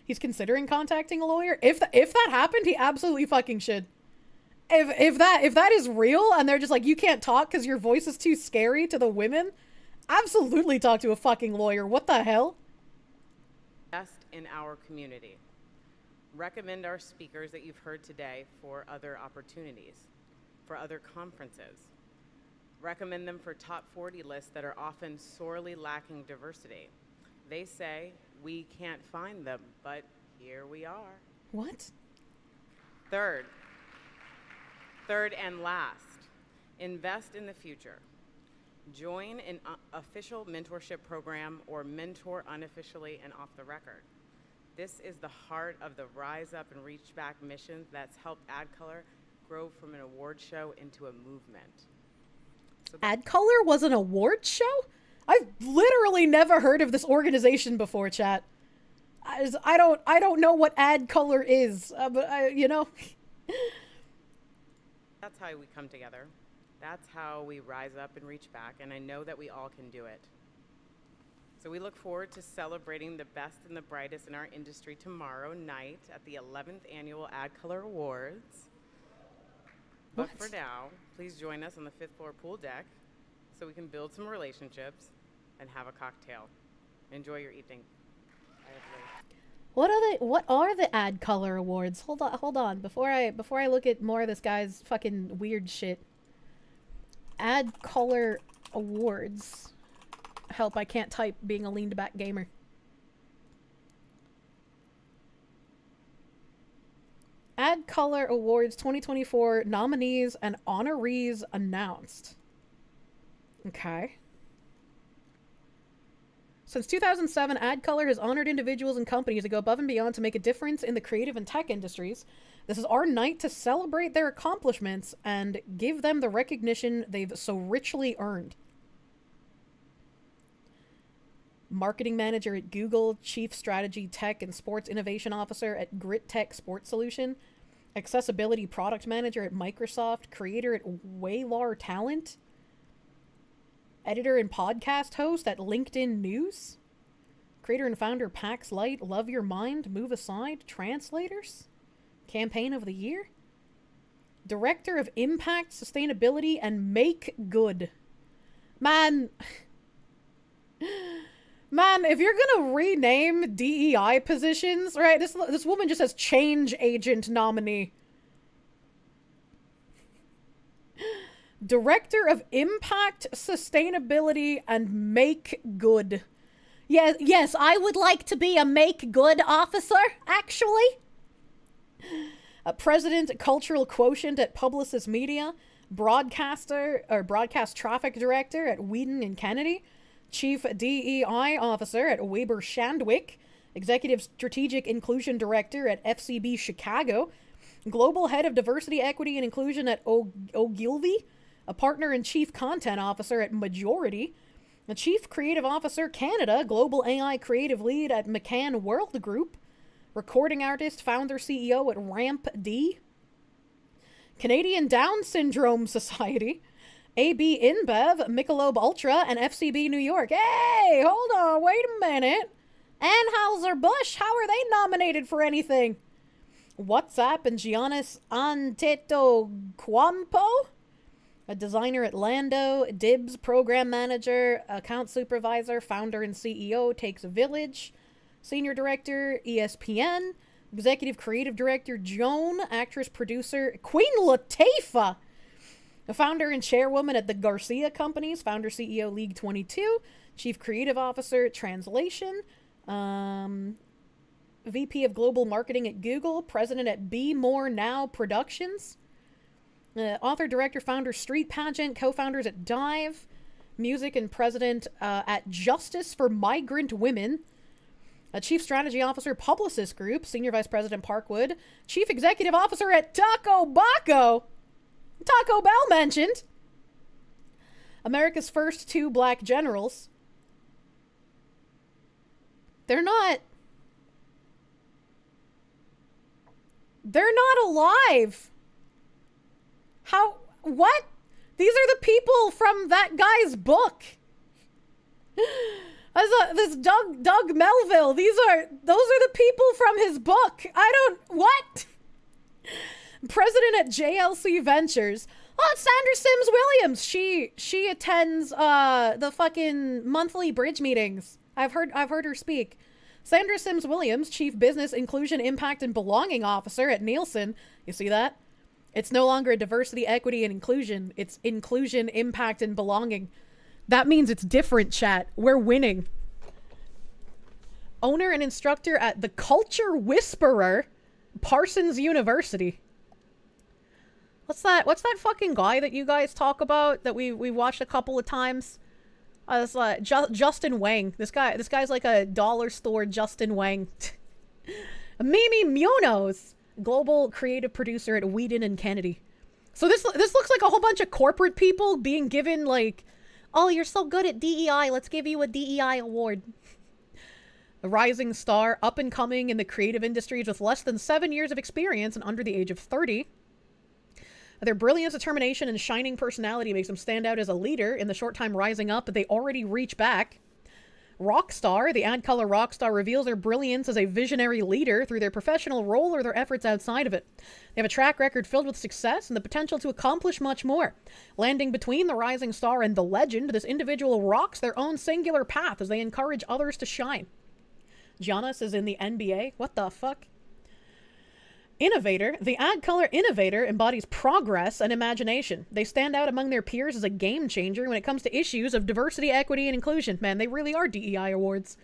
He's considering contacting a lawyer. If that happened, he absolutely fucking should. If that is real and they're just like, you can't talk because your voice is too scary to the women, absolutely talk to a fucking lawyer. What the hell? Invest in our community. Recommend our speakers that you've heard today for other opportunities, for other conferences. Recommend them for top 40 lists that are often sorely lacking diversity. They say we can't find them, but here we are. What? Third and last, invest in the future. Join an official mentorship program or mentor unofficially and off the record. This is the heart of the Rise Up and Reach Back mission that's helped AdColor grow from an award show into a movement. AdColor was an award show? I've literally never heard of this organization before, chat. I don't know what AdColor is, but you know. That's how we come together. That's how we rise up and reach back, and I know that we all can do it. So we look forward to celebrating the best and the brightest in our industry tomorrow night at the 11th Annual AdColor Awards. But for now, please join us on the 5th floor pool deck so we can build some relationships and have a cocktail. Enjoy your evening. What are the AdColor Awards? Hold on. Before I look at more of this guy's fucking weird shit. AdColor Awards. Help, I can't type being a leaned back gamer. AdColor Awards 2024 nominees and honorees announced. Okay. Since 2007, AdColor has honored individuals and companies that go above and beyond to make a difference in the creative and tech industries. This is our night to celebrate their accomplishments and give them the recognition they've so richly earned. Marketing manager at Google, chief strategy, tech, and sports innovation officer at Grit Tech Sports Solution, accessibility product manager at Microsoft, creator at Waylar Talent, editor and podcast host at LinkedIn News, creator and founder Pax Light, Love Your Mind, Move Aside, Translators, Campaign of the Year, director of Impact, Sustainability, and Make Good. Man, if you're gonna rename DEI positions, right, this woman just says change agent nominee. Director of Impact, Sustainability, and Make Good. Yes, I would like to be a Make Good officer, actually. President, Cultural Quotient at Publicis Media. Broadcast Traffic Director at Whedon and Kennedy. Chief DEI Officer at Weber Shandwick. Executive Strategic Inclusion Director at FCB Chicago. Global Head of Diversity, Equity, and Inclusion at Ogilvy. A Partner and Chief Content Officer at Majority. A Chief Creative Officer, Canada, Global AI Creative Lead at McCann World Group. Recording Artist, Founder, CEO at Ramp D. Canadian Down Syndrome Society. AB InBev, Michelob Ultra, and FCB New York. Hey, hold on, wait a minute. Anheuser-Busch, how are they nominated for anything? WhatsApp and Giannis Antetokounmpo. A designer at Lando, Dibs, program manager, account supervisor, founder and CEO, Takes a Village, senior director, ESPN, executive creative director, Joan, actress, producer, Queen Latifah, a founder and chairwoman at the Garcia Companies, founder, CEO, League 22, chief creative officer, translation, VP of global marketing at Google, president at Be More Now Productions, author, director, founder, Street Pageant, co-founders at Dive, music and president at Justice for Migrant Women, a chief strategy officer, Publicis Group, senior vice president, Parkwood, chief executive officer at Taco Baco, Taco Bell mentioned, America's first 2 black generals. They're not alive. How? What? These are the people from that guy's book. This Doug Melville. Those are the people from his book. What? President at JLC Ventures. Oh, it's Sandra Sims Williams. She attends the fucking monthly bridge meetings. I've heard her speak. Sandra Sims Williams, Chief Business, Inclusion, Impact, and Belonging Officer at Nielsen. You see that? It's no longer diversity, equity, and inclusion. It's inclusion, impact, and belonging. That means it's different, chat. We're winning. Owner and instructor at the Culture Whisperer, Parsons University. What's that fucking guy that you guys talk about that we watched a couple of times? It's Justin Wang. This guy's like a dollar store Justin Wang. Mimi Munoz, global creative producer at Whedon and Kennedy. So this looks like a whole bunch of corporate people being given like, oh, you're so good at DEI, let's give you a DEI award. A rising star, up and coming in the creative industries with less than 7 years of experience and under the age of 30. Their brilliance, determination, and shining personality makes them stand out as a leader in the short time rising up, but they already reach back. Rockstar, the AdColor Rockstar reveals their brilliance as a visionary leader through their professional role or their efforts outside of it. They have a track record filled with success and the potential to accomplish much more. Landing between the rising star and the legend, this individual rocks their own singular path as they encourage others to shine. Giannis is in the NBA? What the fuck? Innovator, the AdColor Innovator embodies progress and imagination. They stand out among their peers as a game changer when it comes to issues of diversity, equity, and inclusion. Man, they really are DEI awards.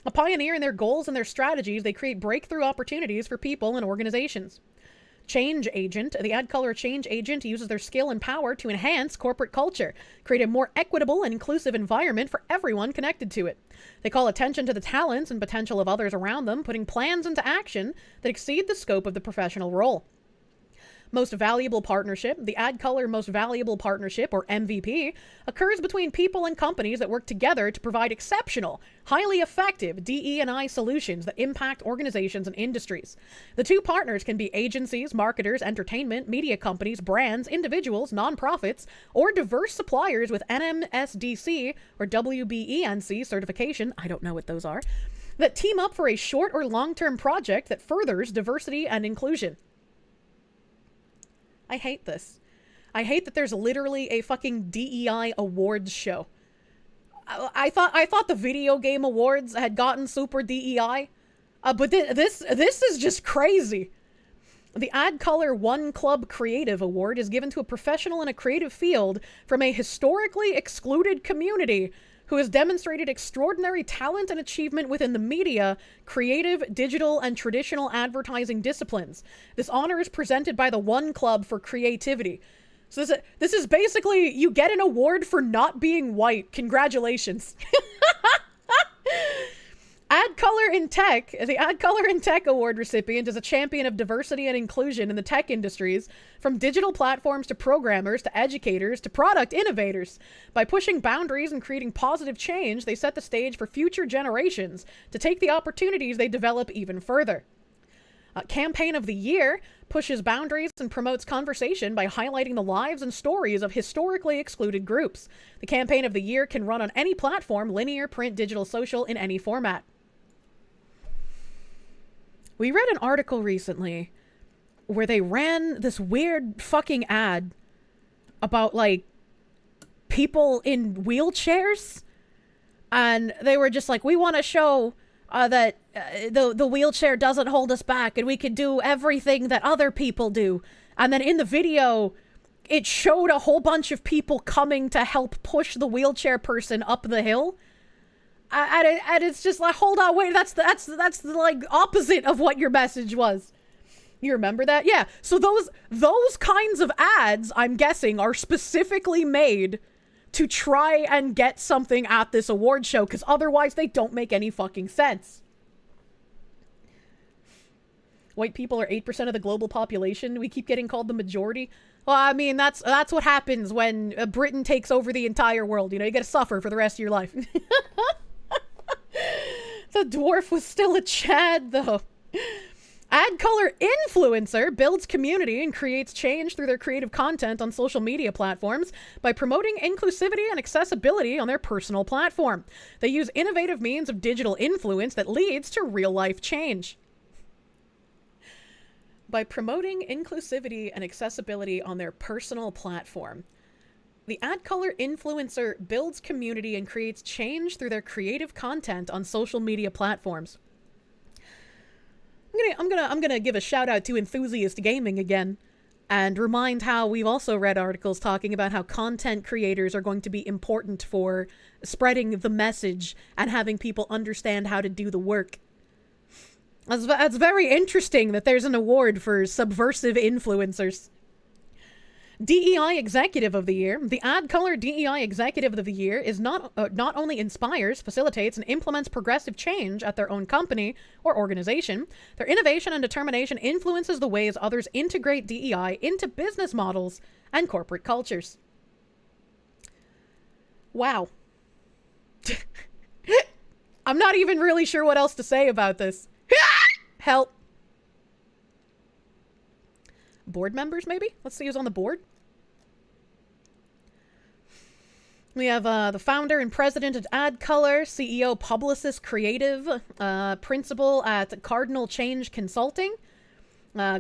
A pioneer in their goals and their strategies, they create breakthrough opportunities for people and organizations. change agent. The ad color change agent uses their skill and power to enhance corporate culture, create a more equitable and inclusive environment for everyone connected to it. They call attention to the talents and potential of others around them, putting plans into action that exceed the scope of the professional role. Most Valuable Partnership. The Ad Color Most Valuable Partnership, or MVP, occurs between people and companies that work together to provide exceptional, highly effective DE&I solutions that impact organizations and industries. The two partners can be agencies, marketers, entertainment, media companies, brands, individuals, nonprofits, or diverse suppliers with NMSDC or WBENC certification, I don't know what those are, that team up for a short or long-term project that furthers diversity and inclusion. I hate this. I hate that there's literally a fucking DEI awards show. I thought the video game awards had gotten super DEI, but this is just crazy. The Ad Color One Club Creative Award is given to a professional in a creative field from a historically excluded community who has demonstrated extraordinary talent and achievement within the media, creative, digital, and traditional advertising disciplines. This honor is presented by the One Club for Creativity. So this is basically, you get an award for not being white. Congratulations. Ad Color in Tech. The Ad Color in Tech Award recipient is a champion of diversity and inclusion in the tech industries, from digital platforms to programmers to educators to product innovators. By pushing boundaries and creating positive change, they set the stage for future generations to take the opportunities they develop even further. Campaign of the Year pushes boundaries and promotes conversation by highlighting the lives and stories of historically excluded groups. The Campaign of the Year can run on any platform, linear, print, digital, social, in any format. We read an article recently where they ran this weird fucking ad about, like, people in wheelchairs. And they were just like, we want to show that the wheelchair doesn't hold us back and we can do everything that other people do. And then in the video, it showed a whole bunch of people coming to help push the wheelchair person up the hill. And it's just like, hold on, wait, that's the like opposite of what your message was. You remember that? Yeah. So those kinds of ads, I'm guessing, are specifically made to try and get something at this award show, because otherwise they don't make any fucking sense. White people are 8% of the global population. We keep getting called the majority. Well, I mean, that's what happens when Britain takes over the entire world. You know, you gotta suffer for the rest of your life. The dwarf was still a Chad, though. Ad Color Influencer builds community and creates change through their creative content on social media platforms by promoting inclusivity and accessibility on their personal platform. They use innovative means of digital influence that leads to real-life change. By promoting inclusivity and accessibility on their personal platform, the Ad Color Influencer builds community and creates change through their creative content on social media platforms. I'm gonna give a shout out to Enthusiast Gaming again, and remind how we've also read articles talking about how content creators are going to be important for spreading the message and having people understand how to do the work. That's very interesting that there's an award for subversive influencers. DEI Executive of the Year. The Ad Color DEI Executive of the Year is not only inspires, facilitates, and implements progressive change at their own company or organization, their innovation and determination influences the ways others integrate DEI into business models and corporate cultures. Wow. I'm not even really sure what else to say about this. Help. Board members, maybe? Let's see who's on the board. We have the founder and president at Ad Color, CEO Publicist Creative, principal at Cardinal Change Consulting,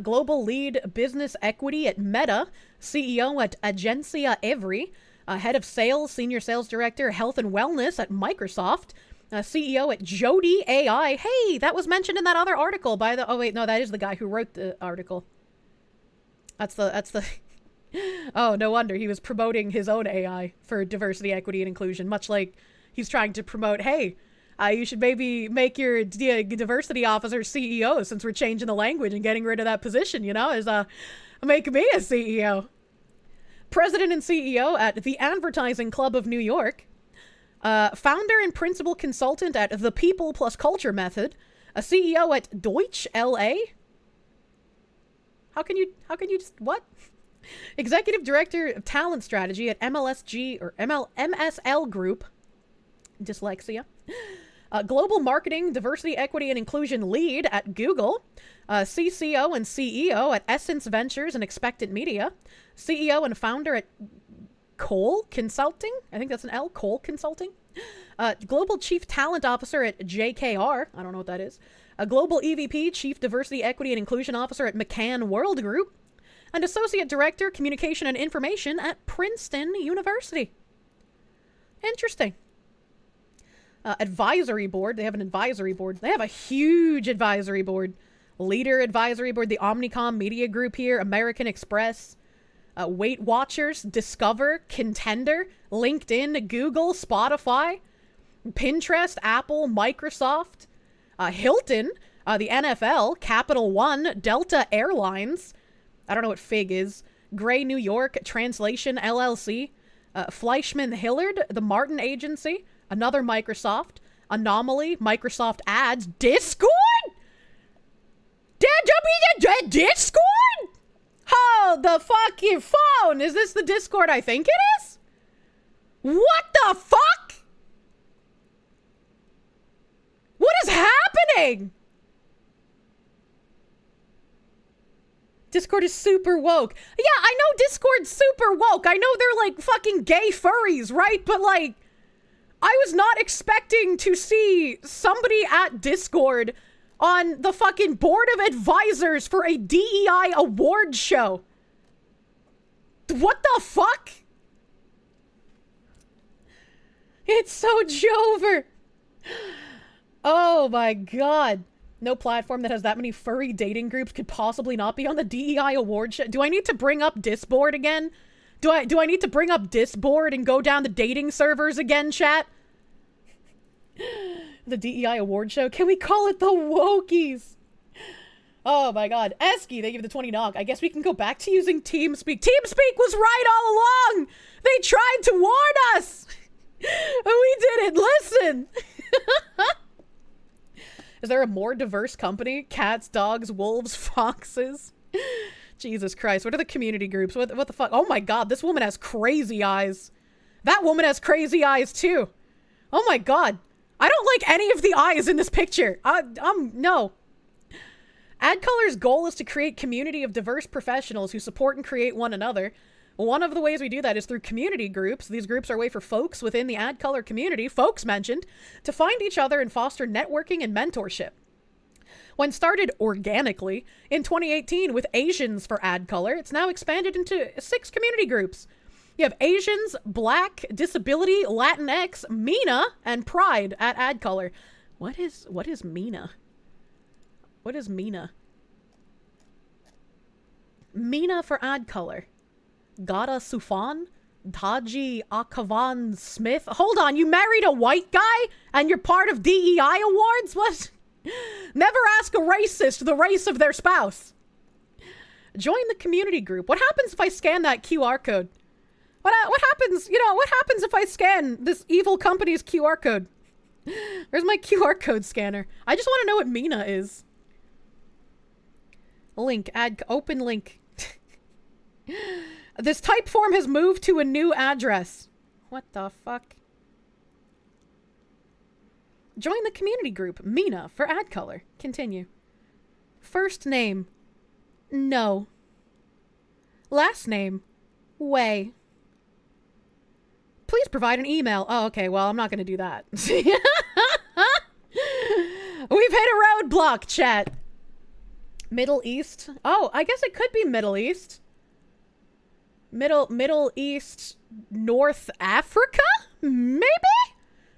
global lead business equity at Meta, CEO at Agencia Every, head of sales, senior sales director, health and wellness at Microsoft, CEO at Jody AI. Hey, that was mentioned in that other article by the... Oh, wait, no, that is the guy who wrote the article. That's the... Oh, no wonder he was promoting his own AI for diversity, equity, and inclusion, much like he's trying to promote, hey, You should maybe make your diversity officer CEO, since we're changing the language and getting rid of that position, you know, is make me a CEO. President and CEO at the Advertising Club of New York. Founder and principal consultant at the People Plus Culture Method. A CEO at Deutsch LA. How can you just, what? Executive Director of Talent Strategy at MLSG or MSL Group. Dyslexia. Global Marketing, Diversity, Equity, and Inclusion Lead at Google. CCO and CEO at Essence Ventures and Expectant Media. CEO and founder at Cole Consulting. I think that's an L. Cole Consulting. Global Chief Talent Officer at JKR. I don't know what that is. A Global EVP, Chief Diversity, Equity, and Inclusion Officer at McCann World Group. And Associate Director, Communication and Information at Princeton University. Interesting. Advisory board. They have an advisory board. They have a huge advisory board. Leader advisory board. The Omnicom Media Group here. American Express. Weight Watchers. Discover. Contender. LinkedIn. Google. Spotify. Pinterest. Apple. Microsoft. Hilton. The NFL. Capital One. Delta Airlines. I don't know what FIG is. Gray New York. Translation LLC. Fleischman Hillard. The Martin Agency. Another Microsoft. Anomaly. Microsoft Ads. Discord? Discord? Hold the fucking phone. Is this the Discord I think it is? What the fuck? What is happening? Discord is super woke. Yeah, I know Discord's super woke. I know they're like fucking gay furries, right? But like, I was not expecting to see somebody at Discord on the fucking board of advisors for a DEI award show. What the fuck? It's so Jover. Oh my god. No platform that has that many furry dating groups could possibly not be on the DEI award show. Do I need to bring up Disboard again? Do I need to bring up Disboard and go down the dating servers again, chat? The DEI award show? Can we call it the Wokies? Oh my god. Esky, they give the 20 knock. I guess we can go back to using TeamSpeak. TeamSpeak was right all along! They tried to warn us! We didn't listen! Is there a more diverse company? Cats, dogs, wolves, foxes? Jesus Christ, what are the community groups? What the fuck? Oh my god, this woman has crazy eyes. That woman has crazy eyes too. Oh my god. I don't like any of the eyes in this picture. No. AdColor's goal is to create community of diverse professionals who support and create one another. One of the ways we do that is through community groups. These groups are a way for folks within the AdColor community, folks mentioned, to find each other and foster networking and mentorship. When started organically in 2018 with Asians for AdColor, it's now expanded into 6 community groups. You have Asians, Black, Disability, Latinx, MENA, and Pride at AdColor. What is MENA? What is MENA? MENA for AdColor. Gada Sufan? Taji Akavan Smith? Hold on, you married a white guy? And you're part of DEI awards? What? Never ask a racist the race of their spouse. Join the community group. What happens if I scan that QR code? What happens, what happens if I scan this evil company's QR code? Where's my QR code scanner? I just want to know what MENA is. Link, open link. This type form has moved to a new address. What the fuck? Join the community group, MENA, for AdColor. Continue. First name, no. Last name, Way. Please provide an email. Oh, okay, well, I'm not going to do that. We've hit a roadblock, chat. Middle East. Oh, I guess it could be Middle East. Middle East, North Africa? Maybe?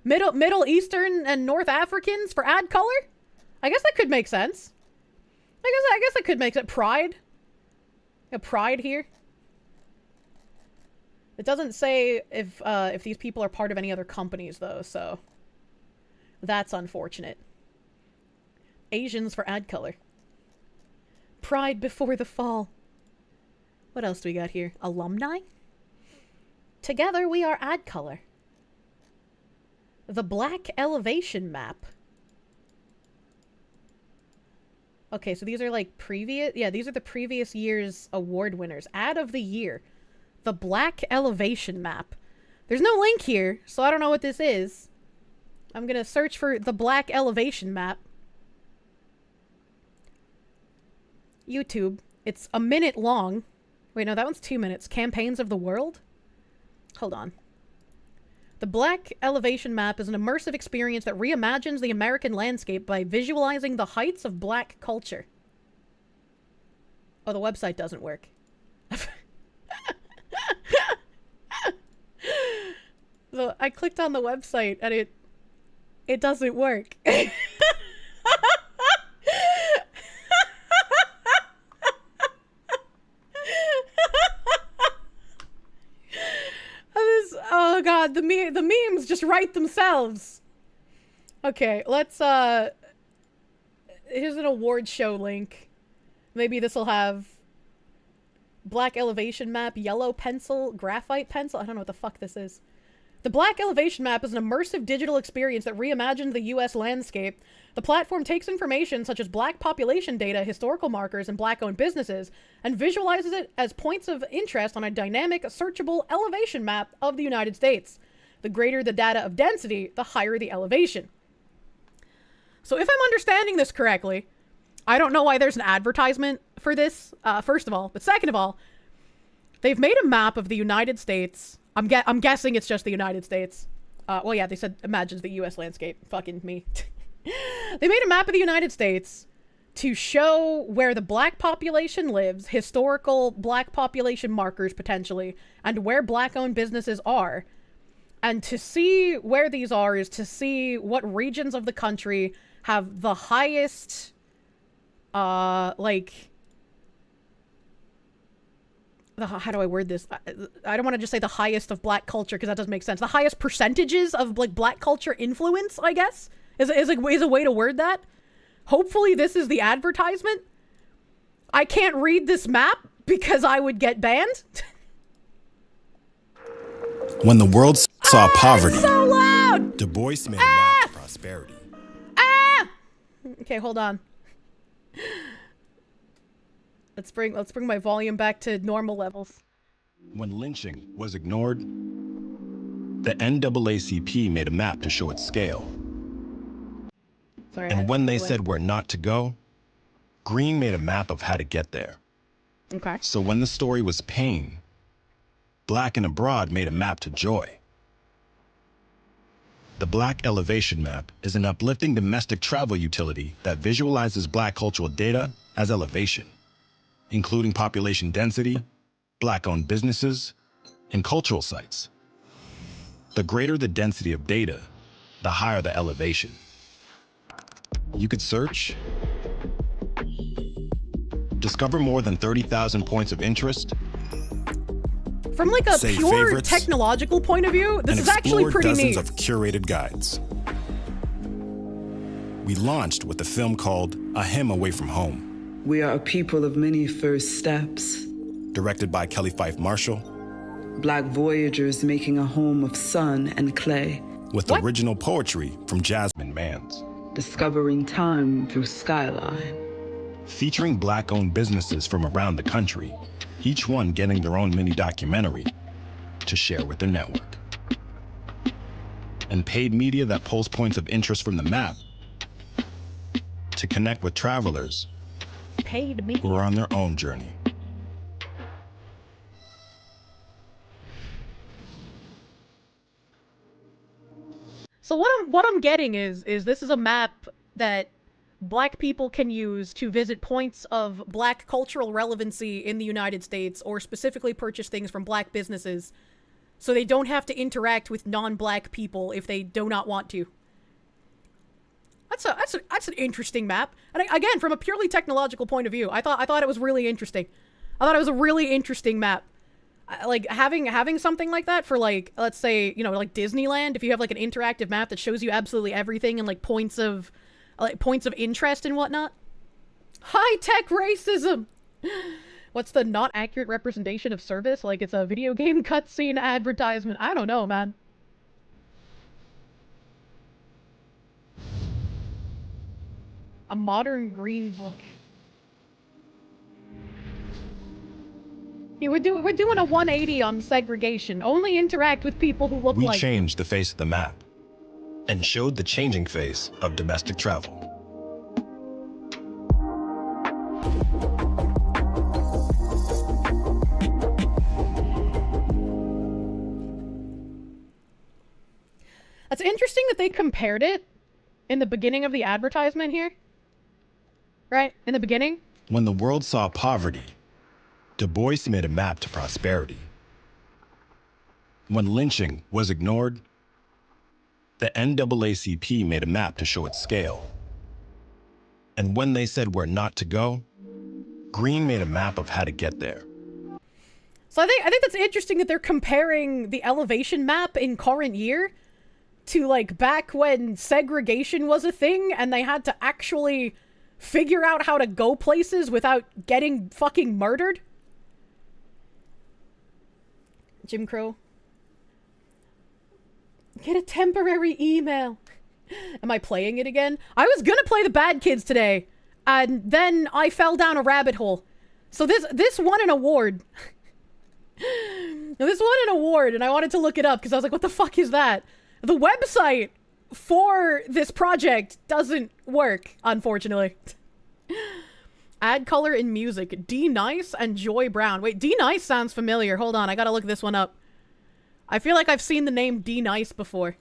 Middle Eastern and North Africans for AdColor? I guess that could make sense. I guess that could make sense. Pride? A Pride here? It doesn't say if these people are part of any other companies, though, so... That's unfortunate. Asians for ad color. Pride before the fall. What else do we got here? Alumni? Together we are ad color. The black elevation map. Okay, so these are like previous... Yeah, these are the previous year's award winners. Ad of the year. The black elevation map. There's no link here, so I don't know what this is. I'm gonna search for the black elevation map. YouTube. It's a minute long. Wait, no, that one's 2 minutes. Campaigns of the World? Hold on. The Black Elevation Map is an immersive experience that reimagines the American landscape by visualizing the heights of black culture. Oh, the website doesn't work. So I clicked on the website and it doesn't work. Oh god, the memes just write themselves. Okay, let's here's an award show link. Maybe this will have black elevation map, yellow pencil, graphite pencil. I don't know what the fuck this is. The Black Elevation Map is an immersive digital experience that reimagined the U.S. landscape. The platform takes information such as black population data, historical markers, and black-owned businesses, and visualizes it as points of interest on a dynamic, searchable elevation map of the United States. The greater the data of density, the higher the elevation. So if I'm understanding this correctly, I don't know why there's an advertisement for this, first of all, but second of all, they've made a map of the United States. I'm guessing it's just the United States. Well, yeah, they said imagines the U.S. landscape. Fucking me. They made a map of the United States to show where the black population lives, historical black population markers potentially, and where black-owned businesses are. And to see where these are is to see what regions of the country have the highest, how do I word this? I don't want to just say the highest of black culture because that doesn't make sense. The highest percentages of like black culture influence, I guess, is a way to word that. Hopefully this is the advertisement. I can't read this map because I would get banned. When the world saw poverty, so loud! Du Bois made a map to prosperity. Okay, hold on. Let's bring my volume back to normal levels. When lynching was ignored, the NAACP made a map to show its scale. Sorry, and when they said where not to go, Green made a map of how to get there. Okay. So when the story was pain, Black and Abroad made a map to joy. The Black Elevation Map is an uplifting domestic travel utility that visualizes Black cultural data as elevation, including population density, Black-owned businesses, and cultural sites. The greater the density of data, the higher the elevation. You could search, discover more than 30,000 points of interest, from like a save pure favorites, technological point of view, this and is actually explore pretty dozens neat. of curated guides. We launched with a film called A Hymn Away from Home. We are a people of many first steps. Directed by Kelly Fife Marshall. Black voyagers making a home of sun and clay. With original poetry from Jasmine Mans. Discovering time through skyline. Featuring Black-owned businesses from around the country, each one getting their own mini documentary to share with their network. And paid media that pulls points of interest from the map to connect with travelers paid media who are on their own journey. So what I'm getting is this is a map that Black people can use to visit points of Black cultural relevancy in the United States, or specifically purchase things from Black businesses, so they don't have to interact with non-Black people if they do not want to. That's an interesting map. And again, from a purely technological point of view, I thought it was really interesting. I thought it was a really interesting map. Like having something like that for like, let's say, you know, like Disneyland, if you have like an interactive map that shows you absolutely everything and like points of interest and whatnot. High-tech racism! What's the not accurate representation of service? Like it's a video game cutscene advertisement. I don't know, man. A modern green book. Yeah, we're doing a 180 on segregation. Only interact with people who look We like you. changed the face of the map and showed the changing face of domestic travel. That's interesting that they compared it in the beginning of the advertisement here. Right? In the beginning? When the world saw poverty, Du Bois made a map to prosperity. When lynching was ignored, the NAACP made a map to show its scale. And when they said where not to go, Green made a map of how to get there. So I think that's interesting that they're comparing the elevation map in current year to like back when segregation was a thing and they had to actually figure out how to go places without getting fucking murdered. Jim Crow. Get a temporary email. Am I playing it again? I was gonna play the Bad Kids today, and then I fell down a rabbit hole. So this won an award. This won an award, and I wanted to look it up because I was like, what the fuck is that? The website for this project doesn't work, unfortunately. Add color in music. D Nice and Joy Brown. Wait, D Nice sounds familiar. Hold on, I gotta look this one up. I feel like I've seen the name D Nice before.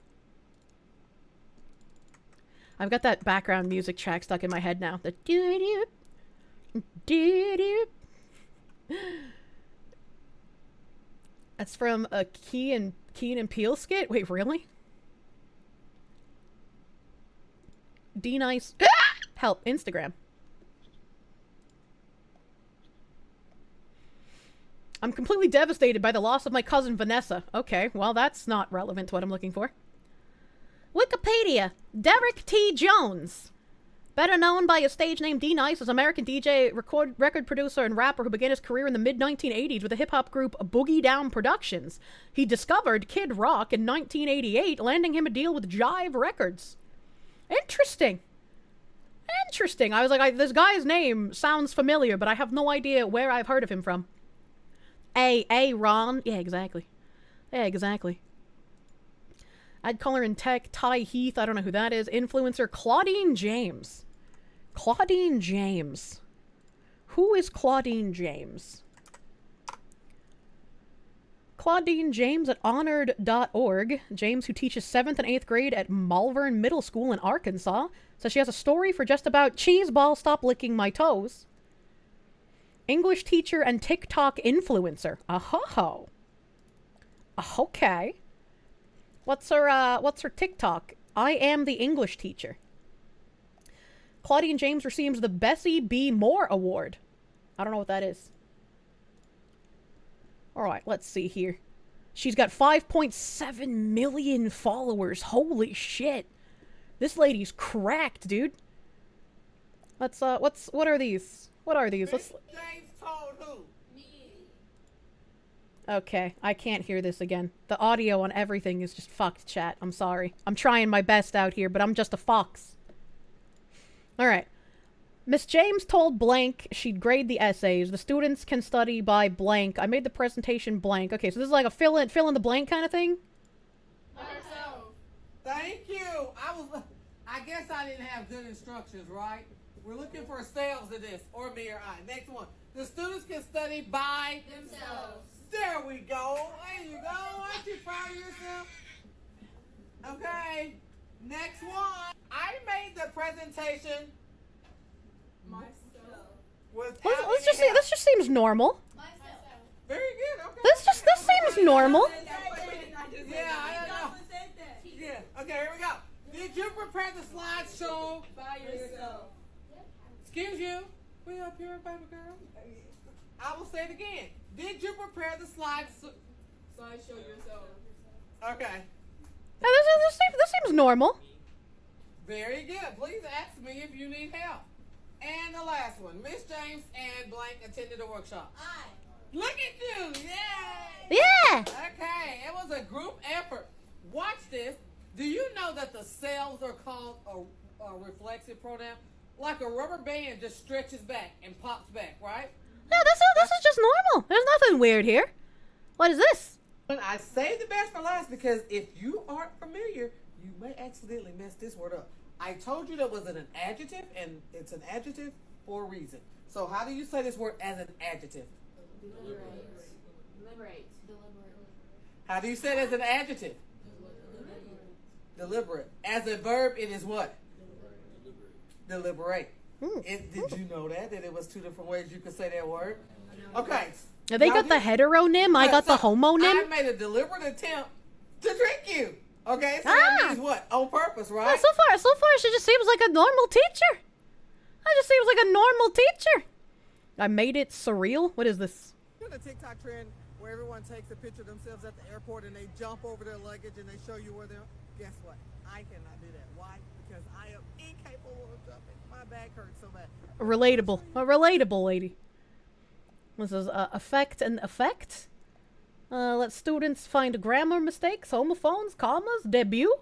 I've got that background music track stuck in my head now. The doo-doo. Doo-doo. That's from a Key and Peele skit? Wait, really? D Nice. Help, Instagram. I'm completely devastated by the loss of my cousin Vanessa. Okay, well that's not relevant to what I'm looking for. Wikipedia. Derek T. Jones. Better known by his stage name D Nice, is an American DJ, record producer, and rapper who began his career in the mid-1980s with the hip-hop group Boogie Down Productions. He discovered Kid Rock in 1988, landing him a deal with Jive Records. Interesting. Interesting. I was like, this guy's name sounds familiar, but I have no idea where I've heard of him from. Ron. Yeah, exactly. Yeah, exactly. Add color in tech. Ty Heath. I don't know who that is. Influencer. Claudine James. Claudine James. Who is Claudine James? Claudine James at honored.org. James, who teaches 7th and 8th grade at Malvern Middle School in Arkansas. So she has a story for just about cheeseball, stop licking my toes. English teacher and TikTok influencer. Oh. Okay. What's her TikTok? I am the English teacher. Claudine James receives the Bessie B. Moore Award. I don't know what that is. Alright, let's see here. She's got 5.7 million followers. Holy shit. This lady's cracked, dude. Let's, what are these? What are these? Let's... James told who? Okay, I can't hear this again. The audio on everything is just fucked, chat. I'm sorry. I'm trying my best out here, but I'm just a fox. Alright. Miss James told blank she'd grade the essays. The students can study by blank. I made the presentation blank. Okay, so this is like a fill in the blank kind of thing? Thank you. I guess I didn't have good instructions, right? We're looking for sales of this, or me or I. Next one. The students can study by themselves. There we go. There you go. Aren't you proud of yourself? Okay. Next one. I made the presentation myself. This just seems normal. Very good. Okay. This seems normal. Yeah, I don't know. Yeah. Okay, here we go. Did you prepare the slideshow by yourself? Excuse you. We up here, baby girl. I will say it again. Did you prepare the slide? Slideshow yourself. Okay. Now, this seems normal. Very good. Please ask me if you need help. And the last one, Miss James and blank attended the workshop. Aye. Look at you! Yay! Yeah! Okay, it was a group effort. Watch this. Do you know that the cells are called a reflexive pronoun? Like a rubber band just stretches back and pops back, right? Yeah, this is just normal. There's nothing weird here. What is this? I say the best for last because if you aren't familiar, you may accidentally mess this word up. I told you that was an adjective, and it's an adjective for a reason. So how do you say this word as an adjective? Deliberate. How do you say it as an adjective? Deliberate. As a verb, it is what? Deliberate. Did you know that it was two different ways you could say that word? Okay. Now, they got the heteronym, I got the homonym. I made a deliberate attempt to trick you. Okay, so that means what? On purpose, right? Yeah, so far, she just seems like a normal teacher. That just seems like a normal teacher. I made it surreal. What is this? You know the TikTok trend where everyone takes a picture of themselves at the airport and they jump over their luggage and they show you where they're. Guess what? I cannot do that. Why? Because I am incapable of jumping. My back hurts so bad. Relatable. A relatable lady. This is effect and effect. Let students find grammar mistakes, homophones, commas, debut,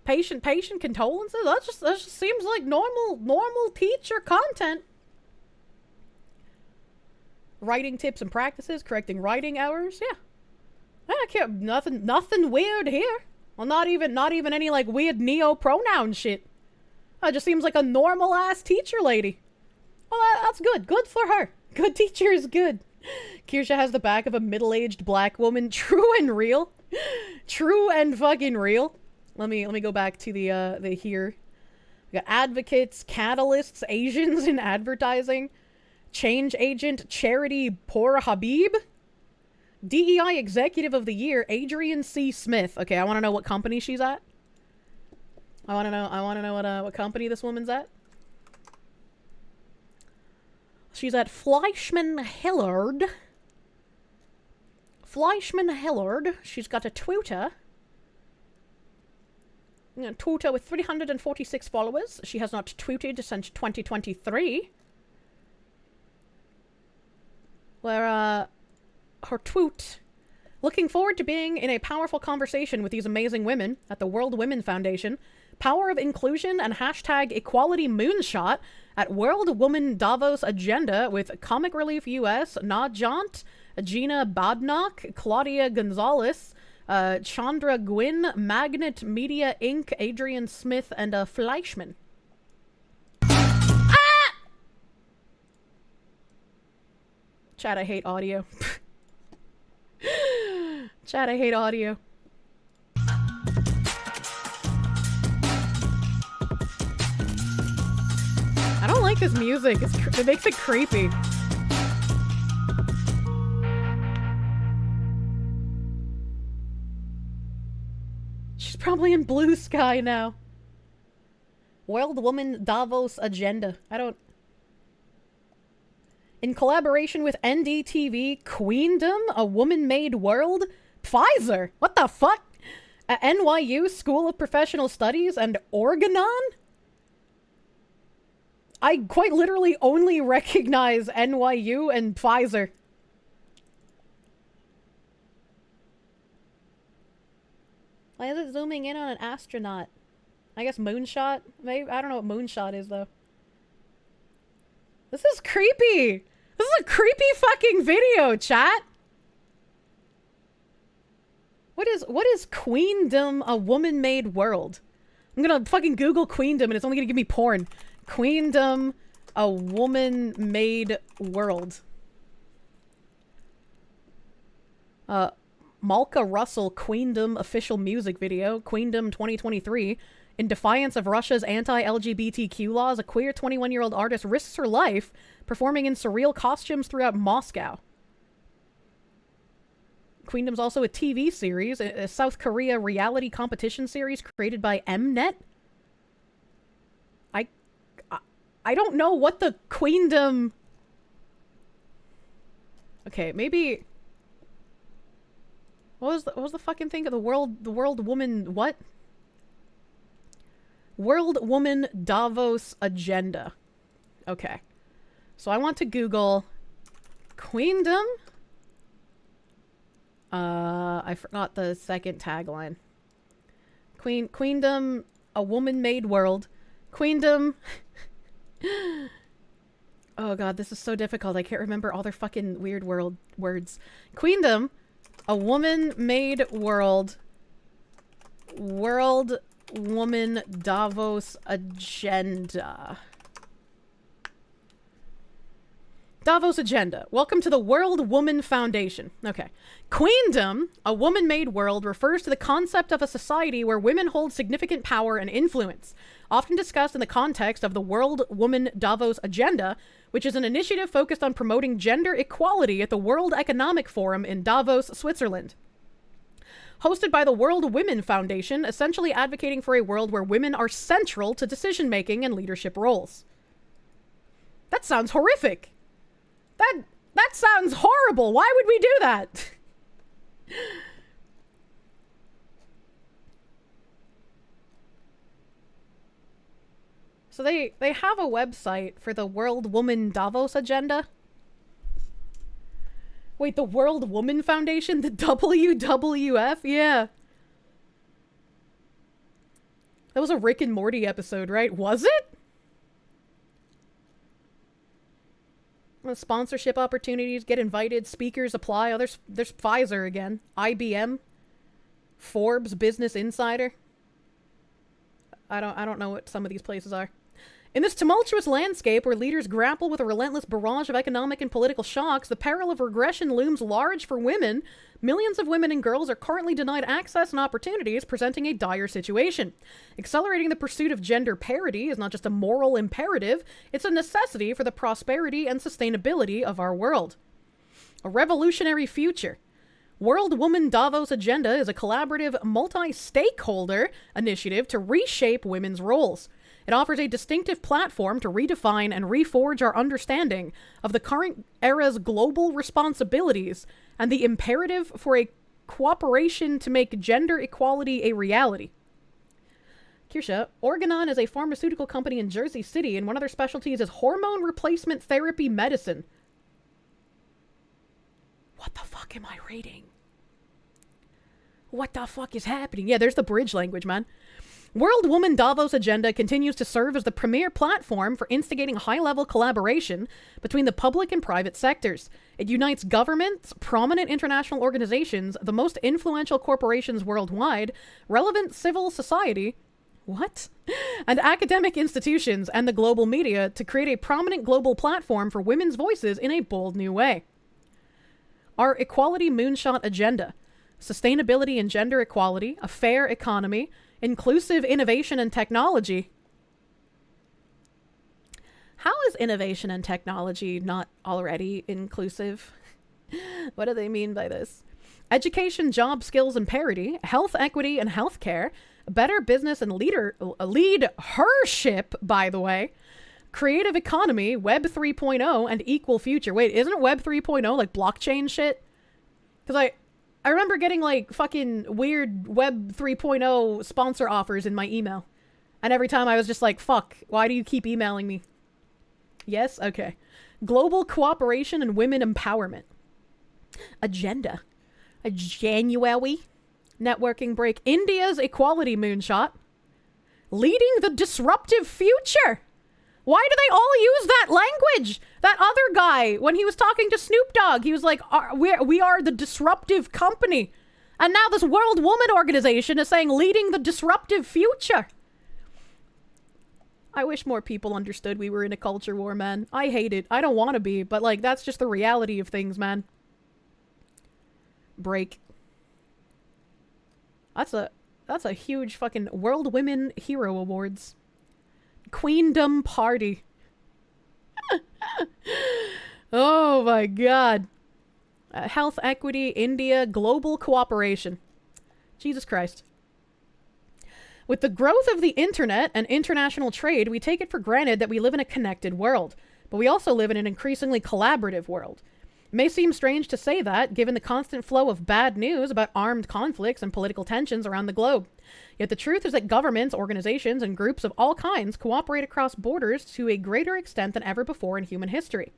patient, condolences. That just seems like normal teacher content. Writing tips and practices, correcting writing errors. Yeah, I can't. Nothing weird here. Well, not even any like weird neo pronoun shit. It just seems like a normal ass teacher lady. Well, that's good. Good for her. Good teacher is good. Kirsche has the back of a middle-aged black woman. True and real. True and fucking real. Let me go back to the here. We got advocates, catalysts, Asians in advertising, change agent, charity, poor Habib, DEI executive of the year, Adrian C. Smith. Okay, I want to know what company she's at. I want to know what company this woman's at. She's at Fleischman Hillard. She's got a Twitter. Twitter with 346 followers. She has not tweeted since 2023. Where, her tweet. Looking forward to being in a powerful conversation with these amazing women at the World Women Foundation. Power of inclusion and hashtag equality moonshot at World Woman Davos Agenda with Comic Relief US, Najant, Gina Badnock, Claudia Gonzalez, Chandra Gwynn, Magnet Media Inc., Adrian Smith, and Fleischman. Ah! Chat, I hate audio. Chat, I hate audio. I don't like this music. It makes it creepy. She's probably in Blue Sky now. World Woman Davos Agenda. In collaboration with NDTV, Queendom, A Woman-Made World, Pfizer, what the fuck? NYU School of Professional Studies, and Organon? I quite literally only recognize NYU and Pfizer. Why is it zooming in on an astronaut? I guess moonshot? Maybe? I don't know what moonshot is, though. This is creepy! This is a creepy fucking video, chat! What is Queendom, A Woman-Made World? I'm gonna fucking Google Queendom and it's only gonna give me porn. Queendom, A Woman-Made World. Malka Russell Queendom official music video. Queendom 2023. In defiance of Russia's anti-LGBTQ laws, a queer 21-year-old artist risks her life performing in surreal costumes throughout Moscow. Queendom's also a TV series, a South Korea reality competition series created by Mnet. I don't know what the queendom... Okay, maybe... What was the fucking thing of the world woman... What? World Woman Davos Agenda. Okay. So I want to Google... Queendom? I forgot the second tagline. Queendom, a woman-made world. Queendom... Oh god, this is so difficult. I can't remember all their fucking weird words. Queendom, a woman-made world. World Woman Davos Agenda. Davos Agenda. Welcome to the World Woman Foundation. Okay. Queendom, a woman-made world, refers to the concept of a society where women hold significant power and influence, often discussed in the context of the World Woman Davos Agenda, which is an initiative focused on promoting gender equality at the World Economic Forum in Davos, Switzerland. Hosted by the World Women Foundation, essentially advocating for a world where women are central to decision-making and leadership roles. That sounds horrific. That sounds horrible. Why would we do that? So they have a website for the World Woman Davos Agenda. Wait, the World Woman Foundation? The WWF? Yeah. That was a Rick and Morty episode, right? Was it? Sponsorship opportunities, get invited, speakers apply. Oh, there's Pfizer again. IBM. Forbes, Business Insider. I don't know what some of these places are. In this tumultuous landscape where leaders grapple with a relentless barrage of economic and political shocks, the peril of regression looms large for women. Millions of women and girls are currently denied access and opportunities, presenting a dire situation. Accelerating the pursuit of gender parity is not just a moral imperative, it's a necessity for the prosperity and sustainability of our world. A revolutionary future. World Woman Davos Agenda is a collaborative, multi-stakeholder initiative to reshape women's roles. It offers a distinctive platform to redefine and reforge our understanding of the current era's global responsibilities and the imperative for a cooperation to make gender equality a reality. Kirsche, Organon is a pharmaceutical company in Jersey City, and one of their specialties is hormone replacement therapy medicine. What the fuck am I reading? What the fuck is happening? Yeah, there's the bridge language, man. World Woman Davos Agenda continues to serve as the premier platform for instigating high-level collaboration between the public and private sectors. It unites governments, prominent international organizations, the most influential corporations worldwide, relevant civil society, and academic institutions and the global media to create a prominent global platform for women's voices in a bold new way. Our Equality Moonshot Agenda. Sustainability and gender equality, a fair economy, inclusive innovation and technology. How is innovation and technology not already inclusive? What do they mean by this? Education, job skills and parity, health equity and healthcare, better business and leadership, by the way, creative economy, Web 3.0, and equal future. Wait, isn't Web 3.0 like blockchain shit? Because I remember getting like fucking weird Web 3.0 sponsor offers in my email. And every time I was just like, fuck, why do you keep emailing me? Yes? Okay. Global cooperation and women empowerment. Agenda. A January. Networking break. India's equality moonshot. Leading the disruptive future. Why do they all use that language? That other guy, when he was talking to Snoop Dogg, he was like, we are the disruptive company. And now this World Woman Organization is saying leading the disruptive future. I wish more people understood we were in a culture war, man. I hate it. I don't want to be, but like, that's just the reality of things, man. Break. That's a huge fucking World Women Hero Awards. Queendom party. Oh my god. Health equity, India, global cooperation. Jesus Christ. With the growth of the internet and international trade, we take it for granted that we live in a connected world, but we also live in an increasingly collaborative world. It may seem strange to say that, given the constant flow of bad news about armed conflicts and political tensions around the globe. Yet the truth is that governments, organizations, and groups of all kinds cooperate across borders to a greater extent than ever before in human history.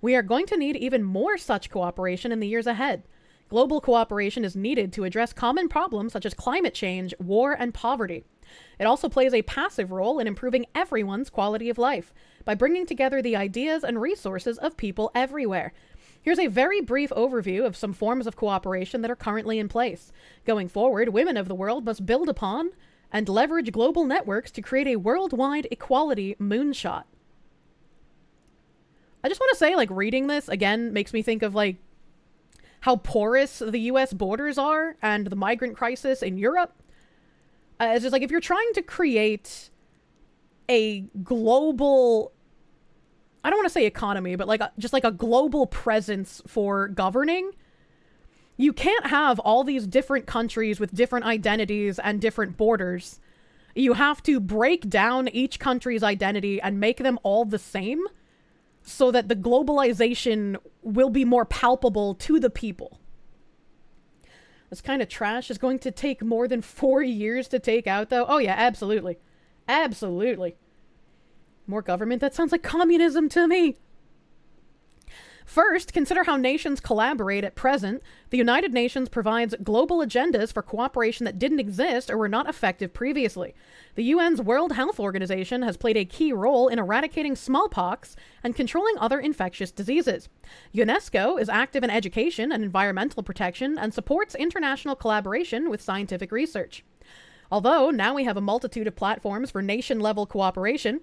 We are going to need even more such cooperation in the years ahead. Global cooperation is needed to address common problems such as climate change, war, and poverty. It also plays a passive role in improving everyone's quality of life by bringing together the ideas and resources of people everywhere. Here's a very brief overview of some forms of cooperation that are currently in place. Going forward, women of the world must build upon and leverage global networks to create a worldwide equality moonshot. I just want to say, like, reading this, again, makes me think of, like, how porous the U.S. borders are and the migrant crisis in Europe. It's just like, if you're trying to create a global, I don't want to say economy, but like just like a global presence for governing, you can't have all these different countries with different identities and different borders. You have to break down each country's identity and make them all the same so that the globalization will be more palpable to the people. This kind of trash is going to take more than 4 years to take out, though. Oh yeah, absolutely. Absolutely. More government? That sounds like communism to me. First, consider how nations collaborate at present. The United Nations provides global agendas for cooperation that didn't exist or were not effective previously. The UN's World Health Organization has played a key role in eradicating smallpox and controlling other infectious diseases. UNESCO is active in education and environmental protection and supports international collaboration with scientific research. Although now we have a multitude of platforms for nation-level cooperation.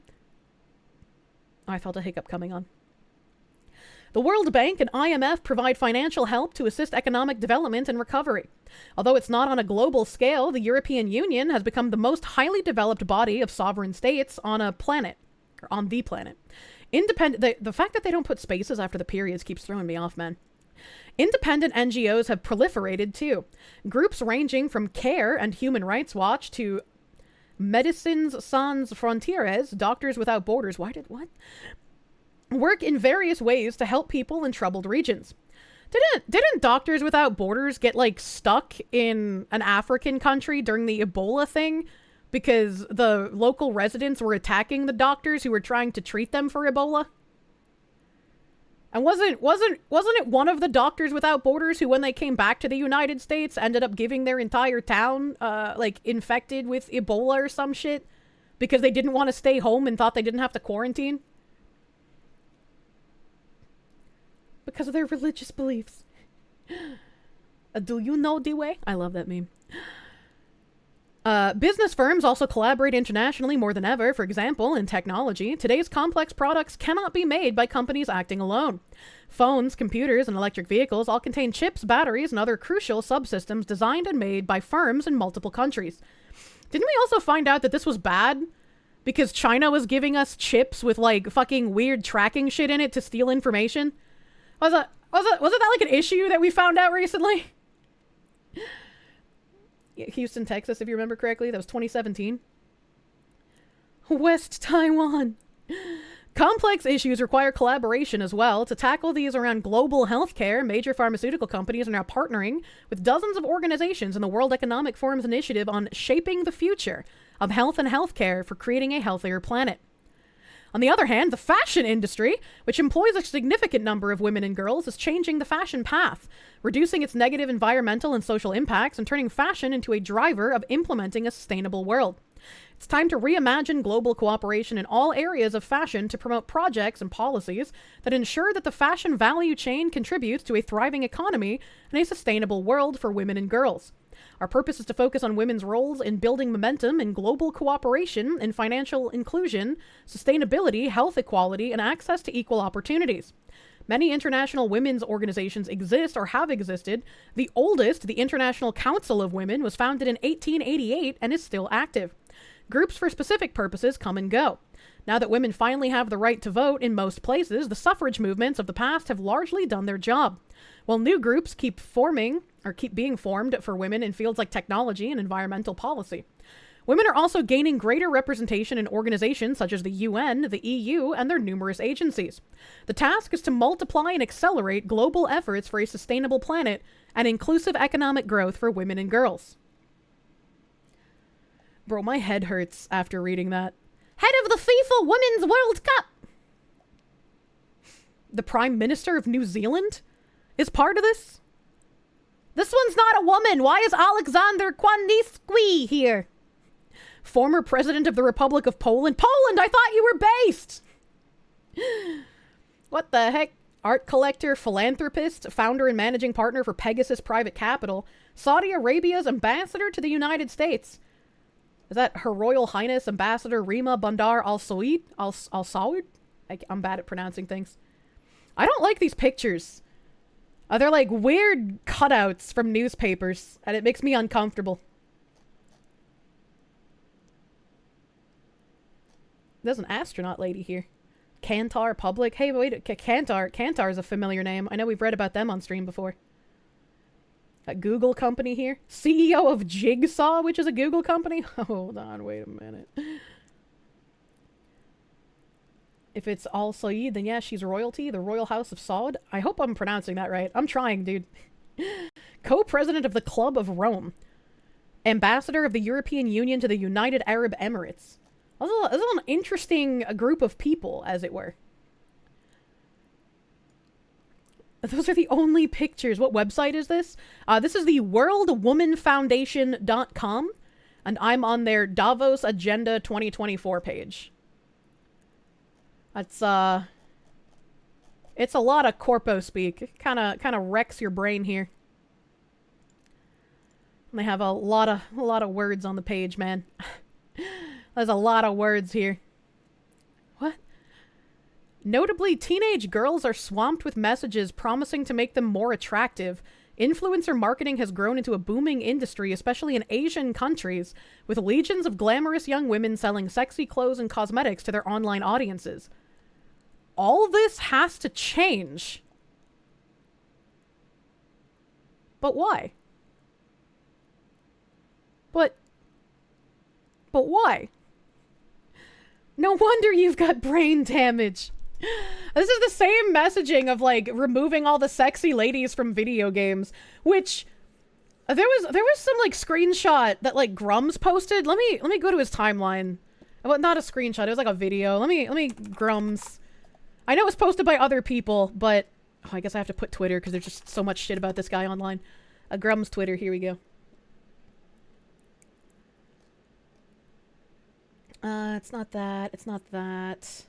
Oh, I felt a hiccup coming on. The World Bank and IMF provide financial help to assist economic development and recovery. Although it's not on a global scale, the European Union has become the most highly developed body of sovereign states on a planet, or on the planet. The fact that they don't put spaces after the periods keeps throwing me off, man. Independent NGOs have proliferated too. Groups ranging from CARE and Human Rights Watch to Médecins Sans Frontières, Doctors Without Borders, work in various ways to help people in troubled regions. Didn't Doctors Without Borders get, like, stuck in an African country during the Ebola thing because the local residents were attacking the doctors who were trying to treat them for Ebola? And wasn't it one of the Doctors Without Borders who, when they came back to the United States, ended up giving their entire town, like, infected with Ebola or some shit because they didn't want to stay home and thought they didn't have to quarantine? Because of their religious beliefs. Do you know the way? I love that meme. Business firms also collaborate internationally more than ever. For example, in technology, today's complex products cannot be made by companies acting alone. Phones, computers, and electric vehicles all contain chips, batteries, and other crucial subsystems designed and made by firms in multiple countries. Didn't we also find out that this was bad? Because China was giving us chips with, like, fucking weird tracking shit in it to steal information? Wasn't that like an issue that we found out recently? Houston, Texas, if you remember correctly. That was 2017. West Taiwan. Complex issues require collaboration as well. To tackle these around global healthcare, major pharmaceutical companies are now partnering with dozens of organizations in the World Economic Forum's initiative on shaping the future of health and healthcare for creating a healthier planet. On the other hand, the fashion industry, which employs a significant number of women and girls, is changing the fashion path, reducing its negative environmental and social impacts and turning fashion into a driver of implementing a sustainable world. It's time to reimagine global cooperation in all areas of fashion to promote projects and policies that ensure that the fashion value chain contributes to a thriving economy and a sustainable world for women and girls. Our purpose is to focus on women's roles in building momentum in global cooperation in financial inclusion, sustainability, health equality, and access to equal opportunities. Many international women's organizations exist or have existed. The oldest, the International Council of Women, was founded in 1888 and is still active. Groups for specific purposes come and go. Now that women finally have the right to vote in most places, the suffrage movements of the past have largely done their job. While new groups keep being formed for women in fields like technology and environmental policy. Women are also gaining greater representation in organizations such as the UN, the EU, and their numerous agencies. The task is to multiply and accelerate global efforts for a sustainable planet and inclusive economic growth for women and girls. Bro, my head hurts after reading that. Head of the FIFA Women's World Cup! The Prime Minister of New Zealand is part of this? This one's not a woman! Why is Alexander Kwaniski here? Former President of the Republic of Poland. Poland, I thought you were based! What the heck? Art collector, philanthropist, founder and managing partner for Pegasus Private Capital, Saudi Arabia's ambassador to the United States. Is that Her Royal Highness Ambassador Rima Bandar Al Saud? Al Saud? I'm bad at pronouncing things. I don't like these pictures. They're like weird cutouts from newspapers, and it makes me uncomfortable. There's an astronaut lady here. Kantar Public. Hey, wait, Kantar is a familiar name. I know we've read about them on stream before. A Google company here. CEO of Jigsaw, which is a Google company. Hold on, wait a minute. If it's Al Saud, then yeah, she's royalty, the Royal House of Saud. I hope I'm pronouncing that right. I'm trying, dude. Co-president of the Club of Rome. Ambassador of the European Union to the United Arab Emirates. This is an interesting group of people, as it were. Those are the only pictures. What website is this? This is the worldwomanfoundation.com, and I'm on their Davos Agenda 2024 page. It's a lot of corpo speak. It kind of wrecks your brain here. And they have a lot of words on the page, man. There's a lot of words here. What? Notably, teenage girls are swamped with messages promising to make them more attractive. Influencer marketing has grown into a booming industry, especially in Asian countries, with legions of glamorous young women selling sexy clothes and cosmetics to their online audiences. All this has to change. But why? But why? No wonder you've got brain damage. This is the same messaging of like removing all the sexy ladies from video games, which there was some like screenshot that like Grums posted. Let me go to his timeline. Well, not a screenshot, it was like a video. Let me Grums. I know it was posted by other people, but I guess I have to put Twitter because there's just so much shit about this guy online. Grums Twitter, here we go. It's not that. It's not that.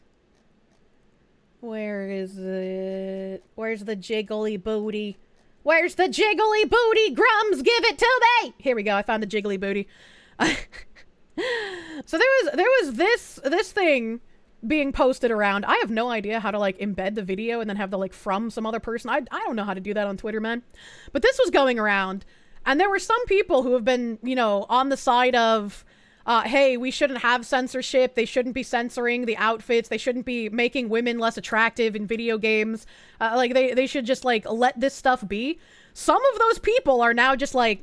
Where is it? Where's the jiggly booty? Where's the jiggly booty? Grums, give it to me! Here we go. I found the jiggly booty. So there was this thing being posted around. I have no idea how to like embed the video and then have the like from some other person. I don't know how to do that on Twitter, man. But this was going around, and there were some people who have been, you know, on the side of hey, we shouldn't have censorship. They shouldn't be censoring the outfits. They shouldn't be making women less attractive in video games. Like, they should just, like, let this stuff be. Some of those people are now just like,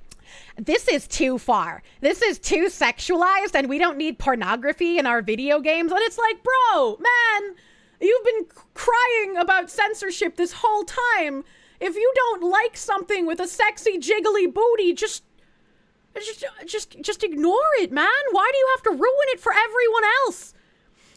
this is too far. This is too sexualized, and we don't need pornography in our video games. And it's like, bro, man, you've been crying about censorship this whole time. If you don't like something with a sexy, jiggly booty, just ignore it, man. Why do you have to ruin it for everyone else?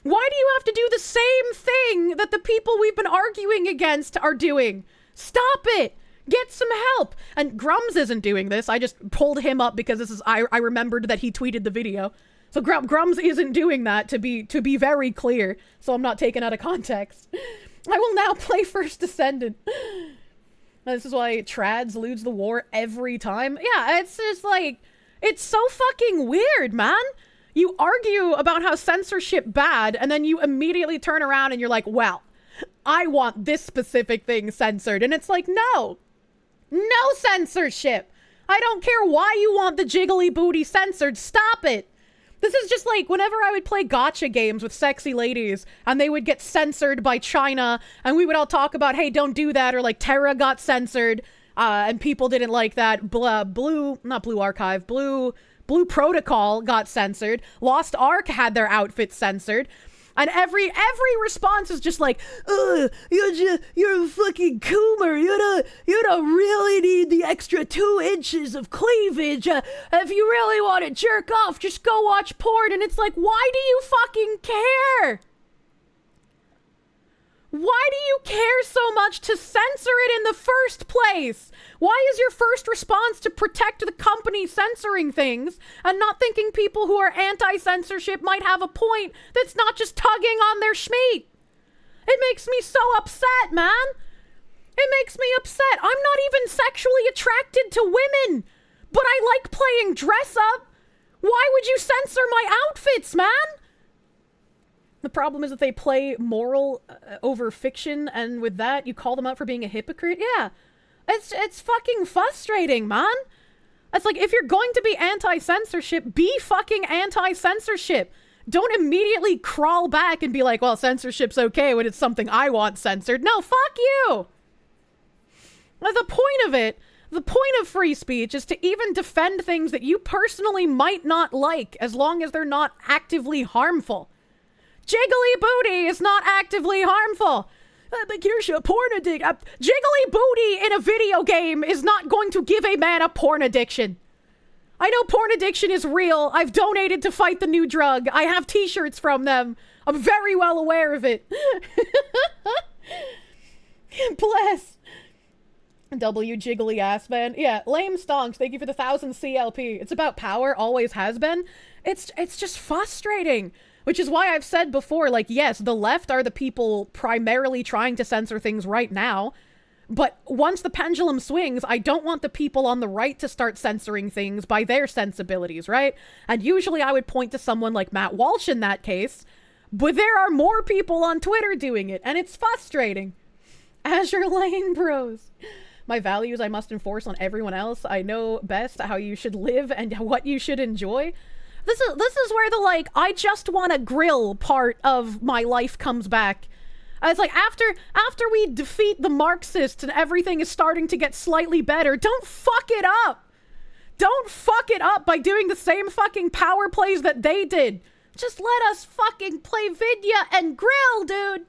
Why do you have to do the same thing that the people we've been arguing against are doing? Stop it. Get some help. And Grums isn't doing this. I just pulled him up because this is I remembered that he tweeted the video. So Grums isn't doing that, to be very clear. So I'm not taken out of context. I will now play First Descendant. This is why Trads lose the war every time. Yeah, it's just like, it's so fucking weird, man. You argue about how censorship bad, and then you immediately turn around and you're like, well, I want this specific thing censored. And it's like, no censorship. I don't care why you want the jiggly booty censored. Stop it. This is just like whenever I would play gacha games with sexy ladies and they would get censored by China, and we would all talk about, hey, don't do that, or like Terra got censored and people didn't like that. Blue Blue Protocol got censored. Lost Ark had their outfits censored. And every response is just like, you're a fucking coomer. You don't really need the extra 2 inches of cleavage. If you really want to jerk off, just go watch porn. And it's like, why do you fucking care? Why do you care so much to censor it in the first place? Why is your first response to protect the company censoring things and not thinking people who are anti-censorship might have a point that's not just tugging on their schmeat? It makes me so upset, man. It makes me upset. I'm not even sexually attracted to women, but I like playing dress up. Why would you censor my outfits, man? The problem is that they play moral over fiction, and with that, you call them out for being a hypocrite? Yeah. It's fucking frustrating, man. It's like, if you're going to be anti-censorship, be fucking anti-censorship. Don't immediately crawl back and be like, well, censorship's okay when it's something I want censored. No, fuck you! The point of free speech is to even defend things that you personally might not like, as long as they're not actively harmful. Jiggly booty is not actively harmful. But Kirsche, porn addict. Jiggly booty in a video game is not going to give a man a porn addiction. I know porn addiction is real. I've donated to fight the new drug. I have t-shirts from them. I'm very well aware of it. Bless. W jiggly ass man. Yeah, lame stonks. Thank you for the 1,000 CLP. It's about power. Always has been. It's just frustrating. Which is why I've said before, like, yes, the left are the people primarily trying to censor things right now. But once the pendulum swings, I don't want the people on the right to start censoring things by their sensibilities, right? And usually I would point to someone like Matt Walsh in that case. But there are more people on Twitter doing it, and it's frustrating. Azure Lane Bros. My values I must enforce on everyone else. I know best how you should live and what you should enjoy. This is where the, like, I just want to grill part of my life comes back. It's like, after we defeat the Marxists and everything is starting to get slightly better, don't fuck it up! Don't fuck it up by doing the same fucking power plays that they did! Just let us fucking play Vidya and grill, dude!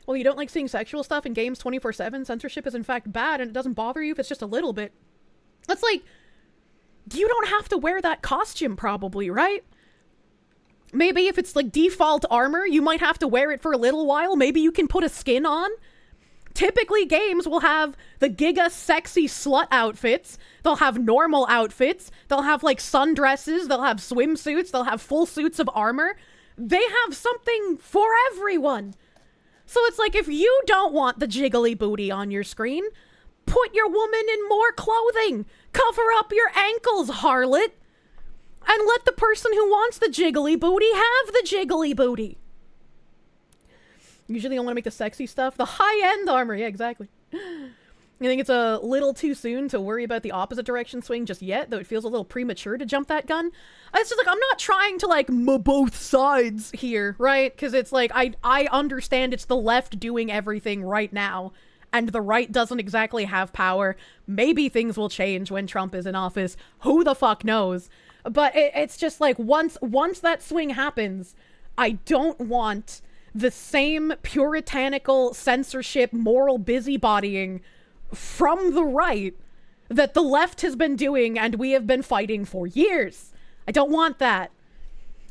Well, you don't like seeing sexual stuff in games 24/7? Censorship is in fact bad, and it doesn't bother you if it's just a little bit. That's like, you don't have to wear that costume probably, right? Maybe if it's like default armor, you might have to wear it for a little while. Maybe you can put a skin on. Typically, games will have the giga sexy slut outfits. They'll have normal outfits. They'll have like sundresses. They'll have swimsuits. They'll have full suits of armor. They have something for everyone. So it's like, if you don't want the jiggly booty on your screen, put your woman in more clothing. Cover up your ankles, harlot. And let the person who wants the jiggly booty have the jiggly booty. Usually I want to make the sexy stuff. The high-end armor. Yeah, exactly. I think it's a little too soon to worry about the opposite direction swing just yet, though it feels a little premature to jump that gun. It's just like, I'm not trying to like both sides here, right? Because it's like, I understand it's the left doing everything right now, and the right doesn't exactly have power. Maybe things will change when Trump is in office. Who the fuck knows? But it's just like, once that swing happens, I don't want the same puritanical censorship, moral busybodying from the right that the left has been doing and we have been fighting for years. I don't want that.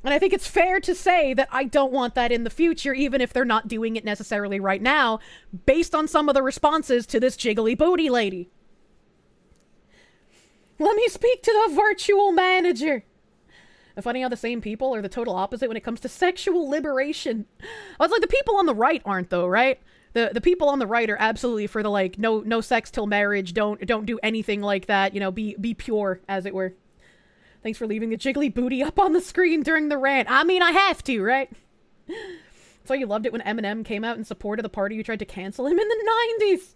And I think it's fair to say that I don't want that in the future, even if they're not doing it necessarily right now, based on some of the responses to this jiggly booty lady. Let me speak to the virtual manager. And funny how the same people are the total opposite when it comes to sexual liberation. I was like, the people on the right aren't though, right? The people on the right are absolutely for the like, no sex till marriage, don't do anything like that, you know, be pure, as it were. Thanks for leaving the jiggly booty up on the screen during the rant. I mean, I have to, right? That's why you loved it when Eminem came out in support of the party who tried to cancel him in the 90s.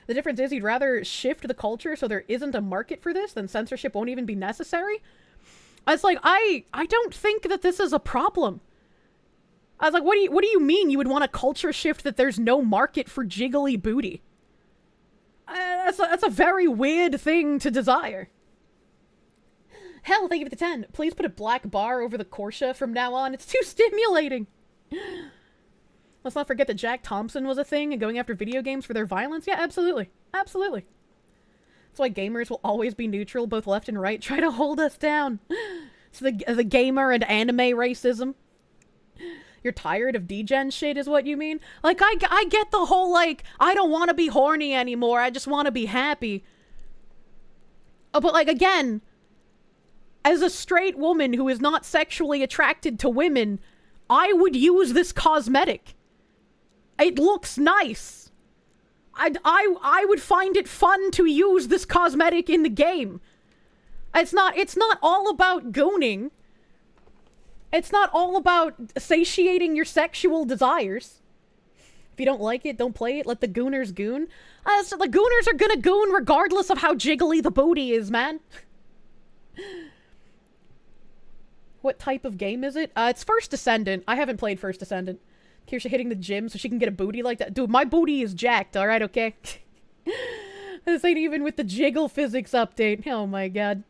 The difference is you'd rather shift the culture so there isn't a market for this, then censorship won't even be necessary. It's like, I don't think that this is a problem. I was like, what do you mean you would want a culture shift that there's no market for jiggly booty? That's a very weird thing to desire. Hell, thank you for the 10. Please put a black bar over the Kirsche from now on. It's too stimulating. Let's not forget that Jack Thompson was a thing and going after video games for their violence. Yeah, absolutely. Absolutely. That's why gamers will always be neutral, both left and right. Try to hold us down. So the gamer and anime racism. You're tired of degen shit is what you mean? Like, I get the whole, like, I don't want to be horny anymore. I just want to be happy. But, like, again, as a straight woman who is not sexually attracted to women, I would use this cosmetic. It looks nice. I would find it fun to use this cosmetic in the game. It's not all about gooning. It's not all about satiating your sexual desires. If you don't like it, don't play it. Let the gooners goon. So the gooners are gonna goon regardless of how jiggly the booty is, man. What type of game is it? It's First Descendant. I haven't played First Descendant. Kirsche hitting the gym so she can get a booty like that. Dude, my booty is jacked, alright, okay? This ain't even with the jiggle physics update. Oh my god.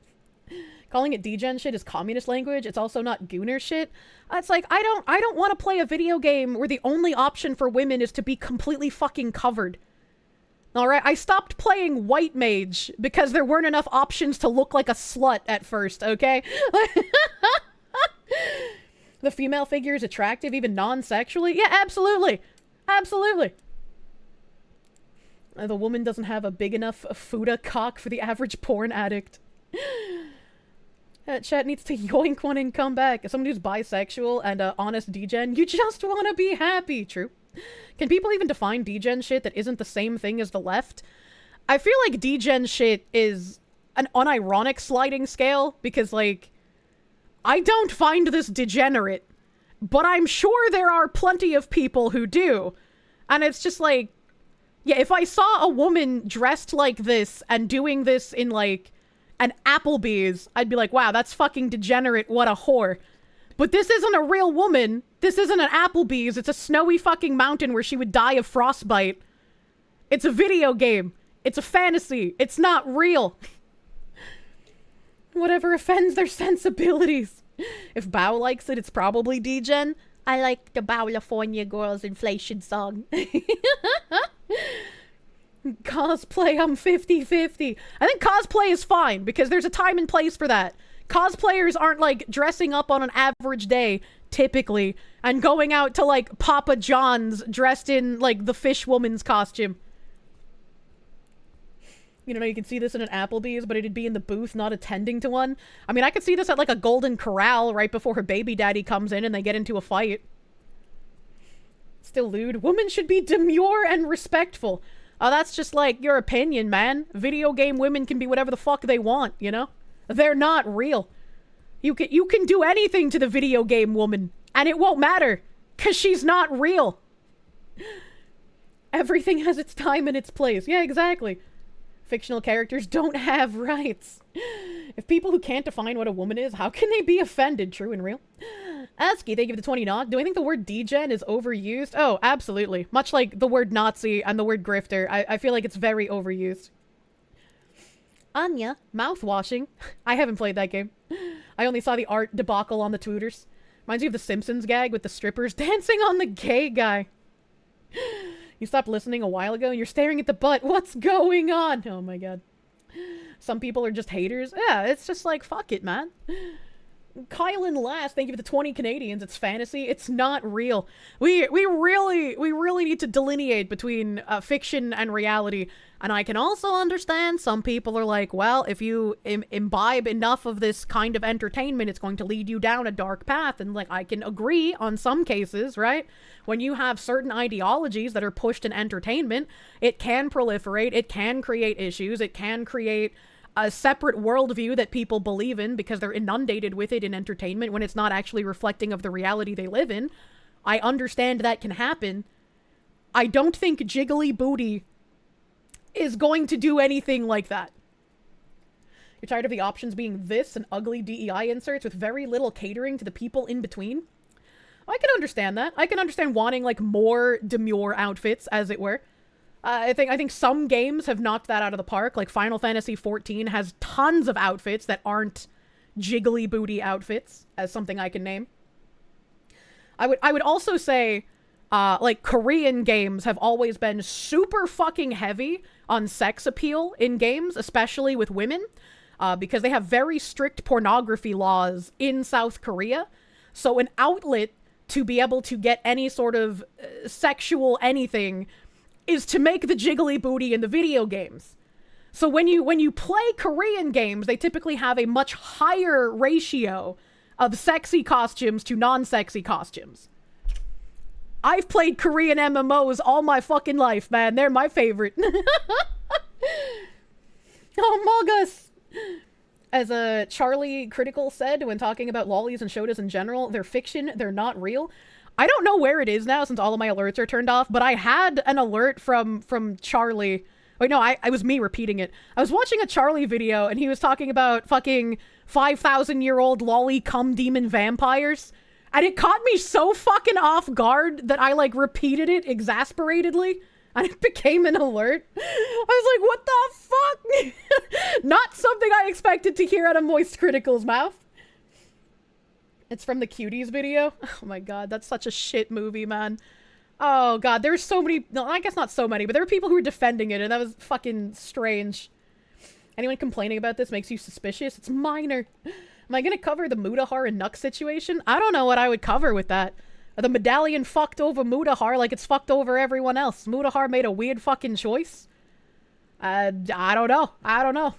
Calling it degen shit is communist language. It's also not gooner shit. It's like, I don't want to play a video game where the only option for women is to be completely fucking covered. Alright, I stopped playing White Mage because there weren't enough options to look like a slut at first, okay? The female figure is attractive, even non-sexually? Yeah, absolutely. Absolutely. The woman doesn't have a big enough Fuda cock for the average porn addict. Chat needs to yoink one and come back. As someone who's bisexual and honest degen, you just want to be happy. True. Can people even define degen shit that isn't the same thing as the left? I feel like degen shit is an unironic sliding scale because, like, I don't find this degenerate, but I'm sure there are plenty of people who do. And it's just like, yeah, if I saw a woman dressed like this and doing this in, like, an Applebee's, I'd be like, wow, that's fucking degenerate, what a whore. But this isn't a real woman. This isn't an Applebee's. It's a snowy fucking mountain where she would die of frostbite. It's a video game. It's a fantasy. It's not real. Whatever offends their sensibilities. If Bao likes it, it's probably degen. I like the California Girls inflation song. Cosplay, I'm 50-50. I think cosplay is fine because there's a time and place for that. Cosplayers aren't, like, dressing up on an average day, typically, and going out to, like, Papa John's dressed in, like, the fish woman's costume. You know, you can see this in an Applebee's, but it'd be in the booth, not attending to one. I mean, I could see this at, like, a Golden Corral right before her baby daddy comes in and they get into a fight. Still lewd. Women should be demure and respectful. Oh, that's just, like, your opinion, man. Video game women can be whatever the fuck they want, you know? They're not real. You can do anything to the video game woman, and it won't matter, because she's not real. Everything has its time and its place. Yeah, exactly. Fictional characters don't have rights. If people who can't define what a woman is, how can they be offended? True and real. Asky, thank you for the 20 knock. Do I think the word degen is overused? Oh, absolutely. Much like the word Nazi and the word grifter. I feel like it's very overused. Anya, mouthwashing. I haven't played that game. I only saw the art debacle on the Twitters. Reminds me of the Simpsons gag with the strippers dancing on the gay guy. You stopped listening a while ago and you're staring at the butt. What's going on? Oh my god. Some people are just haters. Yeah, it's just like, fuck it, man. Kylan Last, thank you for the 20 Canadians. It's fantasy. It's not real. We really need to delineate between fiction and reality. And I can also understand some people are like, well, if you imbibe enough of this kind of entertainment, it's going to lead you down a dark path. And, like, I can agree on some cases, right? When you have certain ideologies that are pushed in entertainment, it can proliferate, it can create issues, it can create a separate worldview that people believe in because they're inundated with it in entertainment when it's not actually reflecting of the reality they live in. I understand that can happen. I don't think Jiggly Booty is going to do anything like that. You're tired of the options being this and ugly DEI inserts with very little catering to the people in between? I can understand that. I can understand wanting, like, more demure outfits, as it were. I think some games have knocked that out of the park. Like Final Fantasy XIV has tons of outfits that aren't jiggly booty outfits, as something I can name. I would also say, like, Korean games have always been super fucking heavy on sex appeal in games, especially with women, because they have very strict pornography laws in South Korea. So an outlet to be able to get any sort of sexual anything is to make the jiggly booty in the video games. So when you play Korean games, they typically have a much higher ratio of sexy costumes to non-sexy costumes. I've played Korean MMOs all my fucking life, man. They're my favorite. Oh, Mogus! As Charlie Critical said when talking about lollies and shotas in general, they're fiction, they're not real. I don't know where it is now since all of my alerts are turned off, but I had an alert from Charlie. Wait, no, I was me repeating it. I was watching a Charlie video and he was talking about fucking 5,000-year-old lolly cum demon vampires. And it caught me so fucking off guard that I, like, repeated it exasperatedly. And it became an alert. I was like, what the fuck? Not something I expected to hear out of Moist Critical's mouth. It's from the Cuties video. Oh my god, that's such a shit movie, man. Oh god, there's so many... No, I guess not so many, but there were people who were defending it, and that was fucking strange. Anyone complaining about this makes you suspicious? It's minor. Am I gonna cover the Mutahar and Nux situation? I don't know what I would cover with that. The medallion fucked over Mutahar like it's fucked over everyone else. Mutahar made a weird fucking choice. I don't know. I don't know.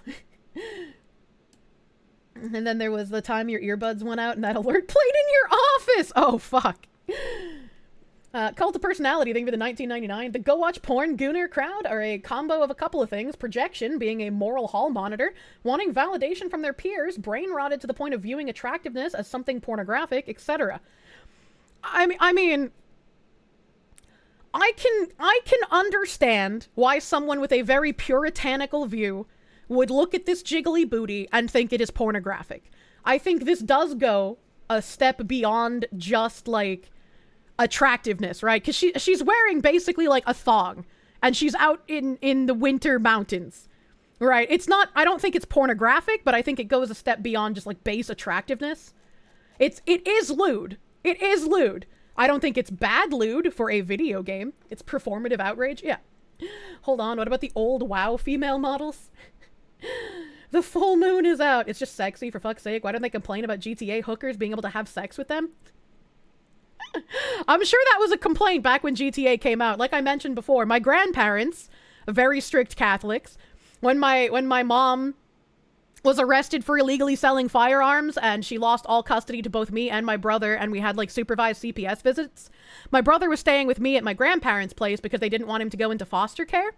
And then there was the time your earbuds went out and that alert played in your office! Oh, fuck. Cult of Personality, thank you for the 1999. The Go Watch Porn Gooner crowd are a combo of a couple of things. Projection, being a moral hall monitor, wanting validation from their peers, brain rotted to the point of viewing attractiveness as something pornographic, etc. I mean, I can understand why someone with a very puritanical view would look at this jiggly booty and think it is pornographic. I think this does go a step beyond just, like, attractiveness, right? Because she's wearing basically, like, a thong, and she's out in the winter mountains, right? It's not, I don't think it's pornographic, but I think it goes a step beyond just, like, base attractiveness. It is lewd. It is lewd. I don't think it's bad lewd for a video game. It's performative outrage. Yeah. Hold on, what about the old WoW female models? The full moon is out. It's just sexy, for fuck's sake. Why don't they complain about GTA hookers being able to have sex with them? I'm sure that was a complaint back when GTA came out. Like I mentioned before, my grandparents, very strict Catholics, when my mom was arrested for illegally selling firearms and she lost all custody to both me and my brother, and we had, like, supervised CPS visits. My brother was staying with me at my grandparents' place because they didn't want him to go into foster care.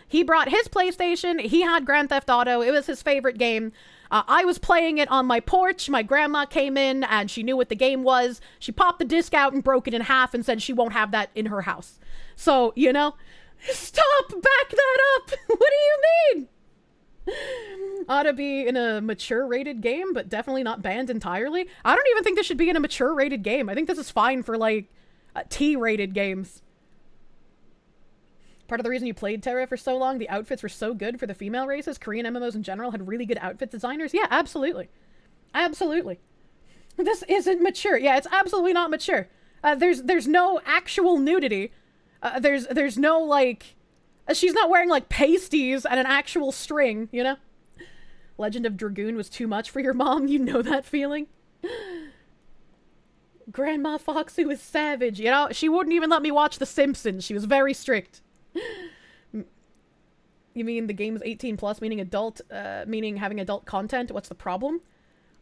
He brought his PlayStation. He had Grand Theft Auto. It was his favorite game. I was playing it on my porch. My grandma came in and she knew what the game was. She popped the disc out and broke it in half and said she won't have that in her house. So, you know, stop, back that up. What do you mean? Ought to be in a mature rated game, but definitely not banned entirely. I don't even think this should be in a mature rated game. I think this is fine for, like, T-rated games. Part of the reason you played Terra for so long, the outfits were so good for the female races. Korean MMOs in general had really good outfit designers. Yeah, absolutely. Absolutely. This isn't mature. Yeah, it's absolutely not mature. There's no actual nudity. There's no, like... she's not wearing, like, pasties and an actual string, you know? Legend of Dragoon was too much for your mom. You know that feeling? Grandma Foxy was savage, you know? She wouldn't even let me watch The Simpsons. She was very strict. You mean the game's 18 plus, meaning adult, meaning having adult content? What's the problem?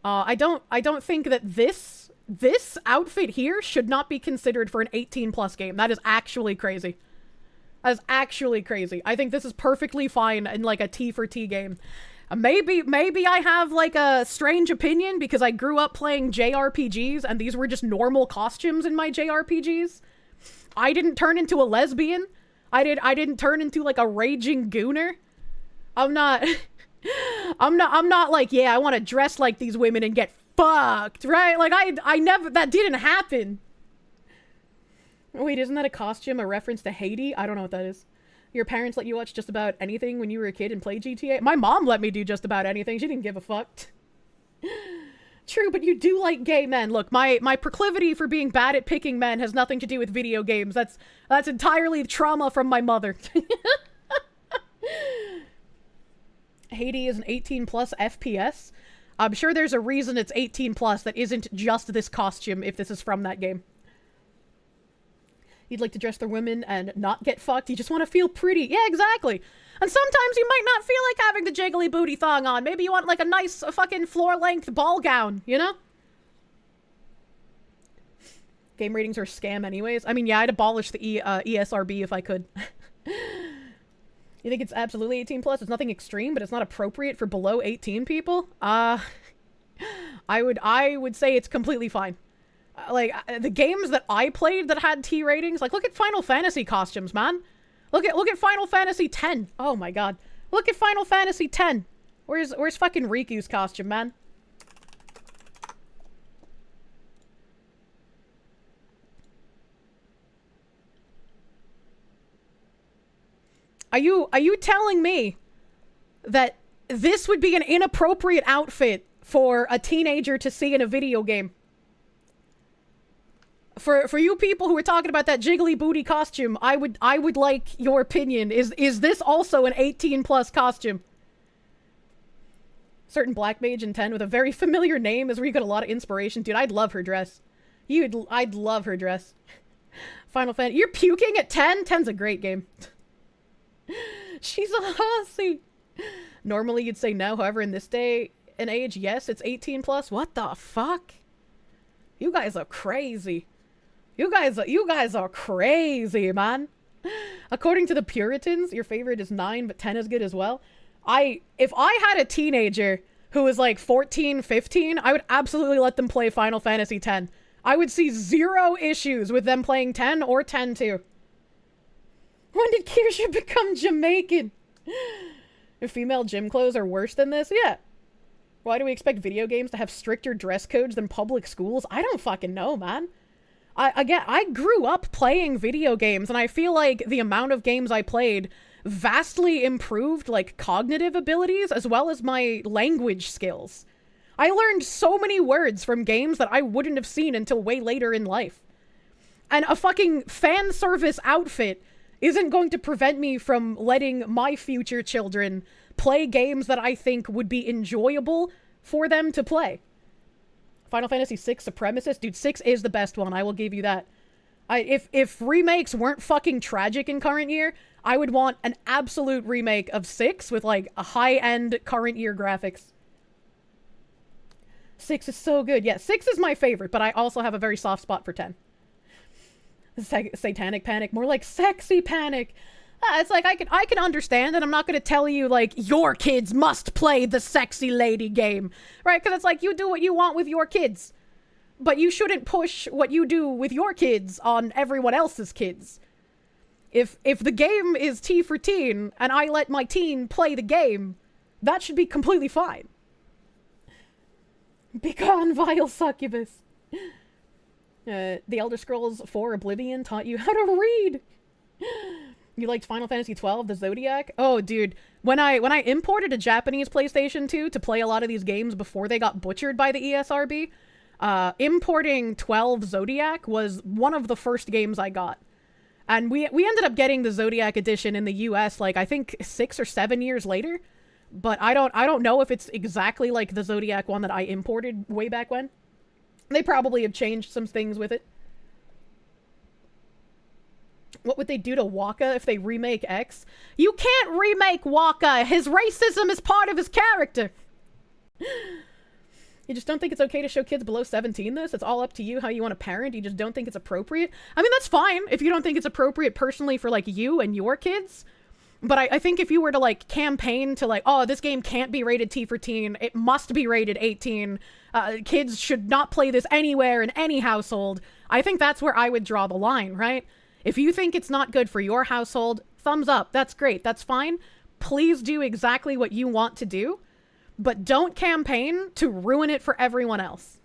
I don't think that this outfit here should not be considered for an 18 plus game. That is actually crazy. That is actually crazy. I think this is perfectly fine in, like, a T for T game. Maybe I have, like, a strange opinion because I grew up playing JRPGs and these were just normal costumes in my JRPGs. I didn't turn into a lesbian. I didn't turn into, like, a raging gooner. I'm not like, yeah, I want to dress like these women and get fucked, right? Like, I never, that didn't happen. Wait, isn't that a costume, a reference to Haiti? I don't know what that is. Your parents let you watch just about anything when you were a kid and play GTA? My mom let me do just about anything. She didn't give a fuck. True, but you do like gay men. Look, my proclivity for being bad at picking men has nothing to do with video games. That's entirely trauma from my mother. Haiti is an 18 plus FPS. I'm sure there's a reason it's 18 plus that isn't just this costume if this is from that game. You'd like to dress the women and not get fucked. You just want to feel pretty. Yeah, exactly. And sometimes you might not feel like having the jiggly booty thong on. Maybe you want like a nice fucking floor-length ball gown, you know? Game ratings are a scam anyways. I mean, yeah, I'd abolish the ESRB if I could. You think it's absolutely 18 plus? It's nothing extreme, but it's not appropriate for below 18 people? I would say it's completely fine. Like, the games that I played that had T ratings, like, look at Final Fantasy costumes, man. Look at Final Fantasy X. Oh my god. Look at Final Fantasy X. Where's fucking Riku's costume, man? Are you telling me that this would be an inappropriate outfit for a teenager to see in a video game? For you people who are talking about that jiggly booty costume, I would like your opinion. Is this also an 18 plus costume? Certain black mage in 10 with a very familiar name is where you get a lot of inspiration. Dude, I'd love her dress. I'd love her dress. Final Fantasy. You're puking at 10? 10's a great game. She's a hussy. Normally you'd say no, however in this day and age, yes, it's 18 plus. What the fuck? You guys are crazy. You guys are crazy, man. According to the Puritans, your favorite is 9, but 10 is good as well. If I had a teenager who was like 14, 15, I would absolutely let them play Final Fantasy X. I would see zero issues with them playing 10 or 10-2. When did Kirsche become Jamaican? If female gym clothes are worse than this? Yeah. Why do we expect video games to have stricter dress codes than public schools? I don't fucking know, man. I grew up playing video games, and I feel like the amount of games I played vastly improved, like, cognitive abilities as well as my language skills. I learned so many words from games that I wouldn't have seen until way later in life. And a fucking fan service outfit isn't going to prevent me from letting my future children play games that I think would be enjoyable for them to play. Final Fantasy VI Supremacist? Dude, 6 is the best one, I will give you that. If remakes weren't fucking tragic in current year, I would want an absolute remake of 6 with, like, a high-end current year graphics. 6 is so good. Yeah, 6 is my favorite, but I also have a very soft spot for 10. Satanic panic, more like sexy panic. It's like, I can understand, and I'm not going to tell you, like, your kids must play the sexy lady game, right? Because it's like, you do what you want with your kids, but you shouldn't push what you do with your kids on everyone else's kids. If the game is T for teen, and I let my teen play the game, that should be completely fine. Begone, vile succubus. The Elder Scrolls 4 Oblivion taught you how to read. You liked Final Fantasy 12, the Zodiac? Oh, dude. When I imported a Japanese PlayStation 2 to play a lot of these games before they got butchered by the ESRB, importing 12 Zodiac was one of the first games I got. And we ended up getting the Zodiac edition in the US, like, I think 6 or 7 years later. But I don't know if it's exactly like the Zodiac one that I imported way back when. They probably have changed some things with it. What would they do to Waka if they remake X? You can't remake Waka! His racism is part of his character! You just don't think it's okay to show kids below 17 this? It's all up to you how you want to parent. You just don't think it's appropriate? I mean, that's fine if you don't think it's appropriate personally for, like, you and your kids. But I think if you were to, like, campaign to, like, oh, this game can't be rated T for teen, it must be rated 18, kids should not play this anywhere in any household, I think that's where I would draw the line, right? If you think it's not good for your household, thumbs up, that's great, that's fine. Please do exactly what you want to do, but don't campaign to ruin it for everyone else.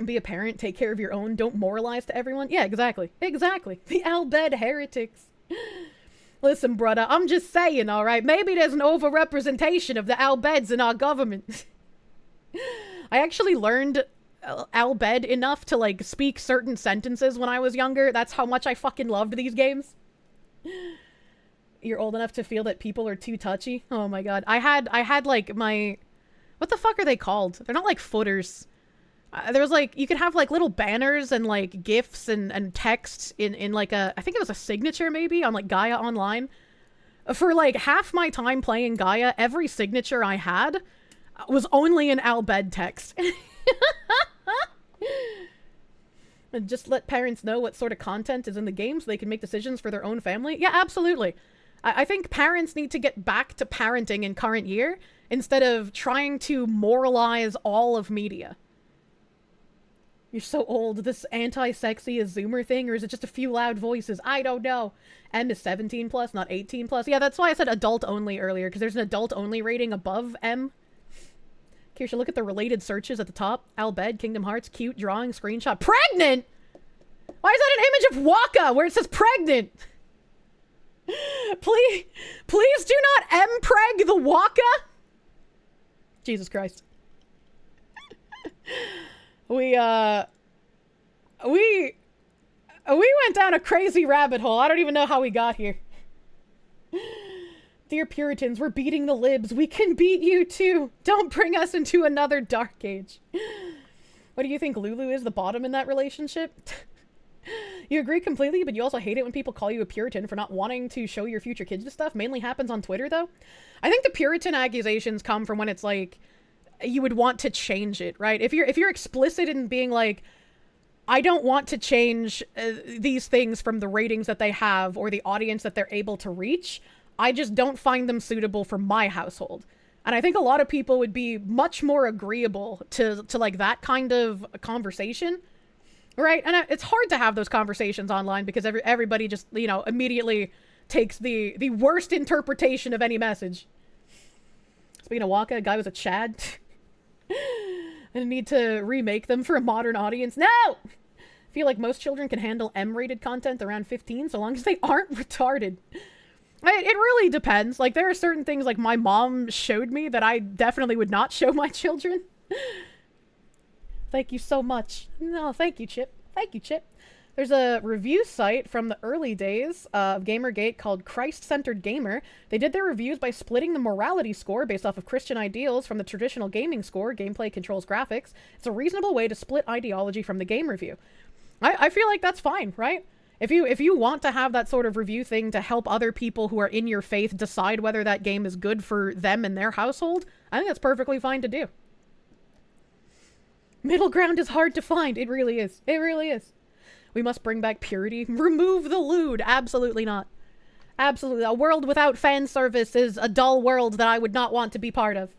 Be a parent, take care of your own, don't moralize to everyone. Yeah, exactly. Exactly. The Albed heretics. Listen, brother, I'm just saying, all right? Maybe there's an overrepresentation of the Albeds in our government. I actually learned Albed enough to, like, speak certain sentences when I was younger. That's how much I fucking loved these games. You're old enough to feel that people are too touchy? Oh my god. I had like, my... What the fuck are they called? They're not, like, footers. There was, like, you could have, like, little banners and, like, GIFs and text in, like, a... I think it was a signature, maybe, on, like, Gaia Online. For, like, half my time playing Gaia, every signature I had was only in Albed text. And just let parents know what sort of content is in the game so they can make decisions for their own family. Yeah, absolutely. I think parents need to get back to parenting in current year instead of trying to moralize all of media. You're so old. This anti-sexy is Zoomer thing, or is it just a few loud voices? I don't know. M is 17 plus, not 18 plus. Yeah, that's why I said adult only earlier, because there's an adult only rating above M. Kirsche, look at the related searches at the top. Albed, Kingdom Hearts, cute, drawing, screenshot. Pregnant! Why is that an image of Waka where it says pregnant? Please do not M-preg the Waka! Jesus Christ. We went down a crazy rabbit hole. I don't even know how we got here. Dear Puritans, we're beating the libs. We can beat you too. Don't bring us into another dark age. What do you think Lulu is, the bottom in that relationship? You agree completely, but you also hate it when people call you a Puritan for not wanting to show your future kids this stuff. Mainly happens on Twitter, though. I think the Puritan accusations come from when it's like, you would want to change it, right? If you're explicit in being like, I don't want to change these things from the ratings that they have or the audience that they're able to reach, I just don't find them suitable for my household. And I think a lot of people would be much more agreeable to like that kind of conversation, right? And it's hard to have those conversations online because everybody just, you know, immediately takes the worst interpretation of any message. Speaking of Waka, a guy was a Chad. I need to remake them for a modern audience. No! I feel like most children can handle M-rated content around 15 so long as they aren't retarded. It really depends. Like, there are certain things like my mom showed me that I definitely would not show my children. Thank you so much. No, thank you, Chip. Thank you, Chip. There's a review site from the early days of Gamergate called Christ-Centered Gamer. They did their reviews by splitting the morality score based off of Christian ideals from the traditional gaming score, gameplay, controls, graphics. It's a reasonable way to split ideology from the game review. I feel like that's fine, right? If you want to have that sort of review thing to help other people who are in your faith decide whether that game is good for them and their household, I think that's perfectly fine to do. Middle ground is hard to find. It really is. It really is. We must bring back purity. Remove the lewd. Absolutely not. Absolutely. A world without fan service is a dull world that I would not want to be part of.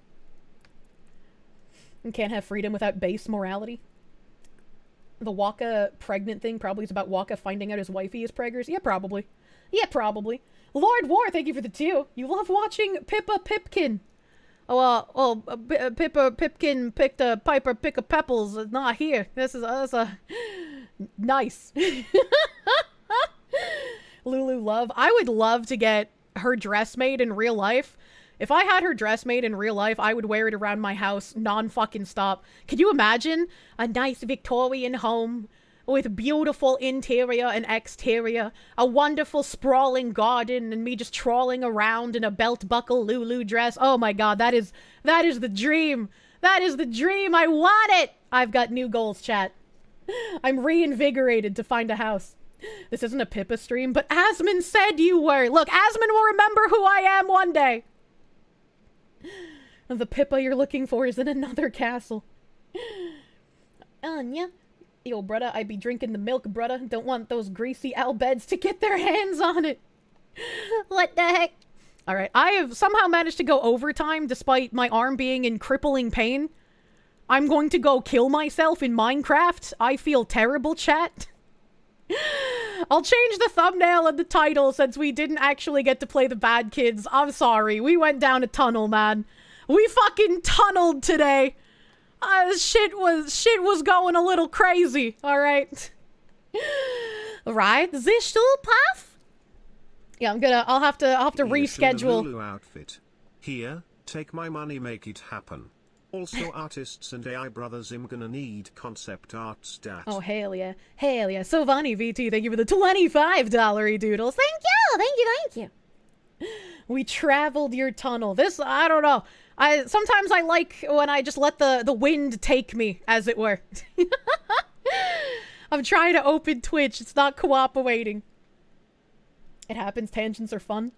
You can't have freedom without base morality. The Waka pregnant thing probably is about Waka finding out his wifey is preggers. Yeah, probably. Yeah, probably. Lord War, thank you for the 2. You love watching Pippa Pipkin. Pippa Pipkin picked a Piper pick a Pepples. Not here. This is nice. Lulu Love. I would love to get her dress made in real life. If I had her dress made in real life, I would wear it around my house non-fucking stop. Could you imagine a nice Victorian home with beautiful interior and exterior, a wonderful sprawling garden, and me just trawling around in a belt buckle Lulu dress? Oh my god, that is the dream. That is the dream. I want it. I've got new goals, chat. I'm reinvigorated to find a house. This isn't a Pippa stream, but Asmon said you were. Look, Asmon will remember who I am one day. The Pippa you're looking for is in another castle. Anya. Yo, brother, I be drinking the milk, brother. Don't want those greasy albeds to get their hands on it. What the heck? Alright, I have somehow managed to go overtime despite my arm being in crippling pain. I'm going to go kill myself in Minecraft. I feel terrible, chat. I'll change the thumbnail and the title since we didn't actually get to play the bad kids. I'm sorry. We went down a tunnel, man. We fucking tunneled today. Shit was going a little crazy, alright? Right, this stool path? Yeah, I'll have to reschedule. Lulu outfit. Here, take my money, make it happen. Also, artists and AI brothers, I'm gonna need concept art stat. Oh, hell yeah. Hell yeah. Sovani VT, thank you for the $25 doodles. Thank you, thank you, thank you. We traveled your tunnel. This, I don't know. Sometimes I like when I just let the wind take me, as it were. I'm trying to open Twitch. It's not cooperating. It happens. Tangents are fun.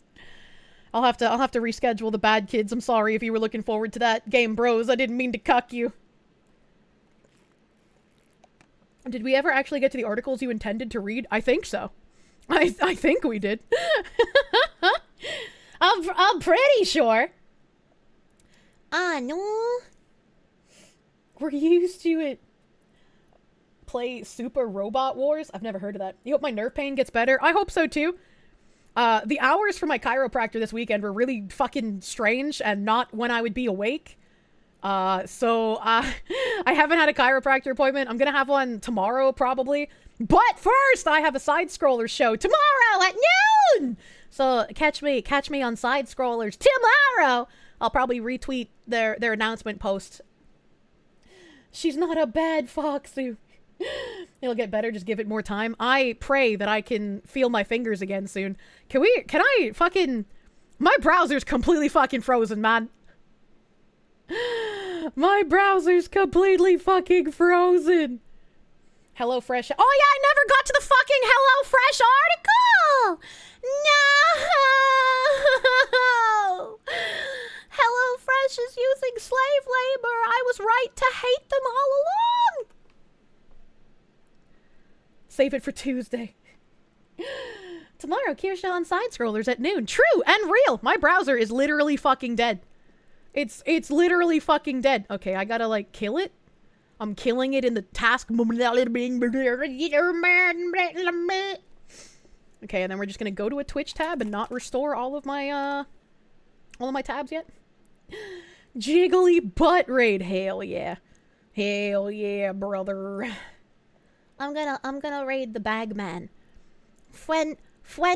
I'll have to reschedule the bad kids. I'm sorry if you were looking forward to that. Game bros, I didn't mean to cuck you. Did we ever actually get to the articles you intended to read? I think so. I think we did. I'm pretty sure. No. We're used to it. Play Super Robot Wars? I've never heard of that. You hope my nerve pain gets better? I hope so too. The hours for my chiropractor this weekend were really fucking strange and not when I would be awake. So I haven't had a chiropractor appointment. I'm gonna have one tomorrow probably. But first, I have a Side Scrollers show tomorrow at noon! So catch me on Side Scrollers tomorrow! I'll probably retweet their announcement post. She's not a bad foxy. It'll get better, just give it more time. I pray that I can feel my fingers again soon. Can I fucking... My browser's completely fucking frozen, man. My browser's completely fucking frozen. HelloFresh. Oh yeah, I never got to the fucking HelloFresh article! No! HelloFresh is using slave labor. I was right to hate them all along. Save it for Tuesday. Tomorrow, Kirsche on Side Scrollers at noon. True and real. My browser is literally fucking dead. It's literally fucking dead. Okay, I gotta like kill it. I'm killing it in the task. Okay, and then we're just gonna go to a Twitch tab and not restore all of my tabs yet. Jiggly butt raid. Hell yeah. Hell yeah, brother. I'm gonna raid the Bagman. Fwen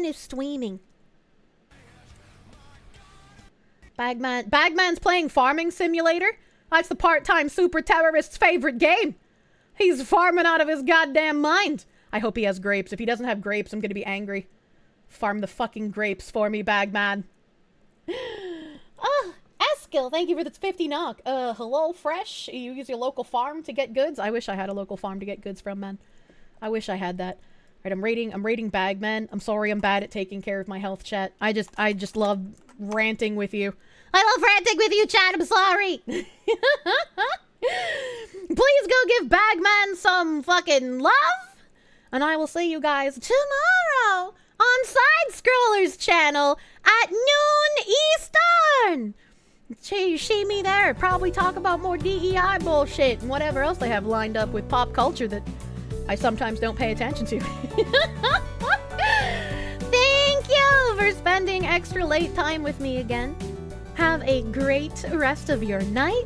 is streaming. Bagman's playing Farming Simulator. That's the part-time super terrorist's favorite game. He's farming out of his goddamn mind. I hope he has grapes. If he doesn't have grapes, I'm gonna be angry. Farm the fucking grapes for me, Bagman. Oh, Eskil, thank you for the 50 knock. Hello, Fresh. You use your local farm to get goods? I wish I had a local farm to get goods from, man. I wish I had that. Right, I'm rating Bagman. I'm sorry I'm bad at taking care of my health, chat. I just love ranting with you. I love ranting with you, chat. I'm sorry. Please go give Bagman some fucking love. And I will see you guys tomorrow on Side Scrollers channel at noon Eastern. See me there. Probably talk about more DEI bullshit and whatever else they have lined up with pop culture that I sometimes don't pay attention to. Thank you for spending extra late time with me again. Have a great rest of your night.